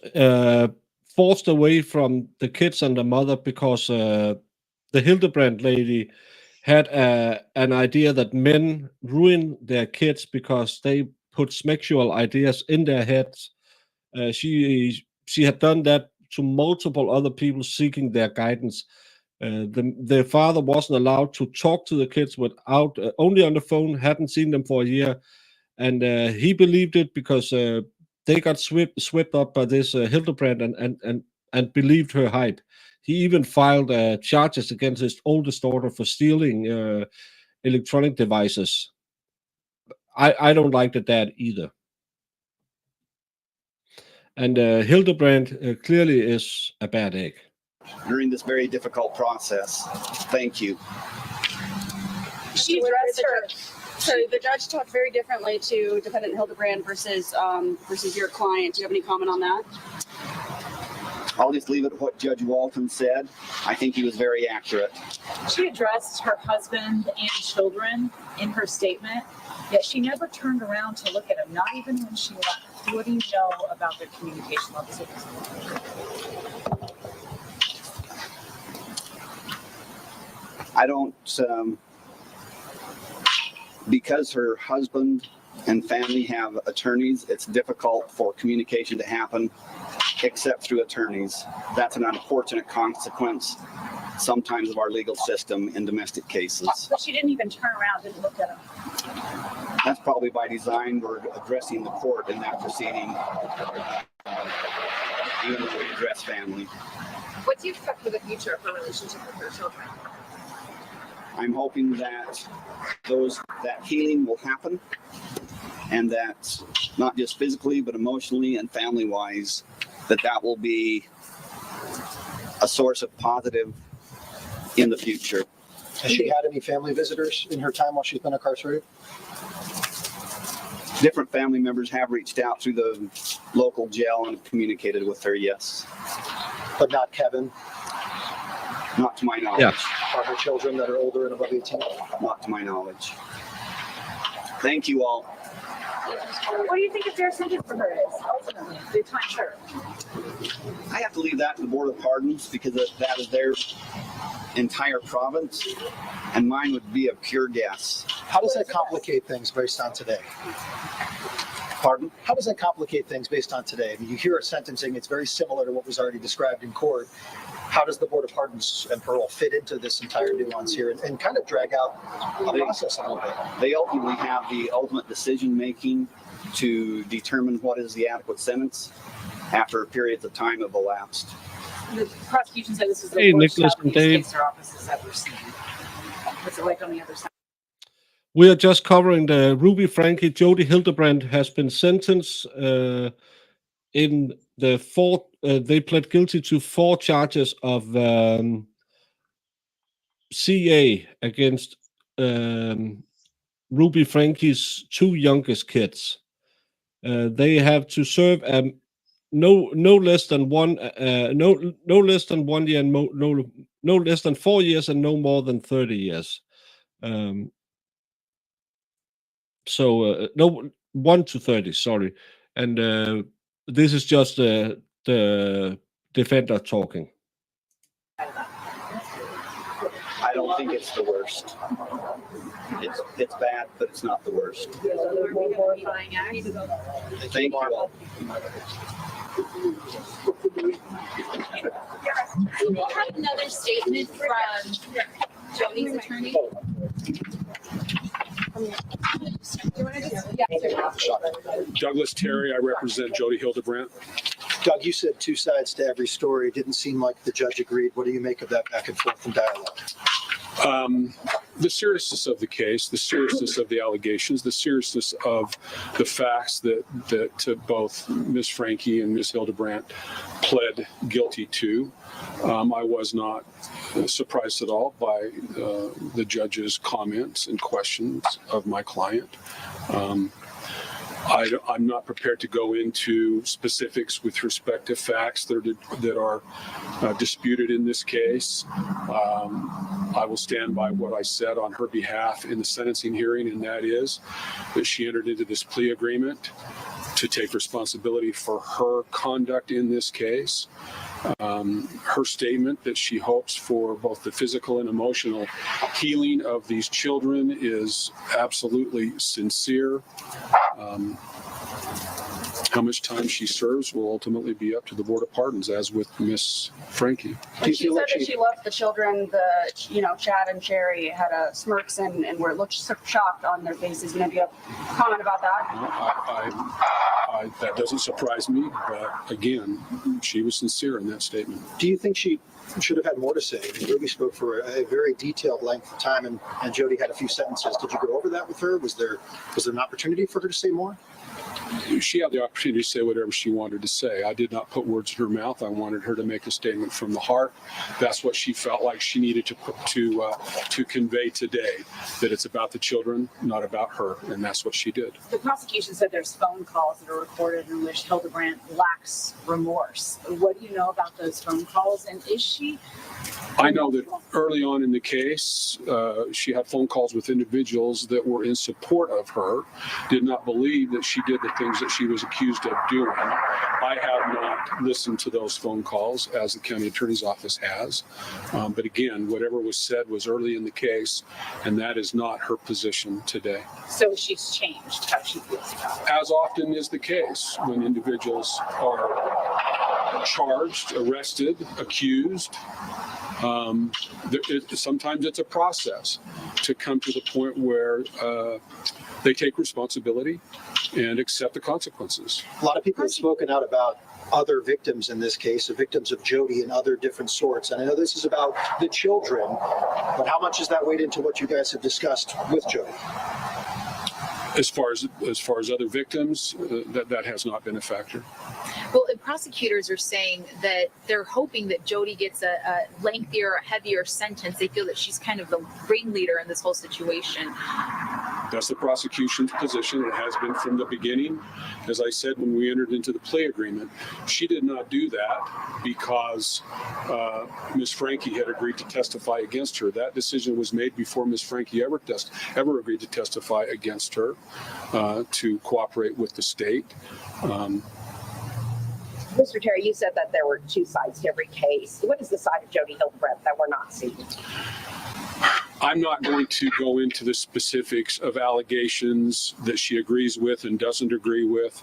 forced away from the kids and the mother because the Hildebrandt lady had an idea that men ruin their kids because they put sexual ideas in their heads. She had done that to multiple other people seeking their guidance. The father wasn't allowed to talk to the kids without only on the phone, hadn't seen them for a year, and he believed it because they got swept up by this Hildebrandt and believed her hype. He even filed charges against his oldest daughter for stealing electronic devices. I don't like the dad either. And Hildebrandt clearly is a bad egg. During this very difficult process. Thank you. She addressed her. So the judge talked very differently to defendant Hildebrandt versus your client. Do you have any comment on that? I'll just leave it at what Judge Walton said. I think he was very accurate. She addressed her husband and children in her statement, yet she never turned around to look at them, not even when she left. What do you know about their communication levels at this point? I don't, because her husband and family have attorneys, it's difficult for communication to happen except through attorneys. That's an unfortunate consequence sometimes of our legal system in domestic cases. But she didn't even turn around and look at him. That's probably by design. We're addressing the court in that proceeding, even though we address family. What do you expect for the future of her relationship with her children? I'm hoping that that healing will happen, and that not just physically, but emotionally and family-wise, that will be a source of positive in the future. Has she had any family visitors in her time while she's been incarcerated? Different family members have reached out through the local jail and communicated with her, yes. But not Kevin? Not to my knowledge. Yeah. Are her children that are older and above 18? Not to my knowledge. Thank you all. What do you think a fair sentence for her is, ultimately, the time served? I have to leave that to the Board of Pardons because that is their entire province, and mine would be a pure guess. How does that complicate things based on today? Pardon? How does that complicate things based on today? I mean, you hear a sentencing, it's very similar to what was already described in court. How does the Board of Pardons and Parole fit into this entire nuance here and kind of drag out the process a little bit? They ultimately have the ultimate decision-making to determine what is the adequate sentence after periods of time have elapsed. The prosecution said this is the worst Nicholas job and these Dave. case office has ever seen. What's it like on the other side? We are just covering the Ruby Franke. Jody Hildebrandt has been sentenced in the fourth. They pled guilty to 4 charges of CA against Ruby Franke's 2 youngest kids. They have to serve no less than 1 year and no less than 4 years and no more than 30 years. So no 1 to 30, sorry, and this is just the defender talking. I don't think it's the worst. It's bad, but it's not the worst. Thank you all. We have another statement from Jody's attorney. Douglas Terry, I represent Jody Hildebrandt. Doug, you said 2 sides to every story. It didn't seem like the judge agreed. What do you make of that back and forth and dialogue? The seriousness of the case, the seriousness of the allegations, the seriousness of the facts that both Ms. Franke and Ms. Hildebrandt pled guilty to. I was not surprised at all by the judge's comments and questions of my client. I'm not prepared to go into specifics with respect to facts that are disputed in this case. I will stand by what I said on her behalf in the sentencing hearing, and that is that she entered into this plea agreement to take responsibility for her conduct in this case. Her statement that she hopes for both the physical and emotional healing of these children is absolutely sincere. How much time she serves will ultimately be up to the Board of Pardons, as with Miss Franke. When she said that she loved the children, Chad and Sherry had smirks and were looked shocked on their faces. Do you have a comment about that? That doesn't surprise me, but again, she was sincere in that statement. Do you think she should have had more to say? Ruby spoke for a very detailed length of time, and Jody had a few sentences. Did you go over that with her? Was there an opportunity for her to say more? She had the opportunity to say whatever she wanted to say. I did not put words in her mouth. I wanted her to make a statement from the heart. That's what she felt like she needed to convey today, that it's about the children, not about her, and that's what she did. The prosecution said there's phone calls that are recorded in which Hildebrandt lacks remorse. What do you know about those phone calls, and is she? I know that early on in the case, she had phone calls with individuals that were in support of her, did not believe that she did the things that she was accused of doing. I have not listened to those phone calls, as the county attorney's office has. But again, whatever was said was early in the case, and that is not her position today. So she's changed how she feels about it. As often is the case when individuals are charged, arrested, accused, sometimes it's a process to come to the point where they take responsibility and accept the consequences. A lot of people have spoken out about other victims in this case, the victims of Jody and other different sorts. And I know this is about the children, but how much does that weigh into what you guys have discussed with Jody? As far as other victims, that has not been a factor. Well, and prosecutors are saying that they're hoping that Jody gets a lengthier, heavier sentence. They feel that she's kind of the ringleader in this whole situation. That's the prosecution's position. It has been from the beginning. As I said, when we entered into the plea agreement, she did not do that because Ms. Franke had agreed to testify against her. That decision was made before Ms. Franke ever agreed to testify against her, to cooperate with the state. Mr. Terry, you said that there were two sides to every case. What is the side of Jody Hildebrandt that we're not seeing? I'm not going to go into the specifics of allegations that she agrees with and doesn't agree with.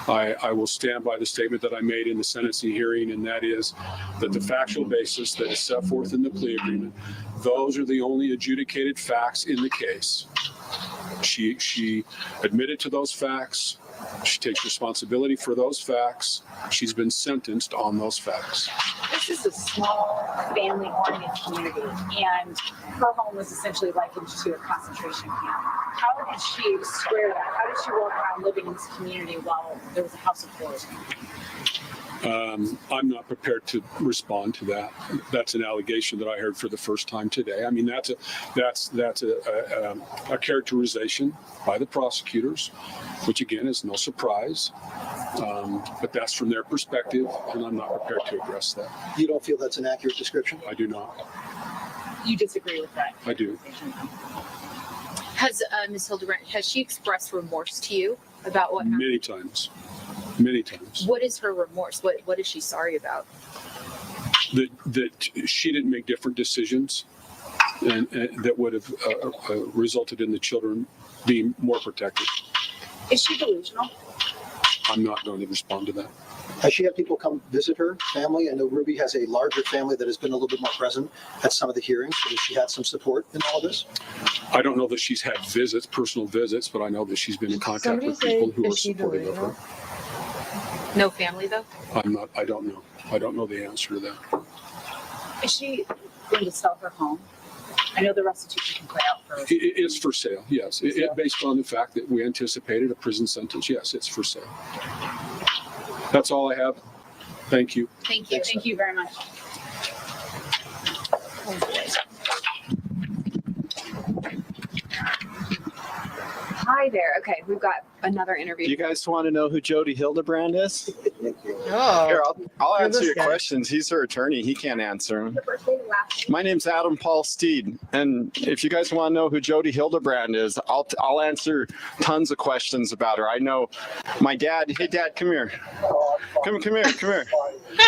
I will stand by the statement that I made in the sentencing hearing, and that is that the factual basis that is set forth in the plea agreement, those are the only adjudicated facts in the case. She admitted to those facts. She takes responsibility for those facts. She's been sentenced on those facts. This is a small, family-oriented community, and her home was essentially likened to a concentration camp. How did she square that? How did she walk around living in this community while there was a house of horrors? I'm not prepared to respond to that. That's an allegation that I heard for the first time today. I mean, that's a characterization by the prosecutors, which again is no surprise. But that's from their perspective, and I'm not prepared to address that. You don't feel that's an accurate description? I do not. You disagree with that? I do. Has Ms. Hildebrandt, has she expressed remorse to you about what happened? Many times. Many times. What is her remorse? What is she sorry about? That she didn't make different decisions, and that would have resulted in the children being more protected. Is she delusional? I'm not going to respond to that. Has she had people come visit her family? I know Ruby has a larger family that has been a little bit more present at some of the hearings. So has she had some support in all of this? I don't know that she's had visits, personal visits, but I know that she's been in contact with people who are supportive of her. No family, though? I don't know. I don't know the answer to that. Is she going to sell her home? I know the restitution can play out for. It's for sale, yes. Based on the fact that we anticipated a prison sentence, yes, it's for sale. That's all I have. Thank you. Thank you. Thank you very much. Hi there. Okay, we've got another interview. You guys want to know who Jody Hildebrandt is? Oh, Here, I'll answer your guy. questions. He's her attorney. He can't answer them. My name's Adam Paul Steed, and if you guys want to know who Jody Hildebrandt is, I'll answer tons of questions about her. I know my dad. Hey, Dad, come here. Come here.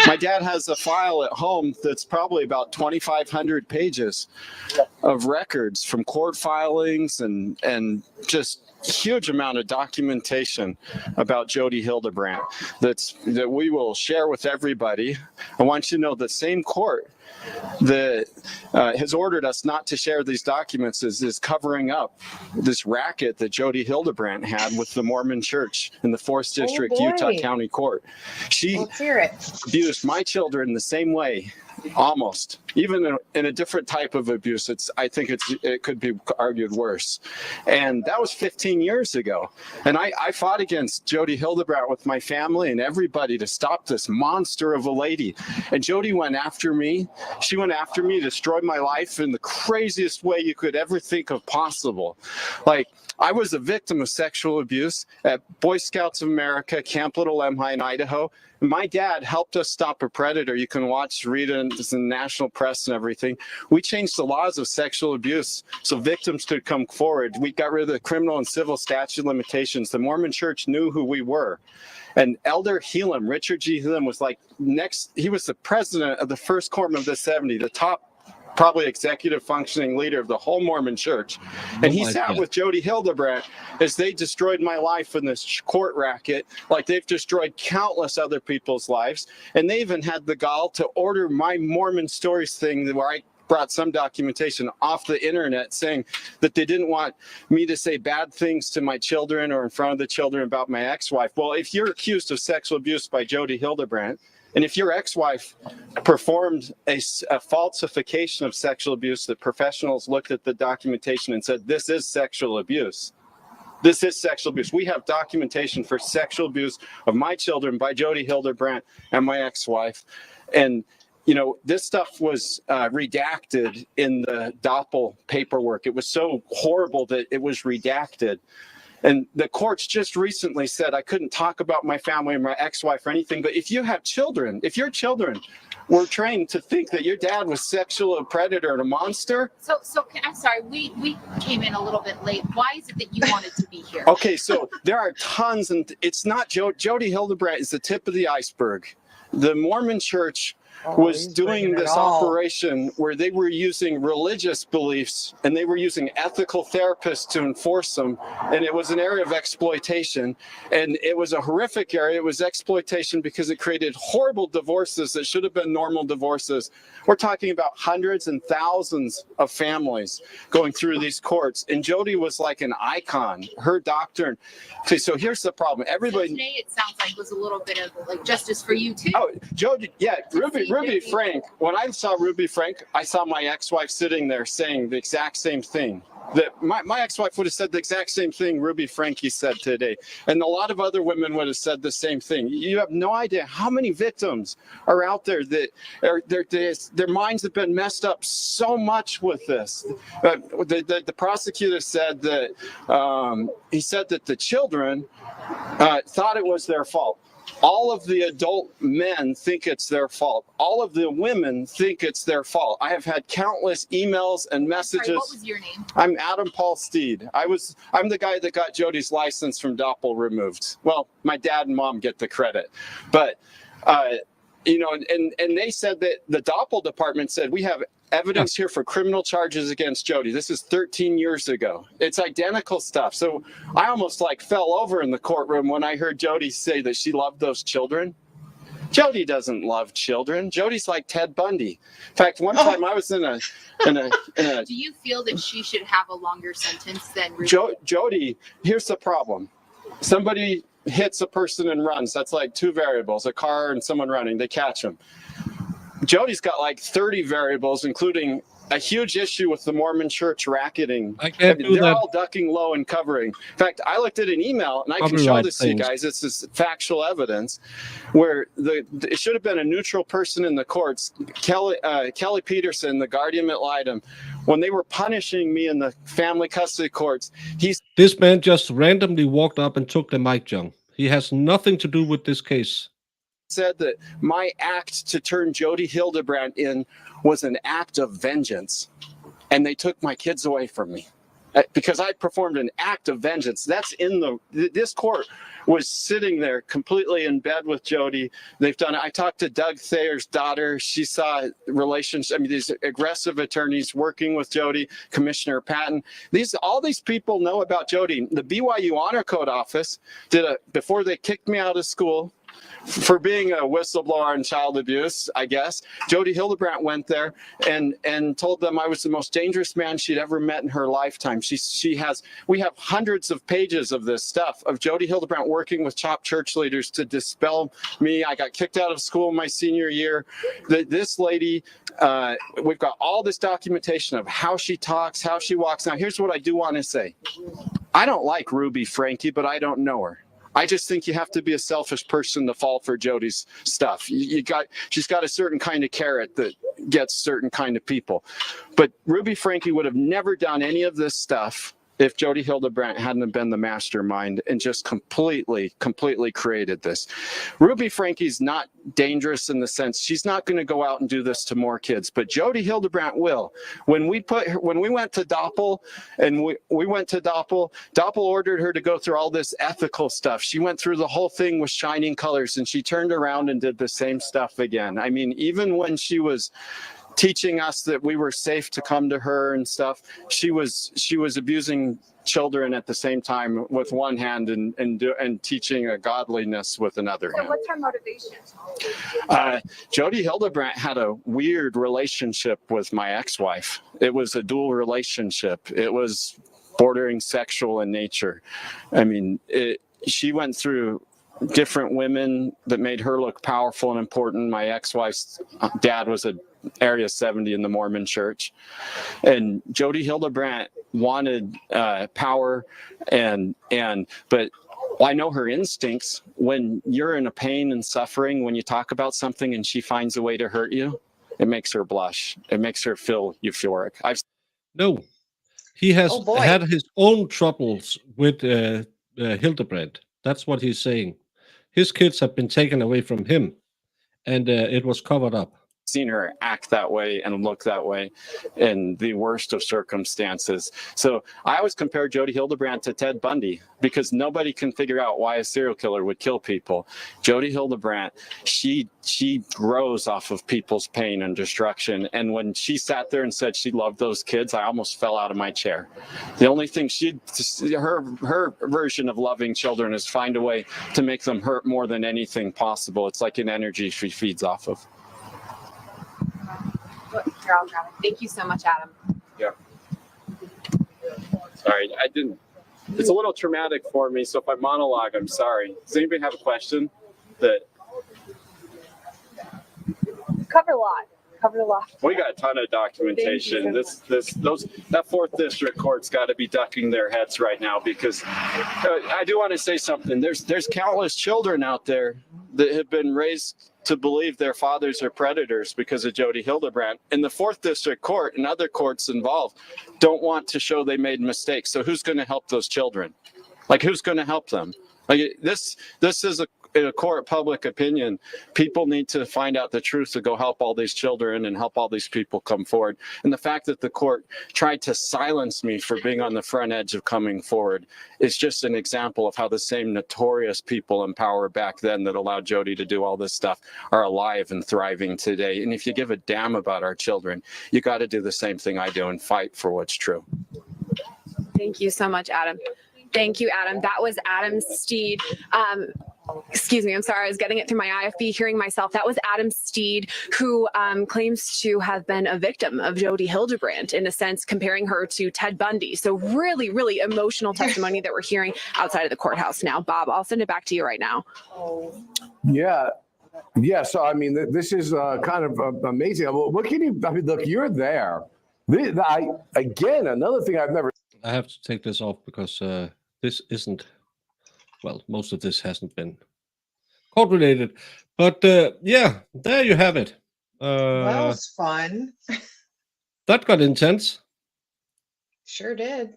My dad has a file at home that's probably about 2,500 pages of records from court filings and just huge amount of documentation about Jody Hildebrandt that we will share with everybody. I want you to know the same court that has ordered us not to share these documents is covering up this racket that Jody Hildebrandt had with the Mormon Church in the 4th District Utah County Court. She abused my children the same way Almost. Even in a different type of abuse, I think it could be argued worse. And that was 15 years ago. And I fought against Jodi Hildebrandt with my family and everybody to stop this monster of a lady. And Jodi went after me. She went after me, destroyed my life in the craziest way you could ever think of possible. Like, I was a victim of sexual abuse at Boy Scouts of America, Camp Little Lemhi in Idaho. My dad helped us stop a predator. You can read it in the national press and everything. We changed the laws of sexual abuse so victims could come forward. We got rid of the criminal and civil statute limitations. The Mormon Church knew who we were. And Elder Helam, Richard G. Helam, was like he was the president of the First Quorum of the 70, the top probably executive functioning leader of the whole Mormon Church. And he sat with Jodi Hildebrandt as they destroyed my life in this court racket, like they've destroyed countless other people's lives. And they even had the gall to order my Mormon Stories thing where I brought some documentation off the internet saying that they didn't want me to say bad things to my children or in front of the children about my ex-wife. Well, if you're accused of sexual abuse by Jodi Hildebrandt, and if your ex-wife performed a falsification of sexual abuse, that professionals looked at the documentation and said, this is sexual abuse. This is sexual abuse. We have documentation for sexual abuse of my children by Jodi Hildebrandt and my ex-wife. And, you know, this stuff was redacted in the Doppel paperwork. It was so horrible that it was redacted. And the courts just recently said I couldn't talk about my family or my ex-wife or anything. But if you have children, if your children were trained to think that your dad was sexual predator and a monster. So I'm sorry, we came in a little bit late. Why is it that you wanted to be here? Okay, so there are tons, and it's not Jodi Hildebrandt is the tip of the iceberg. The Mormon Church was doing this operation where they were using religious beliefs and they were using ethical therapists to enforce them. And it was an area of exploitation. And it was a horrific area. It was exploitation because it created horrible divorces that should have been normal divorces. We're talking about hundreds and thousands of families going through these courts. And Jodi was like an icon, her doctrine. Okay, so here's the problem. Everybody. So today it sounds like was a little bit of like justice for you too. Oh, Jodi, yeah, Ruby Frank, when I saw Ruby Frank, I saw my ex-wife sitting there saying the exact same thing. That my ex-wife would have said the exact same thing Ruby Franke said today. And a lot of other women would have said the same thing. You have no idea how many victims are out there that their minds have been messed up so much with this. The prosecutor said that he said that the children thought it was their fault. All of the adult men think it's their fault. All of the women think it's their fault. I have had countless emails and messages. Sorry, what was your name? I'm Adam Paul Steed. I'm the guy that got Jodi's license from Doppel removed. Well, my dad and mom get the credit. But, you know, and they said that the Doppel department said, we have evidence here for criminal charges against Jodi. This is 13 years ago. It's identical stuff. So I almost like fell over in the courtroom when I heard Jodi say that she loved those children. Jodi doesn't love children. Jodi's like Ted Bundy. In fact, one time I was in a Do you feel that she should have a longer sentence than Jodi, here's the problem. Somebody hits a person and runs. That's like two variables, a car and someone running. They catch them. Jodi's got like 30 variables, including a huge issue with the Mormon Church racketing. They're all ducking low and covering. In fact, I looked at an email, and I can show this to you guys. This is factual evidence, where it should have been a neutral person in the courts. Kelly Peterson, the guardian ad litem, when they were punishing me in the family custody courts, This man just randomly walked up and took the mic, John. He has nothing to do with this case. Said that my act to turn Jodi Hildebrandt in was an act of vengeance, and they took my kids away from me because I performed an act of vengeance. That's in this court was sitting there completely in bed with Jodi. They've done it. I talked to Doug Thayer's daughter. She saw relations. I mean, these aggressive attorneys working with Jodi, Commissioner Patton. All these people know about Jodi. The BYU Honor Code office before they kicked me out of school. for being a whistleblower on child abuse, I guess. Jody Hildebrandt went there and told them I was the most dangerous man she'd ever met in her lifetime. We have hundreds of pages of this stuff, of Jody Hildebrandt working with top church leaders to dispel me. I got kicked out of school my senior year. This lady, we've got all this documentation of how she talks, how she walks. Now, here's what I do want to say. I don't like Ruby Franke, but I don't know her. I just think you have to be a selfish person to fall for Jody's stuff. She's got a certain kind of carrot that gets certain kind of people. But Ruby Franke would have never done any of this stuff if Jody Hildebrandt hadn't been the mastermind and just completely created this. Ruby Franke's not dangerous in the sense she's not going to go out and do this to more kids, but Jody Hildebrandt will. When we went to Doppel and we went to Doppel ordered her to go through all this ethical stuff. She went through the whole thing with shining colors, and she turned around and did the same stuff again. I mean, even when she was teaching us that we were safe to come to her and stuff, she was abusing children at the same time with one hand and teaching a godliness with another hand. So what's her motivation? Jody Hildebrandt had a weird relationship with my ex-wife. It was a dual relationship. It was bordering sexual in nature. I mean, she went through different women that made her look powerful and important. My ex-wife's dad was a Area 70 in the Mormon church. And Jody Hildebrandt wanted power but I know her instincts. When you're in a pain and suffering, when you talk about something and she finds a way to hurt you, it makes her blush. It makes her feel euphoric. No, he has had his own troubles with Hildebrandt. That's what he's saying. His kids have been taken away from him, and it was covered up. Seen her act that way and look that way in the worst of circumstances. So I always compare Jody Hildebrandt to Ted Bundy, because nobody can figure out why a serial killer would kill people. Jody Hildebrandt, she grows off of people's pain and destruction. And when she sat there and said she loved those kids, I almost fell out of my chair. The only thing her version of loving children is find a way to make them hurt more than anything possible. It's like an energy she feeds off of. Thank you so much, Adam. Yeah. Sorry, I didn't. It's a little traumatic for me, so if I monologue, I'm sorry. Does anybody have a question? Covered a lot. We got a ton of documentation. That 4th District Court's got to be ducking their heads right now, because I do want to say something. There's countless children out there that have been raised to believe their fathers are predators because of Jody Hildebrandt. And the 4th District Court and other courts involved don't want to show they made mistakes. So who's going to help those children? Like, who's going to help them? Like, this is a court of public opinion. People need to find out the truth to go help all these children and help all these people come forward. And the fact that the court tried to silence me for being on the front edge of coming forward is just an example of how the same notorious people in power back then that allowed Jody to do all this stuff are alive and thriving today. And if you give a damn about our children, you got to do the same thing I do and fight for what's true. Thank you so much, Adam. Thank you, Adam. That was Adam Steed. Excuse me, I'm sorry, I was getting it through my IFB, hearing myself. That was Adam Steed, who claims to have been a victim of Jody Hildebrandt, in a sense, comparing her to Ted Bundy. So really, really emotional testimony that we're hearing outside of the courthouse now. Bob, I'll send it back to you right now. Yeah. So, I mean, this is kind of amazing. What can you, I mean, look, you're there. Again, another thing I've never. I have to take this off because this isn't, well, most of this hasn't been court related. But yeah, there you have it. That was fun. That got intense. Sure did.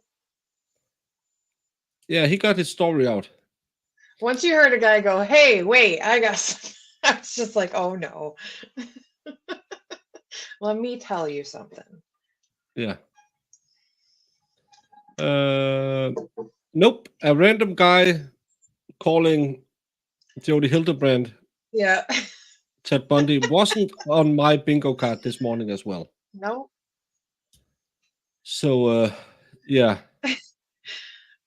Yeah, he got his story out. Once you heard a guy go, hey, wait, I got something. I was just like, oh no. Let me tell you something. Yeah. Nope. A random guy calling Jody Hildebrandt Ted Bundy wasn't on my bingo card this morning as well. No. So, yeah.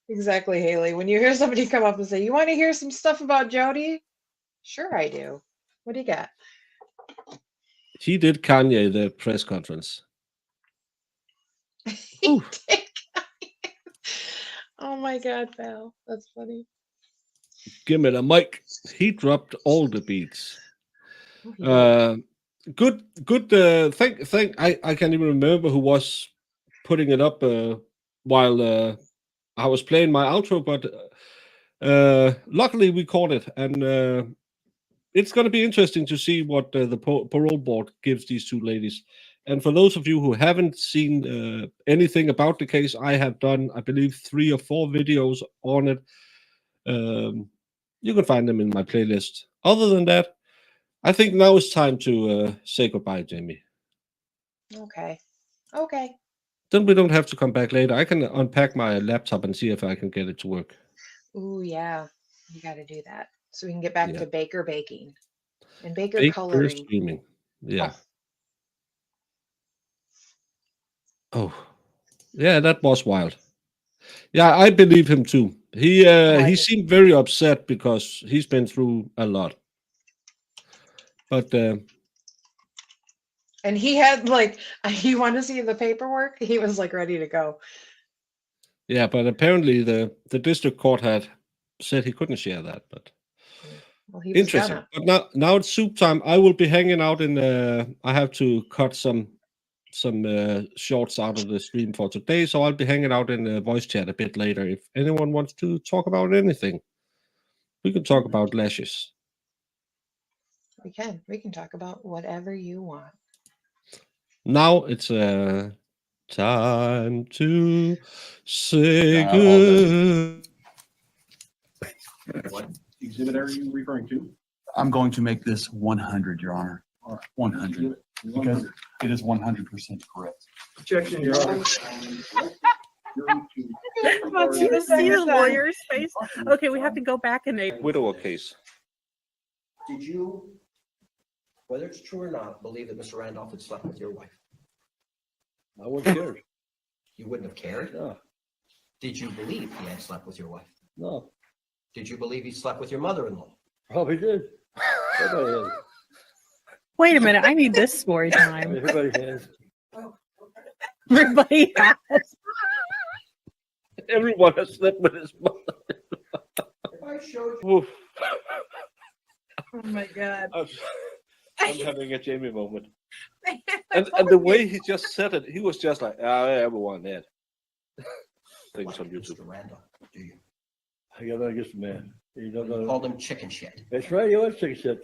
Exactly, Haley. When you hear somebody come up and say, you want to hear some stuff about Jody? Sure I do. What do you got? He did Kanye the press conference. He did. Oh my God, Val. That's funny. Give me the mic. He dropped all the beats. Good. Thank. I can't even remember who was putting it up while I was playing my outro, but luckily we caught it, and it's going to be interesting to see what the parole board gives these two ladies. And for those of you who haven't seen anything about the case, I have done, I believe, 3 or 4 videos on it. You can find them in my playlist. Other than that, I think now it's time to say goodbye, Jamie. Okay. Okay. Then we don't have to come back later. I can unpack my laptop and see if I can get it to work. Ooh, yeah. You got to do that. So we can get back to Baker baking and Baker Baker coloring. streaming. Yeah. Oh. Yeah, that was wild. Yeah, I believe him too. He seemed very upset because he's been through a lot. But and he had like, you want to see the paperwork? He was like ready to go. yeah, but apparently the district court had said he couldn't share that. But well, he was interesting. gonna. But now it's soup time. I will be hanging out in. I have to cut some shorts out of the stream for today, so I'll be hanging out in voice chat a bit later. If anyone wants to talk about anything, we can talk about lashes. We can talk about whatever you want. Now it's time to say good. What exhibit are you referring to? I'm going to make this 100, Your Honor. 100. Because it is 100% correct. Objection, Your Honor. You see the lawyer's face? Okay, we have to go back and widower case. Did you, whether it's true or not, believe that Mr. Randolph had slept with your wife? I wouldn't care. You wouldn't have cared? No. Did you believe he had slept with your wife? No. Did you believe he slept with your mother-in-law? Probably did. Wait a minute, I need this story time. Everybody has. Everybody has. Everyone has slept with his mother. If I showed you. Oh my God. I'm having a Jamie moment. And the way he just said it, he was just like, everyone that. Things on YouTube. Mr. Randolph, do you? I got to get some man. You called him chicken shit. That's right, you are chicken shit.